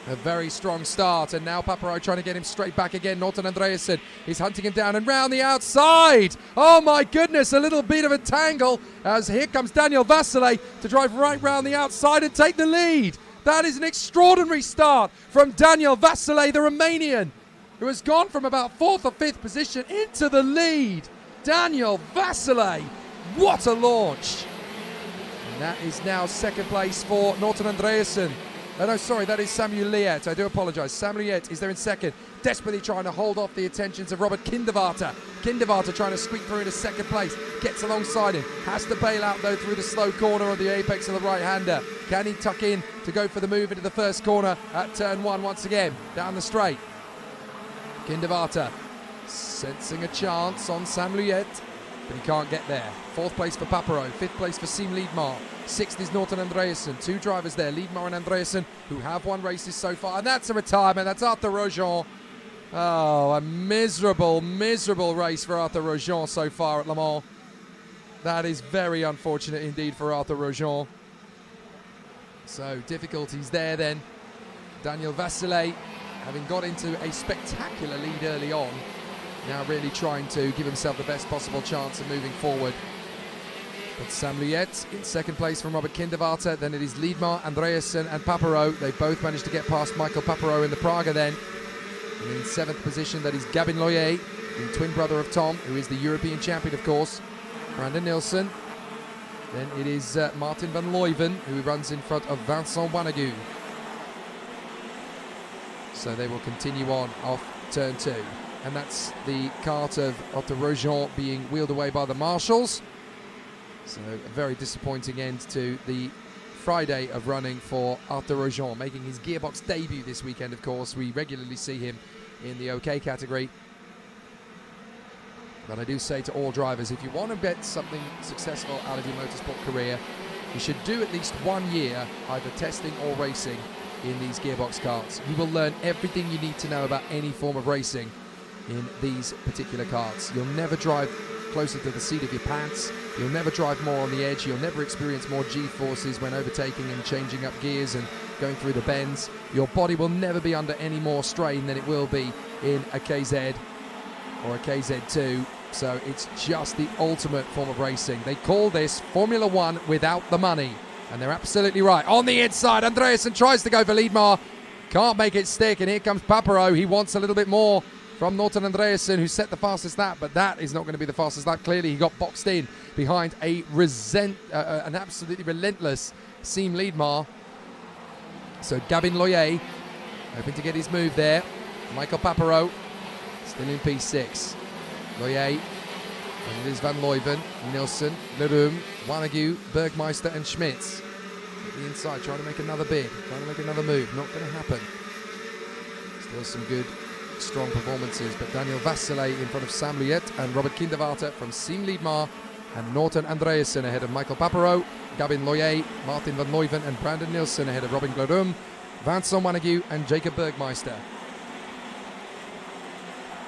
A very strong start, and now Paparo trying to get him straight back again. Norton Andreasen is hunting him down and round the outside. Oh my goodness, a little bit of a tangle as here comes Daniel Vasile to drive right round the outside and take the lead. That is an extraordinary start from Daniel Vasile, the Romanian, who has gone from about 4th or 5th position into the lead. Daniel Vasile What a launch! And that is now second place for Norton Andreasen. Oh, no, sorry, that is Samuel Liet. I do apologise. Samuel Liet is there in second, desperately trying to hold off the attentions of Robert Kindervater. Kindervater trying to squeak through into second place, gets alongside him, has to bail out though through the slow corner on the apex of the right-hander. Can he tuck in to go for the move into the first corner at turn 1 once again, down the straight? Kindervater sensing a chance on Sam Liet, but he can't get there. 4th place for Paparo, 5th place for Siim Liedmar, 6th is Norton Andreasen. 2 drivers there, Liedmar and Andreasen, who have won races so far, and that's a retirement. That's Arthur Rojon. Oh, a miserable, miserable race for Arthur Rojon so far at Le Mans. That is very unfortunate indeed for Arthur Rojon. So difficulties there then. Daniel Vasile, having got into a spectacular lead early on, now really trying to give himself the best possible chance of moving forward. But Sam Liet in second place from Robert Kindervater. Then it is Liedmar, Andreasen and Paparo. They both managed to get past Michael Paparo in the Praga then. And in 7th position, that is Gabin Loyer, the twin brother of Tom, who is the European champion, of course. Brandon Nilsson. Then it is Martin van Leuven, who runs in front of Vincent Wanagou. So they will continue on off turn 2. And that's the kart of Arthur Rojon being wheeled away by the marshals. So a very disappointing end to the Friday of running for Arthur Rojon, making his gearbox debut this weekend, of course. We regularly see him in the OK category. But I do say to all drivers, if you want to get something successful out of your motorsport career, you should do at least 1 year either testing or racing in these gearbox karts. You will learn everything you need to know about any form of racing in these particular karts. You'll never drive closer to the seat of your pants. You'll never drive more on the edge. You'll never experience more G-forces when overtaking and changing up gears and going through the bends. Your body will never be under any more strain than it will be in a KZ or a KZ2. So it's just the ultimate form of racing. They call this Formula One without the money. And they're absolutely right. On the inside, Andreasen tries to go for Liedmar. Can't make it stick. And here comes Paparo. He wants a little bit more from Norton Andreasen, who set the fastest lap, but that is not going to be the fastest lap. Clearly, he got boxed in behind an absolutely relentless Siim Liedmar. So Gabin Loyer hoping to get his move there. Michael Paparo still in P6. Loyer, and it is Van Leuven, Nilsson, Leroux, Wanagou, Bergmeister and Schmitz. At the inside, trying to make another bid, trying to make another move. Not going to happen. Still some good strong performances, but Daniel Vasile in front of Sam Liet and Robert Kindervater from Siim Liedmar and Norton Andreasen ahead of Michael Paparo, Gabin Loyer, Martin van Leuven and Brandon Nilsson ahead of Robin Glorum, Vincent Wanagou and Jacob Bergmeister.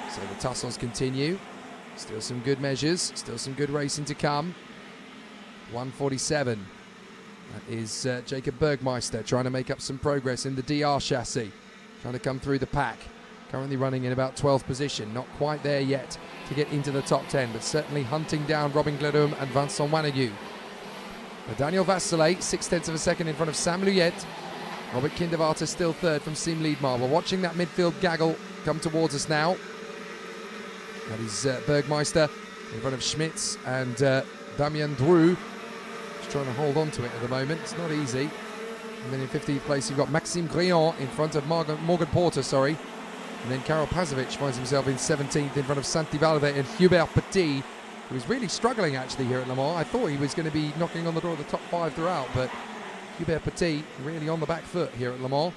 So the tussles continue. Still some good measures, still some good racing to come. 147. That is Jacob Bergmeister trying to make up some progress in the DR chassis, trying to come through the pack. Currently running in about 12th position, not quite there yet to get into the top 10, but certainly hunting down Robin Glorum and Vincent Wanagou. But Daniel Vasile, 6/10 of a second in front of Sam Liet. Robert Kindervater still third from Siim Liedmar. We're watching that midfield gaggle come towards us now. That is Bergmeister in front of Schmitz and Damien Dreux. Just trying to hold on to it at the moment. It's not easy. And then in 15th place, you've got Maxime Grion in front of Morgan Porter, And then Karol Pazovic finds himself in 17th in front of Santi Valve and Hubert Petit, who is really struggling actually here at Le Mans. I thought he was going to be knocking on the door of the top 5 throughout, but Hubert Petit really on the back foot here at Le Mans.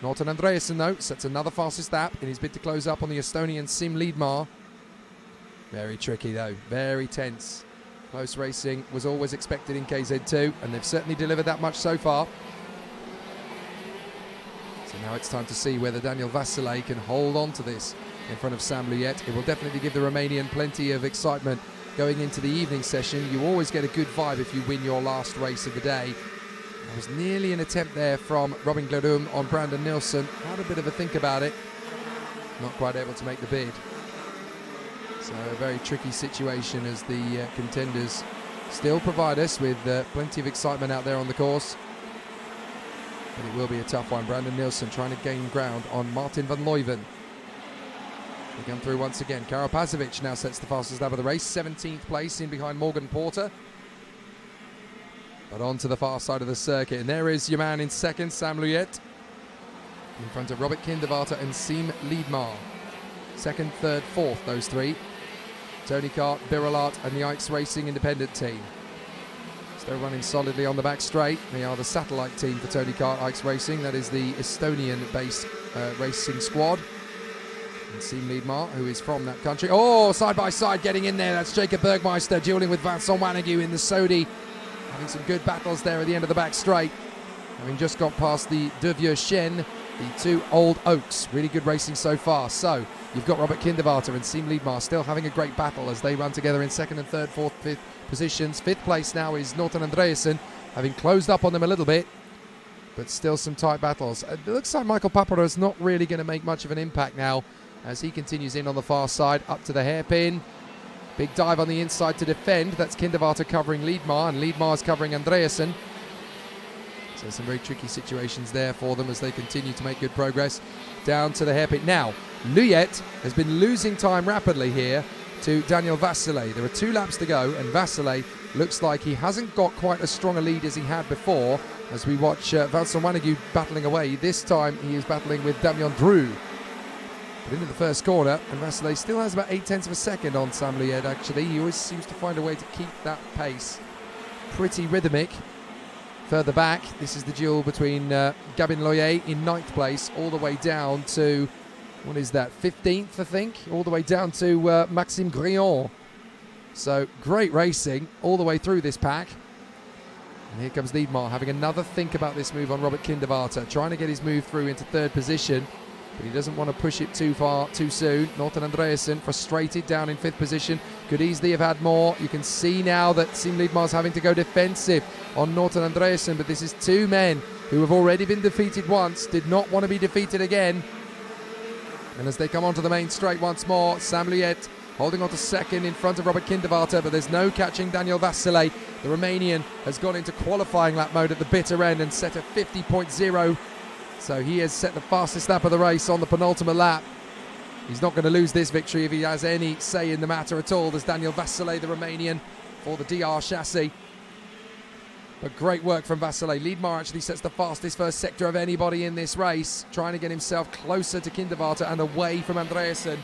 Norton Andreasen, though, sets another fastest lap in his bid to close up on the Estonian Siim Liedmar. Very tricky, though. Very tense. Close racing was always expected in KZ2, and they've certainly delivered that much so far. So now it's time to see whether Daniel Vasile can hold on to this in front of Sam Liet. It will definitely give the Romanian plenty of excitement going into the evening session. You always get a good vibe if you win your last race of the day. There was nearly an attempt there from Robin Glorum on Brandon Nilsson. Had a bit of a think about it. Not quite able to make the bid. So a very tricky situation as the contenders still provide us with plenty of excitement out there on the course. But it will be a tough one. Brandon Nilsson trying to gain ground on Martin van Leuven. They come through once again. Karapazovic now sets the fastest lap of the race. 17th place in behind Morgan Porter. But on to the far side of the circuit. And there is your man in second, Sam Luyet. In front of Robert Kindervarter and Siim Liedmar. Second, third, fourth, those three. Tony Kart, Birolart and the Ikes Racing independent team. Still running solidly on the back straight. They are the satellite team for Tony Kart Ikes Racing. That is the Estonian-based racing squad. And Siim Liedmar, who is from that country. Oh, side by side getting in there. That's Jacob Bergmeister dueling with Vincent Wannigu in the Sodi. Having some good battles there at the end of the back straight. Having just got past the Deux Vieux Chênes, the two old oaks. Really good racing so far. So you've got Robert Kindervarter and Siim Liedmar still having a great battle as they run together in second and third, fourth, fifth positions. Fifth place now is Norton Andreasen, having closed up on them a little bit, but still some tight battles. It looks like Michael Paparo is not really going to make much of an impact now as he continues in on the far side up to the hairpin. Big dive on the inside to defend. That's Kindervarter covering Liedmar, and Liedmar's covering Andreasen. So some very tricky situations there for them as they continue to make good progress down to the hairpin. Now, Luyet has been losing time rapidly here to Daniel Vasile. There are 2 laps to go, and Vasile looks like he hasn't got quite as strong a lead as he had before as we watch Vincent Wannigu battling away. This time he is battling with Damien Dreux. But into the first corner, and Vasile still has about 0.8 of a second on Sam Luyet, actually. He always seems to find a way to keep that pace. Pretty rhythmic. Further back, this is the duel between Gabin Loyer in 9th place, all the way down to, what is that, 15th, I think? All the way down to Maxime Grillon. So, great racing all the way through this pack. And here comes Liedmar having another think about this move on Robert Kindervarter, trying to get his move through into 3rd position. But he doesn't want to push it too far, too soon. Norton Andreasen frustrated down in 5th position. Could easily have had more. You can see now that Siim Liedmar's having to go defensive on Norton Andreasen. But this is 2 men who have already been defeated once, did not want to be defeated again. And as they come onto the main straight once more, Sam Luyet holding on to 2nd in front of Robert Kindervarter. But there's no catching Daniel Vasile. The Romanian has gone into qualifying lap mode at the bitter end and set a 50.0. So he has set the fastest lap of the race on the penultimate lap. He's not going to lose this victory if he has any say in the matter at all. There's Daniel Vasile, the Romanian, for the DR chassis. But great work from Vasile. Liedmar actually sets the fastest first sector of anybody in this race, trying to get himself closer to Kindervarter and away from Andreasen.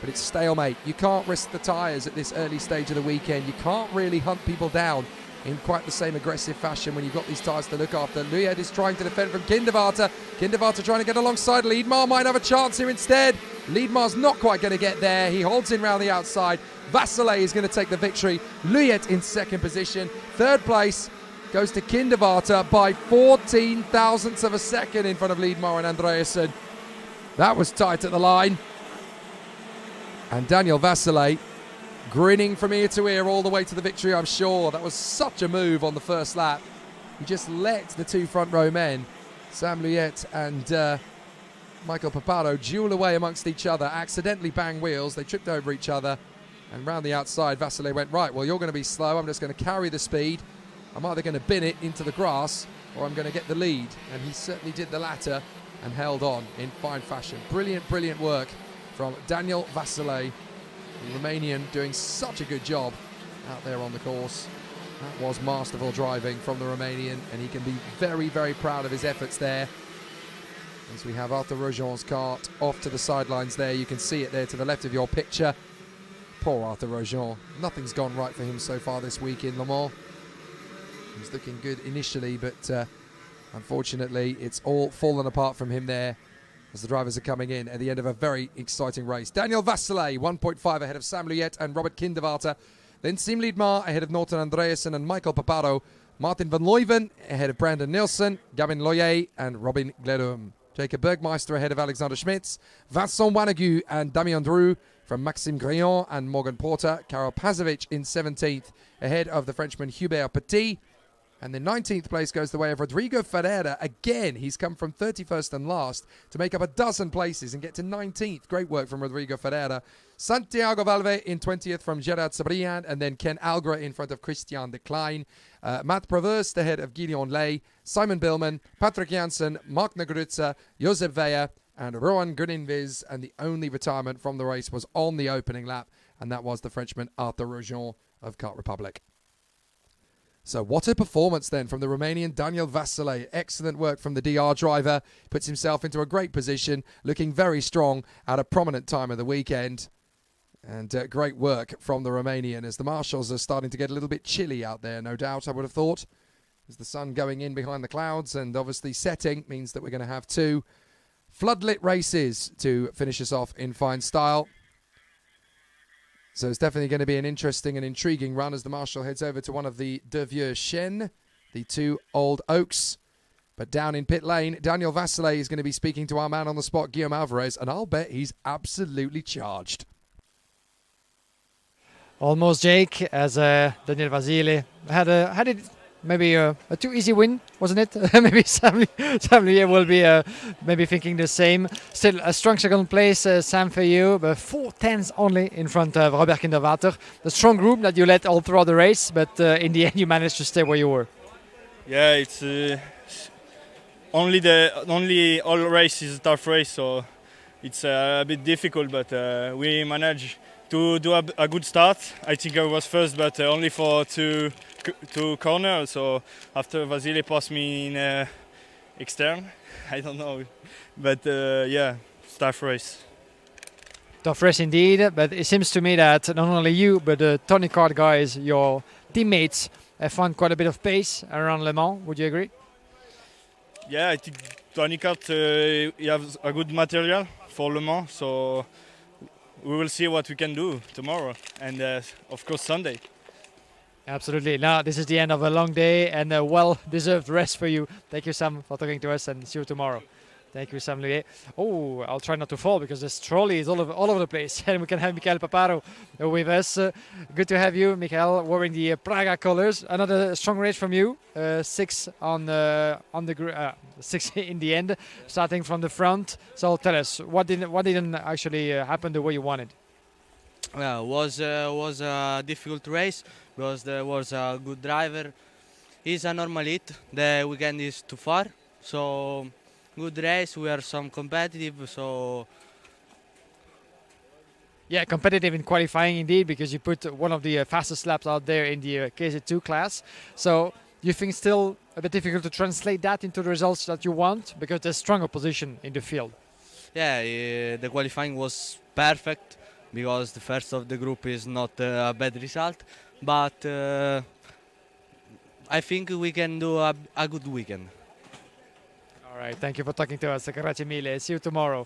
But it's stalemate. You can't risk the tyres at this early stage of the weekend. You can't really hunt people down in quite the same aggressive fashion when you've got these tyres to look after. Luyet is trying to defend from Kindervarter. Kindervarter trying to get alongside. Liedmar might have a chance here instead. Liedmar's not quite going to get there. He holds in round the outside. Vasile is going to take the victory. Luyet in 2nd position. 3rd place goes to Kindervarter by 14 thousandths of a second in front of Liedmar and Andreasen. That was tight at the line. And Daniel Vasile grinning from ear to ear all the way to the victory, I'm sure. That was such a move on the first lap. He just let the 2 front row men, Sam Luyet and Michael Paparo, duel away amongst each other, accidentally bang wheels. They tripped over each other, and round the outside, Vasile went, right, well, you're going to be slow. I'm just going to carry the speed. I'm either going to bin it into the grass or I'm going to get the lead. And he certainly did the latter and held on in fine fashion. Brilliant, brilliant work from Daniel Vasile, the Romanian, doing such a good job out there on the course. That was masterful driving from the Romanian, and he can be very, very proud of his efforts there. As we have Arthur Rojon's kart off to the sidelines there, you can see it there to the left of your picture. Poor Arthur Rojon. Nothing's gone right for him so far this week in Le Mans. He was looking good initially, but unfortunately it's all fallen apart from him there as the drivers are coming in at the end of a very exciting race. Daniel Vasile, 1.5 ahead of Sam Luyet and Robert Kindervarter. Then Siim Liedmar ahead of Norton Andreasen and Michael Paparo. Martin van Leuven ahead of Brandon Nilsson, Gabin Loyer and Robin Glerum. Jacob Bergmeister ahead of Alexander Schmitz. Vincent Wannigu and Damien Dreux from Maxime Grillon and Morgan Porter. Karapazovic in 17th ahead of the Frenchman Hubert Petit. And the 19th place goes the way of Rodrigo Ferreira. Again, he's come from 31st and last to make up a dozen places and get to 19th. Great work from Rodrigo Ferreira. Santiago Valve in 20th from Gerard Sabriand, and then Ken Algra in front of Christian de Klein. Matt Provost ahead of Gideon Ley, Simon Billman, Patrick Janssen, Mark Negrutza, Josep Weyer, and Rohan Guninviz, and the only retirement from the race was on the opening lap, and that was the Frenchman Arthur Rojon of Kart Republic. So what a performance then from the Romanian Daniel Vasile. Excellent work from the DR driver. Puts himself into a great position, looking very strong at a prominent time of the weekend. And great work from the Romanian as the marshals are starting to get a little bit chilly out there, no doubt, I would have thought. As the sun going in behind the clouds and obviously setting means that we're going to have 2 floodlit races to finish us off in fine style. So it's definitely going to be an interesting and intriguing run as the marshal heads over to one of the Deux Vieux Chênes, the 2 old oaks. But down in pit lane, Daniel Vasile is going to be speaking to our man on the spot, Guillaume Alvarez, and I'll bet he's absolutely charged. Almost, Jake, as Daniel Vasile had it maybe a too easy win, wasn't it? Maybe Sam Lier will be maybe thinking the same. Still a strong second place, Sam for you, but 4 tenths only in front of Robert Kinderwater. The strong group that you led all throughout the race, but in the end you managed to stay where you were. Yeah, it's only all race is a tough race, so it's a bit difficult, but we managed to do a good start. I think I was first, but only for two corners. So after Vasile passed me in extern, I don't know, but yeah, it's tough race. Tough race indeed, but it seems to me that not only you, but the Tony Kart guys, your teammates, have found quite a bit of pace around Le Mans. Would you agree? Yeah, I think Tony Kart you have a good material for Le Mans, so we will see what we can do tomorrow and of course Sunday. Absolutely. Now this is the end of a long day and a well-deserved rest for you. Thank you, Sam, for talking to us, and see you tomorrow. Thank you, Sam Lier. Oh, I'll try not to fall because this trolley is all over the place. And we can have Michael Paparo with us. Good to have you, Michael, wearing the Praga colors. Another strong race from you. 6 6 in the end, starting from the front. So tell us, what didn't actually happen the way you wanted? Well, was a difficult race because there was a good driver. He's a normal hit. The weekend is too far, so good race. We are some competitive, so yeah, competitive in qualifying indeed, because you put one of the fastest laps out there in the KZ2 class. So you think still a bit difficult to translate that into the results that you want, because there's strong opposition in the field. Yeah, the qualifying was perfect because the first of the group is not a bad result, but I think we can do a good weekend. All right, thank you for talking to us. Grazie mille. See you tomorrow.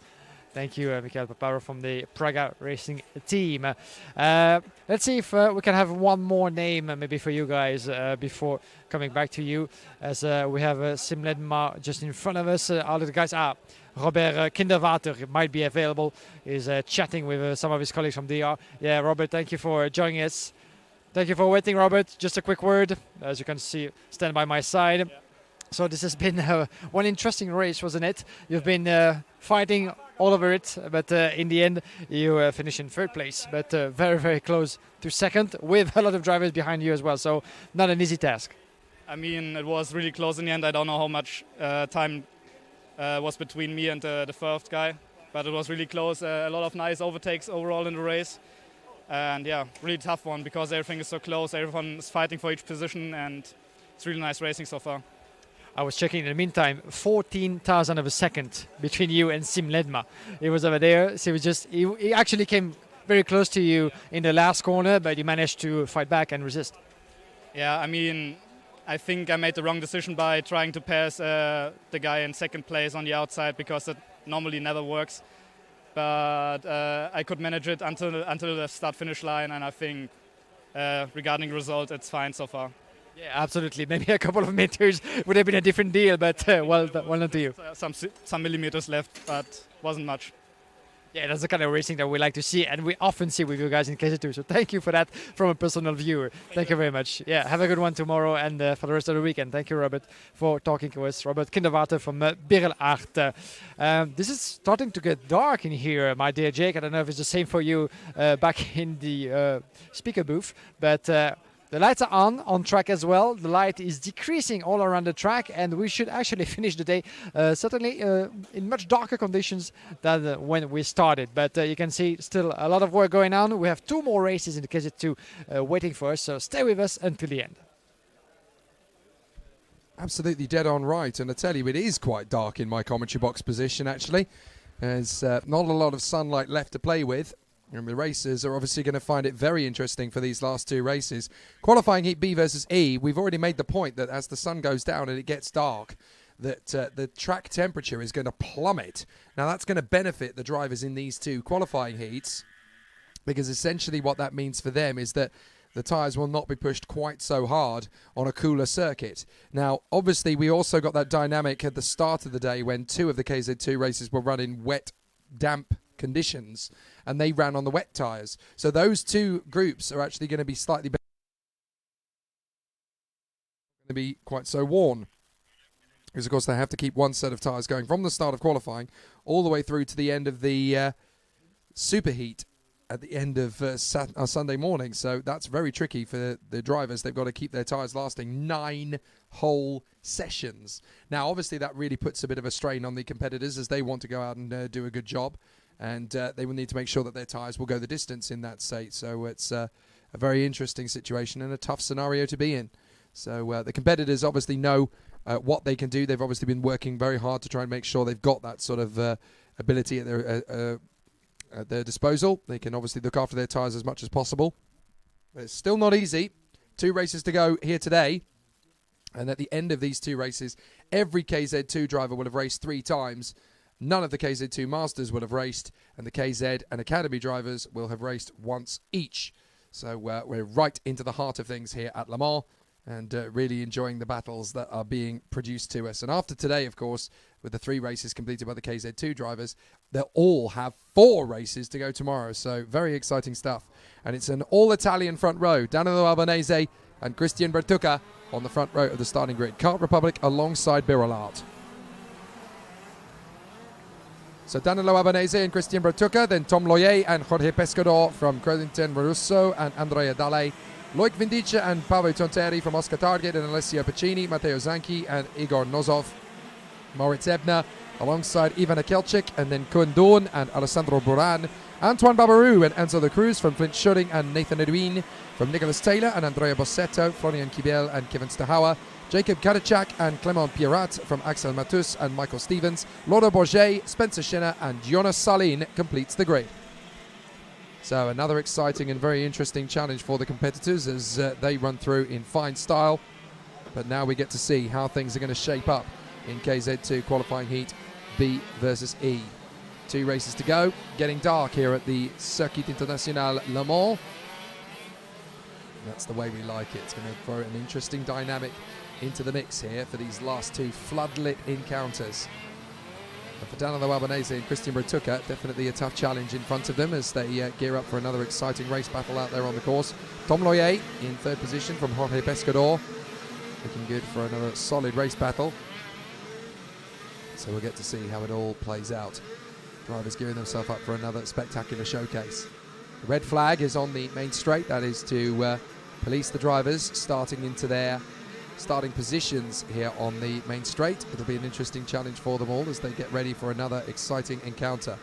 Thank you, Michael Paparo from the Praga Racing team. Let's see if we can have one more name maybe for you guys before coming back to you, as we have Sim Ledma just in front of us. All the guys Robert Kinderwater might be available. Is chatting with some of his colleagues from DR. Yeah, Robert, thank you for joining us. Thank you for waiting, Robert. Just a quick word. As you can see, stand by my side. Yeah. So this has been one interesting race, wasn't it? You've been fighting all over it, but in the end you finish in 3rd place, but very, very close to 2nd, with a lot of drivers behind you as well. So not an easy task. I mean, it was really close in the end. I don't know how much time was between me and the 4th guy, but it was really close. A lot of nice overtakes overall in the race. And yeah, really tough one because everything is so close. Everyone is fighting for each position, and it's really nice racing so far. I was checking in the meantime, 14,000 of a second between you and Sim Ledma. It was over there. So he actually came very close to you in the last corner, but you managed to fight back and resist. Yeah, I mean, I think I made the wrong decision by trying to pass the guy in 2nd place on the outside, because it normally never works. But I could manage it until the start-finish line, and I think regarding the result, it's fine so far. Yeah, absolutely. Maybe a couple of meters would have been a different deal, but well done to you. Some millimeters left, but wasn't much. Yeah, that's the kind of racing that we like to see, and we often see with you guys in KZ2. So thank you for that from a personal viewer. Thank you very much. Yeah, have a good one tomorrow and for the rest of the weekend. Thank you, Robert, for talking to us. Robert Kinderwater from Birrelart. This is starting to get dark in here, my dear Jake. I don't know if it's the same for you back in the speaker booth, but The lights are on track as well. The light is decreasing all around the track, and we should actually finish the day certainly in much darker conditions than when we started. But you can see still a lot of work going on. We have 2 more races in the KZ2 waiting for us, so stay with us until the end. Absolutely dead on right, and I tell you, it is quite dark in my commentary box position, actually. There's not a lot of sunlight left to play with. And the racers are obviously going to find it very interesting for these last 2 races. Qualifying Heat B versus E, we've already made the point that as the sun goes down and it gets dark, that the track temperature is going to plummet. Now, that's going to benefit the drivers in these 2 qualifying heats, because essentially what that means for them is that the tyres will not be pushed quite so hard on a cooler circuit. Now, obviously, we also got that dynamic at the start of the day when 2 of the KZ2 races were run in wet, damp conditions, and they ran on the wet tyres. So those 2 groups are actually going to be slightly better, going to be quite so worn, because of course they have to keep one set of tyres going from the start of qualifying all the way through to the end of the superheat at the end of Sunday morning. So that's very tricky for the drivers. They've got to keep their tyres lasting 9 whole sessions. Now, obviously, that really puts a bit of a strain on the competitors as they want to go out and do a good job. And they will need to make sure that their tyres will go the distance in that state. So it's a very interesting situation and a tough scenario to be in. So the competitors obviously know what they can do. They've obviously been working very hard to try and make sure they've got that sort of ability at their disposal. They can obviously look after their tyres as much as possible. But it's still not easy. 2 races to go here today. And at the end of these 2 races, every KZ2 driver will have raced 3 times. None of the KZ2 Masters will have raced, and the KZ and Academy drivers will have raced once each. So we're right into the heart of things here at Le Mans, and really enjoying the battles that are being produced to us. And after today, of course, with the 3 races completed by the KZ2 drivers, they'll all have 4 races to go tomorrow. So very exciting stuff. And it's an all-Italian front row. Danilo Albanese and Christian Bertucca on the front row of the starting grid. Kart Republic alongside Birolart. So Danilo Albanese and Christian Bertucca, then Tom Loyer and Jorge Pescador from Quentin Russo and Andrea Dale. Loic Vindice and Paolo Tonteri from Oscar Target and Alessio Pacini, Matteo Zanchi and Igor Nozov. Moritz Ebner alongside Ivan Akelchik and then Koen Doorn and Alessandro Buran. Antoine Babarou and Enzo de Cruz from Flint Schudding and Nathan Edwin from Nicholas Taylor and Andrea Bossetto, Florian Kibel and Kevin Stahauer. Jacob Kadachak and Clement Pierrat from Axel Matus and Michael Stevens. Lauro Bourget, Spencer Schinner and Jonas Salin completes the grid. So another exciting and very interesting challenge for the competitors as they run through in fine style. But now we get to see how things are going to shape up in KZ2 qualifying heat B versus E. 2 races to go. Getting dark here at the Circuit International Le Mans. That's the way we like it. It's going to throw an interesting dynamic into the mix here for these last 2 floodlit encounters. And for Danilo Albanese and Christian Bertucca, definitely a tough challenge in front of them as they gear up for another exciting race battle out there on the course. Tom Loyer in 3rd position from Jorge Pescador. Looking good for another solid race battle. So we'll get to see how it all plays out. Drivers gearing themselves up for another spectacular showcase. The red flag is on the main straight. That is to police the drivers starting into their starting positions here on the main straight. It'll be an interesting challenge for them all as they get ready for another exciting encounter.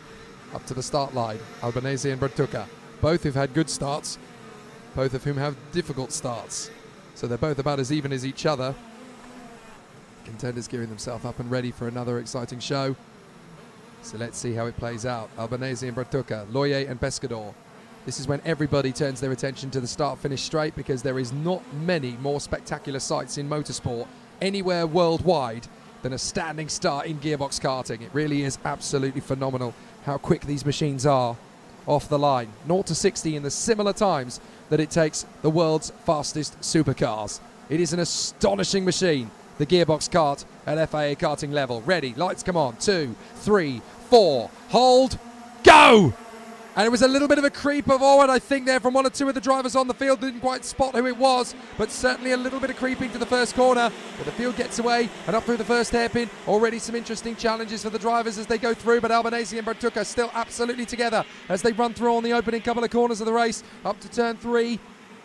Up to the start line, Albanese and Bertucca, both who've had good starts, both of whom have difficult starts. So they're both about as even as each other. Contenders gearing themselves up and ready for another exciting show. So let's see how it plays out. Albanese and Bertucca, Loyer and Pescador. This is when everybody turns their attention to the start-finish straight because there is not many more spectacular sights in motorsport anywhere worldwide than a standing start in gearbox karting. It really is absolutely phenomenal how quick these machines are off the line. 0 to 60 in the similar times that it takes the world's fastest supercars. It is an astonishing machine, the gearbox kart at FIA Karting level. Ready, lights come on, 2, 3, 4, hold, go! And it was a little bit of a creep forward, I think, there from 1 or 2 of the drivers on the field. Didn't quite spot who it was, but certainly a little bit of creeping to the first corner. But the field gets away and up through the first hairpin. Already some interesting challenges for the drivers as they go through, but Albanese and Bertucca still absolutely together as they run through on the opening couple of corners of the race. Up to turn 3.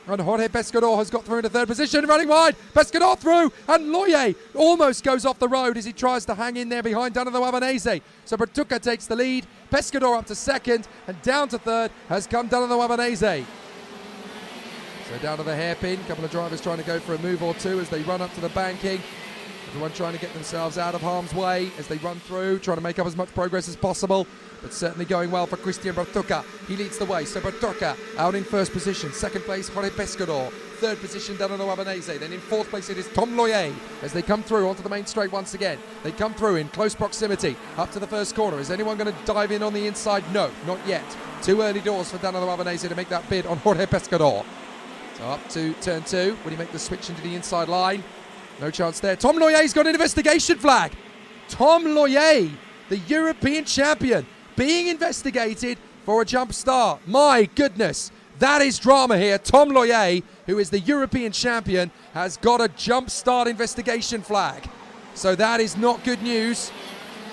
And Jorge Pescador has got through into third position, running wide. Pescador through, and Loye almost goes off the road as he tries to hang in there behind Danilo Albanese. So Bertuca takes the lead. Pescador up to second, and down to third has come Danilo Albanese. So down to the hairpin. A couple of drivers trying to go for a move or two as they run up to the banking. Everyone trying to get themselves out of harm's way as they run through, trying to make up as much progress as possible, but certainly going well for Cristian Bertuca. He leads the way, so Bertuca out in first position. Second place, Jorge Pescador. Third position, Danilo Albanese. Then in fourth place, it is Tom Loye as they come through onto the main straight once again. They come through in close proximity up to the first corner. Is anyone going to dive in on the inside? No, not yet. Too early doors for Danilo Albanese to make that bid on Jorge Pescador. So up to turn two. Will he make the switch into the inside line? No chance there. Tom Loye's got an investigation flag. Tom Loye, the European champion, being investigated for a jump start. My goodness, that is drama here. Tom Loye, who is the European champion, has got a jump start investigation flag. So that is not good news.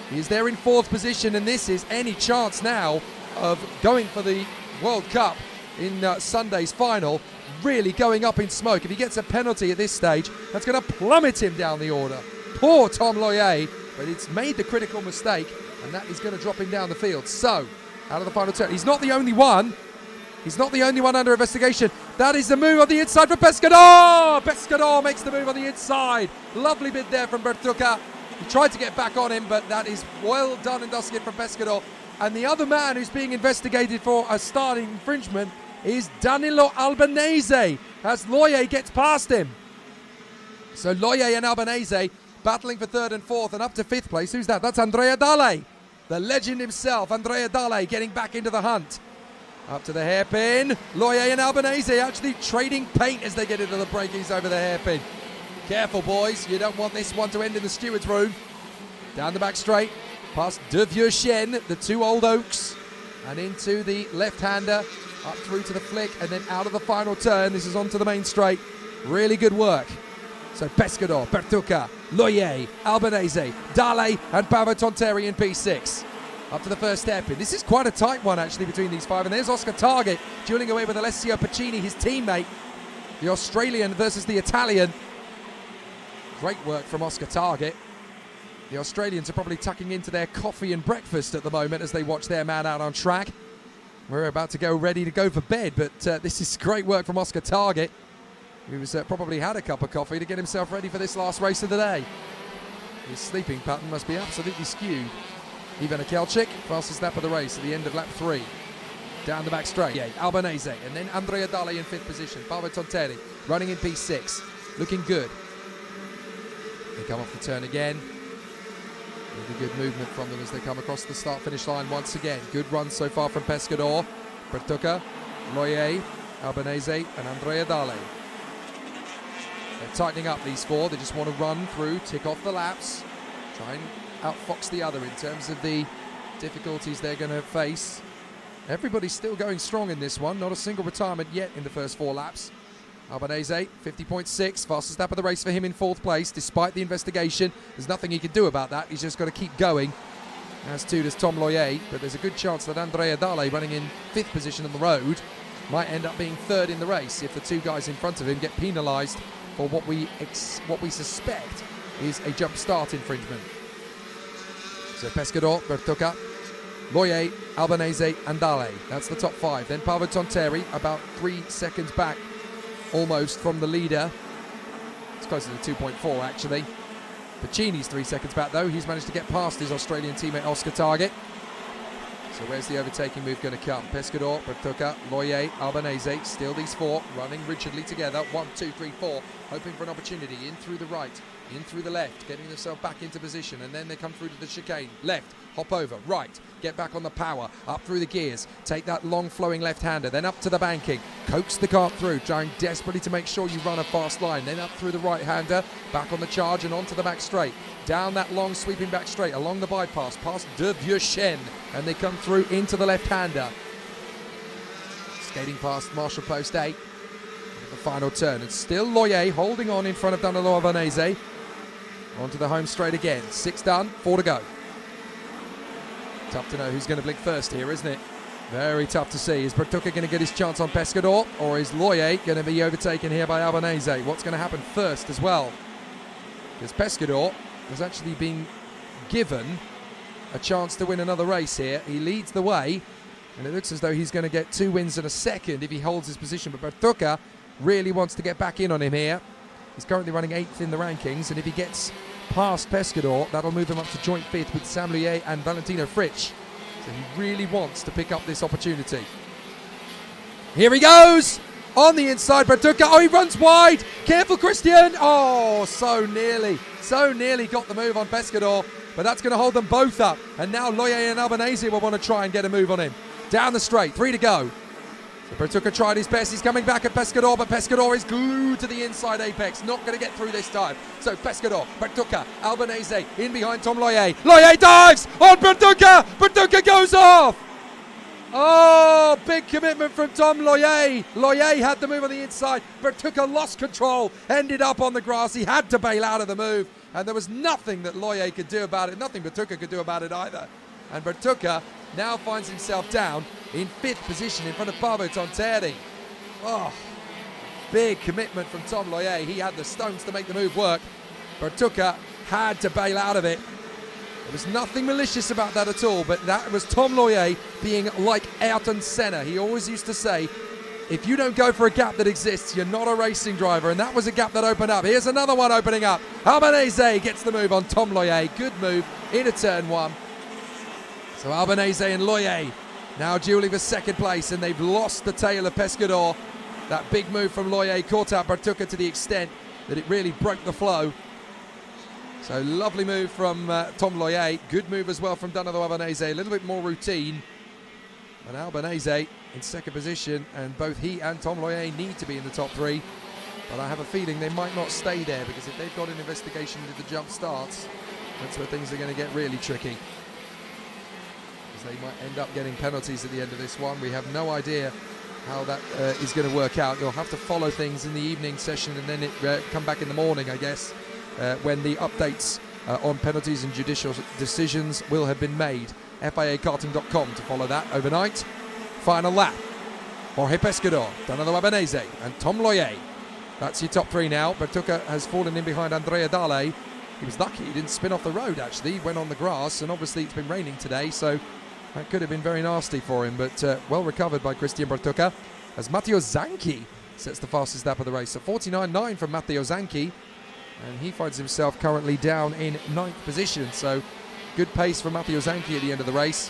He is there in fourth position, and this is any chance now of going for the World Cup in Sunday's final. Really going up in smoke. If he gets a penalty at this stage, that's going to plummet him down the order. Poor Tom Loye, but it's made the critical mistake, and that is going to drop him down the field. So, out of the final turn. He's not the only one. He's not the only one under investigation. That is the move on the inside for Pescador. Pescador makes the move on the inside. Lovely bid there from Bertuca. He tried to get back on him, but that is well done and dusted from Pescador. And the other man who's being investigated for a starting infringement is Danilo Albanese as Loye gets past him. So Loye and Albanese battling for third and fourth, and up to fifth place. Who's that? That's Andrea Dale, the legend himself. Andrea Dale getting back into the hunt. Up to the hairpin. Loye and Albanese actually trading paint as they get into the breakings over the hairpin. Careful, boys. You don't want this one to end in the steward's room. Down the back straight, past De Vieux Chien, the two old oaks, and into the left-hander. Up through to the flick, and then out of the final turn. This is onto the main straight. Really good work. So Pescador, Bertuca, Loye, Albanese, Dale, and Paavo Tonteri in P6. Up to the first hairpin. This is quite a tight one, actually, between these five. And there's Oscar Target dueling away with Alessio Pacini, his teammate. The Australian versus the Italian. Great work from Oscar Target. The Australians are probably tucking into their coffee and breakfast at the moment as they watch their man out on track. We're about to go ready to go for bed, but this is great work from Oscar Target, who's probably had a cup of coffee to get himself ready for this last race of the day. His sleeping pattern must be absolutely skewed. Ivan Akelchik, fastest lap of the race at the end of lap 3. Down the back straight, Albanese, and then Andrea Dale in fifth position. Paavo Tonteri running in P6, looking good. They come off the turn again. Really good movement from them as they come across the start-finish line once again. Good run so far from Pescador, Bertuca, Loye, Albanese, and Andrea Dale. They're tightening up, these four. They just want to run through, tick off the laps, try and outfox the other in terms of the difficulties they're going to face. Everybody's still going strong in this one. Not a single retirement yet in the first 4 laps. Albanese, 50.6, fastest lap of the race for him in fourth place, despite the investigation. There's nothing he can do about that. He's just got to keep going, as too does Tom Loye. But there's a good chance that Andrea Dale, running in fifth position on the road, might end up being third in the race if the two guys in front of him get penalised for what we suspect is a jump start infringement. So Pescador, Bertuca, Loye, Albanese, and Dale. That's the top 5. Then Paavo Tonteri, about 3 seconds back almost from the leader. It's closer to 2.4 actually. Pacini's 3 seconds back though. He's managed to get past his Australian teammate Oscar Target. So where's the overtaking move going to come? Pescador, Bertuca, Loye, Albanese. Still these 4 running rigidly together. 1, 2, 3, 4. Hoping for an opportunity. In through the right, in through the left. Getting themselves back into position. And then they come through to the chicane. Left, hop over, right. Get back on the power, up through the gears, take that long flowing left-hander, then up to the banking, coax the kart through, trying desperately to make sure you run a fast line, then up through the right-hander, back on the charge and onto the back straight, down that long sweeping back straight, along the bypass, past De Vieux Chien, and they come through into the left-hander. Skating past Marshall Post 8, the final turn, and still Loye holding on in front of Danilo Albanese, onto the home straight again, 6 done, 4 to go. Tough to know who's going to blink first here, isn't it? Very tough to see. Is Bertucca going to get his chance on Pescador, or is Loyer going to be overtaken here by Albanese? What's going to happen first as well? Because Pescador has actually been given a chance to win another race here. He leads the way, and it looks as though he's going to get 2 wins in a second if he holds his position. But Bertucca really wants to get back in on him here. He's currently running 8th in the rankings, and if he gets past Pescador, that'll move him up to joint 5th with Sam Luyer and Valentino Fritsch. So he really wants to pick up this opportunity. Here he goes! On the inside, Bertucca. Oh, he runs wide! Careful, Christian! Oh, so nearly got the move on Pescador, but that's going to hold them both up. And now Loyer and Albanese will want to try and get a move on him. Down the straight, 3 to go. So Bertucca tried his best. He's coming back at Pescador, but Pescador is glued to the inside apex. Not going to get through this time. So Pescador, Bertucca, Albanese in behind Tom Loyer. Loyer dives on Bertucca! Bertucca goes off! Oh, big commitment from Tom Loyer. Loyer had the move on the inside. Bertucca lost control, ended up on the grass. He had to bail out of the move, and there was nothing that Loyer could do about it. Nothing Bertucca could do about it either. And Bertucca now finds himself down in 5th position in front of Paavo Tonterri. Oh, big commitment from Tom Loyer. He had the stones to make the move work. Bertucca had to bail out of it. There was nothing malicious about that at all, but that was Tom Loyer being like Ayrton Senna. He always used to say, if you don't go for a gap that exists, you're not a racing driver, and that was a gap that opened up. Here's another one opening up. Albanese gets the move on Tom Loyer. Good move into turn 1. So Albanese and Loyer now dueling for 2nd place, and they've lost the tail of Pescador. That big move from Loyer caught out Bertucca to the extent that it really broke the flow. So lovely move from Tom Loyer. Good move as well from Donato Albanese. A little bit more routine. And Albanese in 2nd position, and both he and Tom Loyer need to be in the top 3. But I have a feeling they might not stay there, because if they've got an investigation into the jump starts, that's where things are going to get really tricky. They might end up getting penalties at the end of this one. We have no idea how that is going to work out. You'll have to follow things in the evening session, and then it come back in the morning, I guess, when the updates on penalties and judicial decisions will have been made. FIAKarting.com to follow that overnight. Final lap. Jorge Pescador, Donato Albanese, and Tom Loyer. That's your top 3 now. Bertucca has fallen in behind Andrea Dale. He was lucky he didn't spin off the road, actually. He went on the grass, and obviously it's been raining today, so that could have been very nasty for him, but well recovered by Christian Bertucca, as Matteo Zanchi sets the fastest lap of the race. So 49.9 from Matteo Zanchi, and he finds himself currently down in 9th position. So good pace from Matteo Zanchi at the end of the race.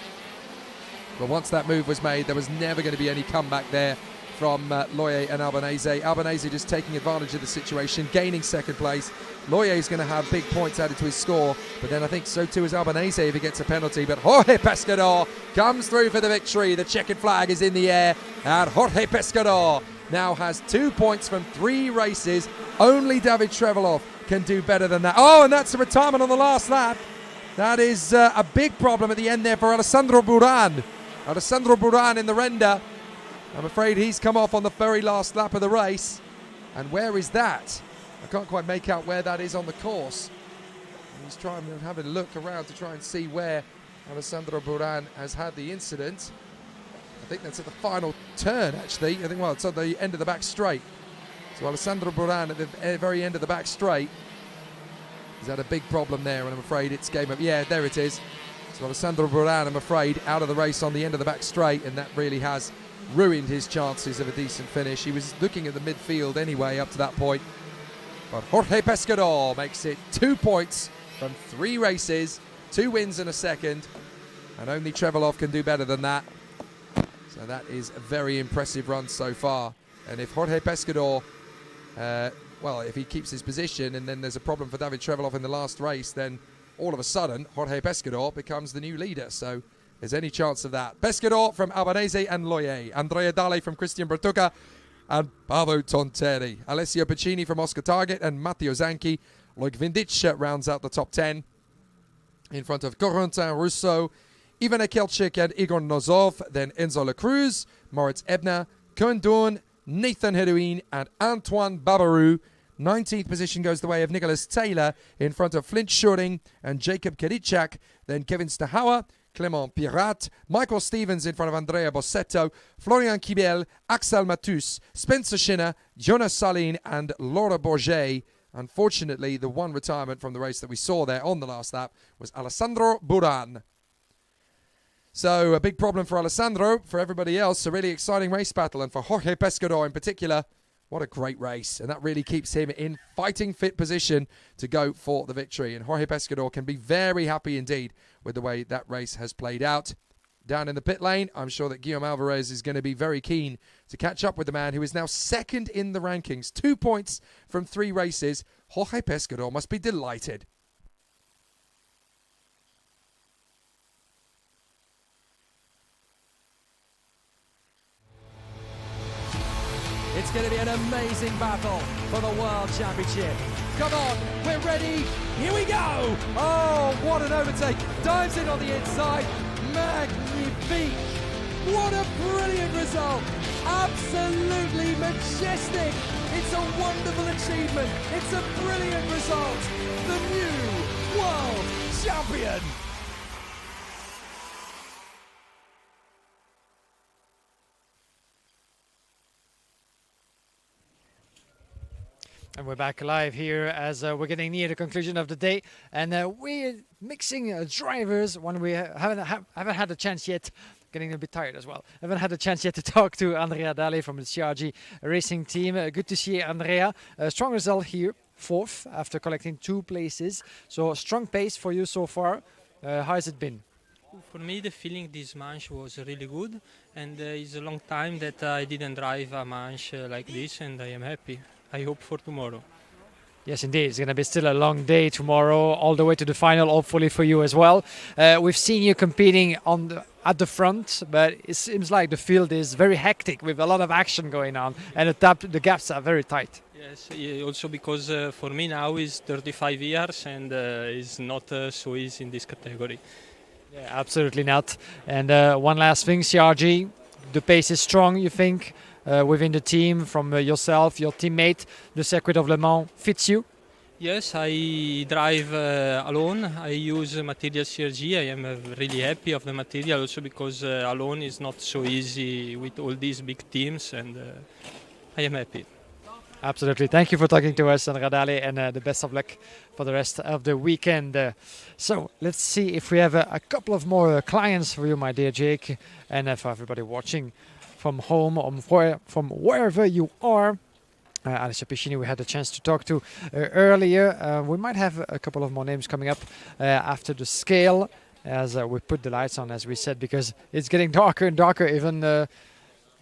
But once that move was made, there was never going to be any comeback there from Loyer and Albanese. Albanese just taking advantage of the situation, gaining 2nd place. Loyer is going to have big points added to his score, but then I think so too is Albanese if he gets a penalty. But Jorge Pescador comes through for the victory. The checkered flag is in the air, and Jorge Pescador now has 2 points from 3 races. Only David Trevelov can do better than that. Oh, and that's a retirement on the last lap. That is a big problem at the end there for Alessandro Buran. Alessandro Buran in the render. I'm afraid he's come off on the very last lap of the race. And where is that? I can't quite make out where that is on the course. He's trying to have a look around to try and see where Alessandro Buran has had the incident. I think that's at the final turn, actually. I think, well, it's at the end of the back straight. So Alessandro Buran at the very end of the back straight. He's had a big problem there, and I'm afraid it's game up. Yeah, there it is. So Alessandro Buran, I'm afraid, out of the race on the end of the back straight, and that really has ruined his chances of a decent finish. He was looking at the midfield anyway up to that point. But Jorge Pescador makes it 2 points from 3 races, 2 wins and a 2nd, and only Trevelov can do better than that. So that is a very impressive run so far. And if Jorge Pescador, well, if he keeps his position and then there's a problem for David Trevelov in the last race, then all of a sudden Jorge Pescador becomes the new leader. So there's any chance of that. Pescador from Albanese and Loyer. Andrea Dale from Christian Bertucca and Paavo Tonterri. Alessio Piccini from Oscar Target and Matteo Zanchi. Loic Vindic rounds out the top 10 in front of Corentin Rousseau, Ivan Ekelchik and Igor Nozov. Then Enzo La Cruz, Moritz Ebner, Koen Doorn, Nathan Hedouin and Antoine Babarou. 19th position goes the way of Nicholas Taylor in front of Flint Schuring and Jacob Kerichak. Then Kevin Stahauer, Clément Pirat, Michael Stevens in front of Andrea Bossetto, Florian Kibel, Axel Matus, Spencer Schinner, Jonas Salin and Laura Bourget. Unfortunately, the one retirement from the race that we saw there on the last lap was Alessandro Buran. So a big problem for Alessandro. For everybody else, a really exciting race battle. And for Jorge Pescador in particular, what a great race. And that really keeps him in fighting fit position to go for the victory. And Jorge Pescador can be very happy indeed with the way that race has played out. Down in the pit lane, I'm sure that Guillaume Alvarez is going to be very keen to catch up with the man who is now second in the rankings. 2 points from 3 races. Jorge Pescador must be delighted. It's going to be an amazing battle for the World Championship. Come on, we're ready. Here we go. Oh, what an overtake. Dives in on the inside. Magnifique. What a brilliant result. Absolutely majestic. It's a wonderful achievement. It's a brilliant result. The new World Champion. And we're back live here as we're getting near the conclusion of the day, and we're mixing drivers when we haven't had a chance yet. Getting a bit tired as well. Haven't had a chance yet to talk to Andrea Dalle from the CRG racing team. Good to see you, Andrea. Strong result here, 4th after collecting 2 places. So strong pace for you so far. How has it been? For me, the feeling this Manche was really good, and it's a long time that I didn't drive a Manche like this, and I am happy. I hope for tomorrow. Yes, indeed. It's going to be still a long day tomorrow, all the way to the final, hopefully for you as well. We've seen you competing at the front, but it seems like the field is very hectic with a lot of action going on, and the gaps are very tight. Yes, also because for me now is 35 years, and it's not so easy in this category. Yeah, absolutely not. And one last thing, CRG, the pace is strong, you think? Within the team, from yourself, your teammate, the circuit of Le Mans fits you? Yes, I drive alone. I use material CRG. I am really happy of the material also because alone is not so easy with all these big teams, and I am happy. Absolutely. Thank you for talking to us, Andrea Dalle, and the best of luck for the rest of the weekend. So let's see if we have a couple of more clients for you, my dear Jake, and for everybody watching from home or from wherever you are. Alessio Piscini we had a chance to talk to earlier. We might have a couple of more names coming up after the scale as we put the lights on, as we said, because it's getting darker and darker, even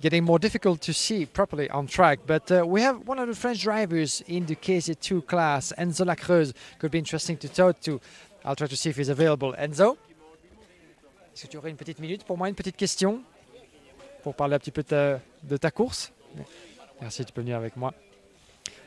getting more difficult to see properly on track. But we have one of the French drivers in the KZ2 class, Enzo Lacreuse. Could be interesting to talk to. I'll try to see if he's available. Enzo, est-ce que tu aurais une petite minute pour moi, une petite question pour parler un petit peu de ta course? Merci, tu peux venir avec moi.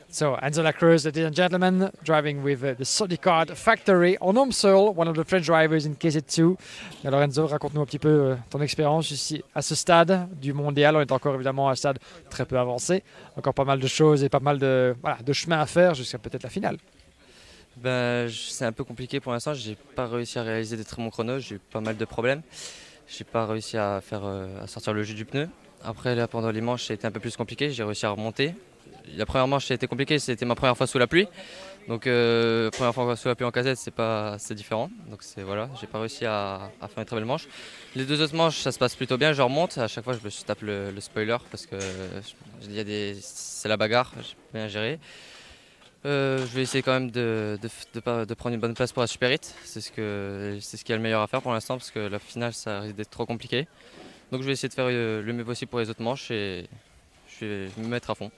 So, Enzo Lacreuse, ladies and gentlemen, driving with the Sodicard factory en Omseul, one of the French drivers in KZ2. Alors Enzo, raconte-nous un petit peu ton expérience ici à ce stade du mondial. On est encore évidemment à un stade très peu avancé. Encore pas mal de choses et pas mal de chemin à faire jusqu'à peut-être la finale. C'est un peu compliqué pour l'instant. J'ai pas réussi à réaliser des très bons chronos. J'ai eu pas mal de problèmes. J'ai pas réussi à sortir le jus du pneu. Après, là, pendant les manches, c'était un peu plus compliqué. J'ai réussi à remonter. La première manche, ça a été compliqué. C'était ma première fois sous la pluie. Donc, première fois sous la pluie en KZ, c'est différent. Donc, voilà, j'ai pas réussi à faire une très belle manche. Les 2 autres manches, ça se passe plutôt bien. Je remonte. À chaque fois, je me tape le spoiler parce que c'est la bagarre. J'ai bien géré. Je vais essayer quand même de prendre une bonne place pour la Super 8. C'est ce qu'il y a le meilleur à faire pour l'instant parce que la finale, ça risque d'être trop compliqué. Donc je vais essayer de faire le mieux possible pour les autres manches et je vais me mettre à fond.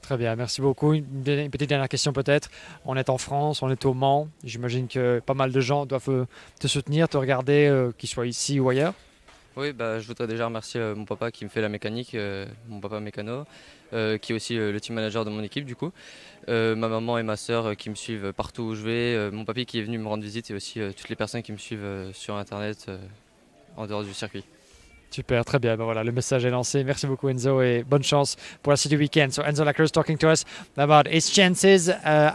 Très bien, merci beaucoup. Une petite dernière question peut-être. On est en France, on est au Mans. J'imagine que pas mal de gens doivent te soutenir, te regarder, qu'ils soient ici ou ailleurs. Oui, je voudrais déjà remercier mon papa qui me fait la mécanique, mon papa mécano, qui est aussi le team manager de mon équipe du coup. Ma maman et ma sœur qui me suivent partout où je vais, mon papy qui est venu me rendre visite et aussi toutes les personnes qui me suivent sur internet en dehors du circuit. Super, très bien. Ben voilà, le message est lancé. Merci beaucoup Enzo et bonne chance pour la suite du week-end. So Enzo Lacreuse talking to us about his chances.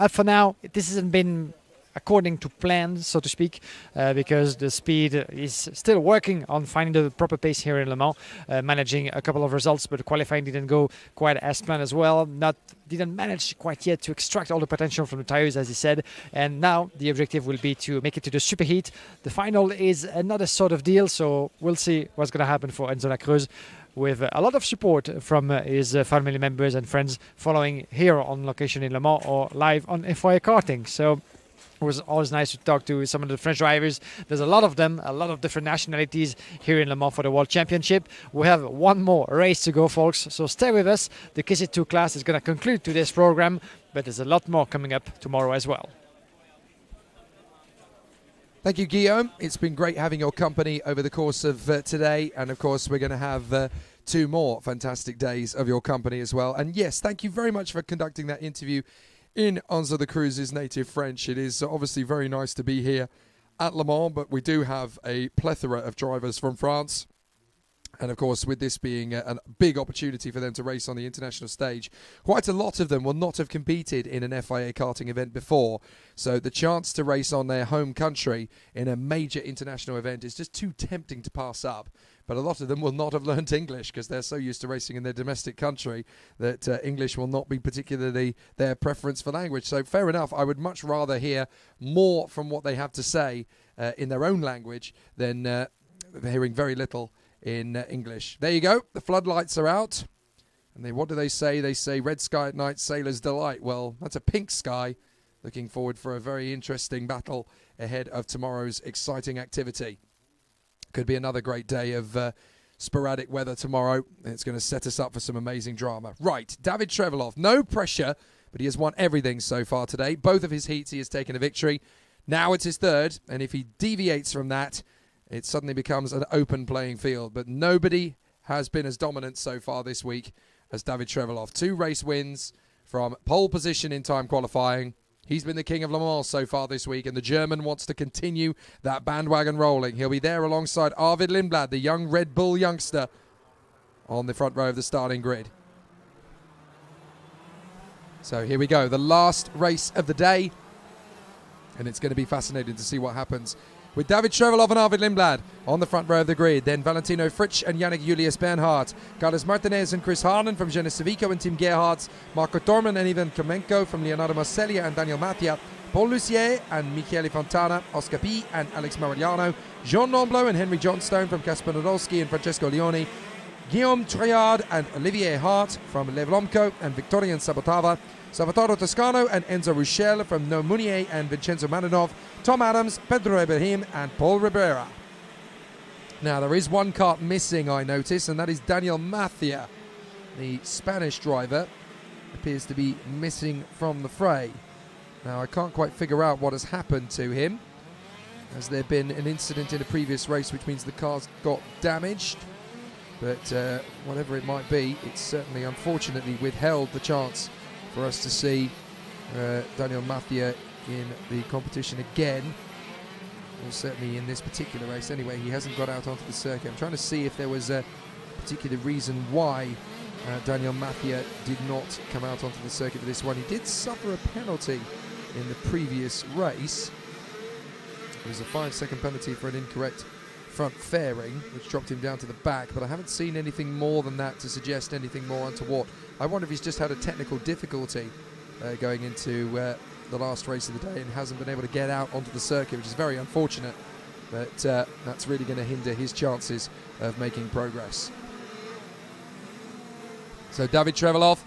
For now, this hasn't been according to plan, so to speak, because the speed is still working on finding the proper pace here in Le Mans, managing a couple of results, but the qualifying didn't go quite as planned as well. Didn't manage quite yet to extract all the potential from the tires, as he said. And now the objective will be to make it to the superheat. The final is another sort of deal, so we'll see what's going to happen for Enzo Lacruz, with a lot of support from his family members and friends following here on location in Le Mans or live on FIA Karting. So it was always nice to talk to some of the French drivers. There's a lot of them, a lot of different nationalities here in Le Mans for the World Championship. We have one more race to go, folks, so stay with us. The KZ2 class is going to conclude today's program, but there's a lot more coming up tomorrow as well. Thank you, Guillaume. It's been great having your company over the course of today. And, of course, we're going to have 2 more fantastic days of your company as well. And, yes, thank you very much for conducting that interview in Enzo Lacruz's native French. It is obviously very nice to be here at Le Mans, but we do have a plethora of drivers from France. And, of course, with this being a big opportunity for them to race on the international stage, quite a lot of them will not have competed in an FIA karting event before. So the chance to race on their home country in a major international event is just too tempting to pass up. But a lot of them will not have learnt English because they're so used to racing in their domestic country that English will not be particularly their preference for language. So fair enough, I would much rather hear more from what they have to say in their own language than hearing very little in English. There you go. The floodlights are out. And what do they say? They say red sky at night, sailor's delight. Well, that's a pink sky. Looking forward for a very interesting battle ahead of tomorrow's exciting activity. Could be another great day of sporadic weather tomorrow. It's going to set us up for some amazing drama. Right, David Trevelov, no pressure, but he has won everything so far today. Both of his heats he has taken a victory. Now it's his third, and if he deviates from that, it suddenly becomes an open playing field. But nobody has been as dominant so far this week as David Trevelov. 2 race wins from pole position in time qualifying. He's been the king of Le Mans so far this week, and the German wants to continue that bandwagon rolling. He'll be there alongside Arvid Lindblad, the young Red Bull youngster, on the front row of the starting grid. So here we go, the last race of the day, and it's going to be fascinating to see what happens with David Trevelov and Arvid Lindblad on the front row of the grid. Then Valentino Fritsch and Yannick Julius Bernhardt. Carlos Martinez and Chris Harnan from Jonas Civico and Tim Gerhardt. Marco Torman and Ivan Klemenko from Leonardo Marcellia and Daniel Mattia. Paul Lussier and Michele Fontana. Oscar P and Alex Marigliano. Jean Nomblot and Henry Johnstone from Kasper Nadolski and Francesco Leoni. Guillaume Triard and Olivier Hart from Levlomco and Victorian Sabotava. Salvatore Toscano and Enzo Ruchel from No Munier and Vincenzo Maninov. Tom Adams, Pedro Ibrahim and Paul Ribera. Now there is one kart missing, I notice, and that is Daniel Mattia. The Spanish driver appears to be missing from the fray. Now I can't quite figure out what has happened to him. Has there been an incident in a previous race which means the car's got damaged? But whatever it might be, it's certainly unfortunately withheld the chance for us to see Daniel Mattia in the competition again. Well, certainly in this particular race anyway, he hasn't got out onto the circuit. I'm trying to see if there was a particular reason why Daniel Mattia did not come out onto the circuit for this one. He did suffer a penalty in the previous race. It was a 5-second penalty for an incorrect front fairing, which dropped him down to the back, but I haven't seen anything more than that to suggest anything more untoward. I wonder if he's just had a technical difficulty going into the last race of the day and hasn't been able to get out onto the circuit, which is very unfortunate, but that's really going to hinder his chances of making progress. So David Trevelov,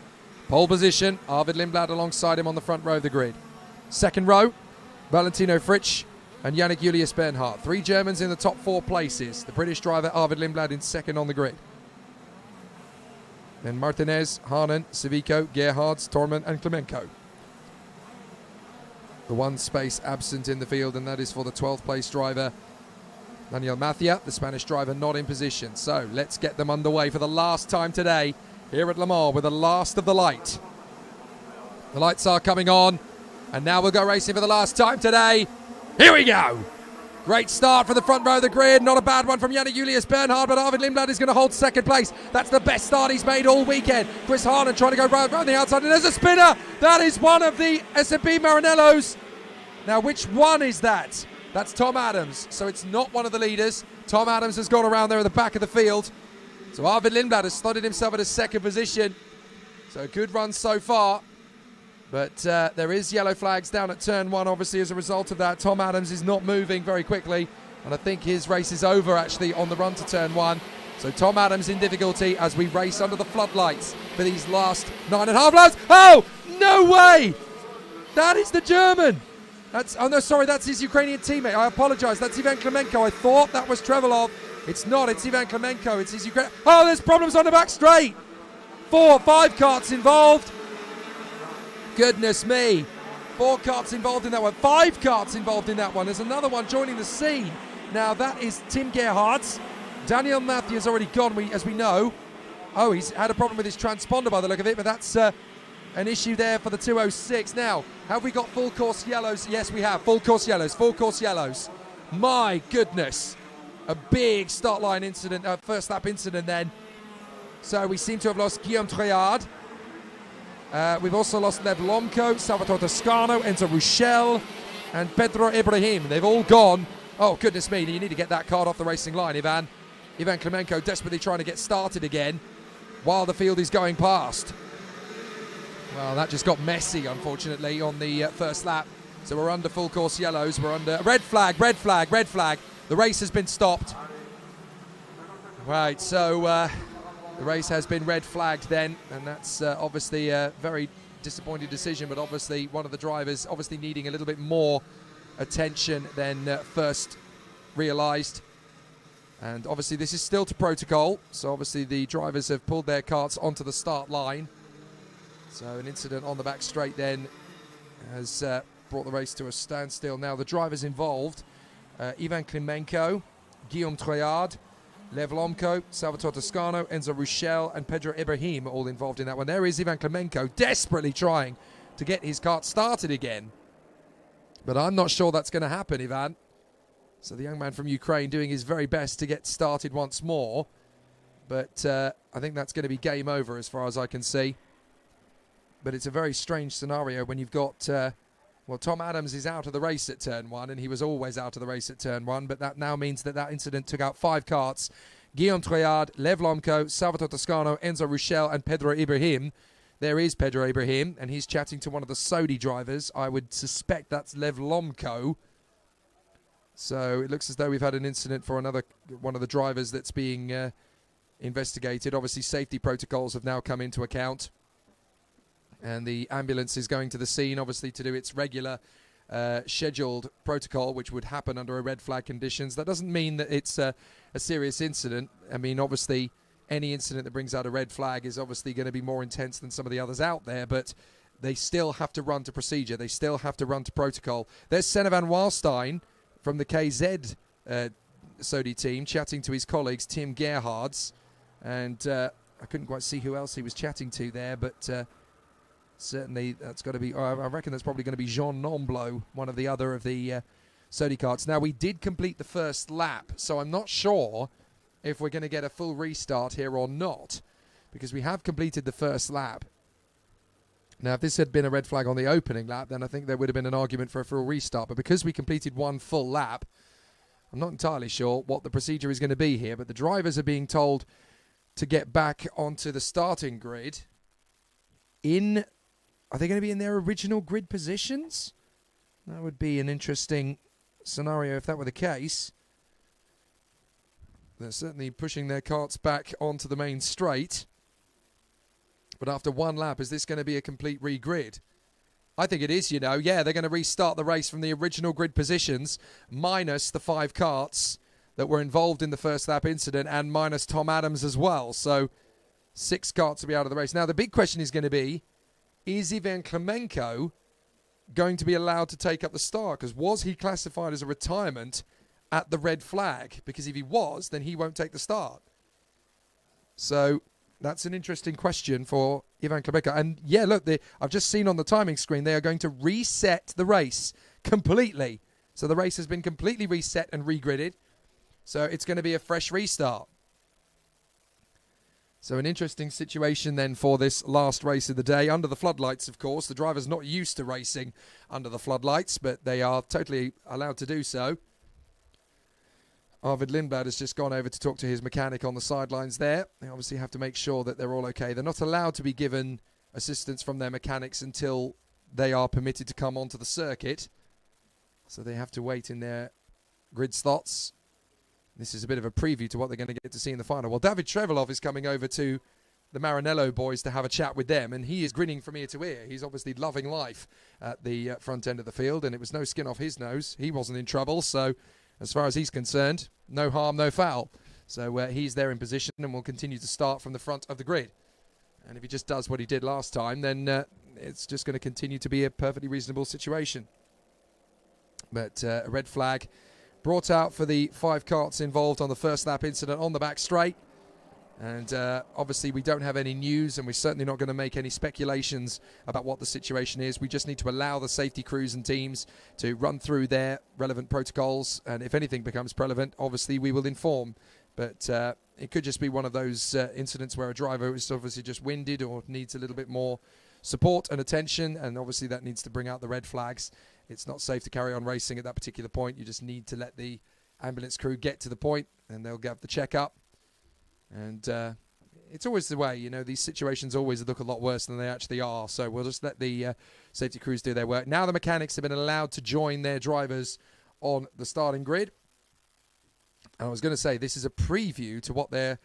pole position, Arvid Lindblad alongside him on the front row of the grid. Second row, Valentino Fritsch and Yannick Julius Bernhardt. 3 Germans in the top 4 places. The British driver Arvid Lindblad in second on the grid. Then Martinez, Harnan, Civico, Gerhardt, Torman and Klemenko. The one space absent in the field, and that is for the 12th place driver Daniel Mattia, the Spanish driver not in position. So let's get them underway for the last time today here at Le Mans with the last of the light. The lights are coming on, and now we'll go racing for the last time today. Here we go. Great start for the front row of the grid. Not a bad one from Yannick Julius Bernhardt, but Arvid Lindblad is going to hold second place. That's the best start he's made all weekend. Chris Harnan trying to go round the outside, and there's a spinner. That is one of the S&P Maranellos. Now, which one is that? That's Tom Adams. So it's not one of the leaders. Tom Adams has gone around there at the back of the field. So Arvid Lindblad has slotted himself at a second position. So a good run so far. But there is yellow flags down at turn 1, obviously, as a result of that. Tom Adams is not moving very quickly. And I think his race is over, actually, on the run to turn 1. So Tom Adams in difficulty as we race under the floodlights for these last 9.5 laps. Oh, no way! That is the German. Oh no, sorry, that's his Ukrainian teammate. I apologize. That's Ivan Klemenko. I thought that was Trevelov. It's not. It's Ivan Klemenko. It's his Ukrainian. Oh, there's problems on the back straight. 4 or 5 karts involved. Goodness me. 4 karts involved in that one. 5 karts involved in that one. There's another one joining the scene. Now that is Tim Gerhardt's. Daniel Matthew has already gone, as we know. Oh, he's had a problem with his transponder by the look of it, but that's an issue there for the 206. Now, have we got full course yellows? Yes, we have. Full course yellows. Full course yellows. My goodness. A big start line incident, first lap incident then. So we seem to have lost Guillaume Treillard. We've also lost Lev Lomko, Salvatore Toscano, Enzo Ruchel, and Pedro Ibrahim. They've all gone. Oh, goodness me. You need to get that card off the racing line, Ivan. Ivan Klemenko desperately trying to get started again while the field is going past. Well, that just got messy, unfortunately, on the first lap. So we're under full course yellows. We're under red flag, red flag, red flag. The race has been stopped. Right, so the race has been red flagged then, and that's obviously a very disappointing decision, but obviously one of the drivers obviously needing a little bit more attention than first realised. And obviously this is still to protocol, so obviously the drivers have pulled their karts onto the start line. So an incident on the back straight then has brought the race to a standstill. Now the drivers involved, Ivan Klemenko, Guillaume Treillard, Lev Lomko, Salvatore Toscano, Enzo Ruchel, and Pedro Ibrahim all involved in that one. There is Ivan Klemenko desperately trying to get his kart started again. But I'm not sure that's going to happen, Ivan. So the young man from Ukraine doing his very best to get started once more. But I think that's going to be game over as far as I can see. But it's a very strange scenario when you've got, well, Tom Adams is out of the race at turn 1, and he was always out of the race at turn 1, but that now means that that incident took out 5 karts. Guillaume Treillard, Lev Lomko, Salvatore Toscano, Enzo Ruchel, and Pedro Ibrahim. There is Pedro Ibrahim, and he's chatting to one of the Saudi drivers. I would suspect that's Lev Lomko. So it looks as though we've had an incident for another one of the drivers that's being investigated. Obviously, safety protocols have now come into account. And the ambulance is going to the scene, obviously, to do its regular scheduled protocol, which would happen under a red flag conditions. That doesn't mean that it's a serious incident. I mean, obviously, any incident that brings out a red flag is obviously going to be more intense than some of the others out there, but they still have to run to procedure. They still have to run to protocol. There's Senna van Waalstein from the KZ Saudi team chatting to his colleagues, Tim Gerhardt's. And I couldn't quite see who else he was chatting to there, but certainly that's got to be, I reckon that's probably going to be Jean Nomblo, one of the other of the Saudi karts. Now, we did complete the first lap, so I'm not sure if we're going to get a full restart here or not, because we have completed the first lap. Now, if this had been a red flag on the opening lap, then I think there would have been an argument for a full restart. But because we completed one full lap, I'm not entirely sure what the procedure is going to be here. But the drivers are being told to get back onto the starting grid. Are they going to be in their original grid positions? That would be an interesting scenario if that were the case. They're certainly pushing their karts back onto the main straight. But after one lap, is this going to be a complete re-grid? I think it is, you know. Yeah, they're going to restart the race from the original grid positions, minus the 5 karts that were involved in the first lap incident, and minus Tom Adams as well. So 6 karts will be out of the race. Now, the big question is going to be, is Ivan Klemenko going to be allowed to take up the start? Because was he classified as a retirement at the red flag? Because if he was, then he won't take the start. So that's an interesting question for Ivan Klemenko. And yeah, look, I've just seen on the timing screen, they are going to reset the race completely. So the race has been completely reset and regridded. So it's going to be a fresh restart. So an interesting situation then for this last race of the day. Under the floodlights, of course. The driver's not used to racing under the floodlights, but they are totally allowed to do so. Arvid Lindblad has just gone over to talk to his mechanic on the sidelines there. They obviously have to make sure that they're all okay. They're not allowed to be given assistance from their mechanics until they are permitted to come onto the circuit. So they have to wait in their grid slots. This is a bit of a preview to what they're going to get to see in the final. Well, David Trevelov is coming over to the Maranello boys to have a chat with them, and he is grinning from ear to ear. He's obviously loving life at the front end of the field, and it was no skin off his nose. He wasn't in trouble, so as far as he's concerned, no harm, no foul. So he's there in position and will continue to start from the front of the grid. And if he just does what he did last time, then it's just going to continue to be a perfectly reasonable situation. But a red flag brought out for the 5 karts involved on the first lap incident on the back straight. And obviously we don't have any news, and we're certainly not going to make any speculations about what the situation is. We just need to allow the safety crews and teams to run through their relevant protocols, and if anything becomes relevant, obviously we will inform. But it could just be one of those incidents where a driver is obviously just winded or needs a little bit more support and attention, and obviously that needs to bring out the red flags. It's not safe to carry on racing at that particular point. You just need to let the ambulance crew get to the point, and they'll get the checkup. And it's always the way, you know, these situations always look a lot worse than they actually are. So we'll just let the safety crews do their work. Now the mechanics have been allowed to join their drivers on the starting grid. And I was going to say, this is a preview to what they're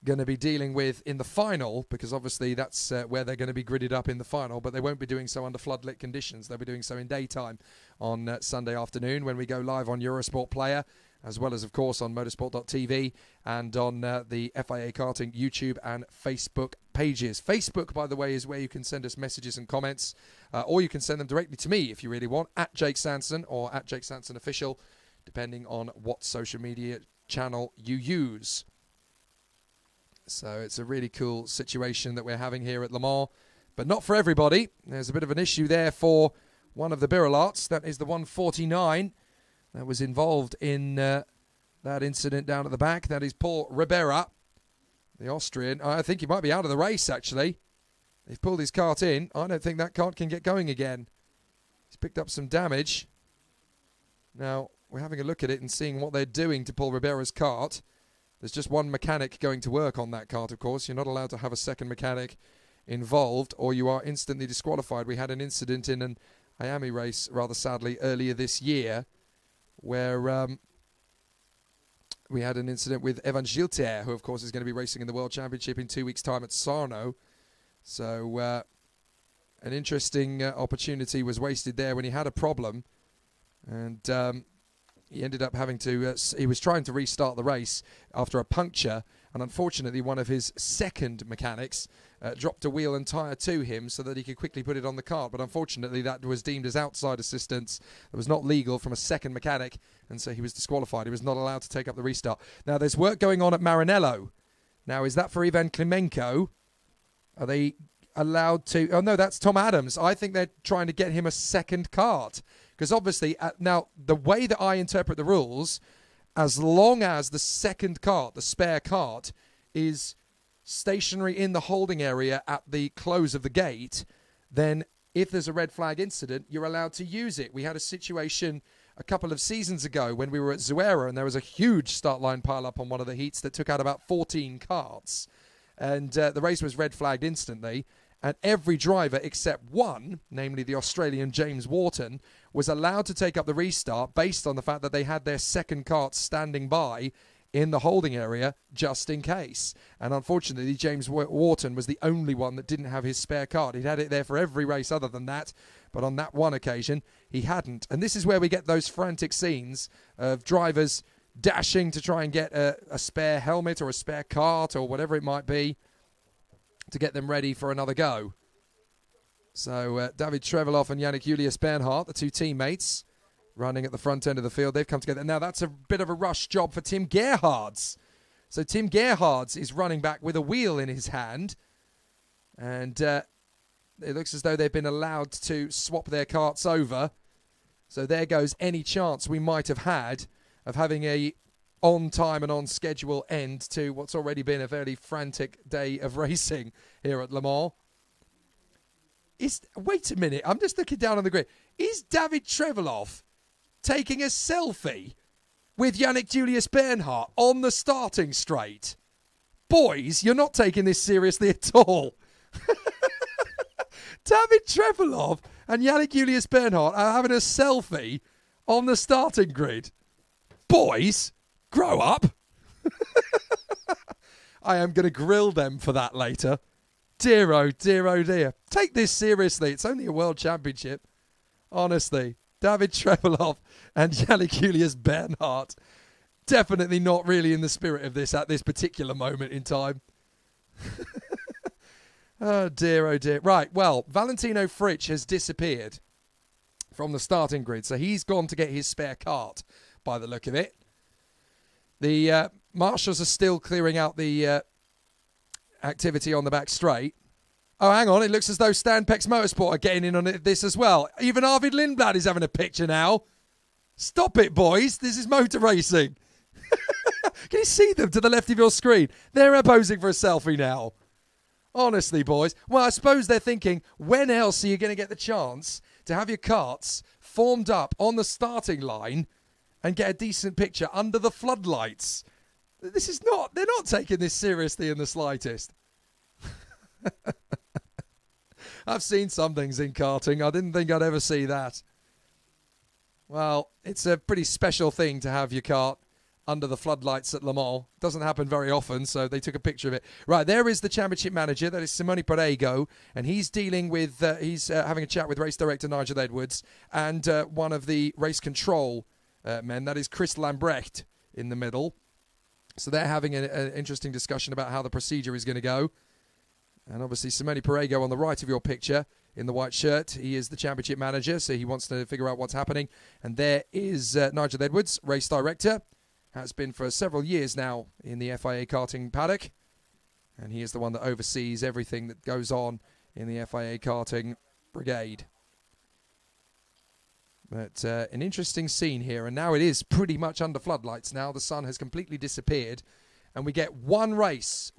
going to be dealing with in the final, because obviously that's where they're going to be gridded up in the final, but they won't be doing so under floodlit conditions. They'll be doing so in daytime on Sunday afternoon when we go live on Eurosport Player, as well as, of course, on motorsport.tv and on the FIA Karting YouTube and Facebook pages. Facebook, by the way, is where you can send us messages and comments, or you can send them directly to me if you really want, at Jake Sanson or at Jake Sanson Official, depending on what social media channel you use. So it's a really cool situation that we're having here at Le Mans, but not for everybody. There's a bit of an issue there for one of the Birolats. That is the 149 that was involved in that incident down at the back. That is Paul Ribera, the Austrian. I think he might be out of the race, actually. They've pulled his kart in. I don't think that kart can get going again. He's picked up some damage. Now, we're having a look at it and seeing what they're doing to Paul Ribera's kart. There's just one mechanic going to work on that kart, of course. You're not allowed to have a second mechanic involved, or you are instantly disqualified. We had an incident in an Miami race, rather sadly, earlier this year, where we had an incident with Evan Gilter, who, of course, is going to be racing in the World Championship in 2 weeks' time at Sarno. So an interesting opportunity was wasted there when he had a problem. And he ended up having to, he was trying to restart the race after a puncture, and unfortunately one of his second mechanics dropped a wheel and tyre to him so that he could quickly put it on the kart. But unfortunately that was deemed as outside assistance. It was not legal from a second mechanic, and so he was disqualified. He was not allowed to take up the restart. Now there's work going on at Maranello. Now is that for Ivan Klimenko? Are they allowed to? Oh no, that's Tom Adams. I think they're trying to get him a second kart. Because obviously, now, the way that I interpret the rules, as long as the second kart, the spare kart, is stationary in the holding area at the close of the gate, then if there's a red flag incident, you're allowed to use it. We had a situation a couple of seasons ago when we were at Zuera, and there was a huge start line pile-up on one of the heats that took out about 14 karts. And the race was red flagged instantly. And every driver except one, namely the Australian James Wharton, was allowed to take up the restart based on the fact that they had their second kart standing by in the holding area just in case. And unfortunately, James Wharton was the only one that didn't have his spare kart. He'd had it there for every race other than that, but on that one occasion, he hadn't. And this is where we get those frantic scenes of drivers dashing to try and get a spare helmet or a spare kart or whatever it might be, to get them ready for another go. So David Trevelov and Yannick Julius Bernhardt, the two teammates, running at the front end of the field. They've come together. Now that's a bit of a rush job for Tim Gerhards. So Tim Gerhards is running back with a wheel in his hand. And it looks as though they've been allowed to swap their karts over. So there goes any chance we might have had of having a on time and on schedule end to what's already been a fairly frantic day of racing here at Le Mans. Wait a minute, I'm just looking down on the grid. Is David Trevelov taking a selfie with Yannick Julius Bernhardt on the starting straight? Boys, you're not taking this seriously at all. David Trevelov and Yannick Julius Bernhardt are having a selfie on the starting grid. Boys, grow up. I am going to grill them for that later. Dear, oh dear, oh dear. Take this seriously. It's only a World Championship. Honestly. David Trevelov and Yannick Julius Bernhardt. Definitely not really in the spirit of this at this particular moment in time. Oh dear, oh dear. Right, well, Valentino Fritsch has disappeared from the starting grid. So he's gone to get his spare kart by the look of it. The marshals are still clearing out the activity on the back straight. Oh, hang on. It looks as though Stan Peck's Motorsport are getting in on this as well. Even Arvid Lindblad is having a picture now. Stop it, boys. This is motor racing. Can you see them to the left of your screen? They're posing for a selfie now. Honestly, boys. Well, I suppose they're thinking, when else are you going to get the chance to have your karts formed up on the starting line and get a decent picture under the floodlights? They're not taking this seriously in the slightest. I've seen some things in karting. I didn't think I'd ever see that. Well, it's a pretty special thing to have your kart under the floodlights at Le Mans. Doesn't happen very often, so they took a picture of it. Right, there is the championship manager. That is Simone Perego, and he's dealing with, he's having a chat with race director Nigel Edwards and one of the race control men. That is Chris Lambrecht in the middle. So they're having an interesting discussion about how the procedure is going to go. And obviously Simone Perego on the right of your picture in the white shirt. He is the championship manager, so he wants to figure out what's happening. And there is Nigel Edwards, race director. Has been for several years now in the FIA Karting paddock. And he is the one that oversees everything that goes on in the FIA Karting brigade. But an interesting scene here. And now it is pretty much under floodlights now. The sun has completely disappeared. And we get one race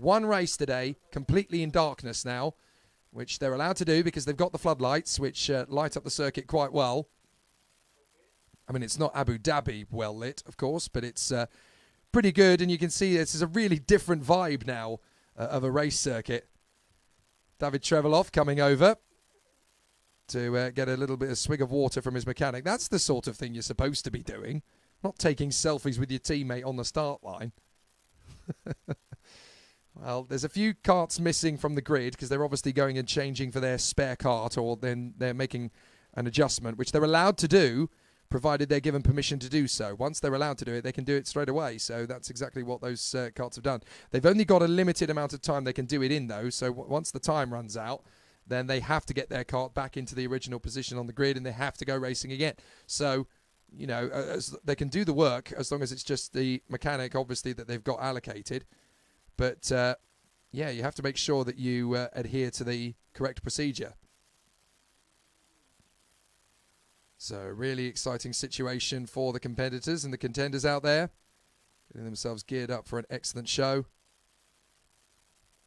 today, completely in darkness now, which they're allowed to do because they've got the floodlights, which light up the circuit quite well. I mean, it's not Abu Dhabi well lit, of course, but it's pretty good. And you can see this is a really different vibe now of a race circuit. David Trevelov coming over to get a little bit of swig of water from his mechanic. That's the sort of thing you're supposed to be doing, not taking selfies with your teammate on the start line. Well, there's a few karts missing from the grid because they're obviously going and changing for their spare kart, or then they're making an adjustment, which they're allowed to do, provided they're given permission to do so. Once they're allowed to do it, they can do it straight away. So that's exactly what those karts have done. They've only got a limited amount of time they can do it in, though. So once the time runs out, then they have to get their kart back into the original position on the grid, and they have to go racing again. So, you know, they can do the work as long as it's just the mechanic, obviously, that they've got allocated. But, yeah, you have to make sure that you adhere to the correct procedure. So, really exciting situation for the competitors and the contenders out there, getting themselves geared up for an excellent show.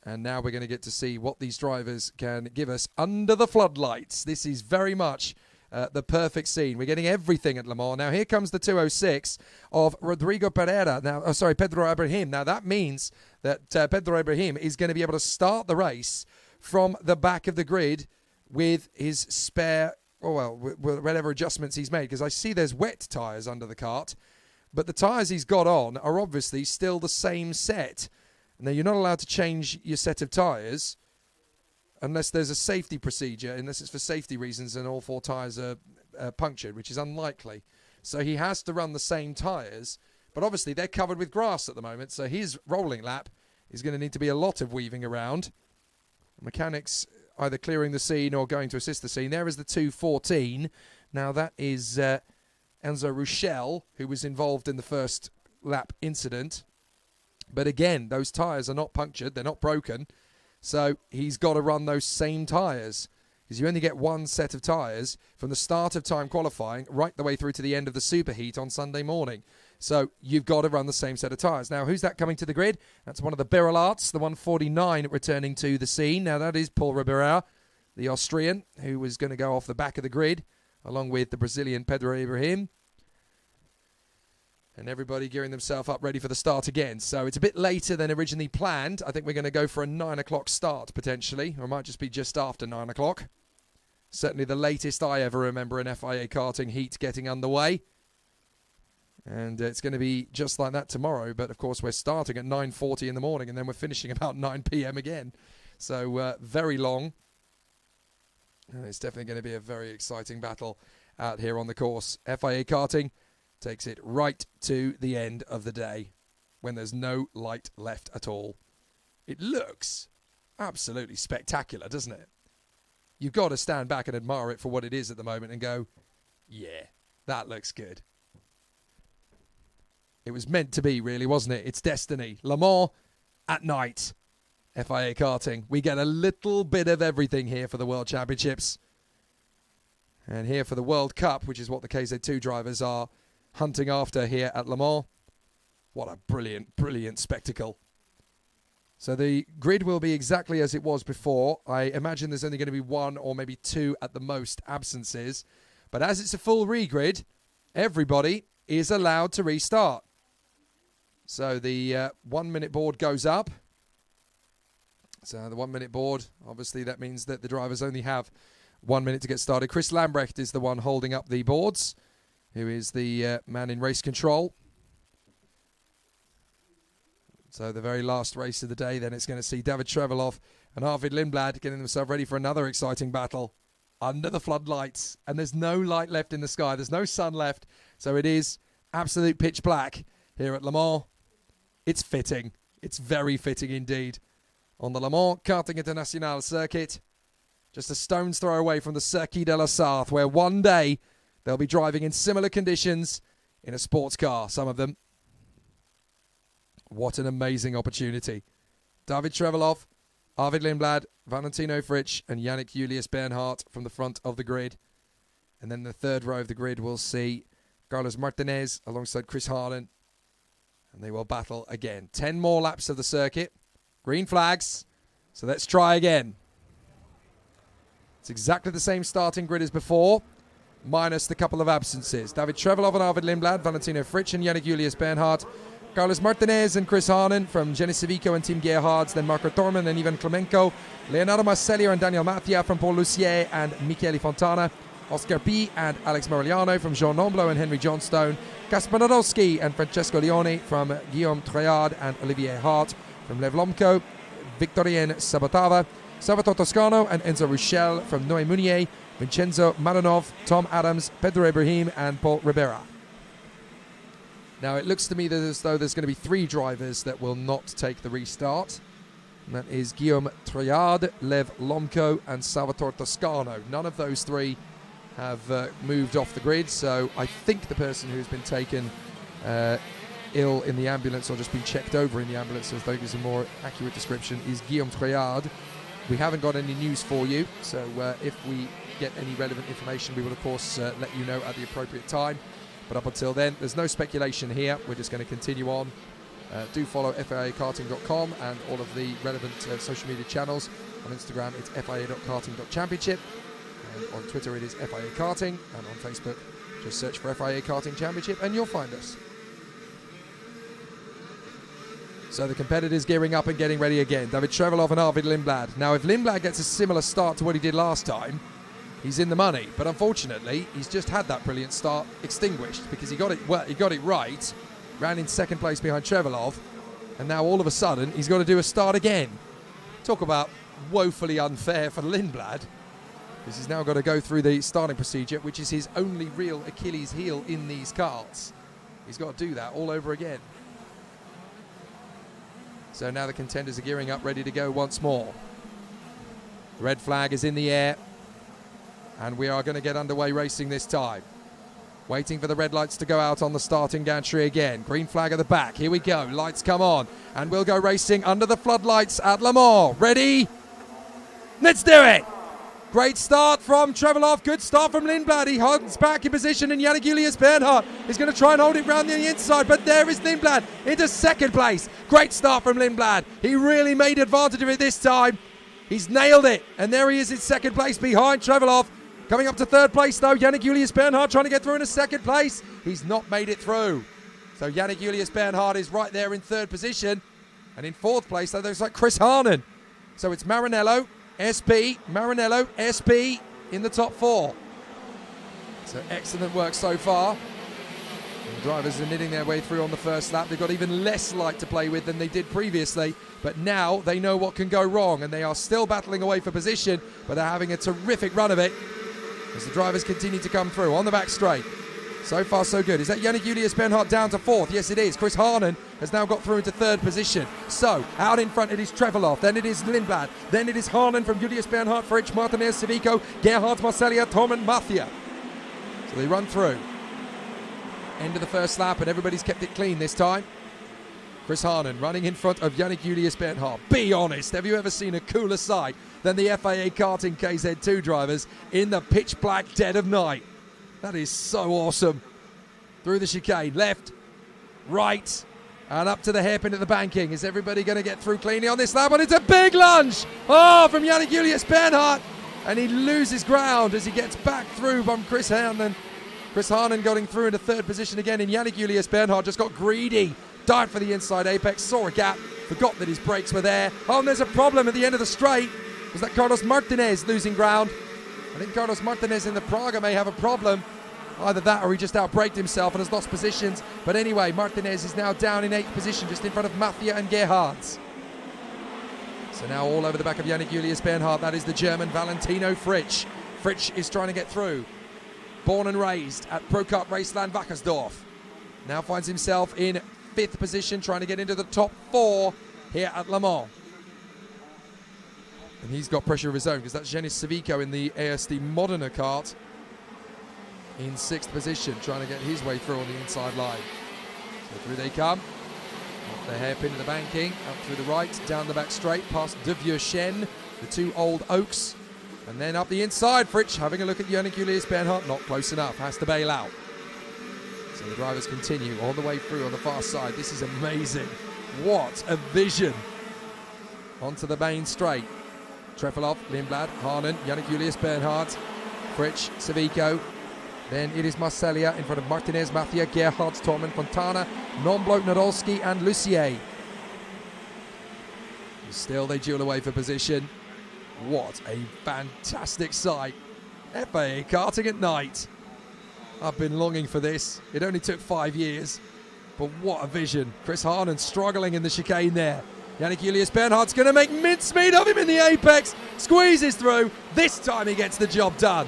And now we're going to get to see what these drivers can give us under the floodlights. This is very much the perfect scene. We're getting everything at Le Mans. Now, here comes the 206 of Rodrigo Pereira. Now, Pedro Ibrahim. Now, that means that Pedro Ibrahim is going to be able to start the race from the back of the grid with his spare, whatever adjustments he's made. Because I see there's wet tyres under the kart. But the tyres he's got on are obviously still the same set. Now, you're not allowed to change your set of tyres unless there's a safety procedure, unless it's for safety reasons and all four tyres are punctured, which is unlikely. So he has to run the same tyres, but obviously they're covered with grass at the moment, so his rolling lap is going to need to be a lot of weaving around. Mechanics either clearing the scene or going to assist the scene. There is the 214. Now, that is Enzo Rochelle, who was involved in the first lap incident. But again, those tyres are not punctured. They're not broken. So he's got to run those same tyres because you only get one set of tyres from the start of time qualifying right the way through to the end of the superheat on Sunday morning. So you've got to run the same set of tyres. Now, who's that coming to the grid? That's one of the Birrellarts, the 149 returning to the scene. Now, that is Paul Ribera, the Austrian, who was going to go off the back of the grid, along with the Brazilian Pedro Ibrahim. And everybody gearing themselves up ready for the start again. So it's a bit later than originally planned. I think we're going to go for a 9 o'clock start, potentially. Or it might just be just after 9 o'clock. Certainly the latest I ever remember an FIA karting heat getting underway. And it's going to be just like that tomorrow. But, of course, we're starting at 9:40 in the morning, and then we're finishing about 9 p.m. again. So very long. And it's definitely going to be a very exciting battle out here on the course. FIA Karting takes it right to the end of the day when there's no light left at all. It looks absolutely spectacular, doesn't it? You've got to stand back and admire it for what it is at the moment and go, yeah, that looks good. It was meant to be, really, wasn't it? It's destiny. Le Mans at night. FIA Karting. We get a little bit of everything here for the World Championships. And here for the World Cup, which is what the KZ2 drivers are hunting after here at Le Mans. What a brilliant, brilliant spectacle. So the grid will be exactly as it was before. I imagine there's only going to be 1 or maybe 2 at the most absences. But as it's a full regrid, everybody is allowed to restart. So the 1 minute board goes up. So the 1 minute board, obviously that means that the drivers only have 1 minute to get started. Chris Lambrecht is the one holding up the boards, who is the man in race control. So the very last race of the day, then it's going to see David Trevelov and Arvid Lindblad getting themselves ready for another exciting battle under the floodlights. And there's no light left in the sky. There's no sun left. So it is absolute pitch black here at Le Mans. It's fitting. It's very fitting indeed. On the Le Mans Karting International circuit, just a stone's throw away from the Circuit de la Sarthe, where one day they'll be driving in similar conditions in a sports car, some of them. What an amazing opportunity. David Trevelov, Arvid Lindblad, Valentino Fritsch, and Yannick Julius Bernhardt from the front of the grid. And then the third row of the grid will see Carlos Martinez alongside Chris Harlan. And they will battle again. 10 more laps of the circuit. Green flags. So let's try again. It's exactly the same starting grid as before, minus the couple of absences. David Trevelov and Arvid Lindblad, Valentino Fritsch and Yannick Julius Bernhardt, Carlos Martinez and Chris Harlan from Jenny Civico and Team Gerhards, then Marco Torman and Ivan Klemenko, Leonardo Marcelli and Daniel Mathia from Paul Lussier and Michele Fontana, Oscar P and Alex Morigliano from Jean Nomblo and Henry Johnstone, Kasper Nadolski and Francesco Leone from Guillaume Troyard and Olivier Hart from Lev Lomko, Victorien Sabotava, Salvatore Toscano and Enzo Ruchel from Noé Munier, Vincenzo Maranov, Tom Adams, Pedro Ibrahim and Paul Ribera. Now it looks to me as though there's going to be 3 drivers that will not take the restart. And that is Guillaume Troyard, Lev Lomko and Salvatore Toscano. None of those 3 have moved off the grid, so I think the person who's been taken ill in the ambulance or just been checked over in the ambulance, as though is a more accurate description, is Guillaume Troyard. We haven't got any news for you, so if we get any relevant information, we will of course let you know at the appropriate time. But up until then, there's no speculation here. We're just going to continue on. Do follow FIAkarting.com and all of the relevant social media channels. On Instagram, it's FIA.karting.championship. And on Twitter, it is FIA Karting. And on Facebook, just search for FIA Karting Championship and you'll find us. So the competitors gearing up and getting ready again. David Trevelov and Arvid Lindblad. Now, if Lindblad gets a similar start to what he did last time, he's in the money. But unfortunately, he's just had that brilliant start extinguished because he got it right, ran in second place behind Trevelov, and now all of a sudden he's got to do a start again. Talk about woefully unfair for Lindblad, because he's now got to go through the starting procedure, which is his only real Achilles heel in these karts. He's got to do that all over again. So now the contenders are gearing up, ready to go once more. The red flag is in the air, and we are going to get underway racing this time. Waiting for the red lights to go out on the starting gantry again. Green flag at the back. Here we go. Lights come on, and we'll go racing under the floodlights at Le Mans. Ready? Let's do it! Great start from Trevelov. Good start from Lindblad. He holds back in position, and Yannick Julius Bernhardt is going to try and hold it round the inside. But there is Lindblad into second place. Great start from Lindblad. He really made advantage of it this time. He's nailed it. And there he is in second place behind Trevelov. Coming up to third place, though, Yannick Julius Bernhardt trying to get through into second place. He's not made it through. So Yannick Julius Bernhardt is right there in third position. And in fourth place, though, there's like Chris Harnon. So it's Maranello, SP, Maranello, SP in the top four. So excellent work so far. And the drivers are knitting their way through on the first lap. They've got even less light to play with than they did previously, but now they know what can go wrong, and they are still battling away for position, but they're having a terrific run of it as the drivers continue to come through on the back straight. So far, so good. Is that Yannick Julius Bernhardt down to fourth? Yes, it is. Chris Harnon has now got through into third position. So, out in front it is Trevelov, then it is Lindblad, then it is Harnon from Julius Bernhardt, Fritsch, Martinez, Civico, Gerhardt, Marcellia, Tormund, Mathia. So they run through. End of the first lap, and everybody's kept it clean this time. Chris Harnon running in front of Yannick Julius Bernhardt. Be honest, have you ever seen a cooler sight than the FIA Karting KZ2 drivers in the pitch black dead of night? That is so awesome. Through the chicane, left, right, and up to the hairpin at the banking. Is everybody going to get through cleanly on this lap? But it's a big lunge! Oh, from Yannick Julius Bernhardt. And he loses ground as he gets back through from Chris Harnon. Chris Harnon going through into third position again, and Yannick Julius Bernhardt just got greedy. Dived for the inside apex, saw a gap, forgot that his brakes were there. Oh, and there's a problem at the end of the straight. Was that Carlos Martinez losing ground? I think Carlos Martinez in the Praga may have a problem. Either that or he just outbraked himself and has lost positions. But anyway, Martinez is now down in 8th position, just in front of Mathia and Gerhardt. So now all over the back of Yannick Julius Bernhardt, that is the German Valentino Fritsch. Fritsch is trying to get through. Born and raised at Pro Kart Raceland Wackersdorf. Now finds himself in 5th position, trying to get into the top 4 here at Le Mans. And he's got pressure of his own because that's Jenis Civico in the ASD Modena kart in 6th position, trying to get his way through on the inside line. So through they come. Off the hairpin of the banking, up through the right, down the back straight, past De Vieux-Chêne, the 2 old oaks. And then up the inside, Fritsch having a look at Yannick Julius Bernhardt, not close enough, has to bail out. So the drivers continue all the way through on the far side. This is amazing. What a vision. Onto the main straight. Trefelov, Lindblad, Harnon, Yannick Julius Bernhardt, Fritsch, Civico. Then it is Marcellia in front of Martinez, Mathia, Gerhardt, Tormund, Fontana, Nomblot, Nadolski and Lucier. Still they duel away for position. What a fantastic sight. FIA karting at night. I've been longing for this. It only took 5 years. But what a vision. Chris Harnon struggling in the chicane there. Yannick Julius Bernhardt's going to make mincemeat of him in the apex. Squeezes through. This time he gets the job done.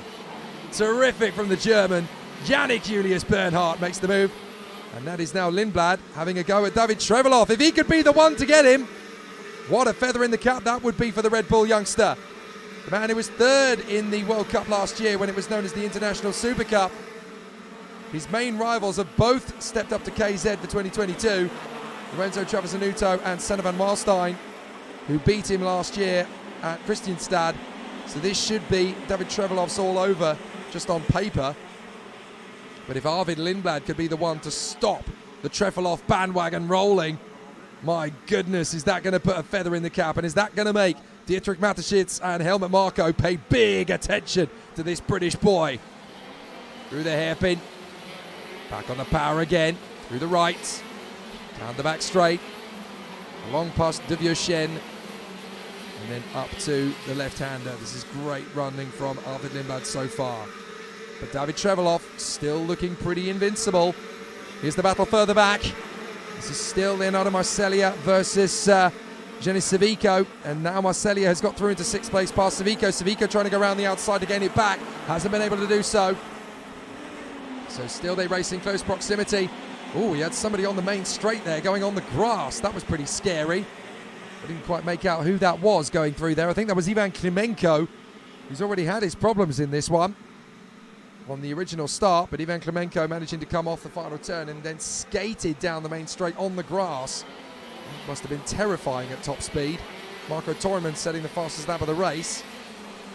Terrific from the German. Yannick Julius Bernhardt makes the move. And that is now Lindblad having a go at David Trevelov. If he could be the one to get him, what a feather in the cap that would be for the Red Bull youngster. The man who was 3rd in the World Cup last year when it was known as the International Super Cup. His main rivals have both stepped up to KZ for 2022. Lorenzo Travasanuto and Senna van Marstein, who beat him last year at Kristianstad. So this should be David Trevelov's all over, just on paper. But if Arvid Lindblad could be the one to stop the Trefelov bandwagon rolling, my goodness, is that going to put a feather in the cap? And is that going to make Dietrich Mateschitz and Helmut Marko pay big attention to this British boy? Through the hairpin, back on the power again, through the right, down the back straight, along past De Vieux-Chêne, and then up to the left-hander. This is great running from Arvid Lindblad so far. But David Trevelov still looking pretty invincible. Here's the battle further back. This is still Leonardo Marcellia versus Jenis Civico. And now Marcellia has got through into 6th place past Civico. Civico trying to go around the outside to gain it back. Hasn't been able to do so. So still they race in close proximity. Oh, he had somebody on the main straight there going on the grass. That was pretty scary. I didn't quite make out who that was going through there. I think that was Ivan Klimenko, who's already had his problems in this one on the original start, but Ivan Klimenko managing to come off the final turn and then skated down the main straight on the grass. Must have been terrifying at top speed. Marco Tormund setting the fastest lap of the race.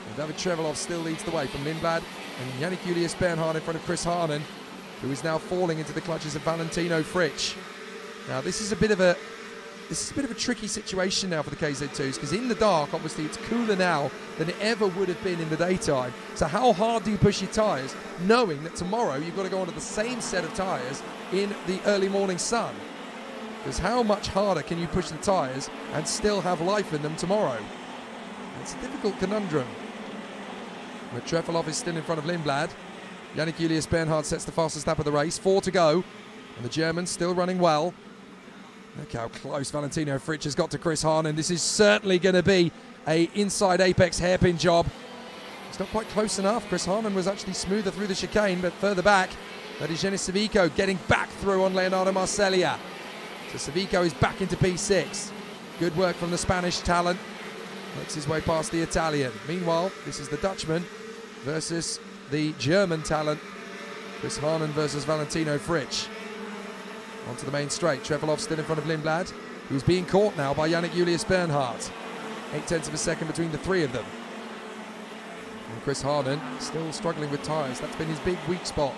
And David Trevelov still leads the way from Lindblad and Yannick Julius Bernhard in front of Chris Harnon, who is now falling into the clutches of Valentino Fritsch. Now this is a bit of a tricky situation now for the KZ2s, because in the dark, obviously, it's cooler now than it ever would have been in the daytime. So how hard do you push your tyres, knowing that tomorrow you've got to go onto the same set of tyres in the early morning sun? Because how much harder can you push the tyres and still have life in them tomorrow? It's a difficult conundrum. But Trefelov is still in front of Lindblad. Yannick Julius Bernhard sets the fastest lap of the race. 4 to go. And the German still running well. Look how close Valentino Fritsch has got to Chris Harnon. This is certainly going to be a inside apex hairpin job. It's not quite close enough. Chris Harnon was actually smoother through the chicane, but further back, that is Jenny Savico getting back through on Leonardo Marcellia. So Savico is back into P6. Good work from the Spanish talent. Makes his way past the Italian. Meanwhile, this is the Dutchman versus the German talent. Chris Harnon versus Valentino Fritsch. Onto the main straight. Trevelov still in front of Lindblad, who's being caught now by Yannick Julius Bernhard. 0.8 of a second between the three of them. And Chris Harnon still struggling with tyres. That's been his big weak spot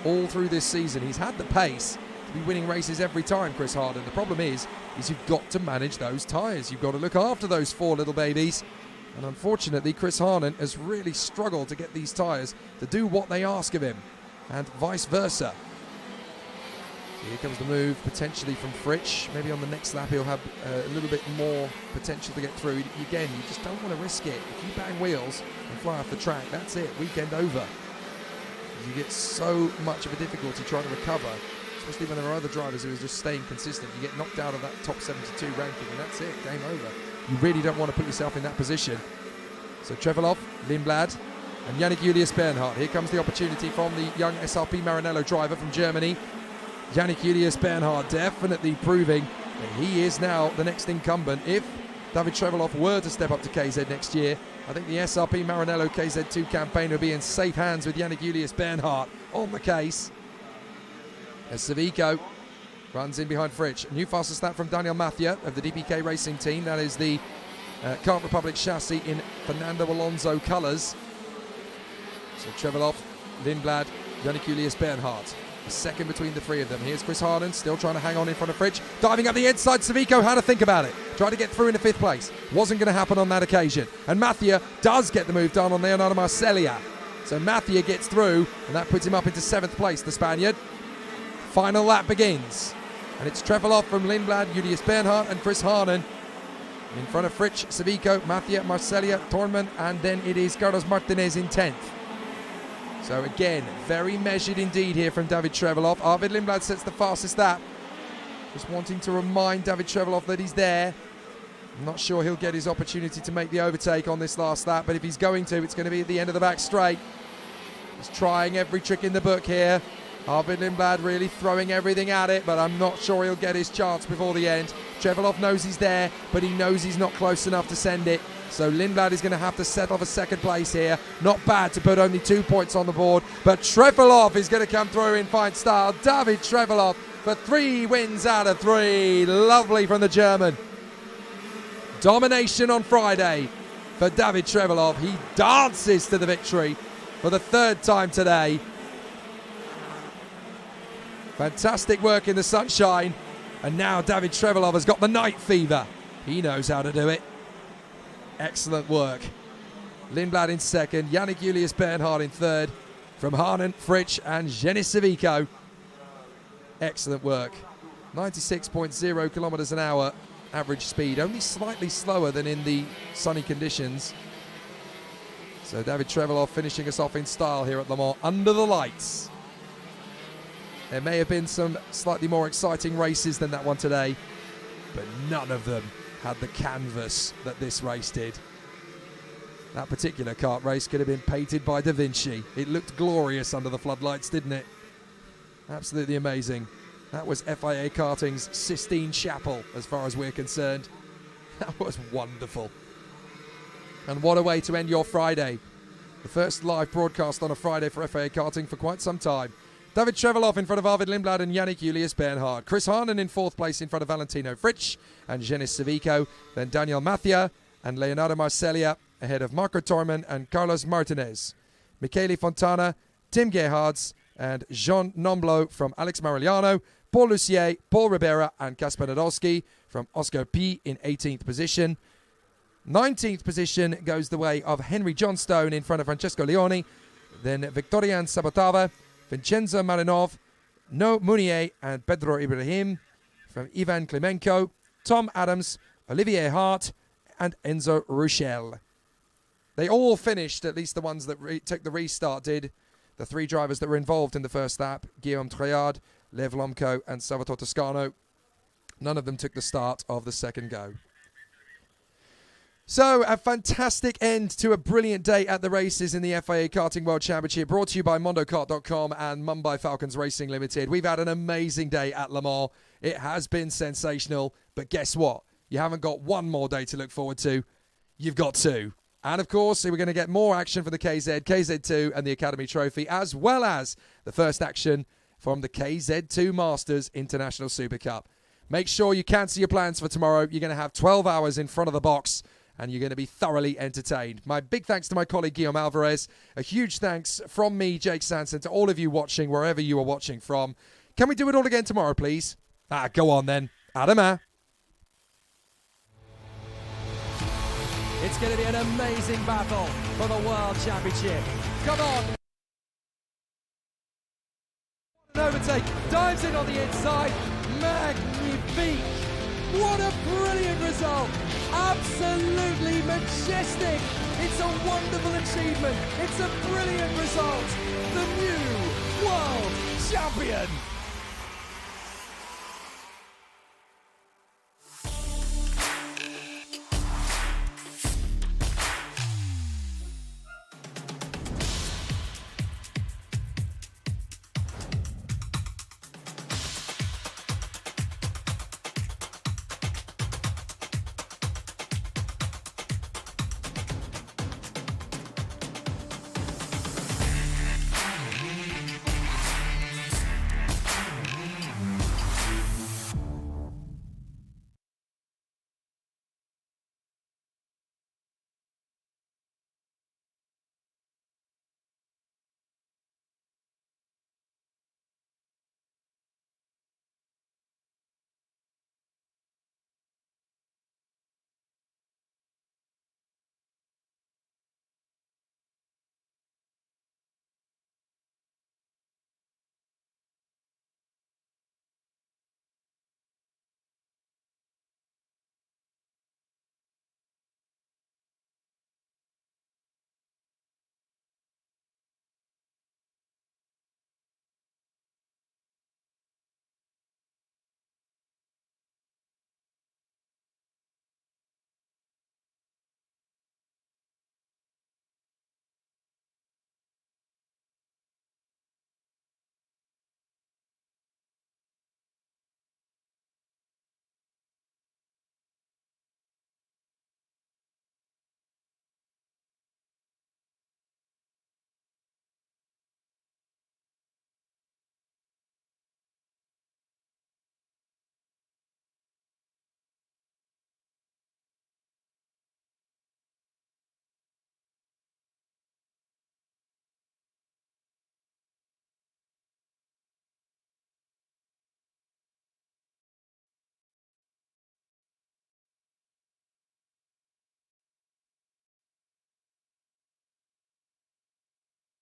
all through this season. He's had the pace to be winning races every time, Chris Harnon. The problem is you've got to manage those tyres. You've got to look after those 4 little babies. And unfortunately, Chris Harnon has really struggled to get these tyres to do what they ask of him, and vice versa. Here comes the move, potentially from Fritsch. Maybe on the next lap he'll have a little bit more potential to get through. Again, you just don't want to risk it. If you bang wheels and fly off the track, that's it, weekend over. You get so much of a difficulty trying to recover, especially when there are other drivers who are just staying consistent. You get knocked out of that top 72 ranking and that's it, game over. You really don't want to put yourself in that position. So Trevelov, Lindblad, and Yannick Julius Bernhard. Here comes the opportunity from the young SRP Maranello driver from Germany. Yannick Julius Bernhard definitely proving that he is now the next incumbent. If David Trevelov were to step up to KZ next year, I think the SRP Maranello KZ2 campaign will be in safe hands with Yannick Julius Bernhard on the case. As Savico runs in behind Fritsch. New fastest lap from Daniel Mathia of the DPK Racing team. That is the Kart Republic chassis in Fernando Alonso colours. So Trevelov, Lindblad, Yannick Julius Bernhard. A second between the three of them. Here's Chris Harnon still trying to hang on in front of Fritsch. Diving up the inside, Savico had to think about it. Tried to get through into 5th place. Wasn't going to happen on that occasion. And Mathia does get the move done on Leonardo Marcellia. So Mathia gets through, and that puts him up into 7th place, the Spaniard. Final lap begins. And it's Trevelov from Lindblad, Julius Bernhard and Chris Harnon. In front of Fritsch, Savico, Mathia, Marcellia, Tornman, and then it is Carlos Martinez in 10th. So again, very measured indeed here from David Trevelov. Arvid Lindblad sets the fastest lap. Just wanting to remind David Trevelov that he's there. I'm not sure he'll get his opportunity to make the overtake on this last lap, but if he's going to, it's going to be at the end of the back straight. He's trying every trick in the book here. Arvid Lindblad really throwing everything at it, but I'm not sure he'll get his chance before the end. Trevelov knows he's there, but he knows he's not close enough to send it. So Lindblad is going to have to settle for 2nd place here. Not bad to put only 2 points on the board, but Trevelov is going to come through in fine style. David Trevelov for 3 wins out of 3. Lovely from the German. Domination on Friday for David Trevelov. He dances to the victory for the 3rd time today. Fantastic work in the sunshine. And now David Trevelov has got the night fever. He knows how to do it. Excellent work. Lindblad in 2nd, Yannick Julius Bernhard in 3rd, from Harnon, Fritsch and Jenny Savico. Excellent work. 96.0 kilometers an hour average speed, only slightly slower than in the sunny conditions. So David Trevelov finishing us off in style here at Le Mans under the lights. There may have been some slightly more exciting races than that one today, but none of them had the canvas that this race did. That particular kart race could have been painted by Da Vinci. It looked glorious under the floodlights, didn't it? Absolutely amazing. That was FIA Karting's Sistine Chapel, as far as we're concerned. That was wonderful. And what a way to end your Friday. The first live broadcast on a Friday for FIA Karting for quite some time. David Trevelov in front of Arvid Lindblad and Yannick Julius Bernhard. Chris Harnon in 4th place in front of Valentino Fritsch and Jenis Savico. Then Daniel Mathia and Leonardo Marcellia ahead of Marco Torman and Carlos Martinez. Michele Fontana, Tim Gerhards, and Jean Nomblo from Alex Marigliano, Paul Lucier, Paul Ribera, and Kasper Nadolski from Oscar P in 18th position. 19th position goes the way of Henry Johnstone in front of Francesco Leoni. Then Victorian Sabotava, Vincenzo Marinov, No Munier, and Pedro Ibrahim from Ivan Klimenko, Tom Adams, Olivier Hart, and Enzo Ruchel. They all finished, at least the ones that took the restart did. The 3 drivers that were involved in the first lap, Guillaume Treillard, Lev Lomko, and Salvatore Toscano. None of them took the start of the second go. So, a fantastic end to a brilliant day at the races in the FIA Karting World Championship, brought to you by MondoKart.com and Mumbai Falcons Racing Limited. We've had an amazing day at Le Mans. It has been sensational, but guess what? You haven't got one more day to look forward to. You've got 2. And, of course, we're going to get more action for the KZ2 and the Academy Trophy, as well as the first action from the KZ2 Masters International Super Cup. Make sure you cancel your plans for tomorrow. You're going to have 12 hours in front of the box, and you're going to be thoroughly entertained. My big thanks to my colleague Guillaume Alvarez. A huge thanks from me, Jake Sanson, to all of you watching, wherever you are watching from. Can we do it all again tomorrow, please? Go on then. Adama. It's going to be an amazing battle for the World Championship. Come on. An overtake. Dives in on the inside. Magnifique. What a brilliant result. Absolutely majestic. It's a wonderful achievement. It's a brilliant result. The new world champion.